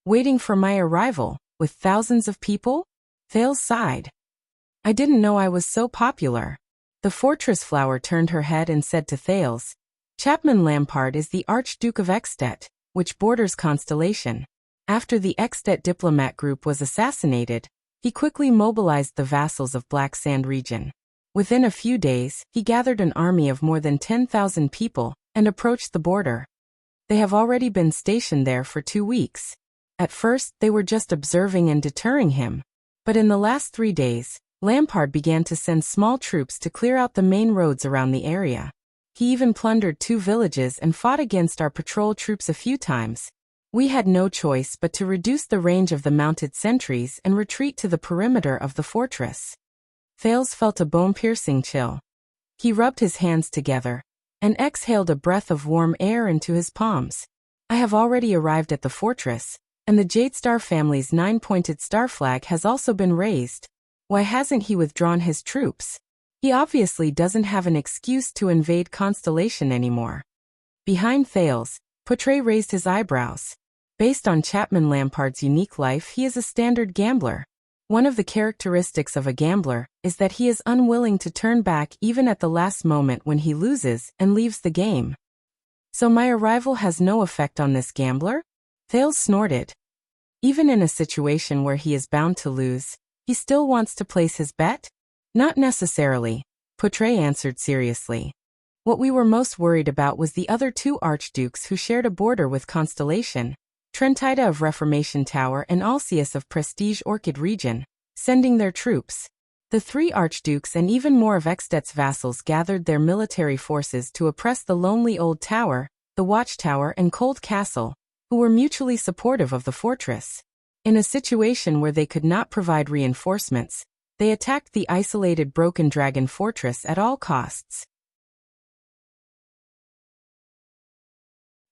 Waiting for my arrival, with thousands of people? Thales sighed. I didn't know I was so popular. The fortress flower turned her head and said to Thales, Chapman Lampard is the Archduke of Ekstedt, which borders Constellation. After the Ekstedt diplomat group was assassinated, he quickly mobilized the vassals of Black Sand region. Within a few days, he gathered an army of more than 10,000 people and approached the border. They have already been stationed there for 2 weeks. At first, they were just observing and deterring him. But in the last 3 days, Lampard began to send small troops to clear out the main roads around the area. He even plundered 2 villages and fought against our patrol troops a few times. We had no choice but to reduce the range of the mounted sentries and retreat to the perimeter of the fortress. Thales felt a bone-piercing chill. He rubbed his hands together and exhaled a breath of warm air into his palms. I have already arrived at the fortress, and the Jadestar family's 9-pointed star flag has also been raised. Why hasn't he withdrawn his troops? He obviously doesn't have an excuse to invade Constellation anymore. Behind Thales, Poitre raised his eyebrows. Based on Chapman Lampard's unique life, he is a standard gambler. One of the characteristics of a gambler is that he is unwilling to turn back even at the last moment when he loses and leaves the game. So my arrival has no effect on this gambler? Thales snorted. Even in a situation where he is bound to lose, he still wants to place his bet? Not necessarily, Poitre answered seriously. What we were most worried about was the other 2 archdukes who shared a border with Constellation, Trentida of Reformation Tower and Alcius of Prestige Orchid region, sending their troops. The 3 archdukes and even more of Ekstedt's vassals gathered their military forces to oppress the lonely old tower, the watchtower and cold castle, who were mutually supportive of the fortress. In a situation where they could not provide reinforcements, they attacked the isolated Broken Dragon Fortress at all costs.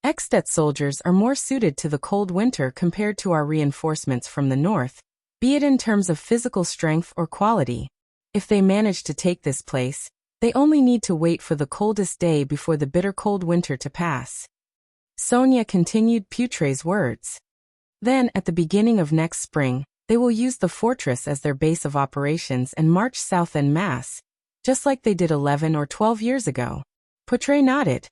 Ekstedt soldiers are more suited to the cold winter compared to our reinforcements from the north, be it in terms of physical strength or quality. If they manage to take this place, they only need to wait for the coldest day before the bitter cold winter to pass. Sonia continued Poitre's words. Then, at the beginning of next spring, they will use the fortress as their base of operations and march south en masse, just like they did 11 or 12 years ago. Poitre nodded.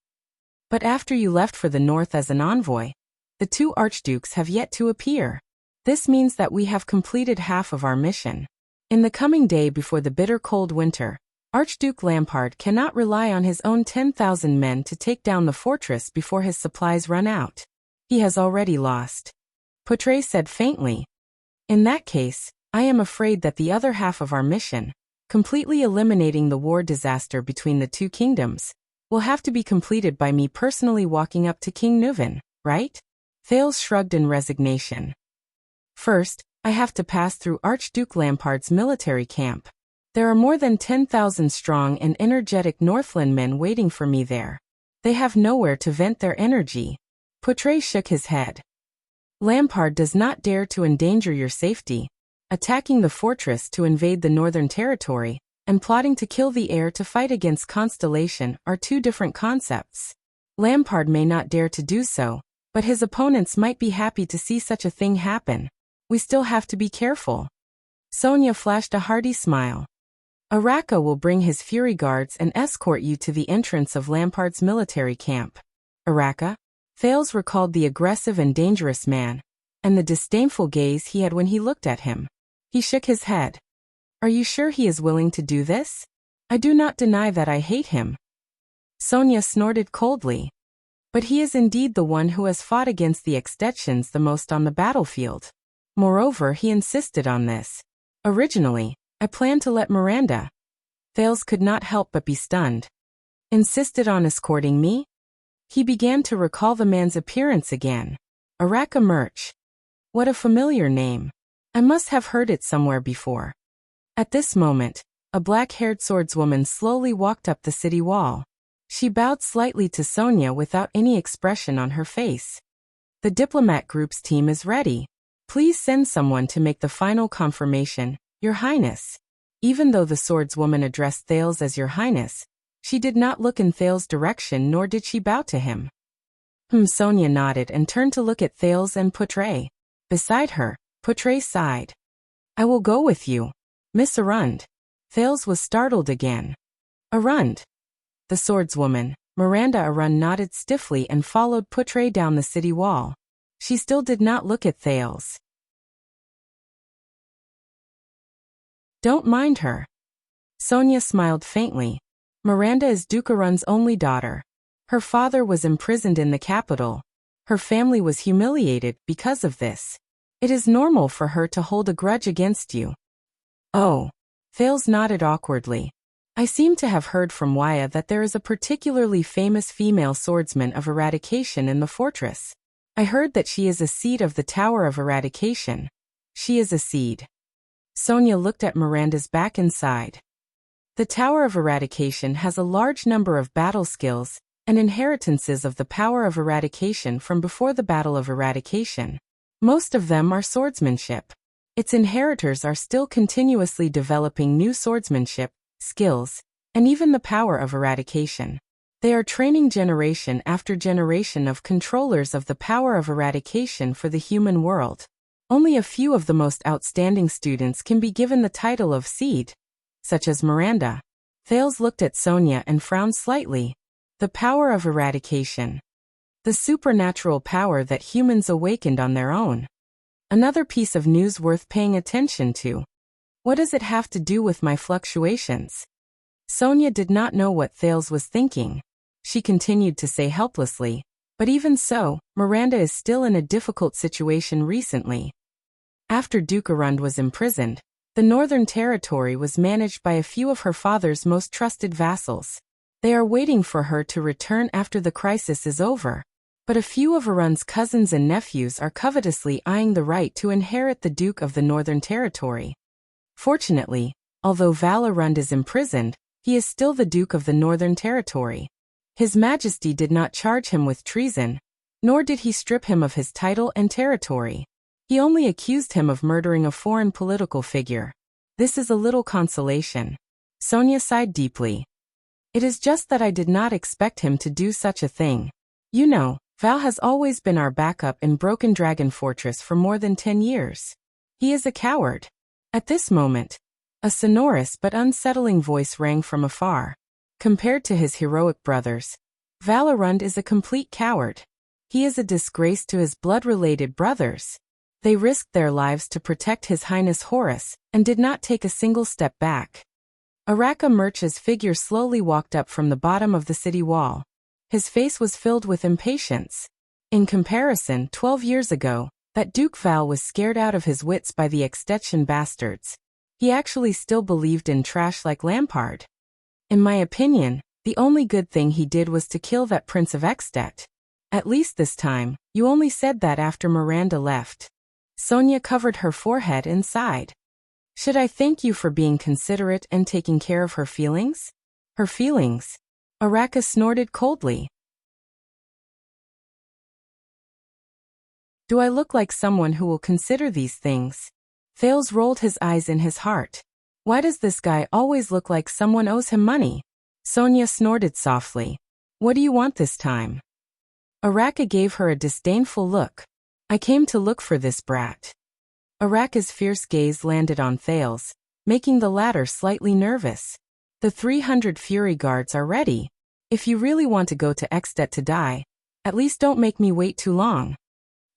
But after you left for the north as an envoy, the 2 archdukes have yet to appear. This means that we have completed half of our mission. In the coming day before the bitter cold winter, Archduke Lampard cannot rely on his own 10,000 men to take down the fortress before his supplies run out. He has already lost. Poitre said faintly. In that case, I am afraid that the other half of our mission, completely eliminating the war disaster between the 2 kingdoms, will have to be completed by me personally walking up to King Nuven, right? Thales shrugged in resignation. First, I have to pass through Archduke Lampard's military camp. There are more than 10,000 strong and energetic Northland men waiting for me there. They have nowhere to vent their energy. Poitre shook his head. Lampard does not dare to endanger your safety. Attacking the fortress to invade the Northern Territory and plotting to kill the heir to fight against Constellation are 2 different concepts. Lampard may not dare to do so, But his opponents might be happy to see such a thing happen. We still have to be careful. Sonia flashed a hearty smile. Araka will bring his Fury Guards and escort you to the entrance of Lampard's military camp. Araka? Thales recalled the aggressive and dangerous man, and the disdainful gaze he had when he looked at him. He shook his head. Are you sure he is willing to do this? I do not deny that I hate him. Sonia snorted coldly. But he is indeed the one who has fought against the Extettians the most on the battlefield. Moreover, he insisted on this. Originally, I planned to let Miranda. Thales could not help but be stunned. Insisted on escorting me? He began to recall the man's appearance again. Araka Murch. What a familiar name. I must have heard it somewhere before. At this moment, a black-haired swordswoman slowly walked up the city wall. She bowed slightly to Sonia without any expression on her face. The diplomat group's team is ready. Please send someone to make the final confirmation, Your Highness. Even though the swordswoman addressed Thales as Your Highness, she did not look in Thales' direction nor did she bow to him. Sonia nodded and turned to look at Thales and Poutre. Beside her, Poutre sighed. I will go with you, Miss Arund. Thales was startled again. Arund. The swordswoman, Miranda Arund, nodded stiffly and followed Poutre down the city wall. She still did not look at Thales. Don't mind her. Sonia smiled faintly. Miranda is Duke Arund's only daughter. Her father was imprisoned in the capital. Her family was humiliated because of this. It is normal for her to hold a grudge against you. Oh. Thales nodded awkwardly. I seem to have heard from Waya that there is a particularly famous female swordsman of eradication in the fortress. I heard that she is a seed of the Tower of Eradication. She is a seed. Sonia looked at Miranda's back and sighed. The Tower of Eradication has a large number of battle skills and inheritances of the power of eradication from before the Battle of Eradication. Most of them are swordsmanship. Its inheritors are still continuously developing new swordsmanship skills, and even the power of eradication. They are training generation after generation of controllers of the power of eradication for the human world. Only a few of the most outstanding students can be given the title of seed, such as Miranda. Thales looked at Sonia and frowned slightly. The power of eradication. The supernatural power that humans awakened on their own. Another piece of news worth paying attention to. What does it have to do with my fluctuations? Sonia did not know what Thales was thinking. She continued to say helplessly, but even so, Miranda is still in a difficult situation recently. After Duke Arund was imprisoned, the Northern Territory was managed by a few of her father's most trusted vassals. They are waiting for her to return after the crisis is over. But a few of Arund's cousins and nephews are covetously eyeing the right to inherit the Duke of the Northern Territory. Fortunately, although Val Arund is imprisoned, he is still the Duke of the Northern Territory. His Majesty did not charge him with treason, nor did he strip him of his title and territory. He only accused him of murdering a foreign political figure. This is a little consolation. Sonia sighed deeply. It is just that I did not expect him to do such a thing. You know, Val has always been our backup in Broken Dragon Fortress for more than 10 years. He is a coward. At this moment, a sonorous but unsettling voice rang from afar. Compared to his heroic brothers, Val Arund is a complete coward. He is a disgrace to his blood-related brothers. They risked their lives to protect His Highness Horus, and did not take a single step back. Araka Murch's figure slowly walked up from the bottom of the city wall. His face was filled with impatience. In comparison, 12 years ago, that Duke Val was scared out of his wits by the Extettian bastards. He actually still believed in trash like Lampard. In my opinion, the only good thing he did was to kill that Prince of Extet. At least this time, you only said that after Miranda left. Sonia covered her forehead and sighed. Should I thank you for being considerate and taking care of her feelings? Her feelings? Araka snorted coldly. Do I look like someone who will consider these things? Thales rolled his eyes in his heart. Why does this guy always look like someone owes him money? Sonia snorted softly. What do you want this time? Araka gave her a disdainful look. I came to look for this brat. Araka's fierce gaze landed on Thales, making the latter slightly nervous. The 300 Fury Guards are ready. If you really want to go to Extet to die, at least don't make me wait too long.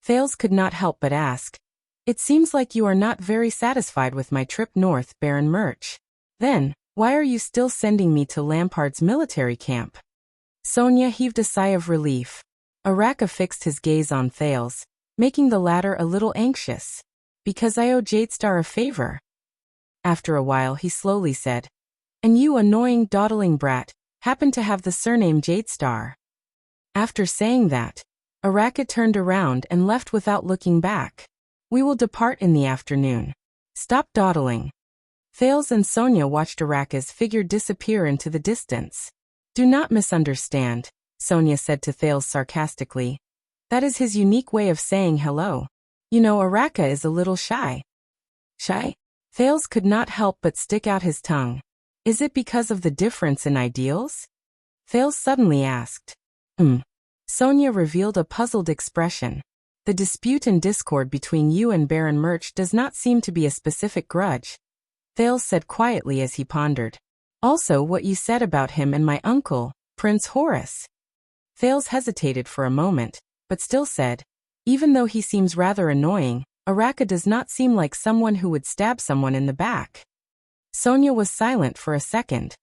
Thales could not help but ask. It seems like you are not very satisfied with my trip north, Baron Murch. Then, why are you still sending me to Lampard's military camp? Sonia heaved a sigh of relief. Araka fixed his gaze on Thales, making the latter a little anxious. Because I owe Jadestar a favor. After a while he slowly said, and you annoying dawdling brat, happen to have the surname Jadestar. After saying that, Araka turned around and left without looking back. We will depart in the afternoon. Stop dawdling. Thales and Sonia watched Araka's figure disappear into the distance. Do not misunderstand, Sonia said to Thales sarcastically. That is his unique way of saying hello. You know, Araka is a little shy. Shy? Thales could not help but stick out his tongue. Is it because of the difference in ideals? Thales suddenly asked. Sonia revealed a puzzled expression. The dispute and discord between you and Baron Murch does not seem to be a specific grudge. Thales said quietly as he pondered. Also what you said about him and my uncle, Prince Horace. Thales hesitated for a moment, but still said, even though he seems rather annoying, Araka does not seem like someone who would stab someone in the back. Sonia was silent for a second.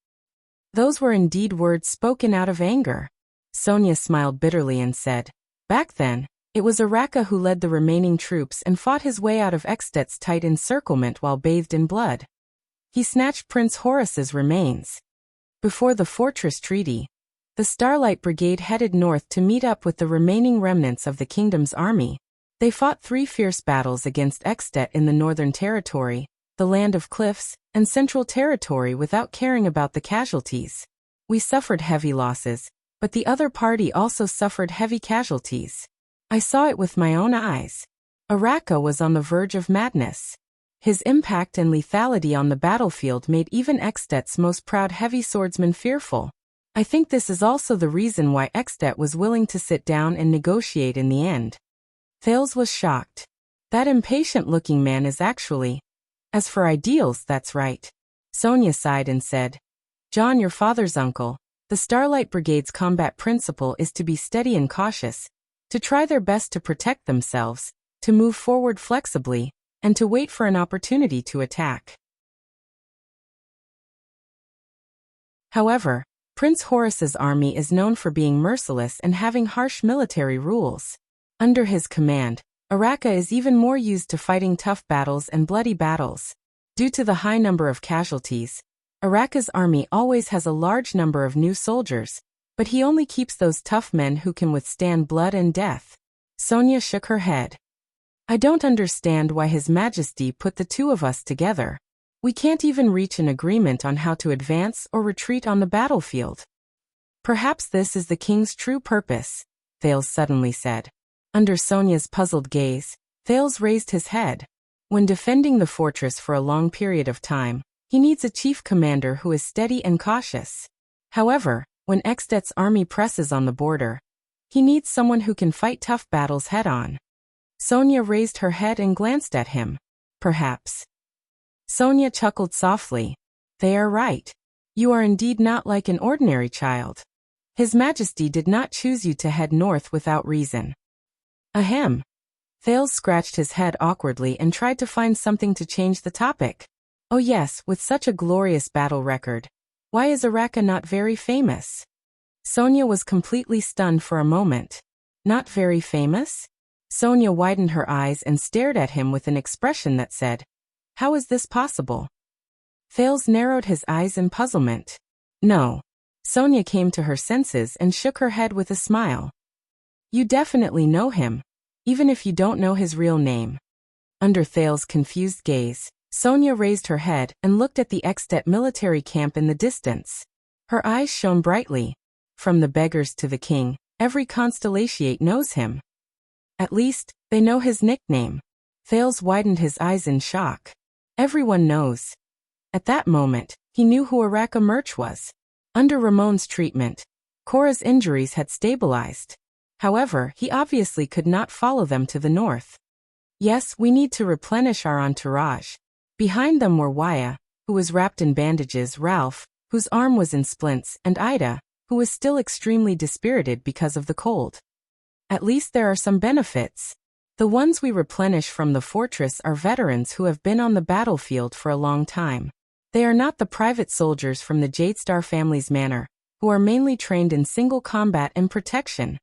Those were indeed words spoken out of anger. Sonia smiled bitterly and said, back then, it was Araka who led the remaining troops and fought his way out of Extet's tight encirclement while bathed in blood. He snatched Prince Horace's remains. Before the fortress treaty, the Starlight Brigade headed north to meet up with the remaining remnants of the kingdom's army. They fought 3 fierce battles against Extet in the Northern Territory, the Land of Cliffs, and Central Territory without caring about the casualties. We suffered heavy losses, but the other party also suffered heavy casualties. I saw it with my own eyes. Araka was on the verge of madness. His impact and lethality on the battlefield made even Extet's most proud heavy swordsman fearful. I think this is also the reason why Extet was willing to sit down and negotiate in the end. Thales was shocked. That impatient-looking man is actually... As for ideals, that's right. Sonia sighed and said, John, your father's uncle, the Starlight Brigade's combat principle is to be steady and cautious, to try their best to protect themselves, to move forward flexibly, and to wait for an opportunity to attack. However, Prince Horace's army is known for being merciless and having harsh military rules. Under his command, Araka is even more used to fighting tough battles and bloody battles. Due to the high number of casualties, Araka's army always has a large number of new soldiers, but he only keeps those tough men who can withstand blood and death. Sonia shook her head. I don't understand why His Majesty put the two of us together. We can't even reach an agreement on how to advance or retreat on the battlefield. Perhaps this is the king's true purpose, Thales suddenly said. Under Sonia's puzzled gaze, Thales raised his head. When defending the fortress for a long period of time, he needs a chief commander who is steady and cautious. However, when Extet's army presses on the border, he needs someone who can fight tough battles head-on. Sonia raised her head and glanced at him. Perhaps. Sonia chuckled softly. They are right. You are indeed not like an ordinary child. His Majesty did not choose you to head north without reason. Ahem. Thales scratched his head awkwardly and tried to find something to change the topic. Oh yes, with such a glorious battle record. Why is Araka not very famous? Sonia was completely stunned for a moment. Not very famous? Sonia widened her eyes and stared at him with an expression that said, how is this possible? Thales narrowed his eyes in puzzlement. No. Sonia came to her senses and shook her head with a smile. You definitely know him, even if you don't know his real name. Under Thales' confused gaze, Sonia raised her head and looked at the Extet military camp in the distance. Her eyes shone brightly. From the beggars to the king, every constellatiate knows him. At least, they know his nickname. Thales widened his eyes in shock. Everyone knows. At that moment, he knew who Araka Murch was. Under Ramon's treatment, Cora's injuries had stabilized. However, he obviously could not follow them to the north. Yes, we need to replenish our entourage. Behind them were Waya, who was wrapped in bandages, Ralph, whose arm was in splints, and Ida, who was still extremely dispirited because of the cold. At least there are some benefits. The ones we replenish from the fortress are veterans who have been on the battlefield for a long time. They are not the private soldiers from the Jadestar family's manor, who are mainly trained in single combat and protection.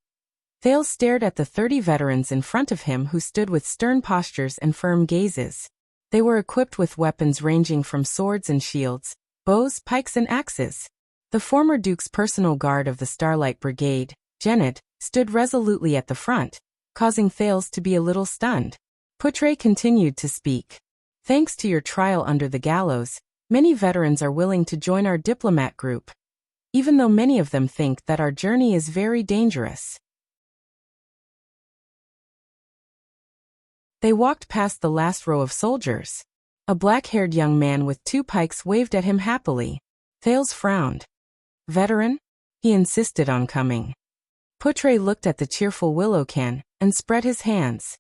Thales stared at the 30 veterans in front of him who stood with stern postures and firm gazes. They were equipped with weapons ranging from swords and shields, bows, pikes and axes. The former Duke's personal guard of the Starlight Brigade, Janet, stood resolutely at the front, causing Thales to be a little stunned. Putre continued to speak. Thanks to your trial under the gallows, many veterans are willing to join our diplomat group, even though many of them think that our journey is very dangerous. They walked past the last row of soldiers. A black-haired young man with 2 pikes waved at him happily. Thales frowned. Veteran? He insisted on coming. Putre looked at the cheerful Willowcan and spread his hands.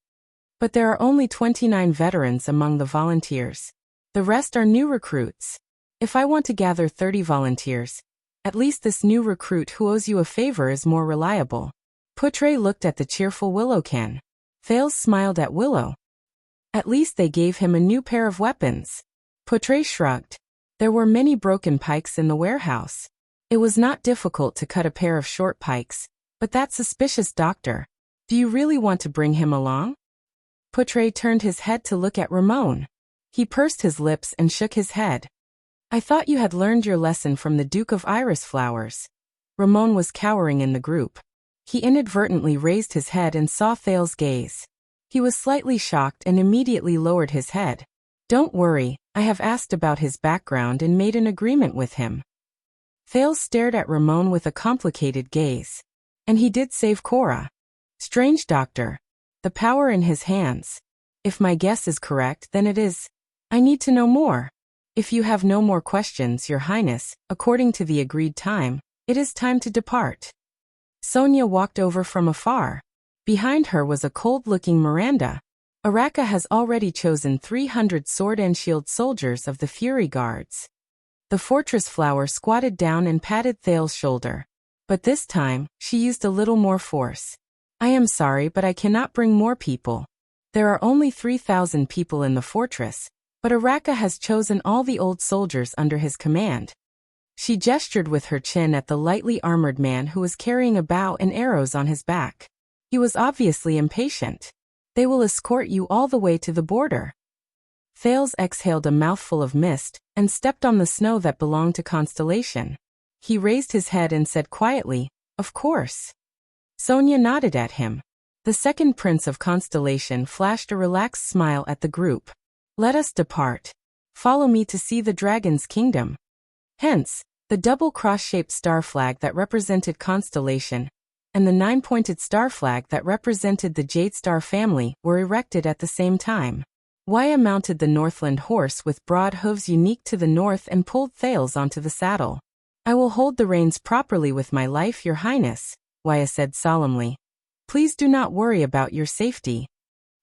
But there are only 29 veterans among the volunteers. The rest are new recruits. If I want to gather 30 volunteers, at least this new recruit who owes you a favor is more reliable. Putre looked at the cheerful Willowcan. Thales smiled at Willow. At least they gave him a new pair of weapons. Putre shrugged. There were many broken pikes in the warehouse. It was not difficult to cut a pair of short pikes, but that suspicious doctor. Do you really want to bring him along? Putre turned his head to look at Ramon. He pursed his lips and shook his head. I thought you had learned your lesson from the Duke of Iris Flowers. Ramon was cowering in the group. He inadvertently raised his head and saw Thales' gaze. He was slightly shocked and immediately lowered his head. Don't worry, I have asked about his background and made an agreement with him. Thales stared at Ramon with a complicated gaze. And he did save Cora. Strange doctor. The power in his hands. If my guess is correct, then it is. I need to know more. If you have no more questions, Your Highness, according to the agreed time, it is time to depart. Sonia walked over from afar. Behind her was a cold-looking Miranda. Araka has already chosen 300 sword and shield soldiers of the Fury Guards. The fortress flower squatted down and patted Thales' shoulder. But this time, she used a little more force. I am sorry, but I cannot bring more people. There are only 3,000 people in the fortress, but Araka has chosen all the old soldiers under his command. She gestured with her chin at the lightly armored man who was carrying a bow and arrows on his back. He was obviously impatient. They will escort you all the way to the border. Thales exhaled a mouthful of mist and stepped on the snow that belonged to Constellation. He raised his head and said quietly, Of course. Sonia nodded at him. The second prince of Constellation flashed a relaxed smile at the group. Let us depart. Follow me to see the Dragon's Kingdom. Hence, the double cross-shaped star flag that represented Constellation and the 9-pointed star flag that represented the Jadestar family were erected at the same time. Waya mounted the Northland horse with broad hooves unique to the north and pulled Thales onto the saddle. I will hold the reins properly with my life, Your Highness, Waya said solemnly. Please do not worry about your safety.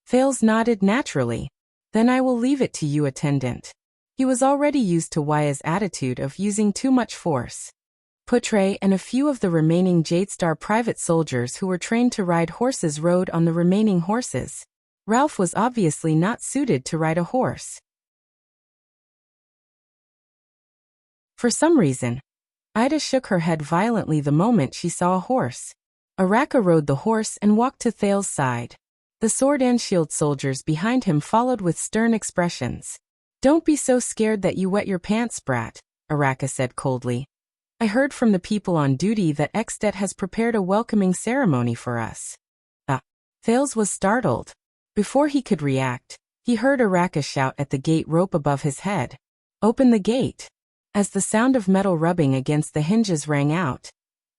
Thales nodded naturally. Then I will leave it to you, attendant. He was already used to Waya's attitude of using too much force. Putre and a few of the remaining Jadestar private soldiers who were trained to ride horses rode on the remaining horses. Ralph was obviously not suited to ride a horse. For some reason, Ida shook her head violently the moment she saw a horse. Araka rode the horse and walked to Thales' side. The sword and shield soldiers behind him followed with stern expressions. Don't be so scared that you wet your pants, brat, Araka said coldly. I heard from the people on duty that Extet has prepared a welcoming ceremony for us. Thales was startled. Before he could react, he heard Araka shout at the gate rope above his head. Open the gate. As the sound of metal rubbing against the hinges rang out,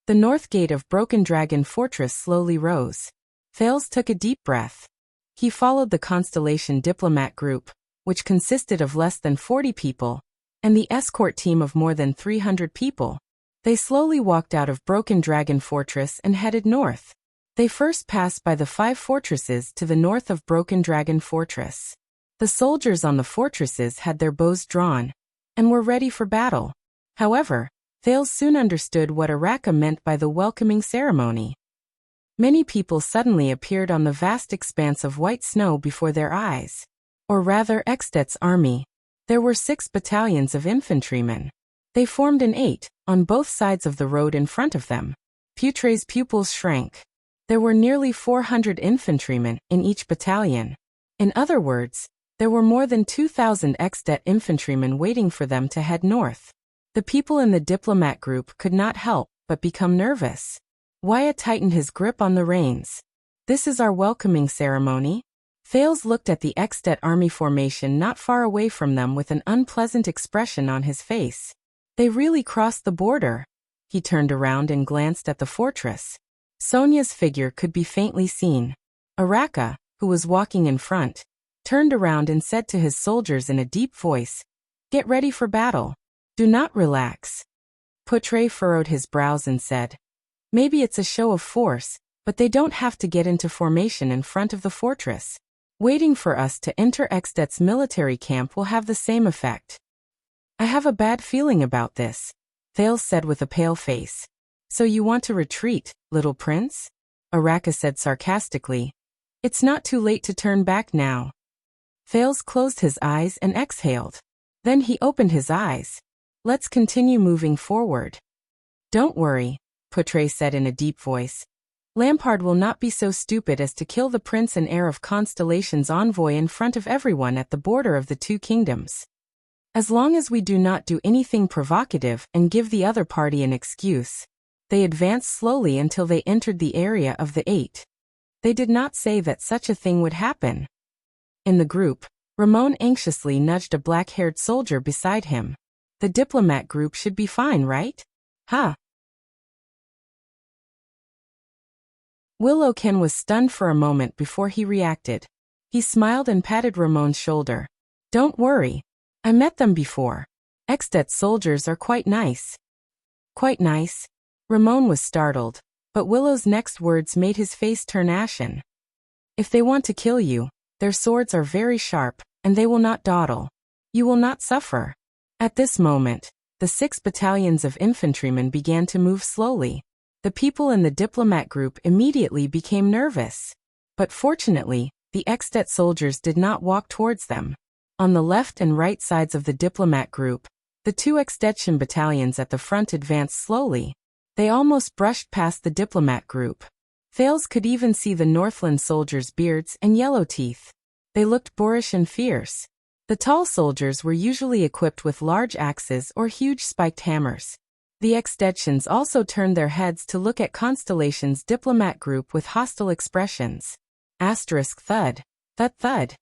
the north gate of Broken Dragon Fortress slowly rose. Thales took a deep breath. He followed the Constellation diplomat group, which consisted of less than 40 people, and the escort team of more than 300 people. They slowly walked out of Broken Dragon Fortress and headed north. They first passed by the 5 fortresses to the north of Broken Dragon Fortress. The soldiers on the fortresses had their bows drawn and were ready for battle. However, Thales soon understood what Araka meant by the welcoming ceremony. Many people suddenly appeared on the vast expanse of white snow before their eyes. Or rather, Extet's army. There were 6 battalions of infantrymen. They formed in 8, on both sides of the road in front of them. Putre's pupils shrank. There were nearly 400 infantrymen in each battalion. In other words, there were more than 2,000 Extet infantrymen waiting for them to head north. The people in the diplomat group could not help but become nervous. Wyatt tightened his grip on the reins. "This is our welcoming ceremony?" Thales looked at the Extet army formation not far away from them with an unpleasant expression on his face. They really crossed the border. He turned around and glanced at the fortress. Sonia's figure could be faintly seen. Araka, who was walking in front, turned around and said to his soldiers in a deep voice, "Get ready for battle. Do not relax." Putre furrowed his brows and said, "Maybe it's a show of force, but they don't have to get into formation in front of the fortress. Waiting for us to enter Extet's military camp will have the same effect." "I have a bad feeling about this," Thales said with a pale face. "So you want to retreat, little prince?" Araka said sarcastically. "It's not too late to turn back now." Thales closed his eyes and exhaled. Then he opened his eyes. "Let's continue moving forward." "Don't worry," Putre said in a deep voice. "Lampard will not be so stupid as to kill the prince and heir of Constellation's envoy in front of everyone at the border of the 2 kingdoms. As long as we do not do anything provocative and give the other party an excuse." They advanced slowly until they entered the area of the 8. They did not say that such a thing would happen. In the group, Ramon anxiously nudged a black-haired soldier beside him. "The diplomat group should be fine, right? Huh?" Willowken was stunned for a moment before he reacted. He smiled and patted Ramon's shoulder. "Don't worry. I met them before. Extet soldiers are quite nice." "Quite nice?" Ramon was startled, but Willow's next words made his face turn ashen. "If they want to kill you, their swords are very sharp, and they will not dawdle. You will not suffer." At this moment, the 6 battalions of infantrymen began to move slowly. The people in the diplomat group immediately became nervous. But fortunately, the Extet soldiers did not walk towards them. On the left and right sides of the diplomat group, the 2 Extension battalions at the front advanced slowly. They almost brushed past the diplomat group. Thales could even see the Northland soldiers' beards and yellow teeth. They looked boorish and fierce. The tall soldiers were usually equipped with large axes or huge spiked hammers. The Extensions also turned their heads to look at Constellation's diplomat group with hostile expressions. Asterisk thud. Thud thud.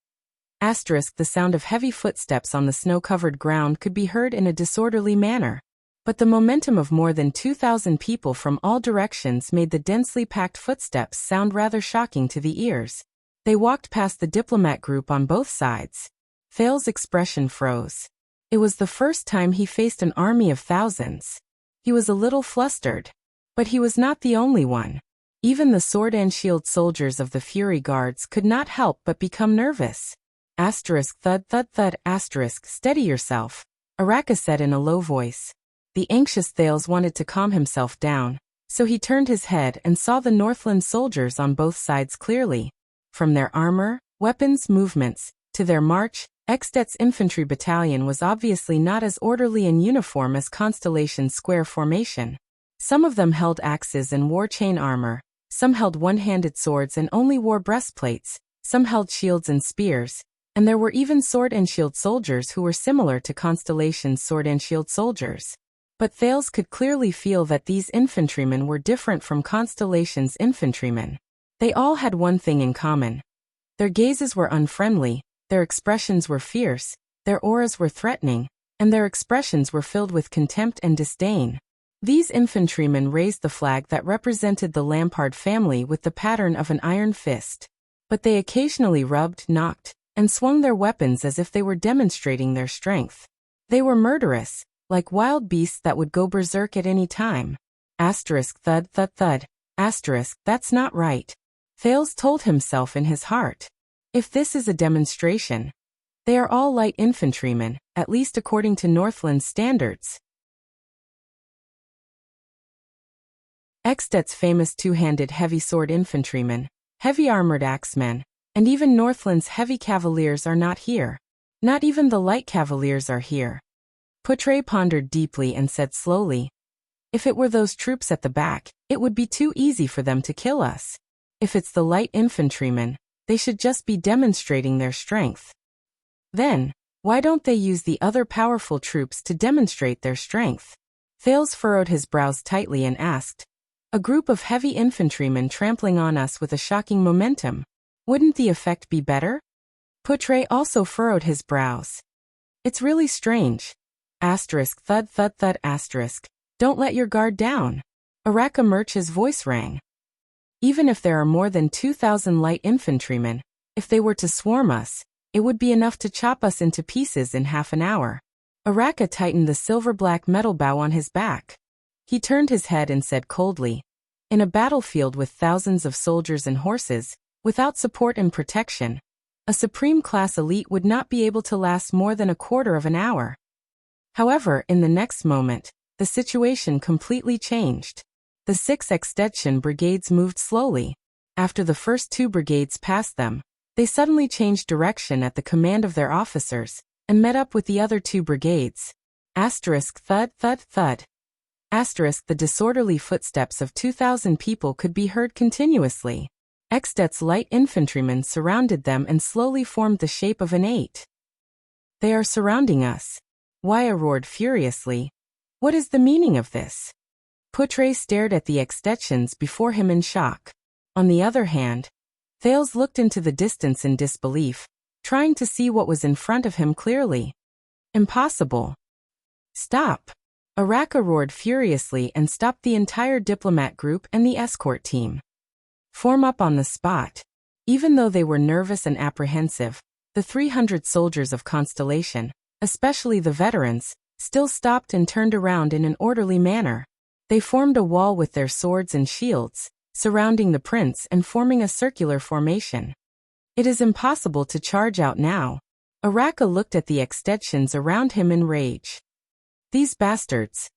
Asterisk the sound of heavy footsteps on the snow-covered ground could be heard in a disorderly manner. But the momentum of more than 2,000 people from all directions made the densely packed footsteps sound rather shocking to the ears. They walked past the diplomat group on both sides. Thales' expression froze. It was the first time he faced an army of thousands. He was a little flustered. But he was not the only one. Even the sword and shield soldiers of the Fury Guards could not help but become nervous. Asterisk thud thud thud asterisk steady yourself, Araka said in a low voice. The anxious Thales wanted to calm himself down, so he turned his head and saw the Northland soldiers on both sides clearly. From their armor, weapons, movements, to their march, Extet's infantry battalion was obviously not as orderly and uniform as Constellation's square formation. Some of them held axes and wore chain armor, some held one-handed swords and only wore breastplates, some held shields and spears, and there were even sword and shield soldiers who were similar to Constellation's sword and shield soldiers. But Thales could clearly feel that these infantrymen were different from Constellation's infantrymen. They all had one thing in common. Their gazes were unfriendly, their expressions were fierce, their auras were threatening, and their expressions were filled with contempt and disdain. These infantrymen raised the flag that represented the Lampard family with the pattern of an iron fist. But they occasionally rubbed, knocked, and swung their weapons as if they were demonstrating their strength. They were murderous, like wild beasts that would go berserk at any time. Asterisk thud thud thud. That's not right. Thales told himself in his heart. If this is a demonstration, they are all light infantrymen, at least according to Northland's standards. Eksted's famous two-handed heavy sword infantrymen, heavy armored axemen, and even Northland's heavy cavaliers are not here. Not even the light cavaliers are here. Poutre pondered deeply and said slowly, if it were those troops at the back, it would be too easy for them to kill us. If it's the light infantrymen, they should just be demonstrating their strength. Then, why don't they use the other powerful troops to demonstrate their strength? Thales furrowed his brows tightly and asked, a group of heavy infantrymen trampling on us with a shocking momentum. Wouldn't the effect be better? Poutre also furrowed his brows. It's really strange. Asterisk thud thud thud asterisk. Don't let your guard down. Araka Murch's voice rang. Even if there are more than 2,000 light infantrymen, if they were to swarm us, it would be enough to chop us into pieces in half an hour. Araka tightened the silver-black metal bow on his back. He turned his head and said coldly, in a battlefield with thousands of soldiers and horses, without support and protection, a supreme-class elite would not be able to last more than a quarter of an hour. However, in the next moment, the situation completely changed. The 6 Extension brigades moved slowly. After the first 2 brigades passed them, they suddenly changed direction at the command of their officers, and met up with the other 2 brigades. Asterisk thud thud thud. Asterisk the disorderly footsteps of 2,000 people could be heard continuously. Eksted's light infantrymen surrounded them and slowly formed the shape of an 8. They are surrounding us. Waya roared furiously. What is the meaning of this? Poutre stared at the extensions before him in shock. On the other hand, Thales looked into the distance in disbelief, trying to see what was in front of him clearly. Impossible. Stop! Araka roared furiously and stopped the entire diplomat group and the escort team. Form up on the spot. Even though they were nervous and apprehensive, the 300 soldiers of Constellation, especially the veterans, still stopped and turned around in an orderly manner. They formed a wall with their swords and shields, surrounding the prince and forming a circular formation. It is impossible to charge out now. Araka looked at the extensions around him in rage. These bastards.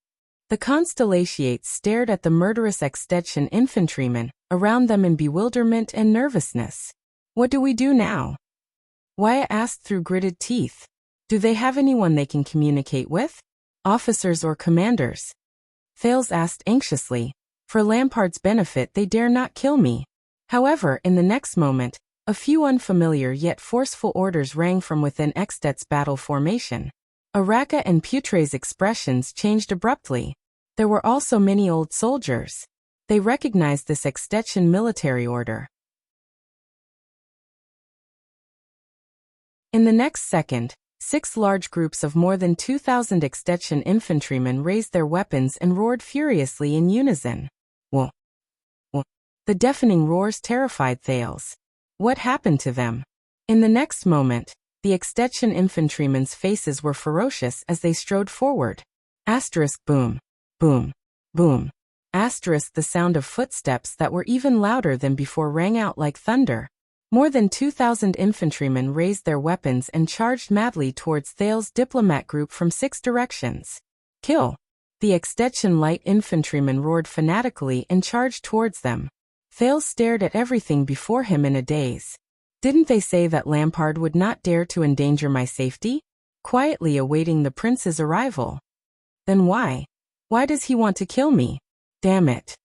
The Constellations stared at the murderous extension infantrymen around them in bewilderment and nervousness. What do we do now? Waya asked through gritted teeth. Do they have anyone they can communicate with? Officers or commanders? Thales asked anxiously. For Lampard's benefit they dare not kill me. However, in the next moment, a few unfamiliar yet forceful orders rang from within Eksted's battle formation. Araka and Poutre's expressions changed abruptly. There were also many old soldiers. They recognized this extension military order. In the next second, 6 large groups of more than 2,000 extension infantrymen raised their weapons and roared furiously in unison. Whoa! Whoa! The deafening roars terrified Thales. What happened to them? In the next moment, the extension infantrymen's faces were ferocious as they strode forward. Asterisk boom! Boom! Boom! Asterisk the sound of footsteps that were even louder than before rang out like thunder. More than 2,000 infantrymen raised their weapons and charged madly towards Thales' diplomat group from 6 directions. Kill! The extension light infantrymen roared fanatically and charged towards them. Thales stared at everything before him in a daze. Didn't they say that Lampard would not dare to endanger my safety? Quietly awaiting the prince's arrival. Then why? Why does he want to kill me? Damn it.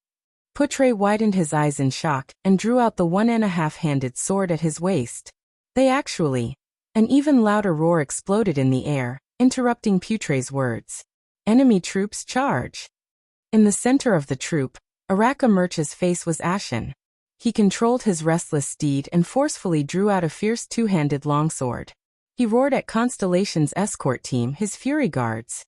Poutre widened his eyes in shock and drew out the 1.5-handed sword at his waist. They actually. An even louder roar exploded in the air, interrupting Poutre's words. Enemy troops charge. In the center of the troop, Araka Murch's face was ashen. He controlled his restless steed and forcefully drew out a fierce 2-handed longsword. He roared at Constellation's escort team, his fury guards.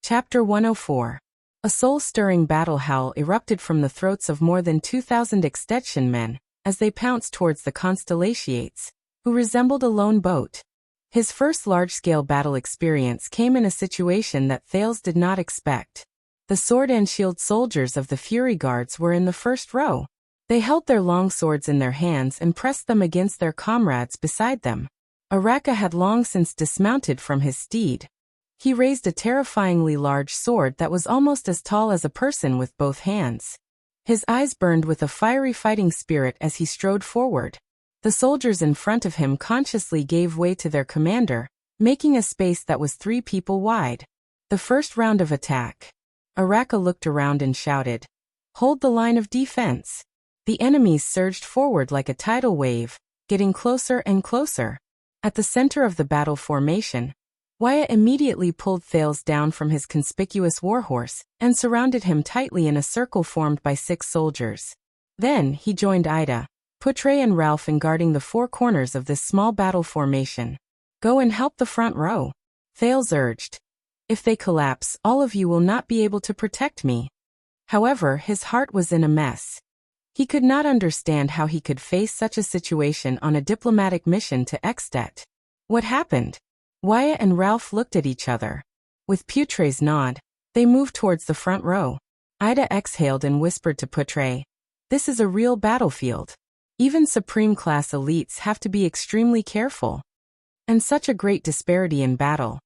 Chapter 104. A soul-stirring battle howl erupted from the throats of more than 2,000 extension men as they pounced towards the Constellations, who resembled a lone boat. His first large-scale battle experience came in a situation that Thales did not expect. The sword and shield soldiers of the Fury Guards were in the first row. They held their long swords in their hands and pressed them against their comrades beside them. Araka had long since dismounted from his steed. He raised a terrifyingly large sword that was almost as tall as a person with both hands. His eyes burned with a fiery fighting spirit as he strode forward. The soldiers in front of him consciously gave way to their commander, making a space that was 3 people wide. The first round of attack. Araka looked around and shouted, "Hold the line of defense." The enemies surged forward like a tidal wave, getting closer and closer. At the center of the battle formation, Wyatt immediately pulled Thales down from his conspicuous warhorse and surrounded him tightly in a circle formed by 6 soldiers. Then he joined Ida, Putre and Ralph in guarding the 4 corners of this small battle formation. "Go and help the front row," Thales urged. "If they collapse, all of you will not be able to protect me." However, his heart was in a mess. He could not understand how he could face such a situation on a diplomatic mission to Ekstedt. What happened? Wyatt and Ralph looked at each other. With Putre's nod, they moved towards the front row. Ida exhaled and whispered to Putre, "This is a real battlefield. Even Supreme-class elites have to be extremely careful. And such a great disparity in battle.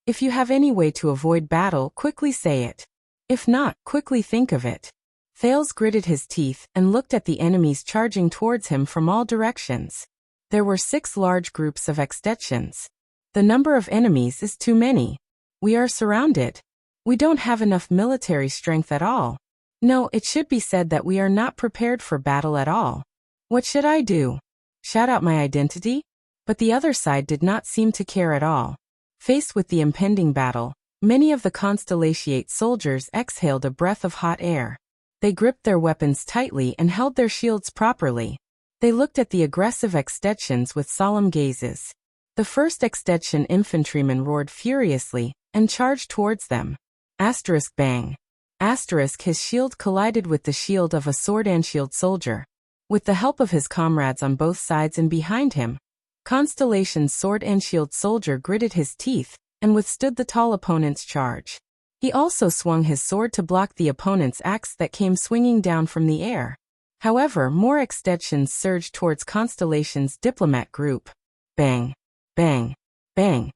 If you have any way to avoid battle, quickly say it. If not, quickly think of it." Thales gritted his teeth and looked at the enemies charging towards him from all directions. There were 6 large groups of Ekstetians. "The number of enemies is too many. We are surrounded. We don't have enough military strength at all. No, it should be said that we are not prepared for battle at all. What should I do? Shout out my identity?" But the other side did not seem to care at all. Faced with the impending battle, many of the Constellatiate soldiers exhaled a breath of hot air. They gripped their weapons tightly and held their shields properly. They looked at the aggressive Ekstetians with solemn gazes. The first Ekstetian infantryman roared furiously and charged towards them. Asterisk bang. Asterisk his shield collided with the shield of a sword and shield soldier. With the help of his comrades on both sides and behind him, Constellation's sword and shield soldier gritted his teeth and withstood the tall opponent's charge. He also swung his sword to block the opponent's axe that came swinging down from the air. However, more Ekstetians surged towards Constellation's diplomat group. Bang, bang, bang.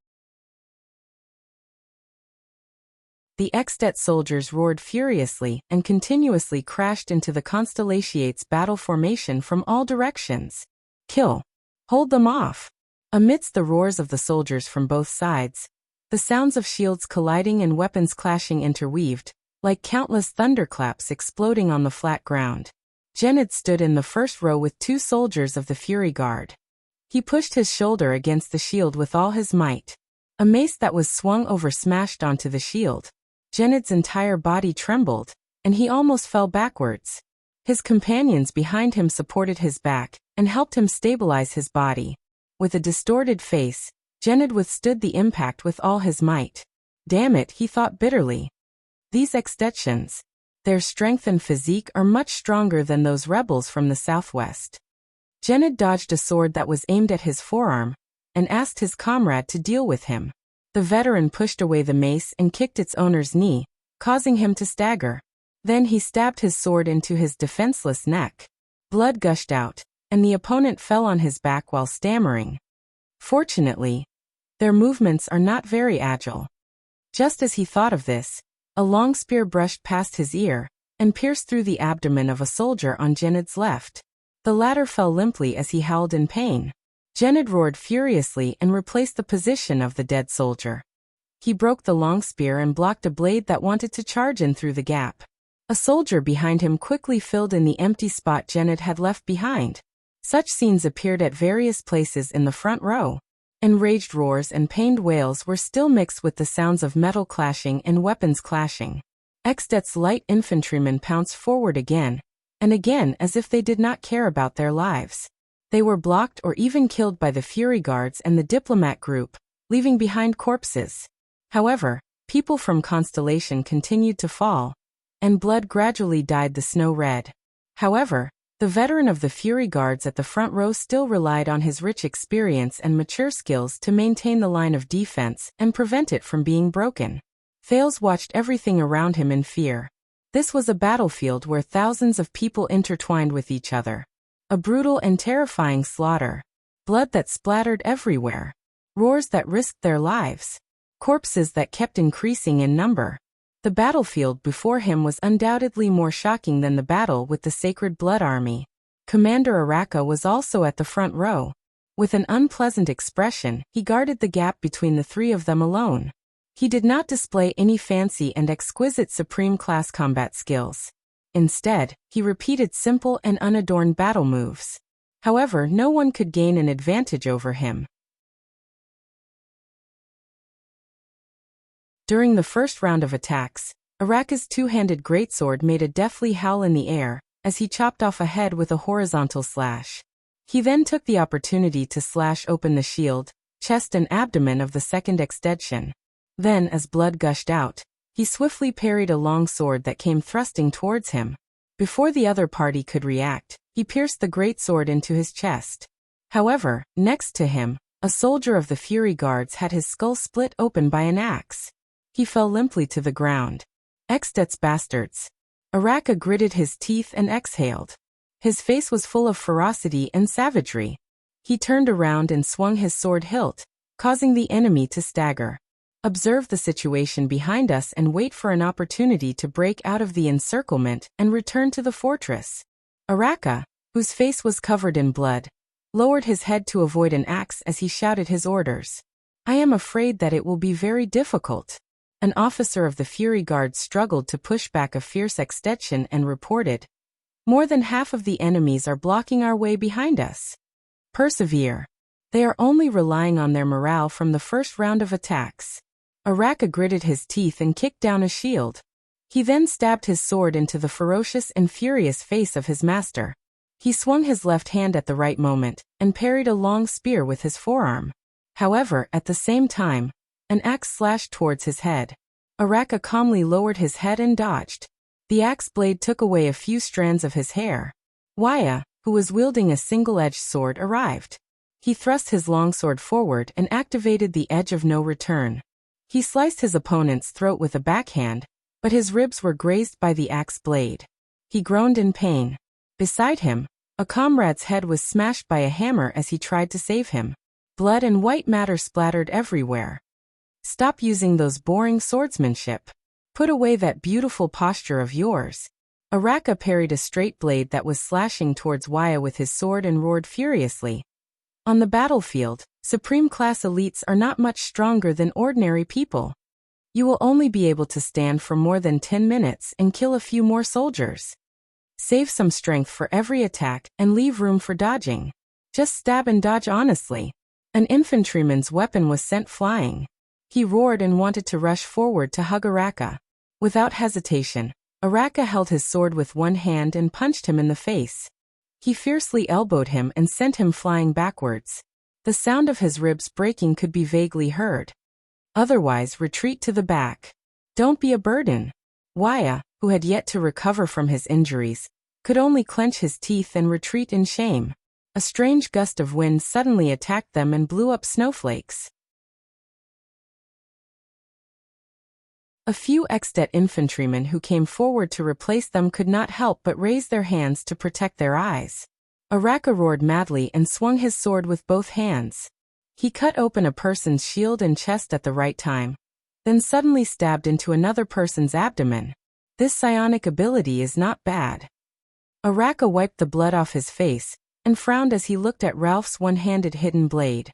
The Ekstet soldiers roared furiously and continuously crashed into the Constellatiate's battle formation from all directions. "Kill! Hold them off!" Amidst the roars of the soldiers from both sides, the sounds of shields colliding and weapons clashing interweaved, like countless thunderclaps exploding on the flat ground. Genid stood in the first row with 2 soldiers of the Fury Guard. He pushed his shoulder against the shield with all his might. A mace that was swung over smashed onto the shield. Genid's entire body trembled, and he almost fell backwards. His companions behind him supported his back and helped him stabilize his body. With a distorted face, Genid withstood the impact with all his might. Damn it, he thought bitterly. These Ekstetians, their strength and physique are much stronger than those rebels from the southwest. Genid dodged a sword that was aimed at his forearm and asked his comrade to deal with him. The veteran pushed away the mace and kicked its owner's knee, causing him to stagger. Then he stabbed his sword into his defenseless neck. Blood gushed out, and the opponent fell on his back while stammering. Fortunately, their movements are not very agile. Just as he thought of this, a long spear brushed past his ear and pierced through the abdomen of a soldier on Genid's left. The latter fell limply as he howled in pain. Genid roared furiously and replaced the position of the dead soldier. He broke the long spear and blocked a blade that wanted to charge in through the gap. A soldier behind him quickly filled in the empty spot Genid had left behind. Such scenes appeared at various places in the front row. Enraged roars and pained wails were still mixed with the sounds of metal clashing and weapons clashing. Ekstet's light infantrymen pounced forward again and again as if they did not care about their lives. They were blocked or even killed by the Fury Guards and the diplomat group, leaving behind corpses. However, people from Constellation continued to fall, and blood gradually dyed the snow red. However, The veteran of the Fury Guards at the front row still relied on his rich experience and mature skills to maintain the line of defense and prevent it from being broken. Thales watched everything around him in fear. This was a battlefield where thousands of people intertwined with each other. A brutal and terrifying slaughter. Blood that splattered everywhere. Roars that risked their lives. Corpses that kept increasing in number. The battlefield before him was undoubtedly more shocking than the battle with the Sacred Blood Army. Commander Araka was also at the front row. With an unpleasant expression, he guarded the gap between the three of them alone. He did not display any fancy and exquisite supreme-class combat skills. Instead, he repeated simple and unadorned battle moves. However, no one could gain an advantage over him. During the first round of attacks, Araka's two-handed greatsword made a deathly howl in the air as he chopped off a head with a horizontal slash. He then took the opportunity to slash open the shield, chest and abdomen of the second extension. Then, as blood gushed out, he swiftly parried a long sword that came thrusting towards him. Before the other party could react, he pierced the greatsword into his chest. However, next to him, a soldier of the Fury Guards had his skull split open by an axe. He fell limply to the ground. Extet's bastards. Araka gritted his teeth and exhaled. His face was full of ferocity and savagery. He turned around and swung his sword hilt, causing the enemy to stagger. Observe the situation behind us and wait for an opportunity to break out of the encirclement and return to the fortress. Araka, whose face was covered in blood, lowered his head to avoid an axe as he shouted his orders. I am afraid that it will be very difficult. An officer of the Fury Guard struggled to push back a fierce extension and reported, more than half of the enemies are blocking our way behind us. Persevere. They are only relying on their morale from the first round of attacks. Araka gritted his teeth and kicked down a shield. He then stabbed his sword into the ferocious and furious face of his master. He swung his left hand at the right moment and parried a long spear with his forearm. However, at the same time, an axe slashed towards his head. Araka calmly lowered his head and dodged. The axe blade took away a few strands of his hair. Waya, who was wielding a single-edged sword, arrived. He thrust his longsword forward and activated the edge of no return. He sliced his opponent's throat with a backhand, but his ribs were grazed by the axe blade. He groaned in pain. Beside him, a comrade's head was smashed by a hammer as he tried to save him. Blood and white matter splattered everywhere. Stop using those boring swordsmanship. Put away that beautiful posture of yours. Araka parried a straight blade that was slashing towards Waya with his sword and roared furiously. On the battlefield, supreme-class elites are not much stronger than ordinary people. You will only be able to stand for more than 10 minutes and kill a few more soldiers. Save some strength for every attack and leave room for dodging. Just stab and dodge honestly. An infantryman's weapon was sent flying. He roared and wanted to rush forward to hug Araka. Without hesitation, Araka held his sword with one hand and punched him in the face. He fiercely elbowed him and sent him flying backwards. The sound of his ribs breaking could be vaguely heard. Otherwise, retreat to the back. Don't be a burden. Waya, who had yet to recover from his injuries, could only clench his teeth and retreat in shame. A strange gust of wind suddenly attacked them and blew up snowflakes. A few Extet infantrymen who came forward to replace them could not help but raise their hands to protect their eyes. Araka roared madly and swung his sword with both hands. He cut open a person's shield and chest at the right time, then suddenly stabbed into another person's abdomen. This psionic ability is not bad. Araka wiped the blood off his face and frowned as he looked at Ralph's one-handed hidden blade.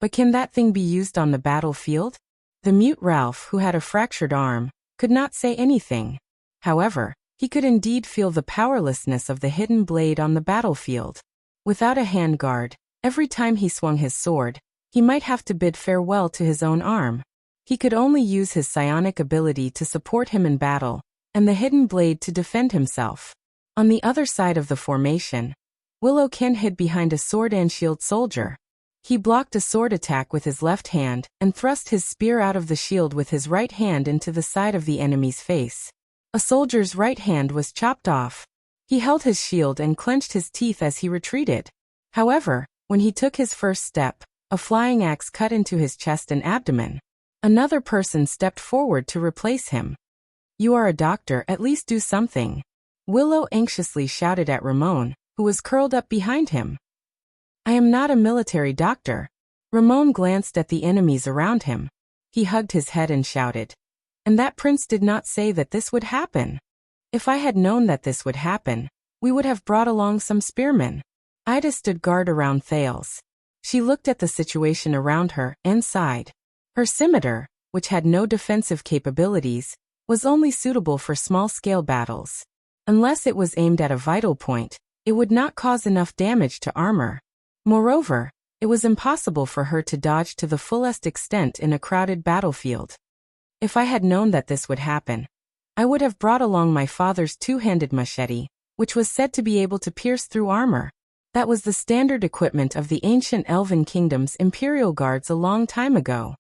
But can that thing be used on the battlefield? The mute Ralph, who had a fractured arm, could not say anything. However, he could indeed feel the powerlessness of the hidden blade on the battlefield. Without a handguard, every time he swung his sword, he might have to bid farewell to his own arm. He could only use his psionic ability to support him in battle, and the hidden blade to defend himself. On the other side of the formation, Willowkin hid behind a sword and shield soldier. He blocked a sword attack with his left hand and thrust his spear out of the shield with his right hand into the side of the enemy's face. A soldier's right hand was chopped off. He held his shield and clenched his teeth as he retreated. However, when he took his first step, a flying axe cut into his chest and abdomen. Another person stepped forward to replace him. "You are a doctor, at least do something," Willow anxiously shouted at Ramon, who was curled up behind him. "I am not a military doctor." Ramon glanced at the enemies around him. He hugged his head and shouted, "And that prince did not say that this would happen. If I had known that this would happen, we would have brought along some spearmen." Ida stood guard around Thales. She looked at the situation around her and sighed. Her scimitar, which had no defensive capabilities, was only suitable for small-scale battles. Unless it was aimed at a vital point, it would not cause enough damage to armor. Moreover, it was impossible for her to dodge to the fullest extent in a crowded battlefield. If I had known that this would happen, I would have brought along my father's two-handed machete, which was said to be able to pierce through armor. That was the standard equipment of the ancient Elven Kingdom's Imperial Guards a long time ago.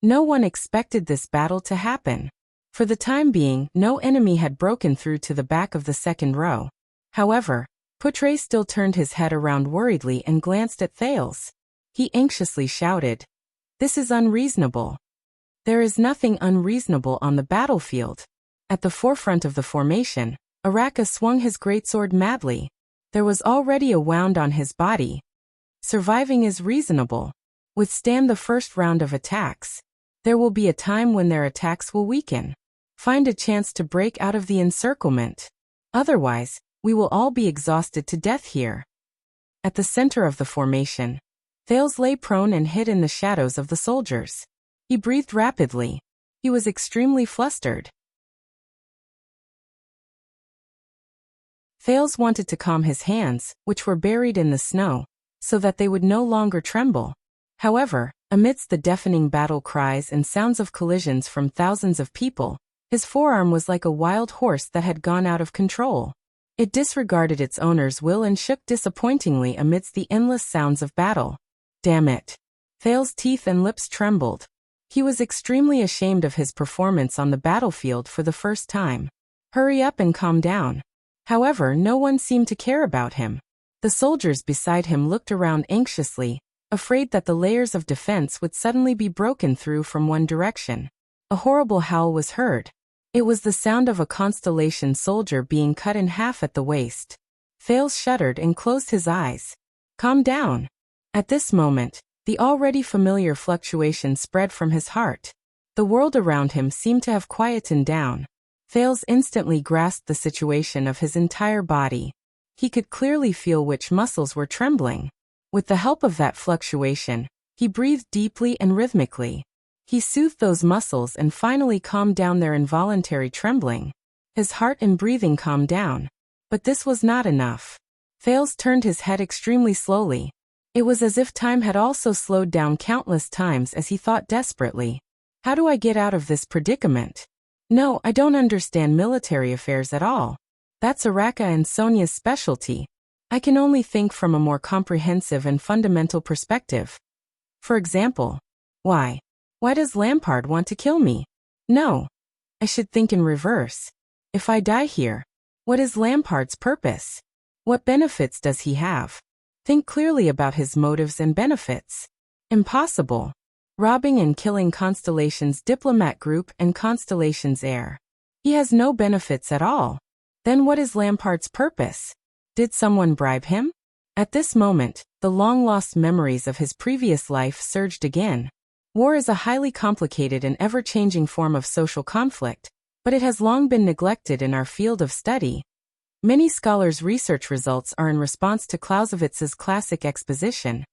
No one expected this battle to happen. For the time being, no enemy had broken through to the back of the second row. However, Poutre still turned his head around worriedly and glanced at Thales. He anxiously shouted, "This is unreasonable." There is nothing unreasonable on the battlefield. At the forefront of the formation, Araka swung his greatsword madly. There was already a wound on his body. Surviving is reasonable. Withstand the first round of attacks. There will be a time when their attacks will weaken. Find a chance to break out of the encirclement. Otherwise, we will all be exhausted to death here. At the center of the formation, Thales lay prone and hid in the shadows of the soldiers. He breathed rapidly. He was extremely flustered. Thales wanted to calm his hands, which were buried in the snow, so that they would no longer tremble. However, amidst the deafening battle cries and sounds of collisions from thousands of people, his forearm was like a wild horse that had gone out of control. It disregarded its owner's will and shook disappointingly amidst the endless sounds of battle. Damn it! Thales' teeth and lips trembled. He was extremely ashamed of his performance on the battlefield for the first time. Hurry up and calm down. However, no one seemed to care about him. The soldiers beside him looked around anxiously, afraid that the layers of defense would suddenly be broken through from one direction. A horrible howl was heard. It was the sound of a Constellation soldier being cut in half at the waist. Thales shuddered and closed his eyes. Calm down. At this moment, the already familiar fluctuation spread from his heart. The world around him seemed to have quietened down. Thales instantly grasped the situation of his entire body. He could clearly feel which muscles were trembling. With the help of that fluctuation, he breathed deeply and rhythmically. He soothed those muscles and finally calmed down their involuntary trembling. His heart and breathing calmed down. But this was not enough. Thales turned his head extremely slowly. It was as if time had also slowed down countless times as he thought desperately, "How do I get out of this predicament? No, I don't understand military affairs at all. That's Araka and Sonia's specialty. I can only think from a more comprehensive and fundamental perspective. For example, why does Lampard want to kill me? No. I should think in reverse. If I die here, what is Lampard's purpose? What benefits does he have? Think clearly about his motives and benefits. Impossible. Robbing and killing Constellation's diplomat group and Constellation's heir. He has no benefits at all. Then what is Lampard's purpose? Did someone bribe him? At this moment, the long-lost memories of his previous life surged again. War is a highly complicated and ever-changing form of social conflict, but it has long been neglected in our field of study. Many scholars' research results are in response to Clausewitz's classic exposition.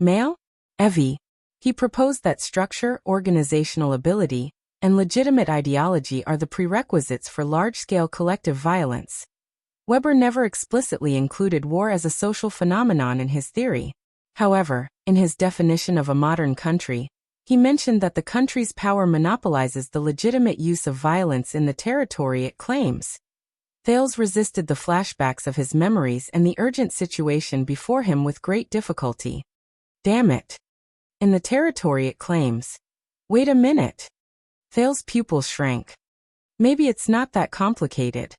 Male? Evie. He proposed that structure, organizational ability, and legitimate ideology are the prerequisites for large-scale collective violence. Weber never explicitly included war as a social phenomenon in his theory. However, in his definition of a modern country, he mentioned that the country's power monopolizes the legitimate use of violence in the territory it claims. Thales resisted the flashbacks of his memories and the urgent situation before him with great difficulty. Damn it. In the territory it claims. Wait a minute. Thales' pupils shrank. Maybe it's not that complicated.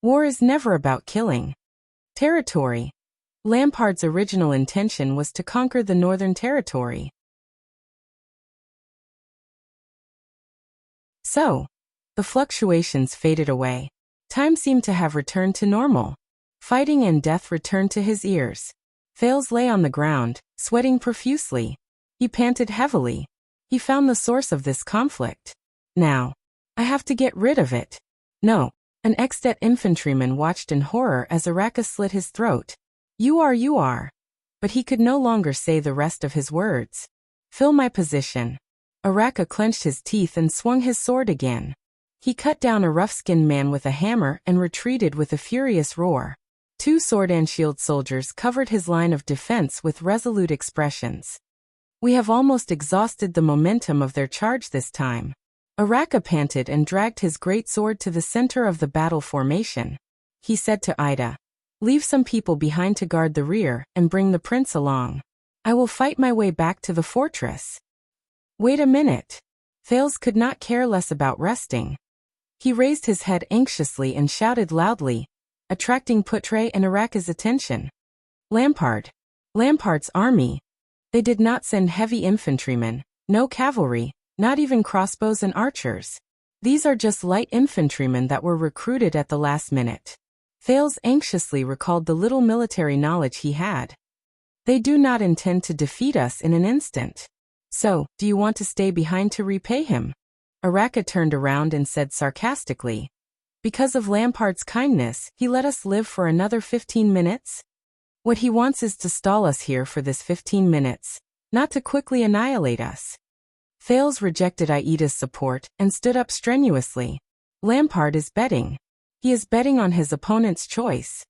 War is never about killing territory. Lampard's original intention was to conquer the Northern Territory. So, the fluctuations faded away. Time seemed to have returned to normal. Fighting and death returned to his ears. Thales lay on the ground, sweating profusely. He panted heavily. He found the source of this conflict. Now, I have to get rid of it. No. An extant infantryman watched in horror as Araka slit his throat. You are. But he could no longer say the rest of his words. Fill my position. Araka clenched his teeth and swung his sword again. He cut down a rough-skinned man with a hammer and retreated with a furious roar. 2 sword and shield soldiers covered his line of defense with resolute expressions. We have almost exhausted the momentum of their charge this time. Araka panted and dragged his great sword to the center of the battle formation. He said to Ida, "Leave some people behind to guard the rear and bring the prince along. I will fight my way back to the fortress." Wait a minute. Thales could not care less about resting. He raised his head anxiously and shouted loudly, attracting Putre and Araka's attention. Lampard's army. They did not send heavy infantrymen, no cavalry, not even crossbows and archers. These are just light infantrymen that were recruited at the last minute. Thales anxiously recalled the little military knowledge he had. They do not intend to defeat us in an instant. So, do you want to stay behind to repay him? Araka turned around and said sarcastically, "Because of Lampard's kindness, he let us live for another 15 minutes? What he wants is to stall us here for this 15 minutes, not to quickly annihilate us." Thales rejected Aida's support and stood up strenuously. Lampard is betting. He is betting on his opponent's choice.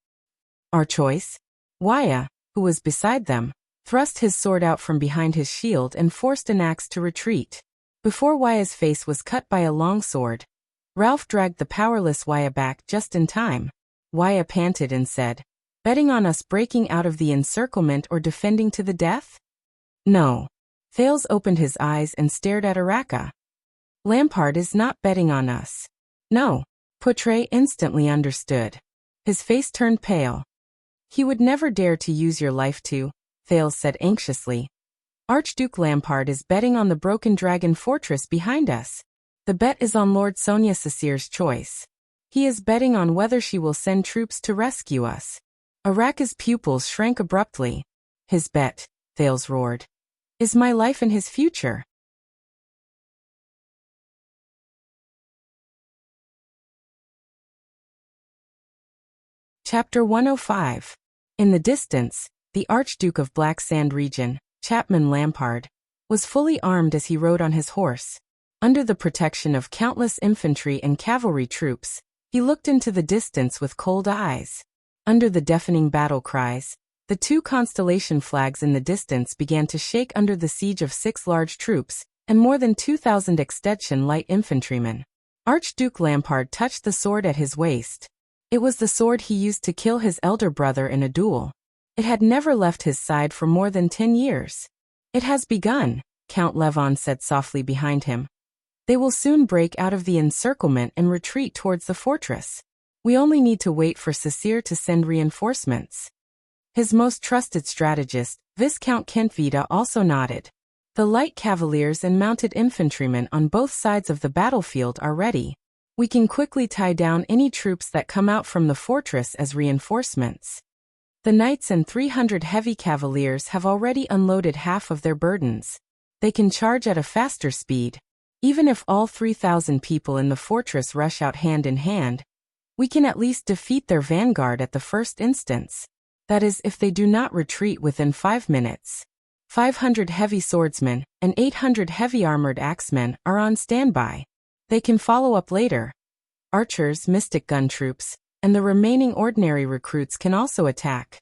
Our choice? Waya, who was beside them, thrust his sword out from behind his shield and forced an axe to retreat. Before Waya's face was cut by a long sword, Ralph dragged the powerless Waya back just in time. Waya panted and said, "Betting on us breaking out of the encirclement or defending to the death?" "No." Thales opened his eyes and stared at Araka. "Lampard is not betting on us." "No." Putre instantly understood. His face turned pale. "He would never dare to use your life to," Thales said anxiously. "Archduke Lampard is betting on the broken dragon fortress behind us. The bet is on Lord Sonia Sasir's choice. He is betting on whether she will send troops to rescue us." Araka's pupils shrank abruptly. "His bet," Thales roared, "is my life and his future." Chapter 105. In the distance, the Archduke of Black Sand region, Chapman Lampard, was fully armed as he rode on his horse. Under the protection of countless infantry and cavalry troops, he looked into the distance with cold eyes. Under the deafening battle cries, the 2 constellation flags in the distance began to shake under the siege of 6 large troops and more than 2,000 extension light infantrymen. Archduke Lampard touched the sword at his waist. It was the sword he used to kill his elder brother in a duel. It had never left his side for more than 10 years. "It has begun," Count Levon said softly behind him. "They will soon break out of the encirclement and retreat towards the fortress. We only need to wait for Sasir to send reinforcements." His most trusted strategist, Viscount Kentvita, also nodded. "The light cavaliers and mounted infantrymen on both sides of the battlefield are ready. We can quickly tie down any troops that come out from the fortress as reinforcements. The knights and 300 heavy cavaliers have already unloaded half of their burdens. They can charge at a faster speed. Even if all 3,000 people in the fortress rush out hand in hand, we can at least defeat their vanguard at the first instance. That is, if they do not retreat within 5 minutes. 500 heavy swordsmen and 800 heavy armored axemen are on standby. They can follow up later. Archers, mystic gun troops, and the remaining ordinary recruits can also attack.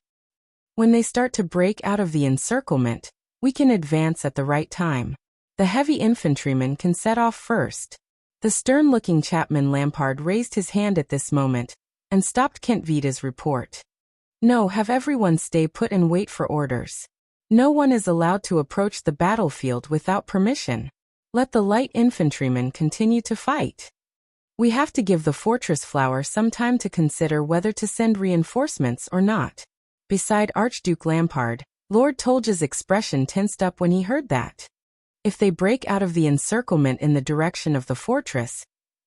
When they start to break out of the encirclement, we can advance at the right time. The heavy infantrymen can set off first." The stern-looking Chapman Lampard raised his hand at this moment and stopped Kentvita's report. "No, have everyone stay put and wait for orders. No one is allowed to approach the battlefield without permission. Let the light infantrymen continue to fight." We have to give the fortress flower some time to consider whether to send reinforcements or not. Beside Archduke Lampard, Lord Tolja's expression tensed up when he heard that. If they break out of the encirclement in the direction of the fortress,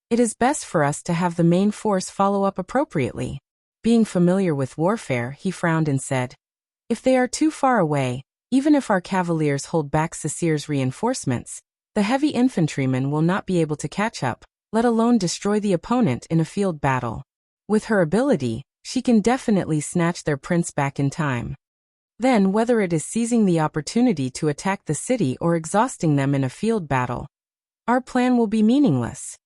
it is best for us to have the main force follow up appropriately. Being familiar with warfare, he frowned and said, if they are too far away, even if our cavaliers hold back Sisir's reinforcements, the heavy infantrymen will not be able to catch up, let alone destroy the opponent in a field battle. With her ability, she can definitely snatch their prince back in time. Then, whether it is seizing the opportunity to attack the city or exhausting them in a field battle, our plan will be meaningless.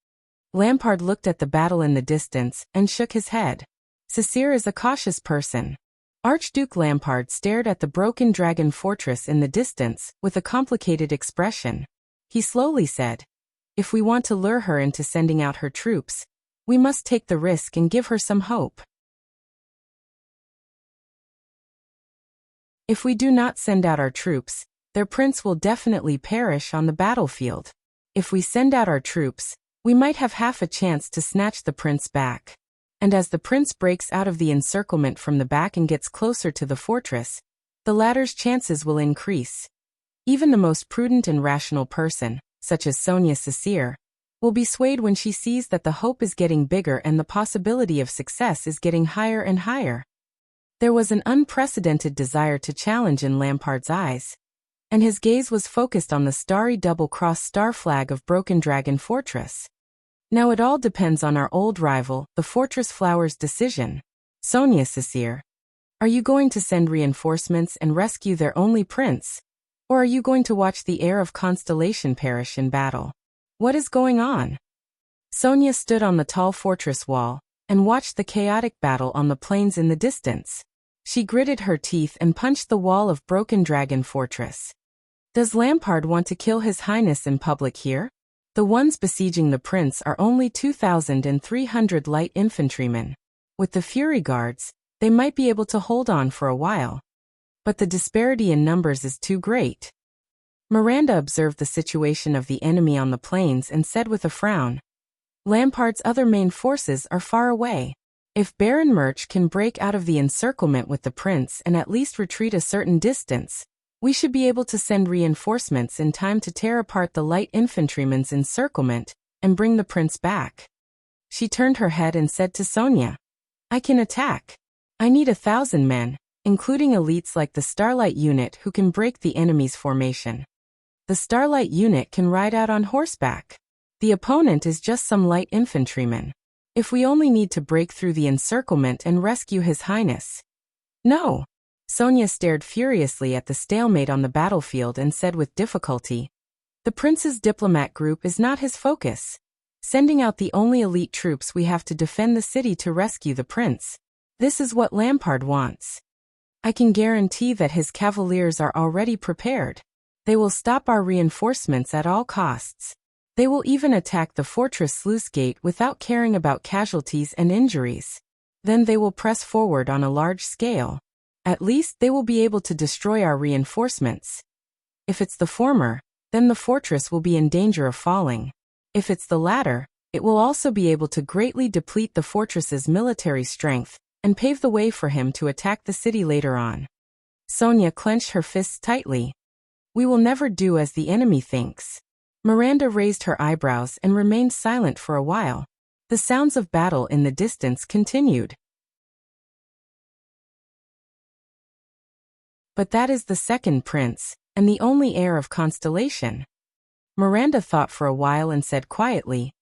Lampard looked at the battle in the distance and shook his head. Sisir is a cautious person. Archduke Lampard stared at the broken dragon fortress in the distance with a complicated expression. He slowly said, if we want to lure her into sending out her troops, we must take the risk and give her some hope. If we do not send out our troops, their prince will definitely perish on the battlefield. If we send out our troops, we might have half a chance to snatch the prince back. And as the prince breaks out of the encirclement from the back and gets closer to the fortress, the latter's chances will increase. Even the most prudent and rational person, such as Sonia Sisir, will be swayed when she sees that the hope is getting bigger and the possibility of success is getting higher and higher. There was an unprecedented desire to challenge in Lampard's eyes, and his gaze was focused on the starry double-cross star flag of Broken Dragon Fortress. Now it all depends on our old rival, the Fortress Flower's decision. Sonia Sisir, are you going to send reinforcements and rescue their only prince? Or are you going to watch the heir of Constellation perish in battle? What is going on? Sonia stood on the tall fortress wall and watched the chaotic battle on the plains in the distance. She gritted her teeth and punched the wall of Broken Dragon Fortress. Does Lampard want to kill His Highness in public here? The ones besieging the prince are only 2,300 light infantrymen. With the Fury Guards, they might be able to hold on for a while. But the disparity in numbers is too great. Miranda observed the situation of the enemy on the plains and said with a frown, Lampard's other main forces are far away. If Baron Murch can break out of the encirclement with the prince and at least retreat a certain distance, we should be able to send reinforcements in time to tear apart the light infantrymen's encirclement and bring the prince back. She turned her head and said to Sonia, I can attack. I need 1,000 men, including elites like the Starlight Unit who can break the enemy's formation. The Starlight Unit can ride out on horseback. The opponent is just some light infantrymen. If we only need to break through the encirclement and rescue His Highness. No. Sonia stared furiously at the stalemate on the battlefield and said with difficulty, the prince's diplomat group is not his focus. Sending out the only elite troops we have to defend the city to rescue the prince. This is what Lampard wants. I can guarantee that his cavaliers are already prepared. They will stop our reinforcements at all costs. They will even attack the fortress sluice gate without caring about casualties and injuries. Then they will press forward on a large scale. At least they will be able to destroy our reinforcements. If it's the former, then the fortress will be in danger of falling. If it's the latter, it will also be able to greatly deplete the fortress's military strength and pave the way for him to attack the city later on. Sonia clenched her fists tightly. We will never do as the enemy thinks. Miranda raised her eyebrows and remained silent for a while. The sounds of battle in the distance continued. But that is the second prince, and the only heir of Constellation. Miranda thought for a while and said quietly,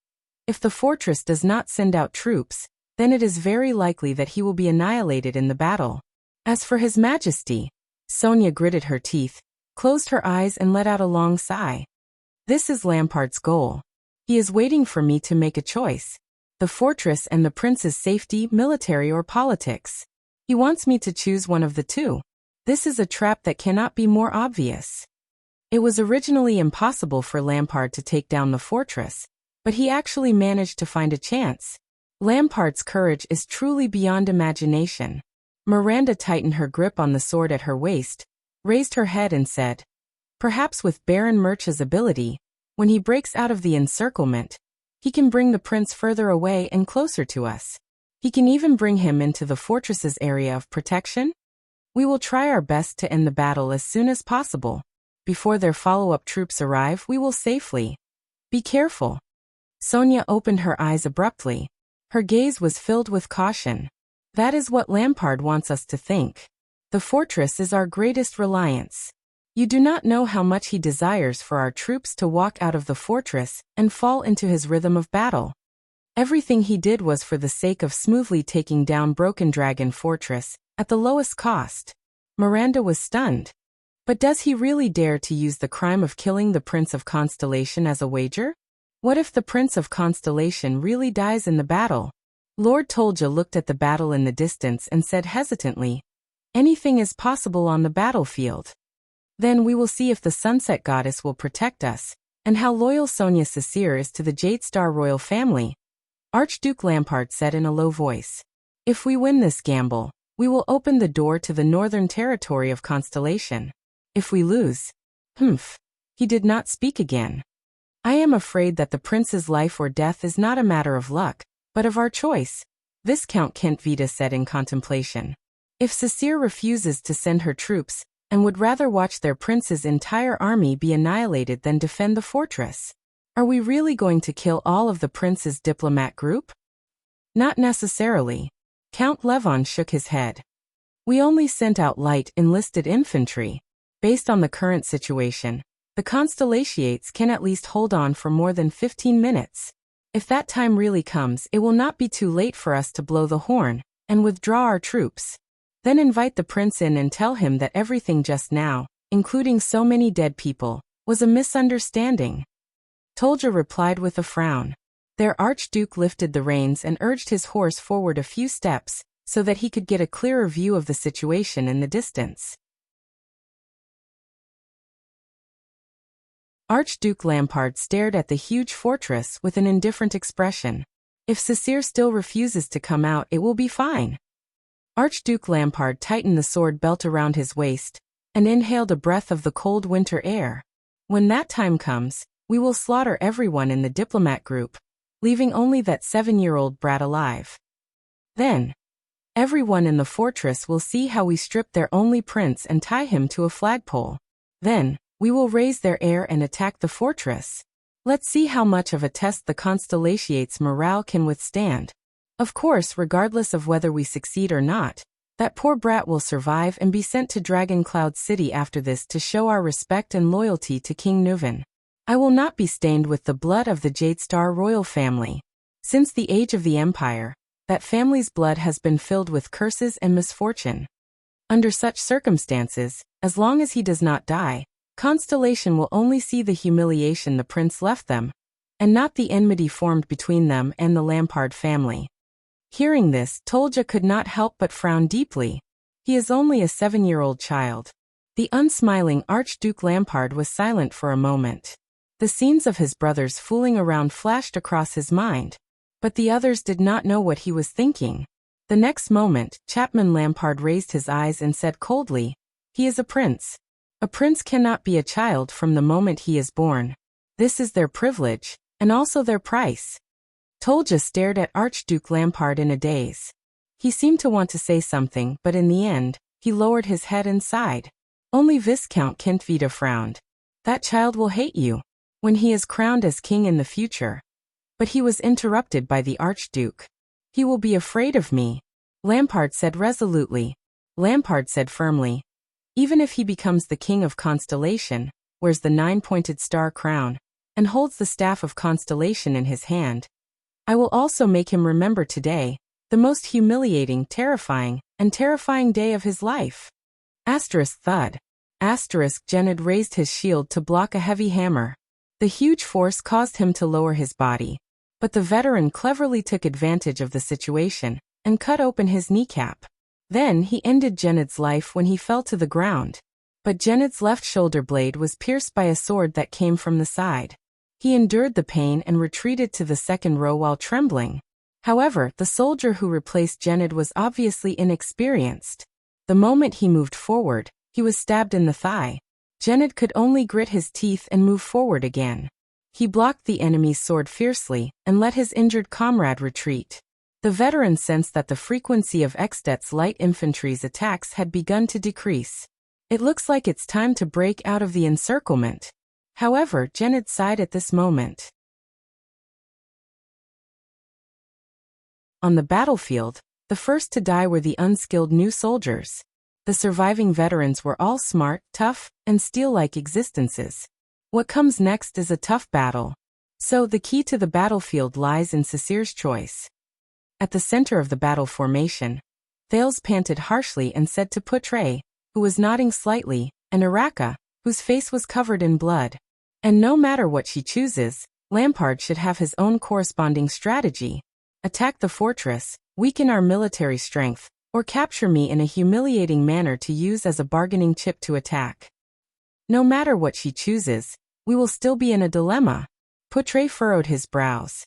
if the fortress does not send out troops, then it is very likely that he will be annihilated in the battle. As for His Majesty, Sonia gritted her teeth, closed her eyes and let out a long sigh. This is Lampard's goal. He is waiting for me to make a choice. The fortress and the prince's safety, military or politics. He wants me to choose one of the two. This is a trap that cannot be more obvious. It was originally impossible for Lampard to take down the fortress, but he actually managed to find a chance. Lampard's courage is truly beyond imagination. Miranda tightened her grip on the sword at her waist, raised her head and said, perhaps with Baron Murch's ability, when he breaks out of the encirclement, He can bring the prince further away and closer to us. He can even bring him into the fortress's area of protection. We will try our best to end the battle as soon as possible. Before their follow-up troops arrive, we will safely. Be careful. Sonia opened her eyes abruptly. Her gaze was filled with caution. That is what Lampard wants us to think. The fortress is our greatest reliance. You do not know how much he desires for our troops to walk out of the fortress and fall into his rhythm of battle. Everything he did was for the sake of smoothly taking down Broken Dragon Fortress, at the lowest cost. Miranda was stunned. But does he really dare to use the crime of killing the Prince of Constellation as a wager? What if the Prince of Constellation really dies in the battle? Lord Tolja looked at the battle in the distance and said hesitantly, anything is possible on the battlefield. Then we will see if the Sunset Goddess will protect us, and how loyal Sonia Cecere is to the Jade Star royal family. Archduke Lampard said in a low voice. If we win this gamble, we will open the door to the northern territory of Constellation. If we lose, he did not speak again. I am afraid that the prince's life or death is not a matter of luck, but of our choice, Viscount Kent Vita said in contemplation. If Cecere refuses to send her troops, and would rather watch their prince's entire army be annihilated than defend the fortress, are we really going to kill all of the prince's diplomat group? Not necessarily. Count Levon shook his head. We only sent out light enlisted infantry. Based on the current situation, the Constellations can at least hold on for more than 15 minutes. If that time really comes, it will not be too late for us to blow the horn and withdraw our troops. Then invite the prince in and tell him that everything just now, including so many dead people, was a misunderstanding. Tolja replied with a frown. Their Archduke lifted the reins and urged his horse forward a few steps, so that he could get a clearer view of the situation in the distance. Archduke Lampard stared at the huge fortress with an indifferent expression. If Cecere still refuses to come out, it will be fine. Archduke Lampard tightened the sword belt around his waist and inhaled a breath of the cold winter air. When that time comes, we will slaughter everyone in the diplomat group, leaving only that 7-year-old brat alive. Then, everyone in the fortress will see how we strip their only prince and tie him to a flagpole. Then, we will raise their heir and attack the fortress. Let's see how much of a test the Constellations' morale can withstand. Of course, regardless of whether we succeed or not, that poor brat will survive and be sent to Dragon Cloud City after this to show our respect and loyalty to King Nuvan. I will not be stained with the blood of the Jade Star royal family. Since the age of the Empire, that family's blood has been filled with curses and misfortune. Under such circumstances, as long as he does not die, Constellation will only see the humiliation the prince left them, and not the enmity formed between them and the Lampard family. Hearing this, Tolja could not help but frown deeply. He is only a 7-year-old child. The unsmiling Archduke Lampard was silent for a moment. The scenes of his brothers fooling around flashed across his mind, but the others did not know what he was thinking. The next moment, Chapman Lampard raised his eyes and said coldly, "He is a prince. A prince cannot be a child from the moment he is born. This is their privilege, and also their price." Tolja stared at Archduke Lampard in a daze. He seemed to want to say something, but in the end, he lowered his head and sighed. Only Viscount Kent Vita frowned. That child will hate you when he is crowned as king in the future. But he was interrupted by the Archduke. He will be afraid of me, Lampard said resolutely. Lampard said firmly, even if he becomes the king of Constellation, wears the 9-pointed star crown, and holds the staff of Constellation in his hand, I will also make him remember today, the most humiliating, terrifying day of his life. Thud. Genid raised his shield to block a heavy hammer. The huge force caused him to lower his body, but the veteran cleverly took advantage of the situation and cut open his kneecap. Then he ended Genid's life when he fell to the ground. But Genid's left shoulder blade was pierced by a sword that came from the side. He endured the pain and retreated to the second row while trembling. However, the soldier who replaced Genid was obviously inexperienced. The moment he moved forward, he was stabbed in the thigh. Genid could only grit his teeth and move forward again. He blocked the enemy's sword fiercely and let his injured comrade retreat. The veteran sensed that the frequency of Extet's light infantry's attacks had begun to decrease. It looks like it's time to break out of the encirclement. However, Genid sighed at this moment. On the battlefield, the first to die were the unskilled new soldiers. The surviving veterans were all smart, tough, and steel-like existences. What comes next is a tough battle. So the key to the battlefield lies in Sasir's choice. At the center of the battle formation, Thales panted harshly and said to Putre, who was nodding slightly, and Araka, whose face was covered in blood. And no matter what she chooses, Lampard should have his own corresponding strategy. Attack the fortress, weaken our military strength, or capture me in a humiliating manner to use as a bargaining chip to attack. No matter what she chooses, we will still be in a dilemma. Putre furrowed his brows.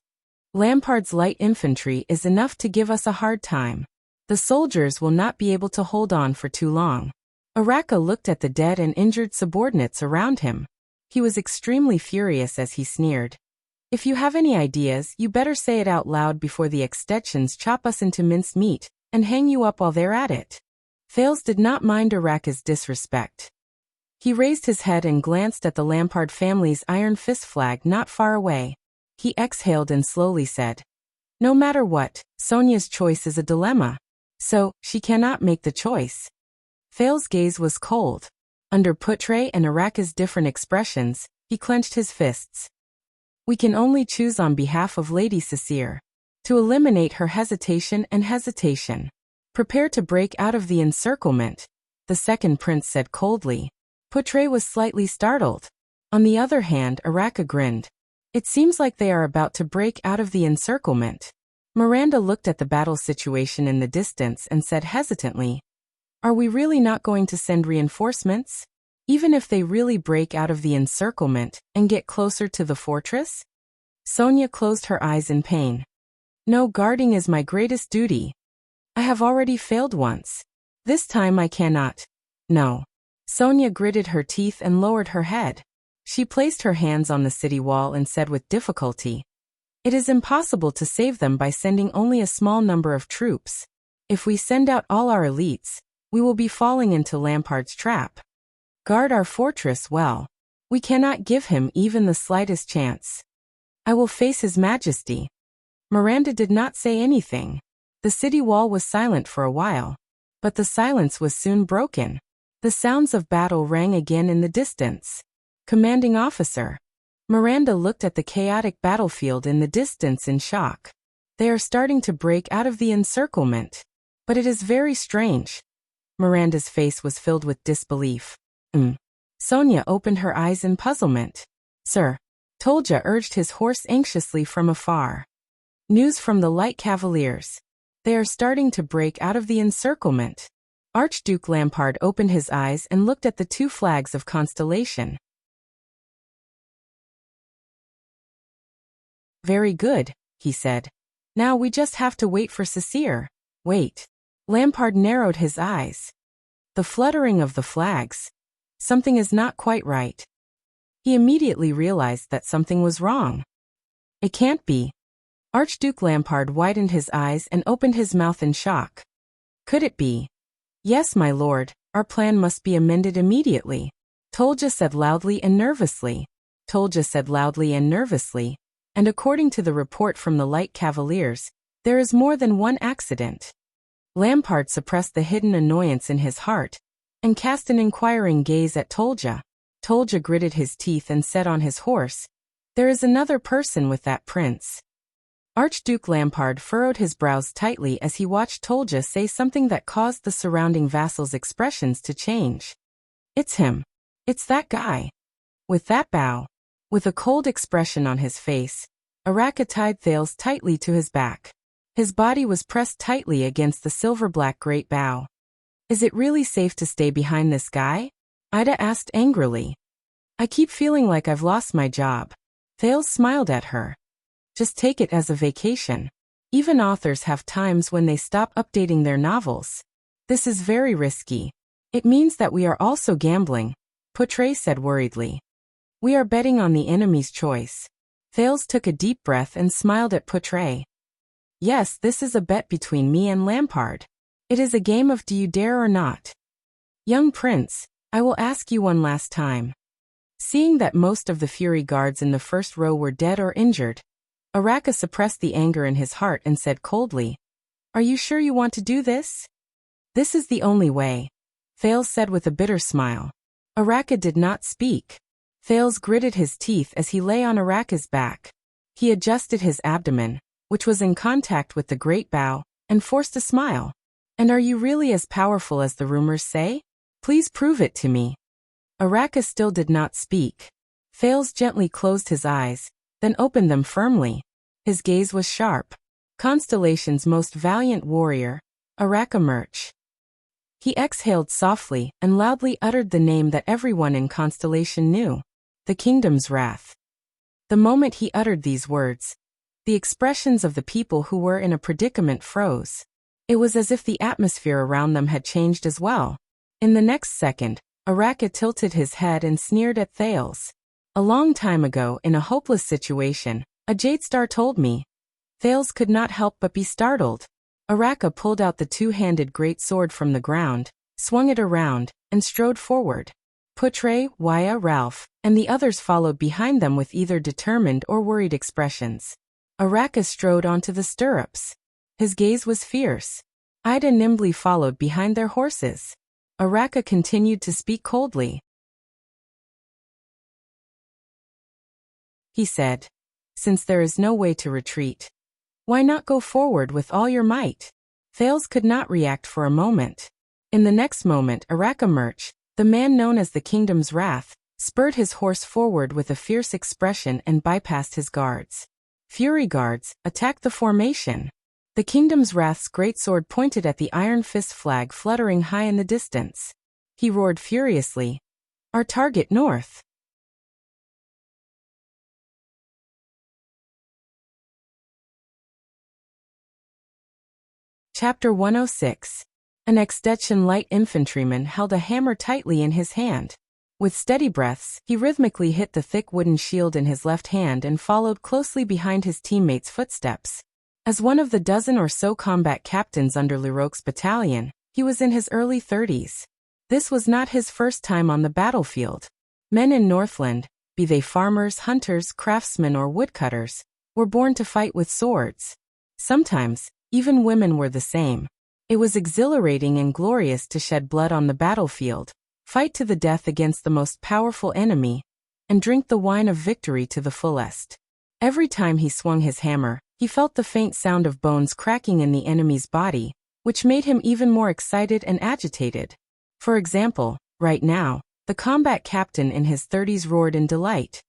Lampard's light infantry is enough to give us a hard time. The soldiers will not be able to hold on for too long. Araka looked at the dead and injured subordinates around him. He was extremely furious as he sneered. If you have any ideas, you better say it out loud before the Extensions chop us into minced meat and hang you up while they're at it. Thales did not mind Araka's disrespect. He raised his head and glanced at the Lampard family's iron fist flag not far away. He exhaled and slowly said, "No matter what, Sonia's choice is a dilemma. So, she cannot make the choice." Thales' gaze was cold. Under Putre and Araka's different expressions, he clenched his fists. "We can only choose on behalf of Lady Sasir. To eliminate her hesitation. Prepare to break out of the encirclement," the second prince said coldly. Putre was slightly startled. On the other hand, Araka grinned. "It seems like they are about to break out of the encirclement." Miranda looked at the battle situation in the distance and said hesitantly, "Are we really not going to send reinforcements? Even if they really break out of the encirclement and get closer to the fortress?" Sonia closed her eyes in pain. "No, guarding is my greatest duty. I have already failed once. This time I cannot. No." Sonia gritted her teeth and lowered her head. She placed her hands on the city wall and said with difficulty, "It is impossible to save them by sending only a small number of troops. If we send out all our elites, we will be falling into Lampard's trap. Guard our fortress well. We cannot give him even the slightest chance. I will face His Majesty." Miranda did not say anything. The city wall was silent for a while, but the silence was soon broken. The sounds of battle rang again in the distance. "Commanding officer." Miranda looked at the chaotic battlefield in the distance in shock. "They are starting to break out of the encirclement. But it is very strange." Miranda's face was filled with disbelief. Sonia opened her eyes in puzzlement. "Sir." Tolja urged his horse anxiously from afar. "News from the Light Cavaliers. They are starting to break out of the encirclement." Archduke Lampard opened his eyes and looked at the two flags of constellation. "Very good," he said. "Now we just have to wait for Sasir." "Wait." Lampard narrowed his eyes. The fluttering of the flags. Something is not quite right. He immediately realized that something was wrong. It can't be. Archduke Lampard widened his eyes and opened his mouth in shock. Could it be? "Yes, my lord, our plan must be amended immediately," Tolja said loudly and nervously. And according to the report from the Light Cavaliers, there is more than one accident. Lampard suppressed the hidden annoyance in his heart and cast an inquiring gaze at Tolja. Tolja gritted his teeth and said on his horse, "There is another person with that prince." Archduke Lampard furrowed his brows tightly as he watched Tolja say something that caused the surrounding vassals' expressions to change. "It's him. It's that guy." With that bow, with a cold expression on his face, Araka tied Thales tightly to his back. His body was pressed tightly against the silver-black great bow. "Is it really safe to stay behind this guy?" Ida asked angrily. "I keep feeling like I've lost my job." Thales smiled at her. "Just take it as a vacation. Even authors have times when they stop updating their novels. This is very risky. It means that we are also gambling," Putre said worriedly. "We are betting on the enemy's choice." Thales took a deep breath and smiled at Poutre. Yes, this is a bet between me and Lampard. It is a game of do you dare or not. Young prince, I will ask you one last time. Seeing that most of the Fury guards in the first row were dead or injured, Araka suppressed the anger in his heart and said coldly, Are you sure you want to do this? This is the only way, Thales said with a bitter smile. Araka did not speak. Thales gritted his teeth as he lay on Araka's back. He adjusted his abdomen, which was in contact with the great bow, and forced a smile. And are you really as powerful as the rumors say? Please prove it to me. Araka still did not speak. Thales gently closed his eyes, then opened them firmly. His gaze was sharp. Constellation's most valiant warrior, Araka Murch. He exhaled softly and loudly uttered the name that everyone in Constellation knew, the Kingdom's Wrath. The moment he uttered these words, the expressions of the people who were in a predicament froze. It was as if the atmosphere around them had changed as well. In the next second, Araka tilted his head and sneered at Thales. A long time ago, in a hopeless situation, a Jadestar told me. Thales could not help but be startled. Araka pulled out the two-handed great sword from the ground, swung it around, and strode forward. Poutre, Waya, Ralph, and the others followed behind them with either determined or worried expressions. Araka strode onto the stirrups. His gaze was fierce. Ida nimbly followed behind their horses. Araka continued to speak coldly. He said, Since there is no way to retreat, why not go forward with all your might? Thales could not react for a moment. In the next moment, Araka Murch, the man known as the Kingdom's Wrath, spurred his horse forward with a fierce expression and bypassed his guards. Fury guards, attacked the formation. The Kingdom's Wrath's greatsword pointed at the Iron Fist flag fluttering high in the distance. He roared furiously, Our target north. Chapter 106. An Extension light infantryman held a hammer tightly in his hand. With steady breaths, he rhythmically hit the thick wooden shield in his left hand and followed closely behind his teammates' footsteps. As one of the dozen or so combat captains under Leroque's battalion, he was in his early 30s. This was not his first time on the battlefield. Men in Northland, be they farmers, hunters, craftsmen, or woodcutters, were born to fight with swords. Sometimes, even women were the same. It was exhilarating and glorious to shed blood on the battlefield, fight to the death against the most powerful enemy, and drink the wine of victory to the fullest. Every time he swung his hammer, he felt the faint sound of bones cracking in the enemy's body, which made him even more excited and agitated. For example, right now, the combat captain in his 30s roared in delight.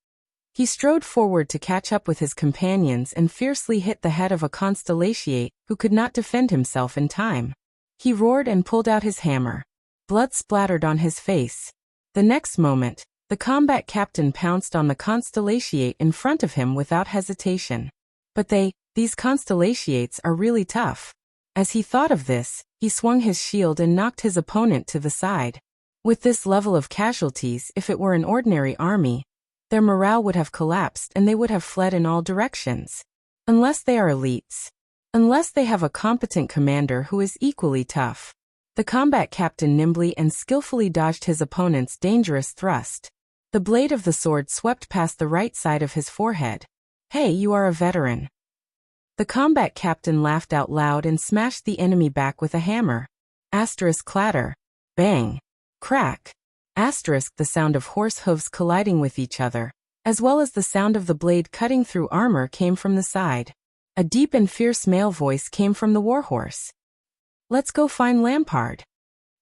He strode forward to catch up with his companions and fiercely hit the head of a constellatiate who could not defend himself in time. He roared and pulled out his hammer. Blood splattered on his face. The next moment, the combat captain pounced on the constellatiate in front of him without hesitation. But these constellatiates are really tough. As he thought of this, he swung his shield and knocked his opponent to the side. With this level of casualties, if it were an ordinary army, their morale would have collapsed and they would have fled in all directions. Unless they are elites. Unless they have a competent commander who is equally tough. The combat captain nimbly and skillfully dodged his opponent's dangerous thrust. The blade of the sword swept past the right side of his forehead. Hey, you are a veteran. The combat captain laughed out loud and smashed the enemy back with a hammer. Asterisk clatter. Bang. Crack. Asterisk the sound of horse hooves colliding with each other, as well as the sound of the blade cutting through armor came from the side. A deep and fierce male voice came from the warhorse. Let's go find Lampard.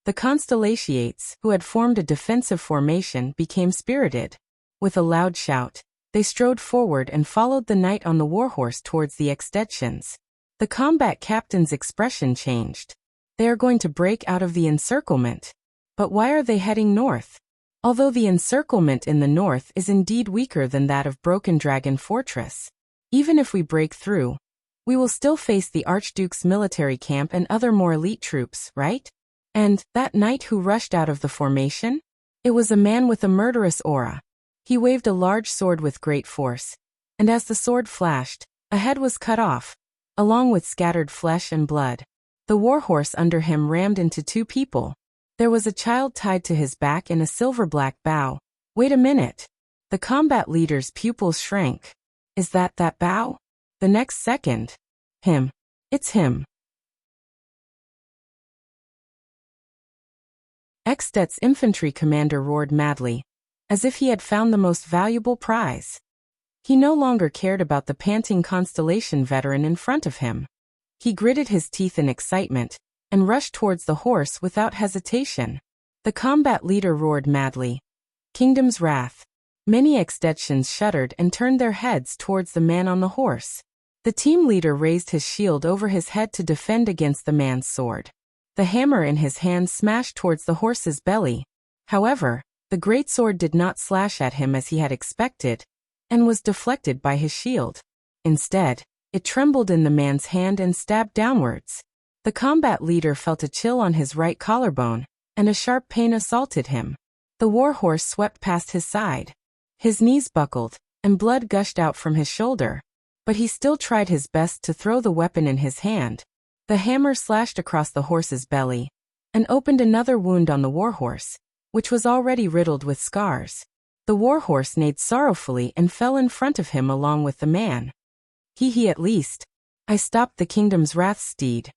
The constellatiates, who had formed a defensive formation, became spirited. With a loud shout, they strode forward and followed the knight on the warhorse towards the extensions. The combat captain's expression changed. They are going to break out of the encirclement. But why are they heading north? Although the encirclement in the north is indeed weaker than that of Broken Dragon Fortress. Even if we break through, we will still face the Archduke's military camp and other more elite troops, right? And that knight who rushed out of the formation? It was a man with a murderous aura. He waved a large sword with great force, and as the sword flashed, a head was cut off, along with scattered flesh and blood. The warhorse under him rammed into two people. There was a child tied to his back in a silver-black bow. Wait a minute. The combat leader's pupils shrank. Is that bow? The next second. Him. It's him. Ekstedt's infantry commander roared madly, as if he had found the most valuable prize. He no longer cared about the panting Constellation veteran in front of him. He gritted his teeth in excitement and rushed towards the horse without hesitation. The combat leader roared madly. Kingdom's Wrath. Many Ekstedtians shuddered and turned their heads towards the man on the horse. The team leader raised his shield over his head to defend against the man's sword. The hammer in his hand smashed towards the horse's belly. However, the greatsword did not slash at him as he had expected, and was deflected by his shield. Instead, it trembled in the man's hand and stabbed downwards. The combat leader felt a chill on his right collarbone, and a sharp pain assaulted him. The warhorse swept past his side. His knees buckled, and blood gushed out from his shoulder. But he still tried his best to throw the weapon in his hand. The hammer slashed across the horse's belly, and opened another wound on the warhorse, which was already riddled with scars. The warhorse neighed sorrowfully and fell in front of him along with the man. He at least. I stopped the Kingdom's Wrath steed.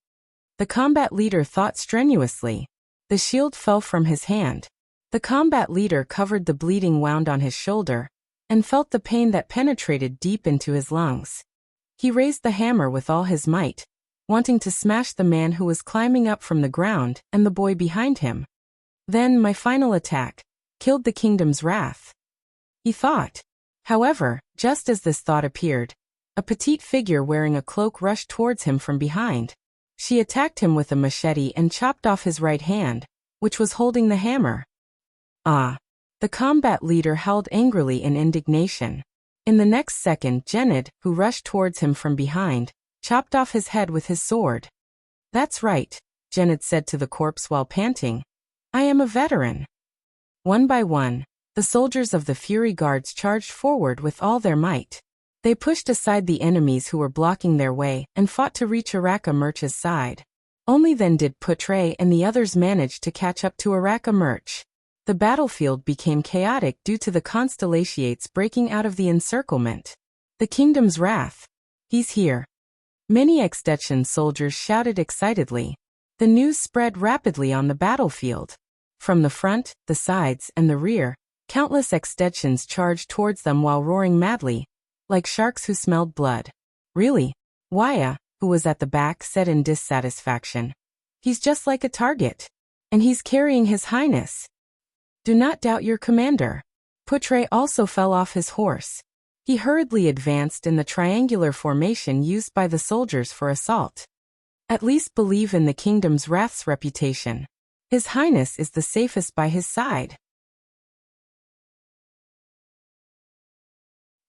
The combat leader thought strenuously. The shield fell from his hand. The combat leader covered the bleeding wound on his shoulder, and felt the pain that penetrated deep into his lungs. He raised the hammer with all his might, wanting to smash the man who was climbing up from the ground and the boy behind him. Then my final attack killed the Kingdom's Wrath, he thought. However, just as this thought appeared, a petite figure wearing a cloak rushed towards him from behind. She attacked him with a machete and chopped off his right hand, which was holding the hammer. Ah! The combat leader howled angrily in indignation. In the next second, Genid, who rushed towards him from behind, chopped off his head with his sword. That's right, Genid said to the corpse while panting. I am a veteran. One by one, the soldiers of the Fury Guards charged forward with all their might. They pushed aside the enemies who were blocking their way and fought to reach Araka Murch's side. Only then did Putre and the others manage to catch up to Araka Murch. The battlefield became chaotic due to the Constellations breaking out of the encirclement. The Kingdom's Wrath. He's here. Many Ekstedtian soldiers shouted excitedly. The news spread rapidly on the battlefield. From the front, the sides, and the rear, countless Ekstedtians charged towards them while roaring madly, like sharks who smelled blood. Really? Waya, who was at the back, said in dissatisfaction. He's just like a target. And he's carrying His Highness. Do not doubt your commander. Putre also fell off his horse. He hurriedly advanced in the triangular formation used by the soldiers for assault. At least believe in the Kingdom's Wrath's reputation. His Highness is the safest by his side.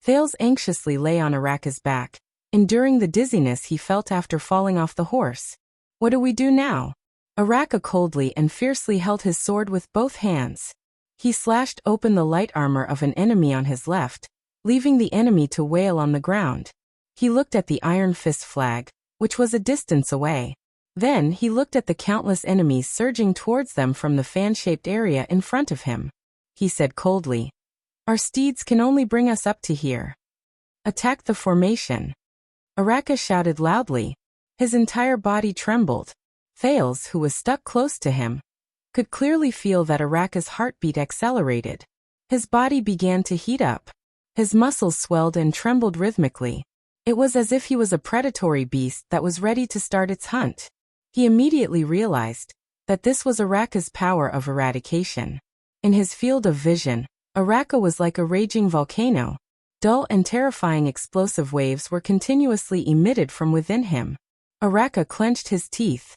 Thales anxiously lay on Araka's back, enduring the dizziness he felt after falling off the horse. What do we do now? Araka coldly and fiercely held his sword with both hands. He slashed open the light armor of an enemy on his left, leaving the enemy to wail on the ground. He looked at the Iron Fist flag, which was a distance away. Then he looked at the countless enemies surging towards them from the fan-shaped area in front of him. He said coldly, Our steeds can only bring us up to here. Attack the formation. Araka shouted loudly. His entire body trembled. Thales, who was stuck close to him, could clearly feel that Araka's heartbeat accelerated. His body began to heat up. His muscles swelled and trembled rhythmically. It was as if he was a predatory beast that was ready to start its hunt. He immediately realized that this was Araka's power of eradication. In his field of vision, Araka was like a raging volcano. Dull and terrifying explosive waves were continuously emitted from within him. Araka clenched his teeth.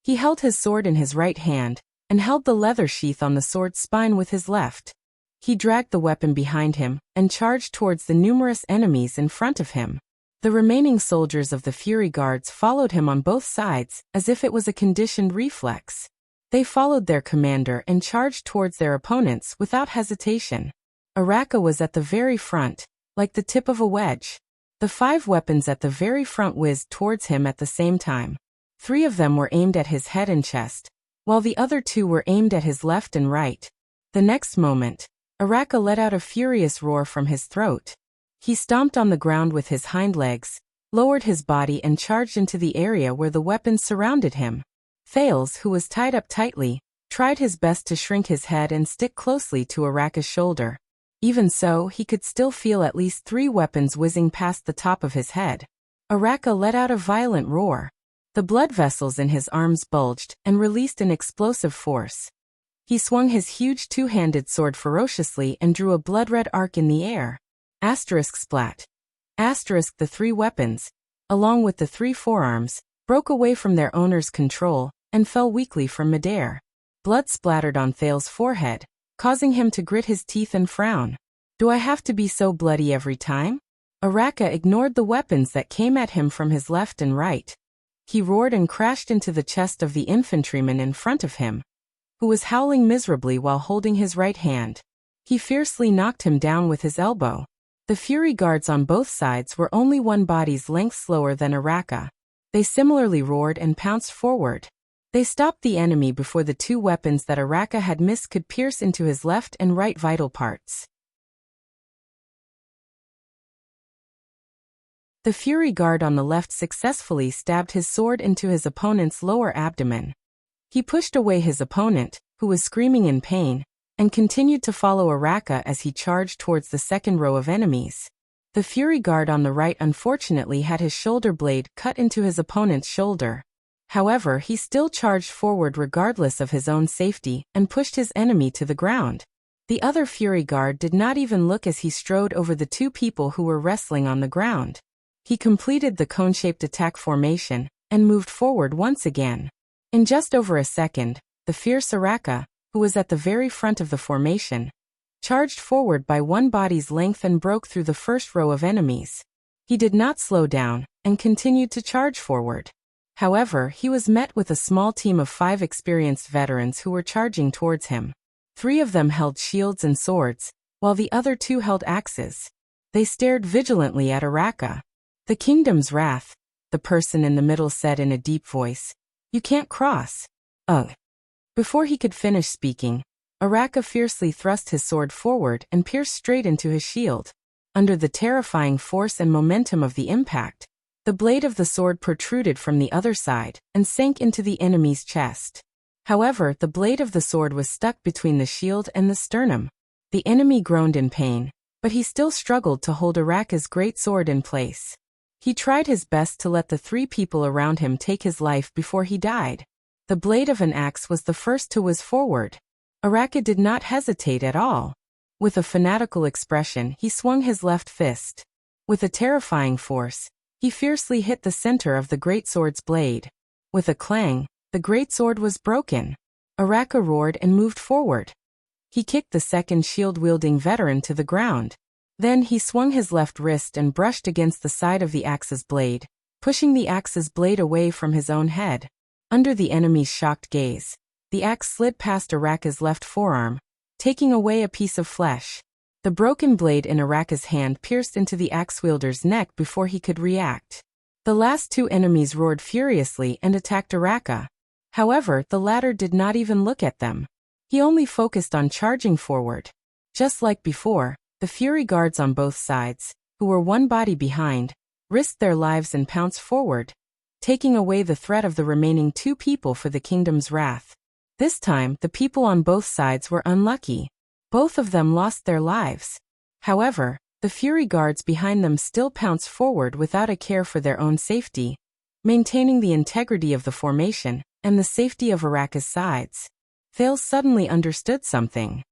He held his sword in his right hand, and held the leather sheath on the sword's spine with his left. He dragged the weapon behind him, and charged towards the numerous enemies in front of him. The remaining soldiers of the Fury Guards followed him on both sides, as if it was a conditioned reflex. They followed their commander and charged towards their opponents without hesitation. Araka was at the very front, like the tip of a wedge. The 5 weapons at the very front whizzed towards him at the same time. 3 of them were aimed at his head and chest, while the other 2 were aimed at his left and right. The next moment, Araka let out a furious roar from his throat. He stomped on the ground with his hind legs, lowered his body and charged into the area where the weapons surrounded him. Thales, who was tied up tightly, tried his best to shrink his head and stick closely to Araka's shoulder. Even so, he could still feel at least 3 weapons whizzing past the top of his head. Araka let out a violent roar. The blood vessels in his arms bulged and released an explosive force. He swung his huge 2-handed sword ferociously and drew a blood-red arc in the air. Asterisk splat. Asterisk the 3 weapons, along with the 3 forearms, broke away from their owner's control and fell weakly from midair. Blood splattered on Thales' forehead, causing him to grit his teeth and frown. Do I have to be so bloody every time? Araka ignored the weapons that came at him from his left and right. He roared and crashed into the chest of the infantryman in front of him, who was howling miserably while holding his right hand. He fiercely knocked him down with his elbow. The Fury Guards on both sides were only 1 body's length slower than Araka. They similarly roared and pounced forward. They stopped the enemy before the 2 weapons that Araka had missed could pierce into his left and right vital parts. The Fury Guard on the left successfully stabbed his sword into his opponent's lower abdomen. He pushed away his opponent, who was screaming in pain, and continued to follow Araka as he charged towards the second row of enemies. The Fury Guard on the right unfortunately had his shoulder blade cut into his opponent's shoulder. However, he still charged forward regardless of his own safety and pushed his enemy to the ground. The other Fury Guard did not even look as he strode over the 2 people who were wrestling on the ground. He completed the cone-shaped attack formation and moved forward once again. In just over a second, the fierce Araka, who was at the very front of the formation, charged forward by 1 body's length and broke through the first row of enemies. He did not slow down and continued to charge forward. However, he was met with a small team of 5 experienced veterans who were charging towards him. 3 of them held shields and swords, while the other 2 held axes. They stared vigilantly at Araka. "The kingdom's wrath," the person in the middle said in a deep voice. "You can't cross." Ugh. Before he could finish speaking, Araka fiercely thrust his sword forward and pierced straight into his shield. Under the terrifying force and momentum of the impact, the blade of the sword protruded from the other side and sank into the enemy's chest. However, the blade of the sword was stuck between the shield and the sternum. The enemy groaned in pain, but he still struggled to hold Araka's great sword in place. He tried his best to let the 3 people around him take his life before he died. The blade of an axe was the first to whiz forward. Araka did not hesitate at all. With a fanatical expression, he swung his left fist. With a terrifying force, he fiercely hit the center of the greatsword's blade. With a clang, the greatsword was broken. Araka roared and moved forward. He kicked the second shield-wielding veteran to the ground. Then he swung his left wrist and brushed against the side of the axe's blade, pushing the axe's blade away from his own head. Under the enemy's shocked gaze, the axe slid past Araka's left forearm, taking away a piece of flesh. The broken blade in Araka's hand pierced into the axe-wielder's neck before he could react. The last 2 enemies roared furiously and attacked Araka. However, the latter did not even look at them. He only focused on charging forward. Just like before, the Fury Guards on both sides, who were 1 body behind, risked their lives and pounced forward, taking away the threat of the remaining 2 people for the kingdom's wrath. This time, the people on both sides were unlucky. Both of them lost their lives. However, the Fury Guards behind them still pounced forward without a care for their own safety, maintaining the integrity of the formation and the safety of Araka's sides. Thales suddenly understood something.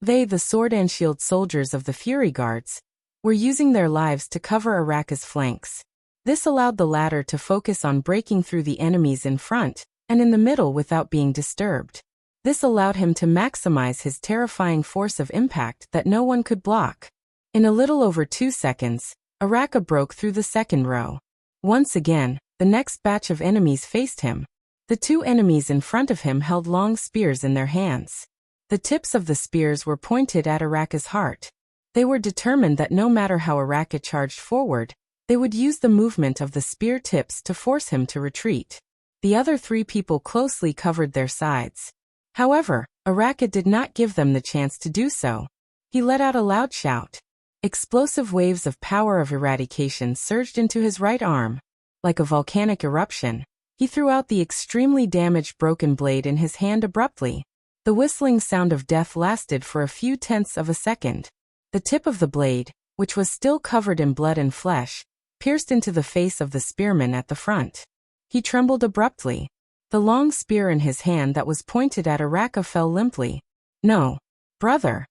They, the sword and shield soldiers of the Fury Guards, were using their lives to cover Araka's flanks. This allowed the latter to focus on breaking through the enemies in front and in the middle without being disturbed. This allowed him to maximize his terrifying force of impact that no one could block. In a little over 2 seconds, Araka broke through the second row. Once again, the next batch of enemies faced him. The 2 enemies in front of him held long spears in their hands. The tips of the spears were pointed at Araka's heart. They were determined that no matter how Araka charged forward, they would use the movement of the spear tips to force him to retreat. The other 3 people closely covered their sides. However, Araka did not give them the chance to do so. He let out a loud shout. Explosive waves of power of eradication surged into his right arm. Like a volcanic eruption, he threw out the extremely damaged broken blade in his hand abruptly. The whistling sound of death lasted for a few tenths of a second. The tip of the blade, which was still covered in blood and flesh, pierced into the face of the spearman at the front. He trembled abruptly. The long spear in his hand that was pointed at Araka fell limply. "No, brother!"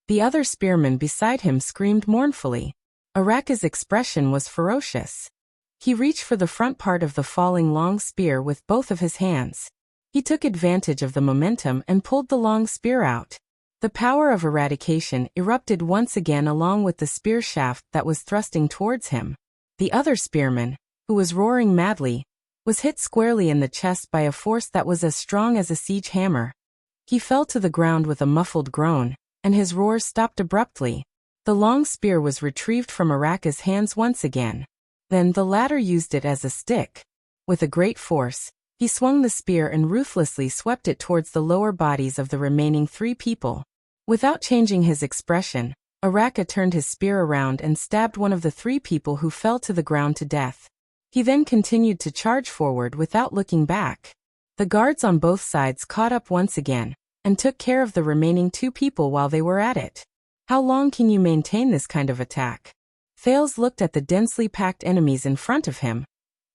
The other spearman beside him screamed mournfully. Araka's expression was ferocious. He reached for the front part of the falling long spear with both of his hands. He took advantage of the momentum and pulled the long spear out. The power of eradication erupted once again along with the spear shaft that was thrusting towards him. The other spearman, who was roaring madly, was hit squarely in the chest by a force that was as strong as a siege hammer. He fell to the ground with a muffled groan, and his roars stopped abruptly. The long spear was retrieved from Araka's hands once again. Then the latter used it as a stick. With a great force, he swung the spear and ruthlessly swept it towards the lower bodies of the remaining 3 people. Without changing his expression, Araka turned his spear around and stabbed one of the 3 people who fell to the ground to death. He then continued to charge forward without looking back. The guards on both sides caught up once again, and took care of the remaining 2 people while they were at it. How long can you maintain this kind of attack? Thales looked at the densely packed enemies in front of him,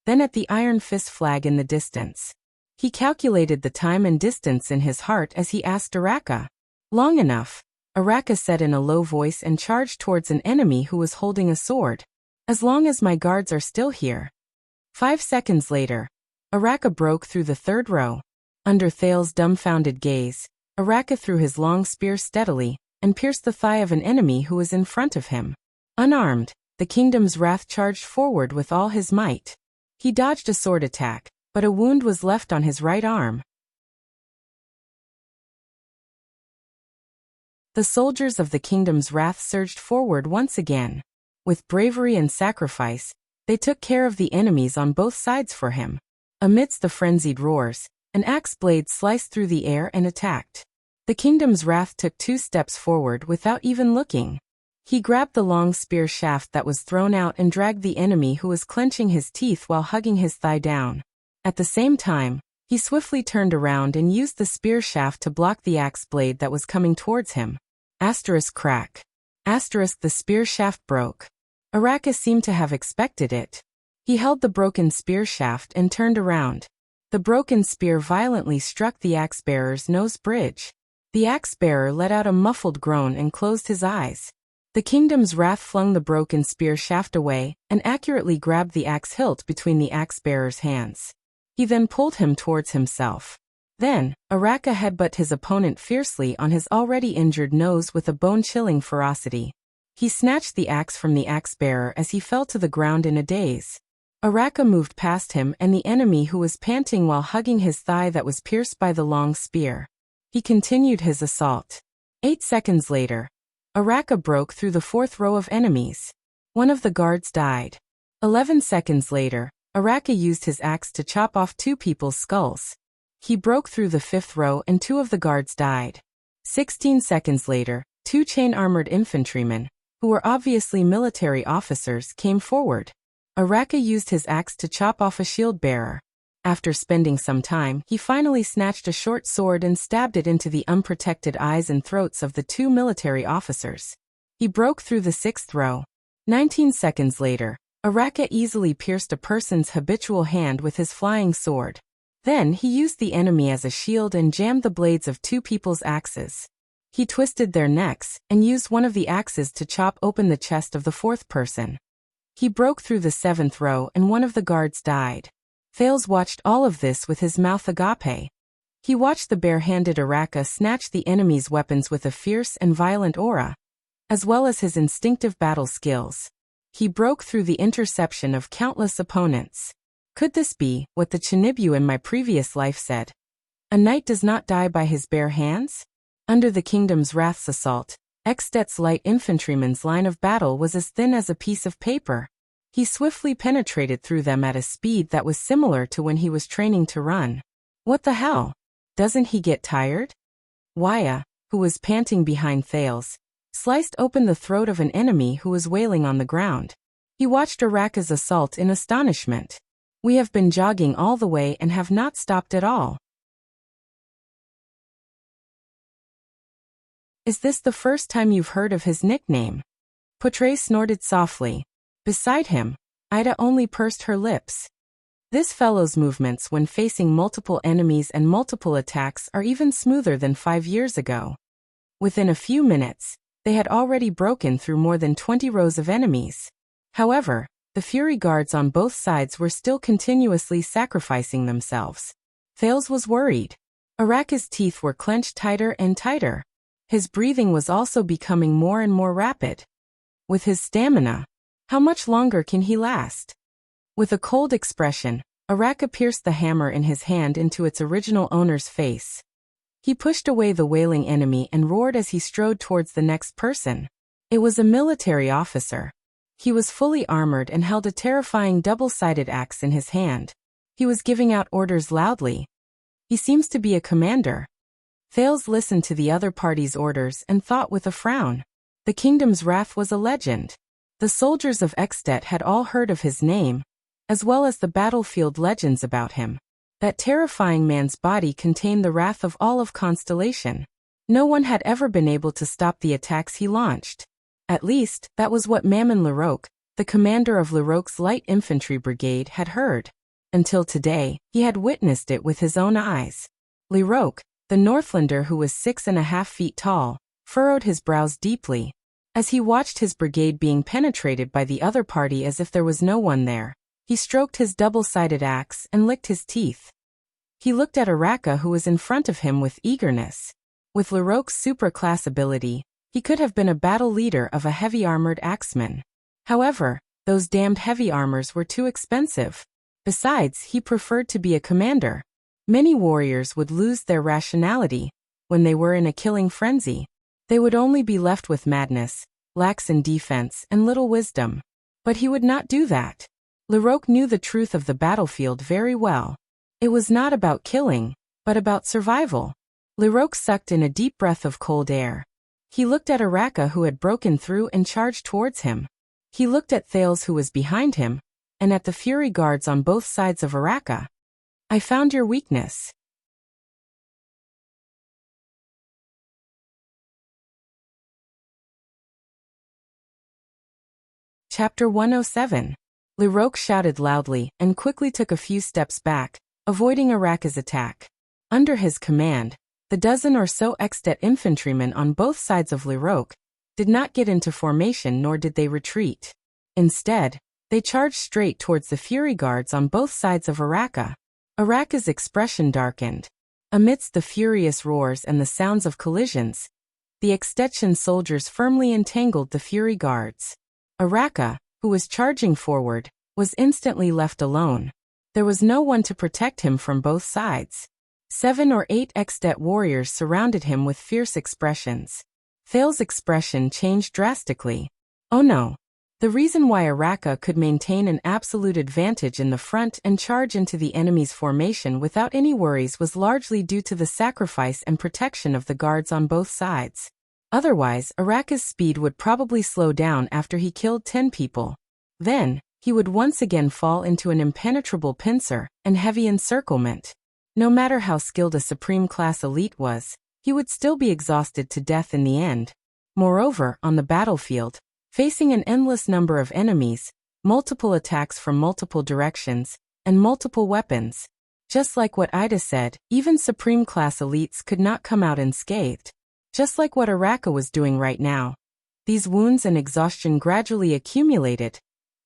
then at the Iron Fist flag in the distance. He calculated the time and distance in his heart as he asked Araka. "Long enough," Araka said in a low voice and charged towards an enemy who was holding a sword. "As long as my guards are still here." 5 seconds later, Araka broke through the 3rd row. Under Thales' dumbfounded gaze, Araka threw his long spear steadily and pierced the thigh of an enemy who was in front of him. Unarmed, the Kingdom's Wrath charged forward with all his might. He dodged a sword attack, but a wound was left on his right arm. The soldiers of the Kingdom's Wrath surged forward once again. With bravery and sacrifice, they took care of the enemies on both sides for him. Amidst the frenzied roars, an axe blade sliced through the air and attacked. The Kingdom's Wrath took 2 steps forward without even looking. He grabbed the long spear shaft that was thrown out and dragged the enemy who was clenching his teeth while hugging his thigh down. At the same time, he swiftly turned around and used the spear shaft to block the axe blade that was coming towards him. Crack. The spear shaft broke. Araka seemed to have expected it. He held the broken spear shaft and turned around. The broken spear violently struck the axe-bearer's nose bridge. The axe-bearer let out a muffled groan and closed his eyes. The Kingdom's Wrath flung the broken spear shaft away and accurately grabbed the axe hilt between the axe-bearer's hands. He then pulled him towards himself. Then, Araka headbutted his opponent fiercely on his already injured nose with a bone-chilling ferocity. He snatched the axe from the axe-bearer as he fell to the ground in a daze. Araka moved past him and the enemy who was panting while hugging his thigh that was pierced by the long spear. He continued his assault. 8 seconds later, Araka broke through the 4th row of enemies. One of the guards died. 11 seconds later, Araka used his axe to chop off 2 people's skulls. He broke through the 5th row and 2 of the guards died. 16 seconds later, 2 chain-armored infantrymen, who were obviously military officers, came forward. Araka used his axe to chop off a shield-bearer. After spending some time, he finally snatched a short sword and stabbed it into the unprotected eyes and throats of the 2 military officers. He broke through the 6th row. 19 seconds later, Araka easily pierced a person's habitual hand with his flying sword. Then he used the enemy as a shield and jammed the blades of 2 people's axes. He twisted their necks and used one of the axes to chop open the chest of the 4th person. He broke through the 7th row and one of the guards died. Thales watched all of this with his mouth agape. He watched the bare-handed Araka snatch the enemy's weapons with a fierce and violent aura, as well as his instinctive battle skills. He broke through the interception of countless opponents. Could this be what the Chinibyu in my previous life said? A knight does not die by his bare hands? Under the Kingdom's Wrath's assault, Eksted's light infantryman's line of battle was as thin as a piece of paper. He swiftly penetrated through them at a speed that was similar to when he was training to run. What the hell? Doesn't he get tired? Waya, who was panting behind Thales, sliced open the throat of an enemy who was wailing on the ground. He watched Araka's assault in astonishment. We have been jogging all the way and have not stopped at all. Is this the first time you've heard of his nickname? Potre snorted softly. Beside him, Ida only pursed her lips. This fellow's movements when facing multiple enemies and multiple attacks are even smoother than 5 years ago. Within a few minutes, they had already broken through more than 20 rows of enemies. However, the Fury Guards on both sides were still continuously sacrificing themselves. Thales was worried. Araka's teeth were clenched tighter and tighter. His breathing was also becoming more and more rapid. With his stamina, how much longer can he last? With a cold expression, Araka pierced the hammer in his hand into its original owner's face. He pushed away the wailing enemy and roared as he strode towards the next person. It was a military officer. He was fully armored and held a terrifying double-sided axe in his hand. He was giving out orders loudly. He seems to be a commander. Thales listened to the other party's orders and thought with a frown. The Kingdom's Wrath was a legend. The soldiers of Ekstet had all heard of his name, as well as the battlefield legends about him. That terrifying man's body contained the wrath of all of Constellation. No one had ever been able to stop the attacks he launched. At least, that was what Mammon Leroque, the commander of Leroque's light infantry brigade, had heard. Until today, he had witnessed it with his own eyes. Leroque, the Northlander who was 6.5 feet tall, furrowed his brows deeply. As he watched his brigade being penetrated by the other party as if there was no one there, he stroked his double-sided axe and licked his teeth. He looked at Araka who was in front of him with eagerness. With Leroque's super-class ability, he could have been a battle leader of a heavy-armored axeman. However, those damned heavy armors were too expensive. Besides, he preferred to be a commander. Many warriors would lose their rationality when they were in a killing frenzy. They would only be left with madness, lax in defense, and little wisdom. But he would not do that. Leroque knew the truth of the battlefield very well. It was not about killing, but about survival. Leroque sucked in a deep breath of cold air. He looked at Araka who had broken through and charged towards him. He looked at Thales who was behind him, and at the Fury Guards on both sides of Araka. I found your weakness. Chapter 107. Leroque shouted loudly and quickly took a few steps back, avoiding Araka's attack. Under his command, the dozen or so Ekstet infantrymen on both sides of Leroque did not get into formation nor did they retreat. Instead, they charged straight towards the Fury Guards on both sides of Araka. Araka's expression darkened. Amidst the furious roars and the sounds of collisions, the Ekstettian soldiers firmly entangled the Fury Guards. Araka, who was charging forward, was instantly left alone. There was no one to protect him from both sides. 7 or 8 Ekstet warriors surrounded him with fierce expressions. Thales' expression changed drastically. Oh no. The reason why Araka could maintain an absolute advantage in the front and charge into the enemy's formation without any worries was largely due to the sacrifice and protection of the guards on both sides. Otherwise, Araka's speed would probably slow down after he killed 10 people. Then, he would once again fall into an impenetrable pincer and heavy encirclement. No matter how skilled a supreme-class elite was, he would still be exhausted to death in the end. Moreover, on the battlefield, facing an endless number of enemies, multiple attacks from multiple directions, and multiple weapons. Just like what Ida said, even supreme-class elites could not come out unscathed. Just like what Araka was doing right now. These wounds and exhaustion gradually accumulated.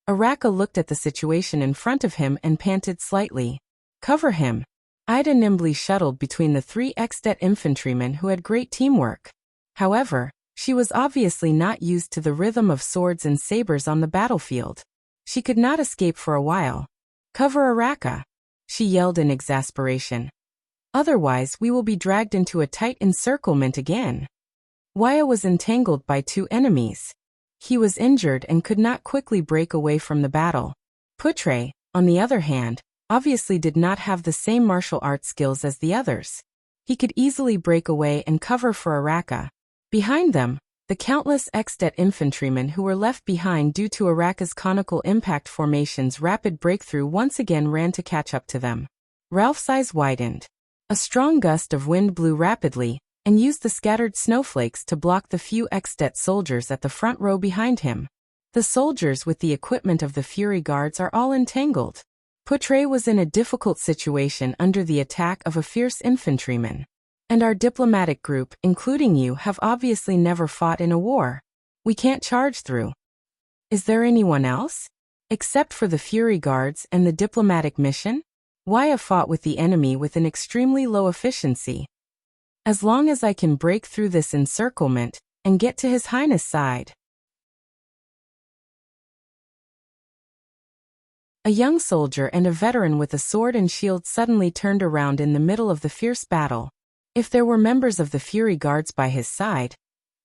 Araka looked at the situation in front of him and panted slightly. Cover him. Ida nimbly shuttled between the 3 Ekstet infantrymen who had great teamwork. However, she was obviously not used to the rhythm of swords and sabers on the battlefield. She could not escape for a while. Cover Araka, she yelled in exasperation. Otherwise, we will be dragged into a tight encirclement again. Waya was entangled by two enemies. He was injured and could not quickly break away from the battle. Putre, on the other hand, obviously did not have the same martial arts skills as the others. He could easily break away and cover for Araka. Behind them, the countless Extet infantrymen who were left behind due to Araka's conical impact formation's rapid breakthrough once again ran to catch up to them. Ralph's eyes widened. A strong gust of wind blew rapidly, and used the scattered snowflakes to block the few Extet soldiers at the front row behind him. The soldiers with the equipment of the Fury Guards are all entangled. Putre was in a difficult situation under the attack of a fierce infantryman. And our diplomatic group, including you, have obviously never fought in a war. We can't charge through. Is there anyone else? Except for the Fury Guards and the diplomatic mission? Waya fought with the enemy with an extremely low efficiency. As long as I can break through this encirclement and get to His Highness' side. A young soldier and a veteran with a sword and shield suddenly turned around in the middle of the fierce battle. If there were members of the Fury Guards by his side,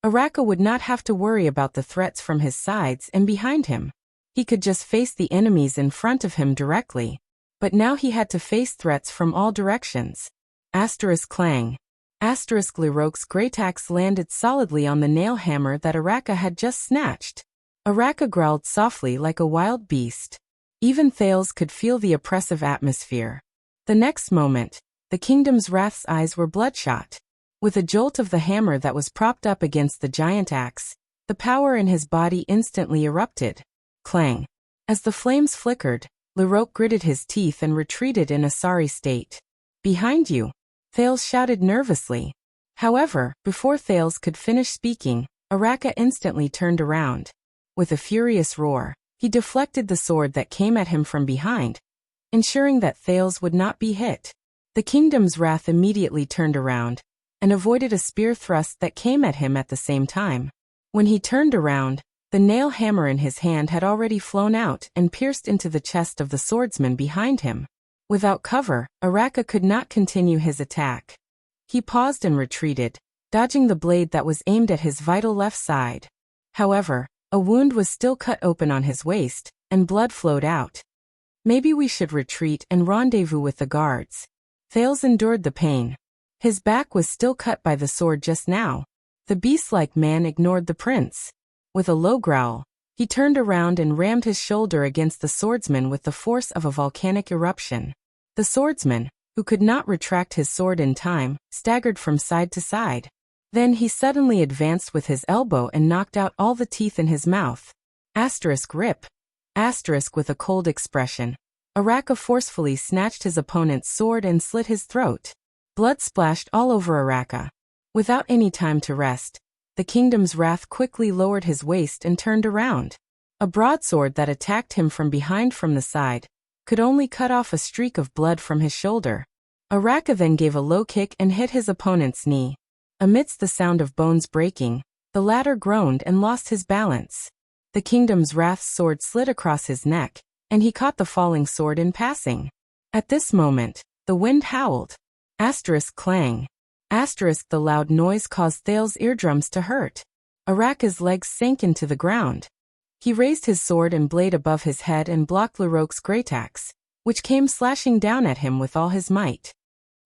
Araka would not have to worry about the threats from his sides and behind him. He could just face the enemies in front of him directly. But now he had to face threats from all directions. Clang. Lerouk's great axe landed solidly on the nail hammer that Araka had just snatched. Araka growled softly like a wild beast. Even Thales could feel the oppressive atmosphere. The next moment, the Kingdom's Wrath's eyes were bloodshot. With a jolt of the hammer that was propped up against the giant axe, the power in his body instantly erupted. Clang. As the flames flickered, Lerouk gritted his teeth and retreated in a sorry state. Behind you, Thales shouted nervously. However, before Thales could finish speaking, Araka instantly turned around. With a furious roar, he deflected the sword that came at him from behind, ensuring that Thales would not be hit. The Kingdom's Wrath immediately turned around and avoided a spear thrust that came at him at the same time. When he turned around, the nail hammer in his hand had already flown out and pierced into the chest of the swordsman behind him. Without cover, Araka could not continue his attack. He paused and retreated, dodging the blade that was aimed at his vital left side. However, a wound was still cut open on his waist, and blood flowed out. Maybe we should retreat and rendezvous with the guards. Thales endured the pain. His back was still cut by the sword just now. The beast-like man ignored the prince. With a low growl, he turned around and rammed his shoulder against the swordsman with the force of a volcanic eruption. The swordsman, who could not retract his sword in time, staggered from side to side. Then he suddenly advanced with his elbow and knocked out all the teeth in his mouth. Rip. With a cold expression. Araka forcefully snatched his opponent's sword and slit his throat. Blood splashed all over Araka. Without any time to rest, the Kingdom's Wrath quickly lowered his waist and turned around. A broadsword that attacked him from behind from the side could only cut off a streak of blood from his shoulder. Araka then gave a low kick and hit his opponent's knee. Amidst the sound of bones breaking, the latter groaned and lost his balance. The Kingdom's Wrath's sword slid across his neck, and he caught the falling sword in passing. At this moment, the wind howled. Clang. The loud noise caused Thales' eardrums to hurt. Araka's legs sank into the ground. He raised his sword and blade above his head and blocked Lerouk's great axe, which came slashing down at him with all his might.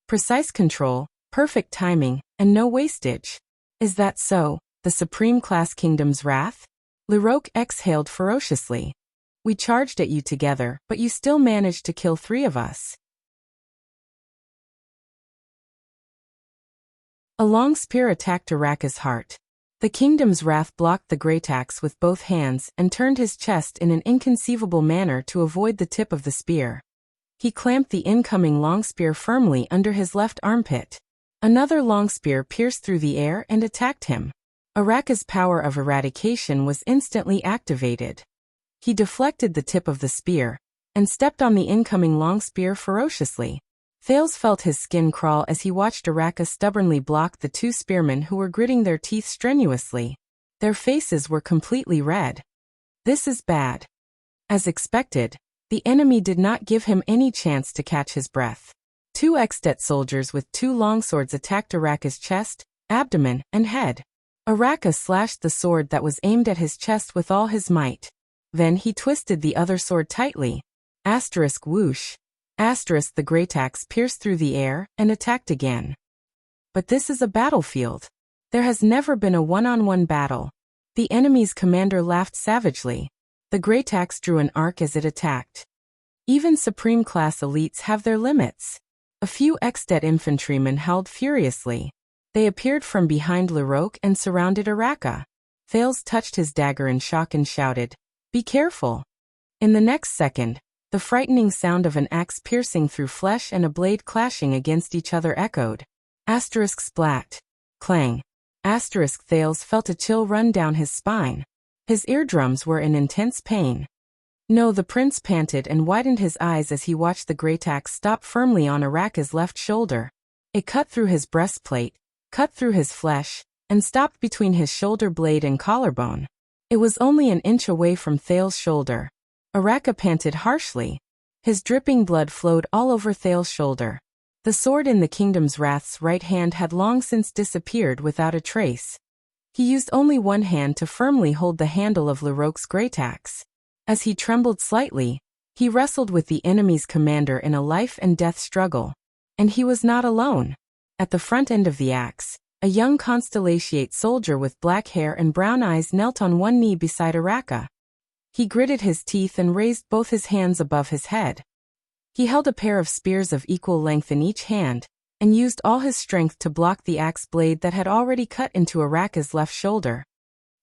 Precise control, perfect timing, and no wastage. Is that so, the Supreme Class Kingdom's Wrath? Lerouk exhaled ferociously. We charged at you together, but you still managed to kill 3 of us. A long spear attacked Araka's heart. The Kingdom's Wrath blocked the great axe with both hands and turned his chest in an inconceivable manner to avoid the tip of the spear. He clamped the incoming long spear firmly under his left armpit. Another long spear pierced through the air and attacked him. Araka's power of eradication was instantly activated. He deflected the tip of the spear and stepped on the incoming long spear ferociously. Thales felt his skin crawl as he watched Araka stubbornly block the 2 spearmen who were gritting their teeth strenuously. Their faces were completely red. This is bad. As expected, the enemy did not give him any chance to catch his breath. Two Extet soldiers with two longswords attacked Araka's chest, abdomen, and head. Araka slashed the sword that was aimed at his chest with all his might. Then he twisted the other sword tightly. Whoosh. The great axe pierced through the air and attacked again. But this is a battlefield. There has never been a one-on-one battle. The enemy's commander laughed savagely. The great axe drew an arc as it attacked. Even supreme-class elites have their limits. A few Extet infantrymen howled furiously. They appeared from behind Larok and surrounded Araka. Thales touched his dagger in shock and shouted, "Be careful!" In the next second, the frightening sound of an axe piercing through flesh and a blade clashing against each other echoed. Splat. Clang. Thales felt a chill run down his spine. His eardrums were in intense pain. No, the prince panted and widened his eyes as he watched the great axe stop firmly on Araka's left shoulder. It cut through his breastplate, cut through his flesh, and stopped between his shoulder blade and collarbone. It was only an inch away from Thales' shoulder. Araka panted harshly. His dripping blood flowed all over Thales' shoulder. The sword in the Kingdom's Wrath's right hand had long since disappeared without a trace. He used only one hand to firmly hold the handle of Larok's great axe. As he trembled slightly, he wrestled with the enemy's commander in a life-and-death struggle. And he was not alone. At the front end of the axe, a young Constellatiate soldier with black hair and brown eyes knelt on one knee beside Araka. He gritted his teeth and raised both his hands above his head. He held a pair of spears of equal length in each hand, and used all his strength to block the axe blade that had already cut into Araka's left shoulder.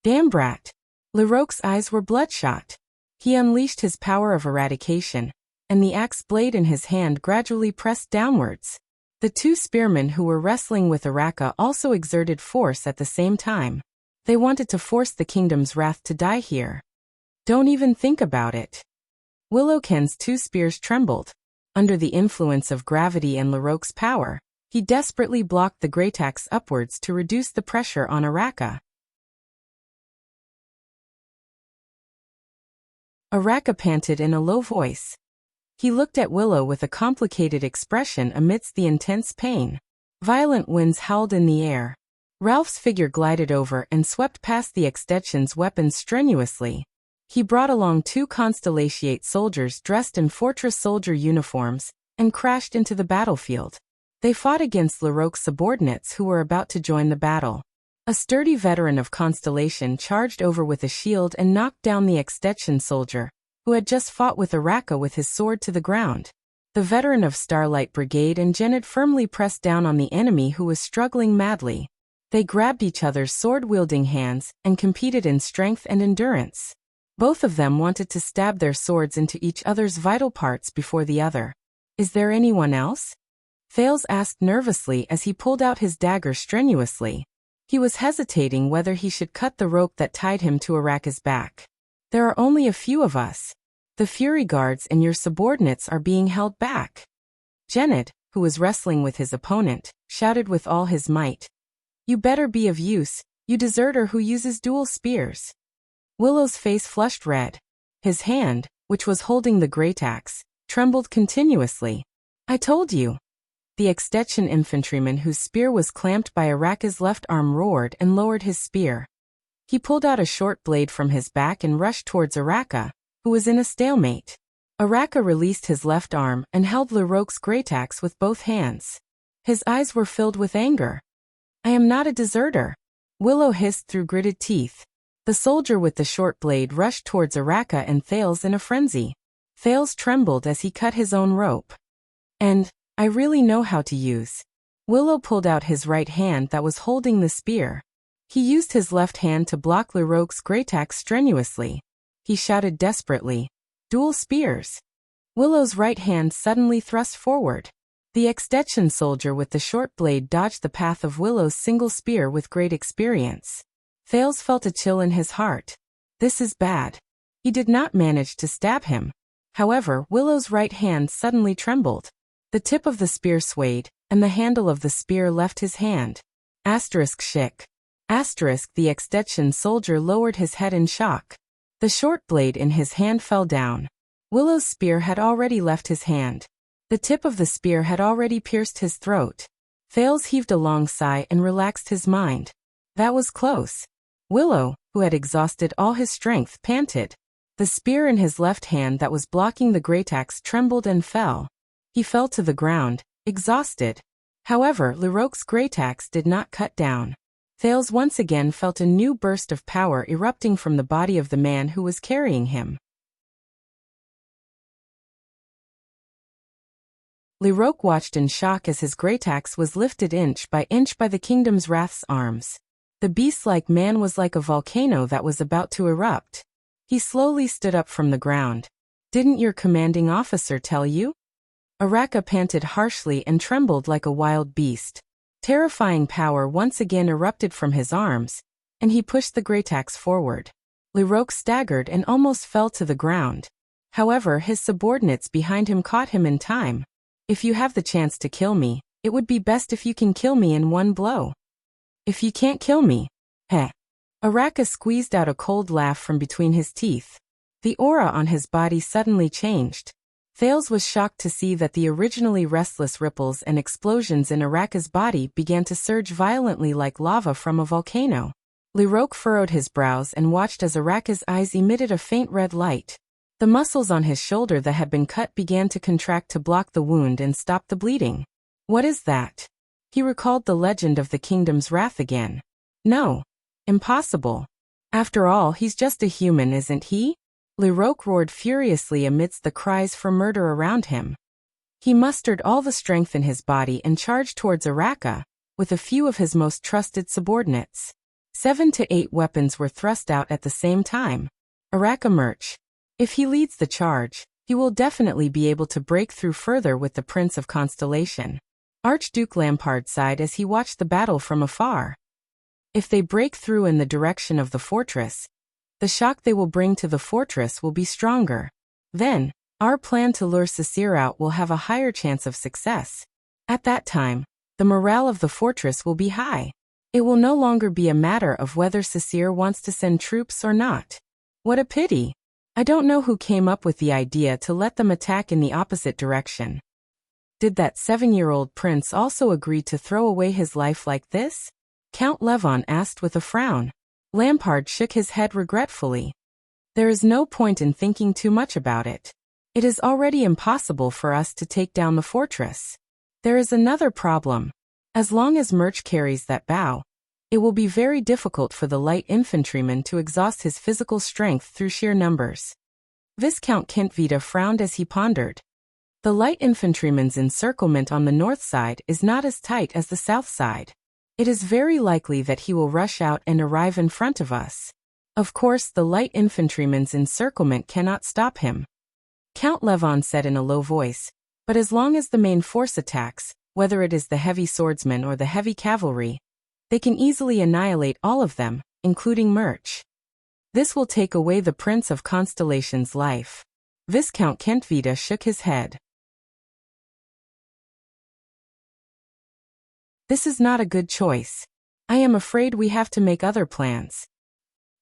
Damn brat! Larok's eyes were bloodshot. He unleashed his power of eradication, and the axe blade in his hand gradually pressed downwards. The two spearmen who were wrestling with Araka also exerted force at the same time. They wanted to force the Kingdom's Wrath to die here. Don't even think about it. Willowken's two spears trembled. Under the influence of gravity and Larok's power, he desperately blocked the great axe upwards to reduce the pressure on Araka. Araka panted in a low voice. He looked at Willow with a complicated expression amidst the intense pain. Violent winds howled in the air. Ralph's figure glided over and swept past the Extension's weapons strenuously. He brought along two Constellatiate soldiers dressed in fortress soldier uniforms, and crashed into the battlefield. They fought against Larok's subordinates who were about to join the battle. A sturdy veteran of Constellation charged over with a shield and knocked down the Extension soldier, who had just fought with Araka with his sword to the ground. The veteran of Starlight Brigade and Janet firmly pressed down on the enemy who was struggling madly. They grabbed each other's sword-wielding hands and competed in strength and endurance. Both of them wanted to stab their swords into each other's vital parts before the other. "Is there anyone else?" Thales asked nervously as he pulled out his dagger strenuously. He was hesitating whether he should cut the rope that tied him to Araka's back. "There are only a few of us. The Fury Guards and your subordinates are being held back." Janet, who was wrestling with his opponent, shouted with all his might, "You better be of use, you deserter who uses dual spears." Willow's face flushed red. His hand, which was holding the great axe, trembled continuously. "I told you." The Extension infantryman whose spear was clamped by Araka's left arm roared and lowered his spear. He pulled out a short blade from his back and rushed towards Araka, who was in a stalemate. Araka released his left arm and held Larok's great axe with both hands. His eyes were filled with anger. "I am not a deserter," Willow hissed through gritted teeth. The soldier with the short blade rushed towards Araka and Thales in a frenzy. Thales trembled as he cut his own rope. "And I really know how to use." Willow pulled out his right hand that was holding the spear. He used his left hand to block Larok's great axe strenuously. He shouted desperately, "Dual spears!" Willow's right hand suddenly thrust forward. The Extension soldier with the short blade dodged the path of Willow's single spear with great experience. Thales felt a chill in his heart. This is bad. He did not manage to stab him. However, Willow's right hand suddenly trembled. The tip of the spear swayed, and the handle of the spear left his hand. Shick. The Extension soldier lowered his head in shock. The short blade in his hand fell down. Willow's spear had already left his hand. The tip of the spear had already pierced his throat. Thales heaved a long sigh and relaxed his mind. That was close. Willow, who had exhausted all his strength, panted. The spear in his left hand that was blocking the great axe trembled and fell. He fell to the ground, exhausted. However, Leroque's great axe did not cut down. Thales once again felt a new burst of power erupting from the body of the man who was carrying him. Leroque watched in shock as his great axe was lifted inch by the Kingdom's Wrath's arms. The beast-like man was like a volcano that was about to erupt. He slowly stood up from the ground. Didn't your commanding officer tell you? Araka panted harshly and trembled like a wild beast. Terrifying power once again erupted from his arms, and he pushed the great axe forward. Leroque staggered and almost fell to the ground. However, his subordinates behind him caught him in time. If you have the chance to kill me, it would be best if you can kill me in one blow. If you can't kill me, heh. Araka squeezed out a cold laugh from between his teeth. The aura on his body suddenly changed. Thales was shocked to see that the originally restless ripples and explosions in Araka's body began to surge violently like lava from a volcano. Leroque furrowed his brows and watched as Araka's eyes emitted a faint red light. The muscles on his shoulder that had been cut began to contract to block the wound and stop the bleeding. What is that? He recalled the legend of the Kingdom's Wrath again. No. Impossible. After all, he's just a human, isn't he? Leroque roared furiously amidst the cries for murder around him. He mustered all the strength in his body and charged towards Araka, with a few of his most trusted subordinates. 7 to 8 weapons were thrust out at the same time. Araka Murch. If he leads the charge, he will definitely be able to break through further with the Prince of Constellation. Archduke Lampard sighed as he watched the battle from afar. If they break through in the direction of the fortress, the shock they will bring to the fortress will be stronger. Then, our plan to lure Cecere out will have a higher chance of success. At that time, the morale of the fortress will be high. It will no longer be a matter of whether Cecere wants to send troops or not. What a pity. I don't know who came up with the idea to let them attack in the opposite direction. Did that 7-year-old prince also agree to throw away his life like this? Count Levon asked with a frown. Lampard shook his head regretfully. There is no point in thinking too much about it. It is already impossible for us to take down the fortress. There is another problem. As long as Murch carries that bow, it will be very difficult for the light infantryman to exhaust his physical strength through sheer numbers. Viscount Kentvita frowned as he pondered. The light infantryman's encirclement on the north side is not as tight as the south side. It is very likely that he will rush out and arrive in front of us. Of course, the light infantryman's encirclement cannot stop him. Count Levon said in a low voice, but as long as the main force attacks, whether it is the heavy swordsmen or the heavy cavalry, they can easily annihilate all of them, including Murch. This will take away the Prince of Constellation's life. Viscount Kentvita shook his head. This is not a good choice. I am afraid we have to make other plans.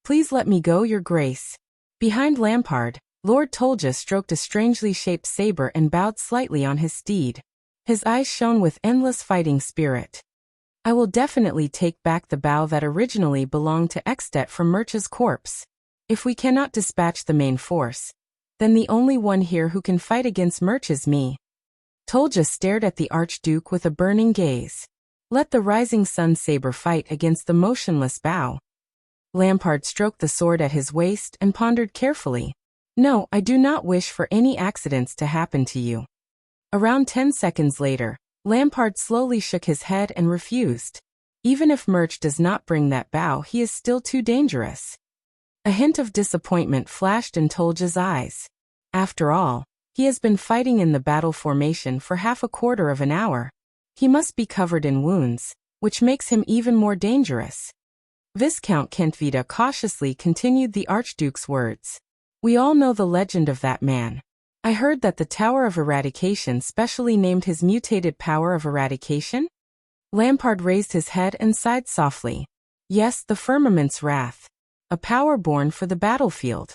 Please let me go, Your Grace. Behind Lampard, Lord Tolja stroked a strangely shaped saber and bowed slightly on his steed. His eyes shone with endless fighting spirit. I will definitely take back the bow that originally belonged to Extet from Murch's corpse. If we cannot dispatch the main force, then the only one here who can fight against Murch is me. Tolja stared at the Archduke with a burning gaze. Let the rising sun saber fight against the motionless bow. Lampard stroked the sword at his waist and pondered carefully. No, I do not wish for any accidents to happen to you. Around 10 seconds later, Lampard slowly shook his head and refused. Even if Murch does not bring that bow, he is still too dangerous. A hint of disappointment flashed in Tolja's eyes. After all, he has been fighting in the battle formation for half a quarter of an hour. He must be covered in wounds, which makes him even more dangerous. Viscount Kentvita cautiously continued the Archduke's words. We all know the legend of that man. I heard that the Tower of Eradication specially named his mutated power of eradication? Lampard raised his head and sighed softly. Yes, the Firmament's Wrath. A power born for the battlefield.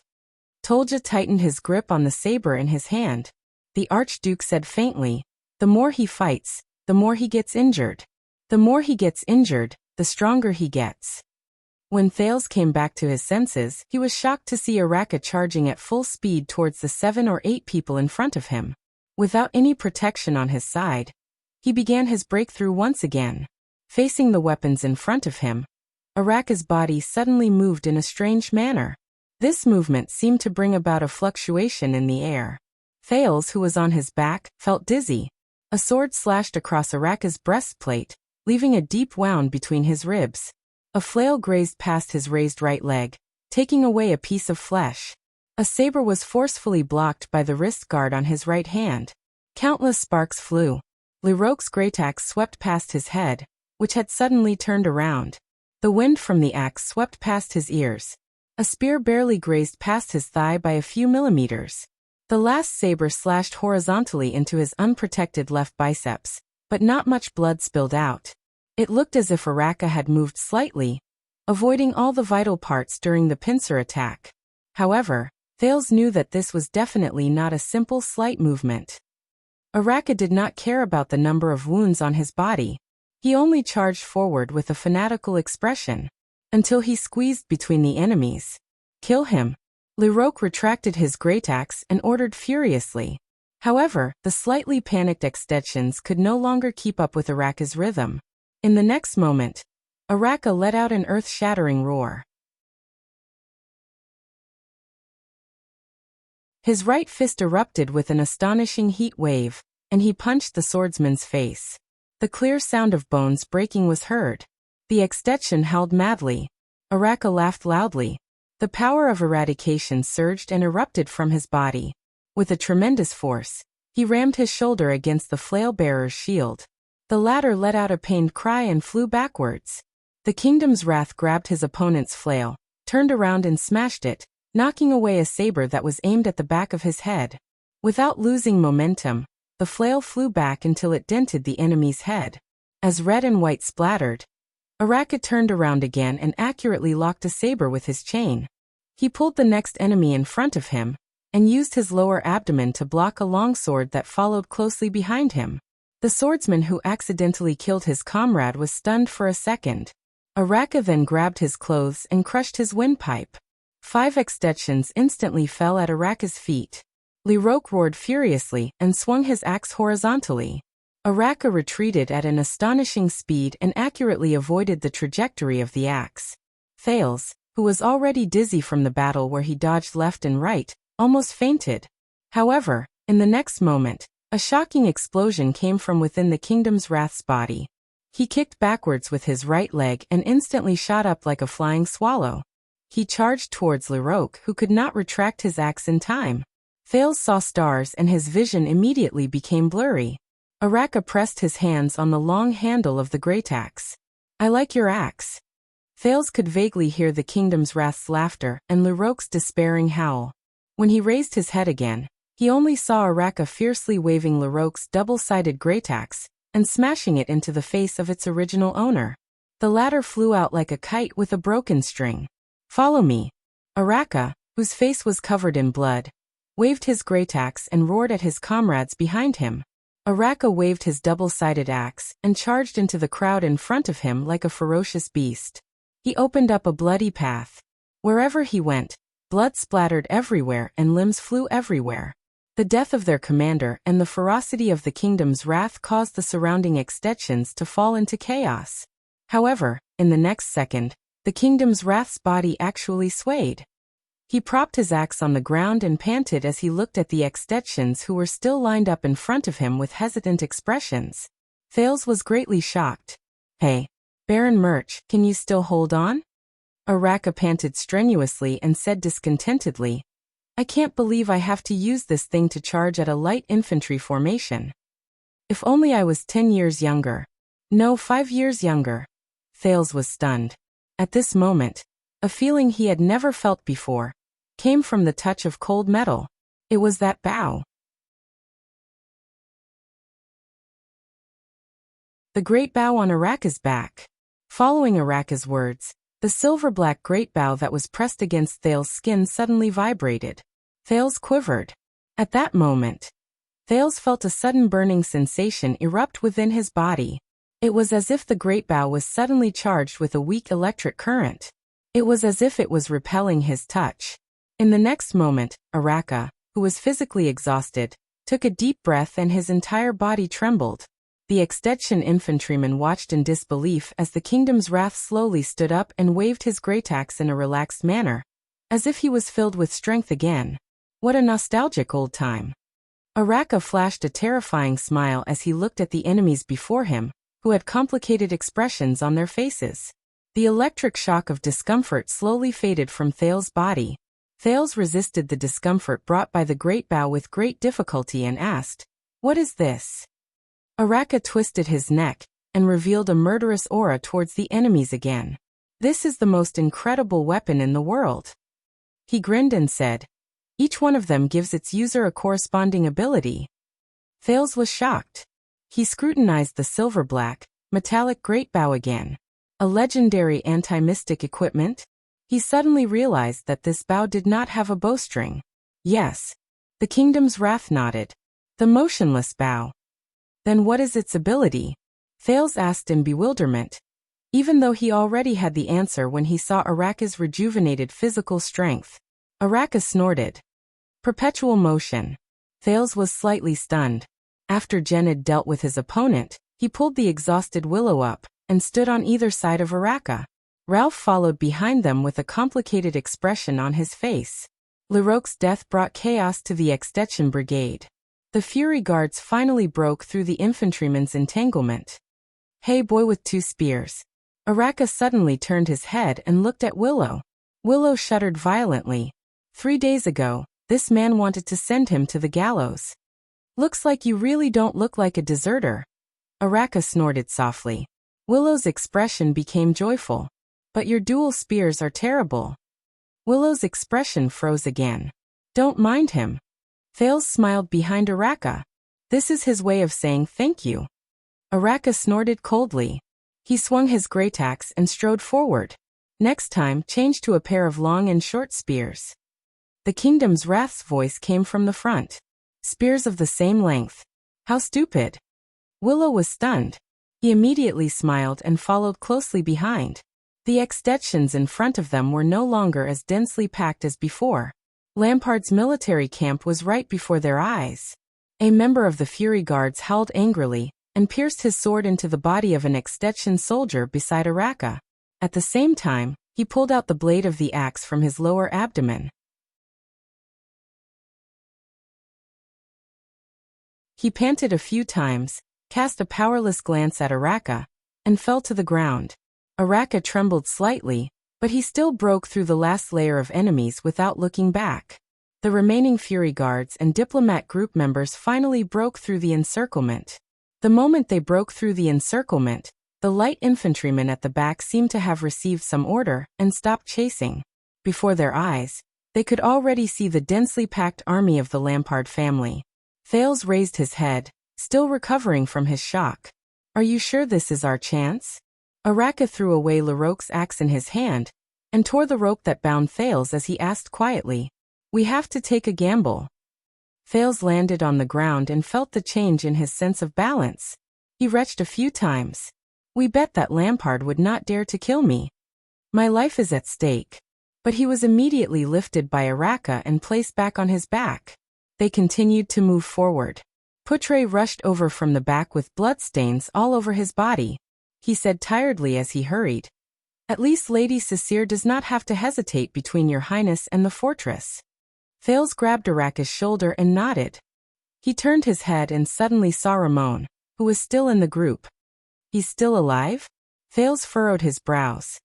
Tolja tightened his grip on the saber in his hand. The Archduke said faintly. The more he fights, the more he gets injured. The more he gets injured, the stronger he gets. When Thales came back to his senses, he was shocked to see Araka charging at full speed towards the 7 or 8 people in front of him. Without any protection on his side, he began his breakthrough once again. Facing the weapons in front of him, Araka's body suddenly moved in a strange manner. This movement seemed to bring about a fluctuation in the air. Thales, who was on his back, felt dizzy. A sword slashed across Araka's breastplate, leaving a deep wound between his ribs. A flail grazed past his raised right leg, taking away a piece of flesh. A saber was forcefully blocked by the wrist guard on his right hand. Countless sparks flew. Leroque's great axe swept past his head, which had suddenly turned around. The wind from the axe swept past his ears. A spear barely grazed past his thigh by a few millimeters. The last saber slashed horizontally into his unprotected left biceps, but not much blood spilled out. It looked as if Araka had moved slightly, avoiding all the vital parts during the pincer attack. However, Thales knew that this was definitely not a simple slight movement. Araka did not care about the number of wounds on his body. He only charged forward with a fanatical expression, until he squeezed between the enemies. Kill him. Leroque retracted his great axe and ordered furiously. However, the slightly panicked extensions could no longer keep up with Araka's rhythm. In the next moment, Araka let out an earth-shattering roar. His right fist erupted with an astonishing heat wave, and he punched the swordsman's face. The clear sound of bones breaking was heard. The extension howled madly. Araka laughed loudly. The power of eradication surged and erupted from his body. With a tremendous force, he rammed his shoulder against the flail-bearer's shield. The latter let out a pained cry and flew backwards. The Kingdom's Wrath grabbed his opponent's flail, turned around and smashed it, knocking away a saber that was aimed at the back of his head. Without losing momentum, the flail flew back until it dented the enemy's head. As red and white splattered, Araka turned around again and accurately locked a saber with his chain. He pulled the next enemy in front of him, and used his lower abdomen to block a longsword that followed closely behind him. The swordsman who accidentally killed his comrade was stunned for a second. Araka then grabbed his clothes and crushed his windpipe. 5 extensions instantly fell at Araka's feet. Leroque roared furiously and swung his axe horizontally. Araka retreated at an astonishing speed and accurately avoided the trajectory of the axe. Thales, who was already dizzy from the battle where he dodged left and right, almost fainted. However, in the next moment, a shocking explosion came from within the Kingdom's Wrath's body. He kicked backwards with his right leg and instantly shot up like a flying swallow. He charged towards Leroque, who could not retract his axe in time. Thales saw stars and his vision immediately became blurry. Araka pressed his hands on the long handle of the great axe. I like your axe. Thales could vaguely hear the Kingdom's Wrath's laughter and Leroque's despairing howl. When he raised his head again, he only saw Araka fiercely waving Leroque's double-sided great axe and smashing it into the face of its original owner. The latter flew out like a kite with a broken string. Follow me. Araka, whose face was covered in blood, waved his great axe and roared at his comrades behind him. Araka waved his double-sided axe and charged into the crowd in front of him like a ferocious beast. He opened up a bloody path. Wherever he went, blood splattered everywhere and limbs flew everywhere. The death of their commander and the ferocity of the Kingdom's Wrath caused the surrounding extensions to fall into chaos. However, in the next second, the Kingdom's Wrath's body actually swayed. He propped his axe on the ground and panted as he looked at the extensions who were still lined up in front of him with hesitant expressions. Thales was greatly shocked. Hey, Baron Murch, can you still hold on? Araka panted strenuously and said discontentedly, I can't believe I have to use this thing to charge at a light infantry formation. If only I was 10 years younger. No, 5 years younger. Thales was stunned. At this moment, a feeling he had never felt before came from the touch of cold metal. It was that bow. The great bow on Araka's back. Following Araka's words, the silver-black great bow that was pressed against Thales' skin suddenly vibrated. Thales quivered. At that moment, Thales felt a sudden burning sensation erupt within his body. It was as if the great bow was suddenly charged with a weak electric current. It was as if it was repelling his touch. In the next moment, Araka, who was physically exhausted, took a deep breath and his entire body trembled. The extension infantryman watched in disbelief as the kingdom's wrath slowly stood up and waved his greataxe in a relaxed manner, as if he was filled with strength again. What a nostalgic old time. Araka flashed a terrifying smile as he looked at the enemies before him, who had complicated expressions on their faces. The electric shock of discomfort slowly faded from Thales' body. Thales resisted the discomfort brought by the great bow with great difficulty and asked, "What is this?" Araka twisted his neck and revealed a murderous aura towards the enemies again. "This is the most incredible weapon in the world." He grinned and said, "Each one of them gives its user a corresponding ability." Thales was shocked. He scrutinized the silver-black, metallic great bow again. A legendary anti-mystic equipment? He suddenly realized that this bow did not have a bowstring. Yes. The kingdom's wrath nodded. The motionless bow. Then what is its ability? Thales asked in bewilderment, even though he already had the answer when he saw Araka's rejuvenated physical strength. Araka snorted. Perpetual motion. Thales was slightly stunned. After Genid dealt with his opponent, he pulled the exhausted Willow up and stood on either side of Araka. Ralph followed behind them with a complicated expression on his face. Larocque's death brought chaos to the Extension Brigade. The Fury Guards finally broke through the infantryman's entanglement. "Hey, boy with two spears." Araka suddenly turned his head and looked at Willow. Willow shuddered violently. 3 days ago, this man wanted to send him to the gallows. "Looks like you really don't look like a deserter." Araka snorted softly. Willow's expression became joyful. "But your dual spears are terrible." Willow's expression froze again. "Don't mind him." Thales smiled behind Araka. "This is his way of saying thank you." Araka snorted coldly. He swung his greataxe and strode forward. "Next time, change to a pair of long and short spears." The kingdom's wrath's voice came from the front. "Spears of the same length. How stupid." Willow was stunned. He immediately smiled and followed closely behind. The extensions in front of them were no longer as densely packed as before. Lampard's military camp was right before their eyes. A member of the Fury Guards howled angrily and pierced his sword into the body of an extension soldier beside Araka. At the same time, he pulled out the blade of the axe from his lower abdomen. He panted a few times, cast a powerless glance at Araka, and fell to the ground. Araka trembled slightly, but he still broke through the last layer of enemies without looking back. The remaining Fury Guards and diplomat group members finally broke through the encirclement. The moment they broke through the encirclement, the light infantrymen at the back seemed to have received some order and stopped chasing. Before their eyes, they could already see the densely packed army of the Lampard family. Thales raised his head, still recovering from his shock. "Are you sure this is our chance?" Araka threw away Larocque's axe in his hand and tore the rope that bound Thales as he asked quietly, "We have to take a gamble." Thales landed on the ground and felt the change in his sense of balance. He retched a few times. "We bet that Lampard would not dare to kill me. My life is at stake." But he was immediately lifted by Araka and placed back on his back. They continued to move forward. Poutre rushed over from the back with bloodstains all over his body. He said tiredly as he hurried, "At least Lady Cecile does not have to hesitate between your highness and the fortress." Thales grabbed Araka's shoulder and nodded. He turned his head and suddenly saw Ramon, who was still in the group. "He's still alive?" Thales furrowed his brows.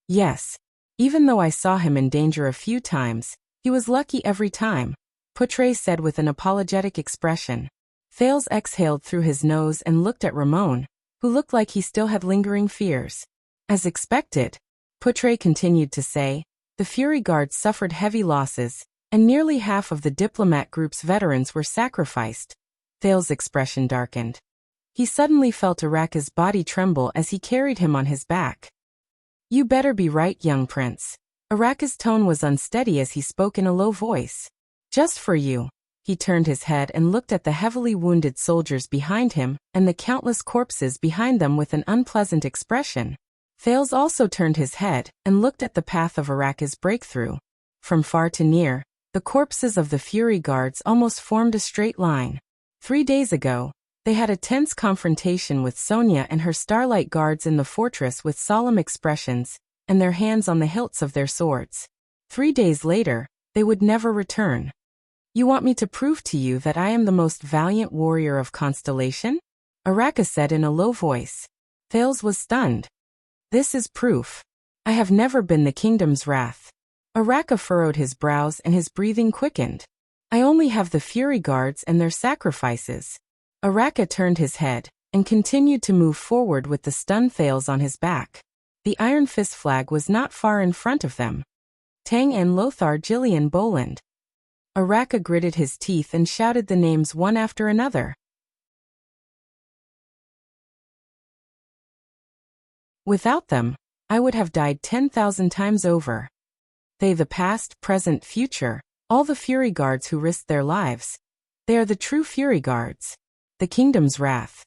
"Yes. Even though I saw him in danger a few times, he was lucky every time," Poutre said with an apologetic expression. Thales exhaled through his nose and looked at Ramon, who looked like he still had lingering fears. "As expected," Poutre continued to say, "the Fury Guards suffered heavy losses, and nearly half of the diplomat group's veterans were sacrificed." Thales' expression darkened. He suddenly felt Araka's body tremble as he carried him on his back. "You better be right, young prince." Araka's tone was unsteady as he spoke in a low voice. "Just for you. He turned his head and looked at the heavily wounded soldiers behind him and the countless corpses behind them with an unpleasant expression. Thales also turned his head and looked at the path of Araka's breakthrough. From far to near, the corpses of the Fury Guards almost formed a straight line. 3 days ago, they had a tense confrontation with Sonia and her Starlight Guards in the fortress with solemn expressions and their hands on the hilts of their swords. 3 days later, they would never return. You want me to prove to you that I am the most valiant warrior of Constellation? Araka said in a low voice. Thales was stunned. This is proof. I have never been the kingdom's wrath. Araka furrowed his brows and his breathing quickened. I only have the Fury Guards and their sacrifices. Araka turned his head and continued to move forward with the stunned Thales on his back. The Iron Fist flag was not far in front of them. Tang and Lothar Gillian Boland. Araka gritted his teeth and shouted the names one after another. Without them, I would have died 10,000 times over. They the past, present, future, all the Fury Guards who risked their lives. They are the true Fury Guards. The kingdom's wrath.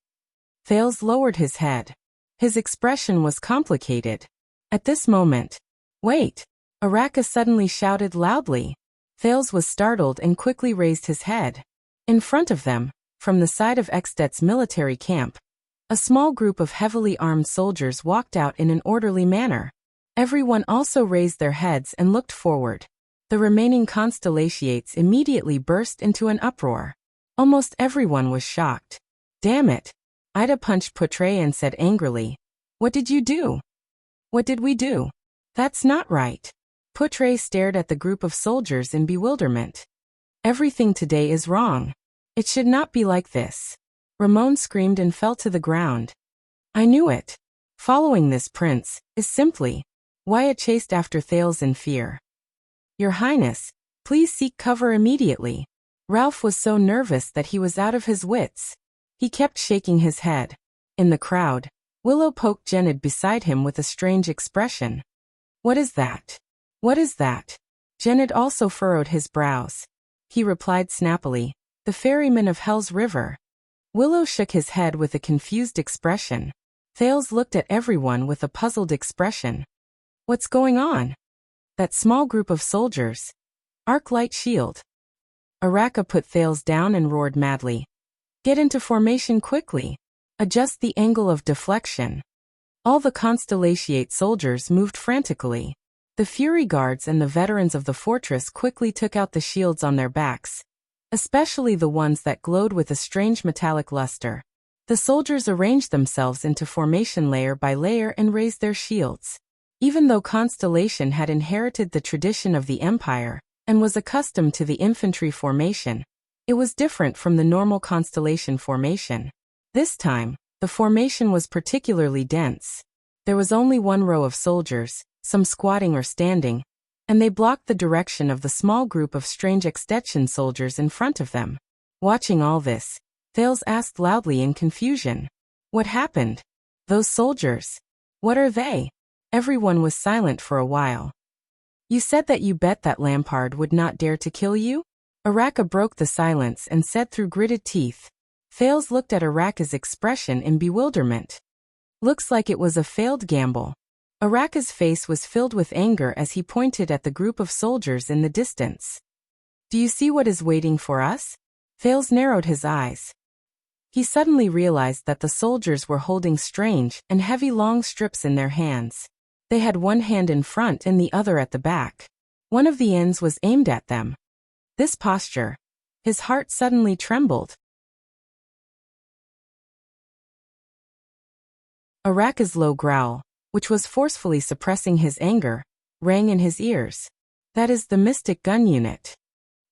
Thales lowered his head. His expression was complicated. At this moment, wait! Araka suddenly shouted loudly. Thales was startled and quickly raised his head. In front of them, from the side of Extet's military camp, a small group of heavily armed soldiers walked out in an orderly manner. Everyone also raised their heads and looked forward. The remaining Constellations immediately burst into an uproar. Almost everyone was shocked. Damn it! Ida punched Putre and said angrily, "What did you do? What did we do? That's not right." Putre stared at the group of soldiers in bewilderment. Everything today is wrong. It should not be like this. Ramon screamed and fell to the ground. I knew it. Following this prince is simply. Wyatt chased after Thales in fear. Your Highness, please seek cover immediately. Ralph was so nervous that he was out of his wits. He kept shaking his head. In the crowd, Willow poked Jenid beside him with a strange expression. What is that? What is that? Jenid also furrowed his brows. He replied snappily, the ferryman of Hell's River. Willow shook his head with a confused expression. Thales looked at everyone with a puzzled expression. What's going on? That small group of soldiers. Arc light shield. Araka put Thales down and roared madly. Get into formation quickly. Adjust the angle of deflection. All the Constellation soldiers moved frantically. The Fury Guards and the veterans of the fortress quickly took out the shields on their backs, especially the ones that glowed with a strange metallic luster. The soldiers arranged themselves into formation layer by layer and raised their shields. Even though Constellation had inherited the tradition of the Empire and was accustomed to the infantry formation, it was different from the normal Constellation formation. This time, the formation was particularly dense. There was only one row of soldiers, some squatting or standing, and they blocked the direction of the small group of strange extension soldiers in front of them. Watching all this, Thales asked loudly in confusion. What happened? Those soldiers. What are they? Everyone was silent for a while. You said that you bet that Lampard would not dare to kill you? Araka broke the silence and said through gritted teeth. Thales looked at Araka's expression in bewilderment. Looks like it was a failed gamble. Araka's face was filled with anger as he pointed at the group of soldiers in the distance. Do you see what is waiting for us? Thales narrowed his eyes. He suddenly realized that the soldiers were holding strange and heavy long strips in their hands. They had one hand in front and the other at the back. One of the ends was aimed at them. This posture. His heart suddenly trembled. Araka's low growl, which was forcefully suppressing his anger, rang in his ears. That is the Mystic Gun Unit.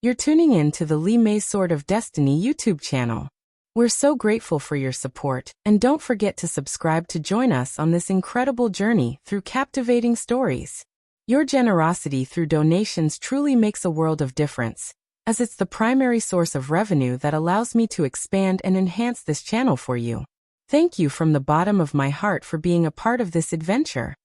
You're tuning in to the Li Mei Sword of Destiny YouTube channel. We're so grateful for your support, and don't forget to subscribe to join us on this incredible journey through captivating stories. Your generosity through donations truly makes a world of difference, as it's the primary source of revenue that allows me to expand and enhance this channel for you. Thank you from the bottom of my heart for being a part of this adventure.